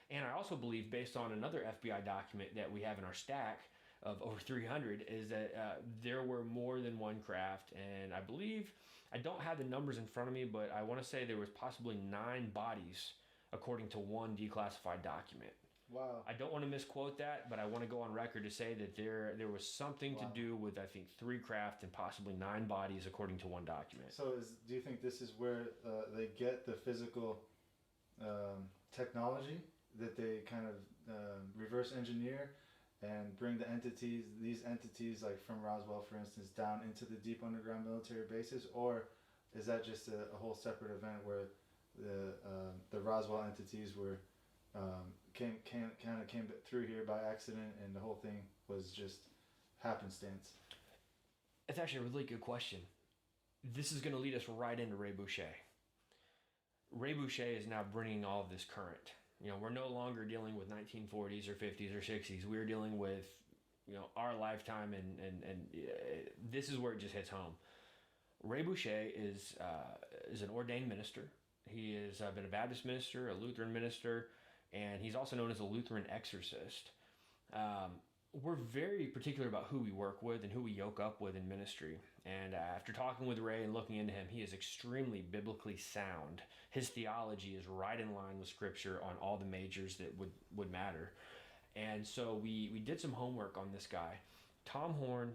And I also believe, based on another FBI document that we have in our stack of over 300, is that there were more than one craft. And I believe, I don't have the numbers in front of me, but I want to say there was possibly 9 bodies according to one declassified document. Wow. I don't want to misquote that, but I want to go on record to say that there was something to do with, I think, 3 craft and possibly 9 bodies according to one document. So do you think this is where they get the physical technology that they kind of reverse engineer and bring these entities like from Roswell, for instance, down into the deep underground military bases? Or is that just a whole separate event where the Roswell entities were came through here by accident, and the whole thing was just happenstance? It's actually a really good question. This is going to lead us right into Ray Boucher. Ray Boucher is now bringing all of this current. We're no longer dealing with 1940s or 50s or 60s. We're dealing with, our lifetime, and this is where it just hits home. Ray Boucher is an ordained minister. He has been a Baptist minister, a Lutheran minister, and he's also known as a Lutheran exorcist. We're very particular about who we work with and who we yoke up with in ministry. And after talking with Ray and looking into him, he is extremely biblically sound. His theology is right in line with Scripture on all the majors that would matter. And so we did some homework on this guy. Tom Horn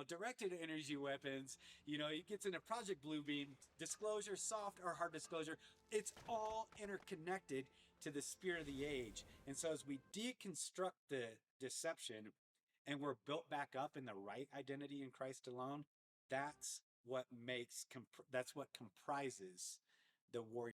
directed energy weapons. It gets into Project Bluebeam, disclosure, soft or hard disclosure. It's all interconnected to the spirit of the age. And so as we deconstruct the deception and we're built back up in the right identity in Christ alone, that's what comprises the warrior.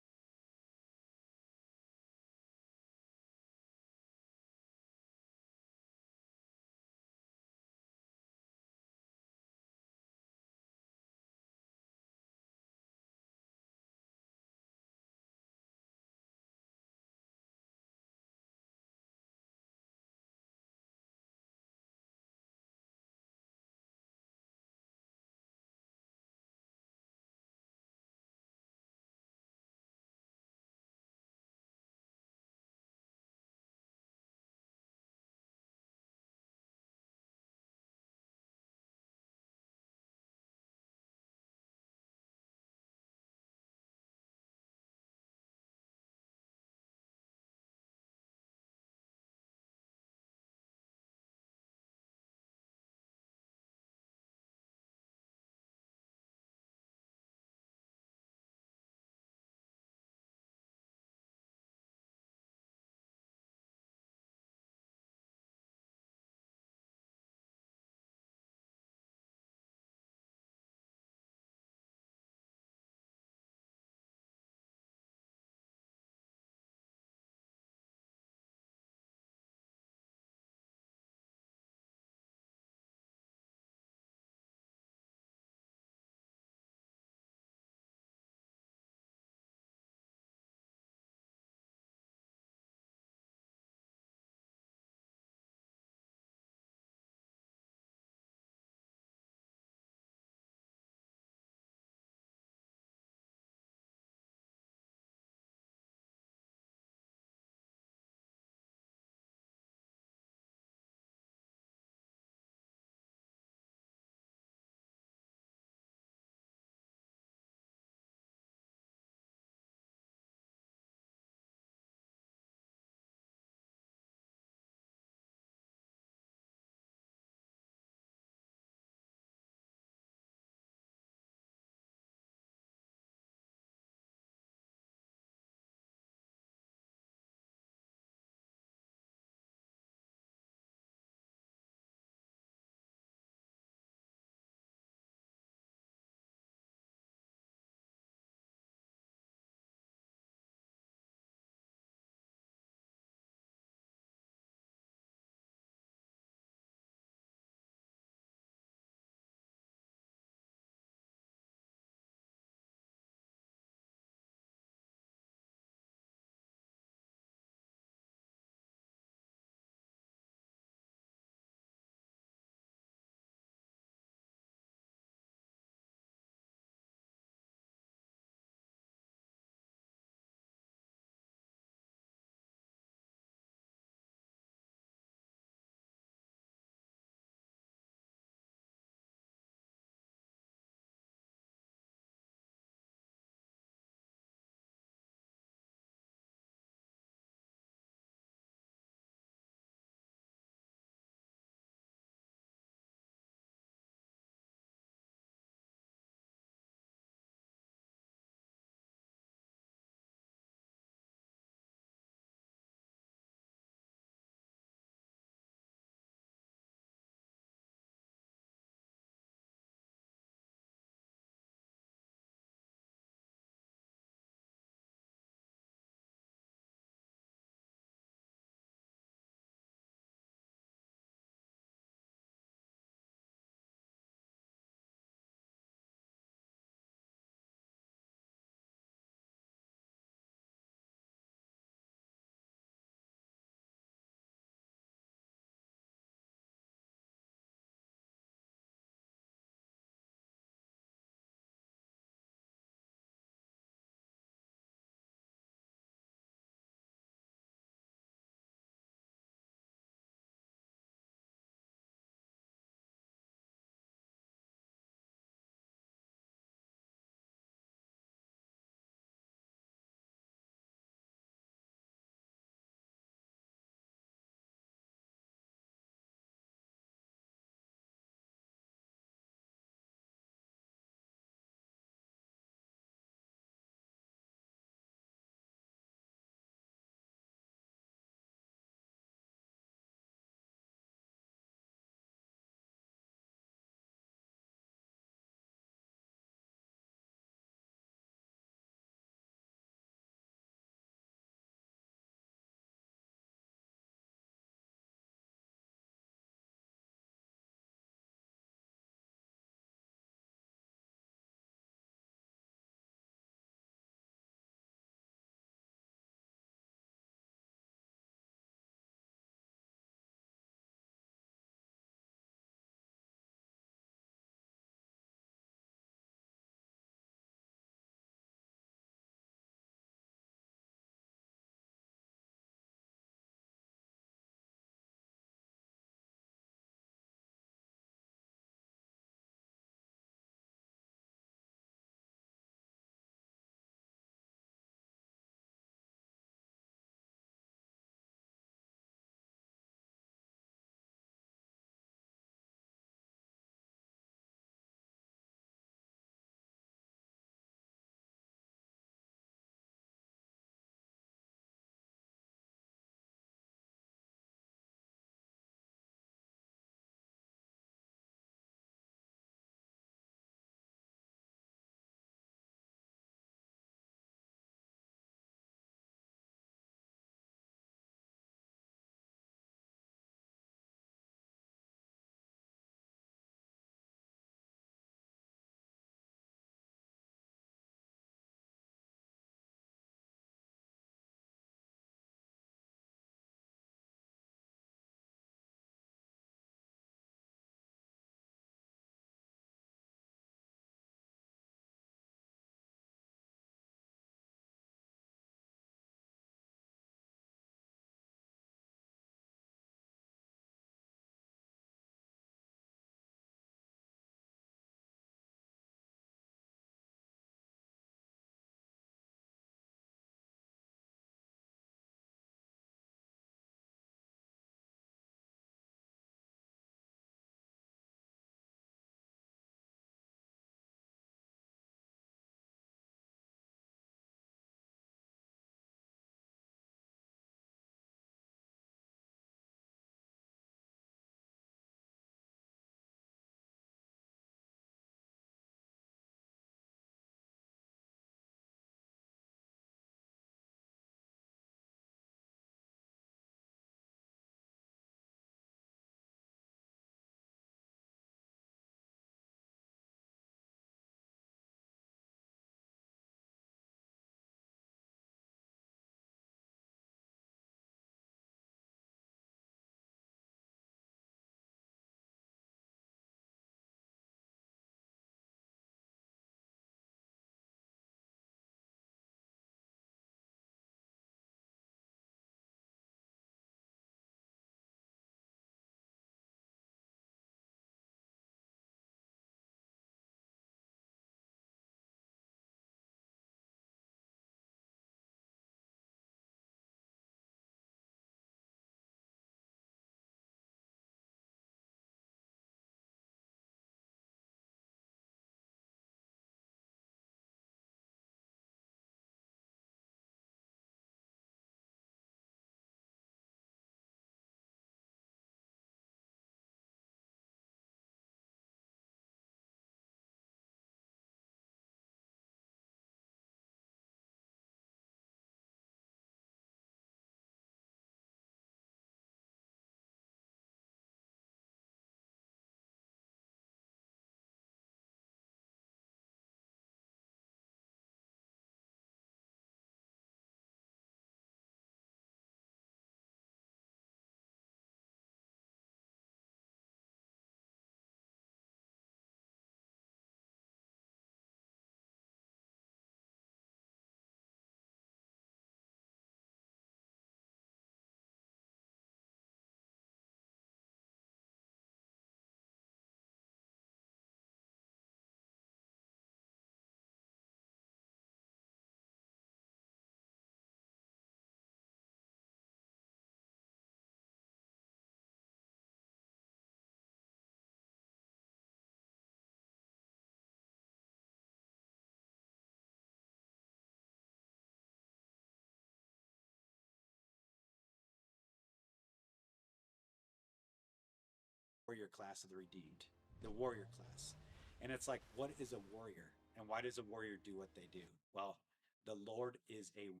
warrior class of the redeemed, the warrior class. And it's like, what is a warrior? And why does a warrior do what they do? Well, the Lord is a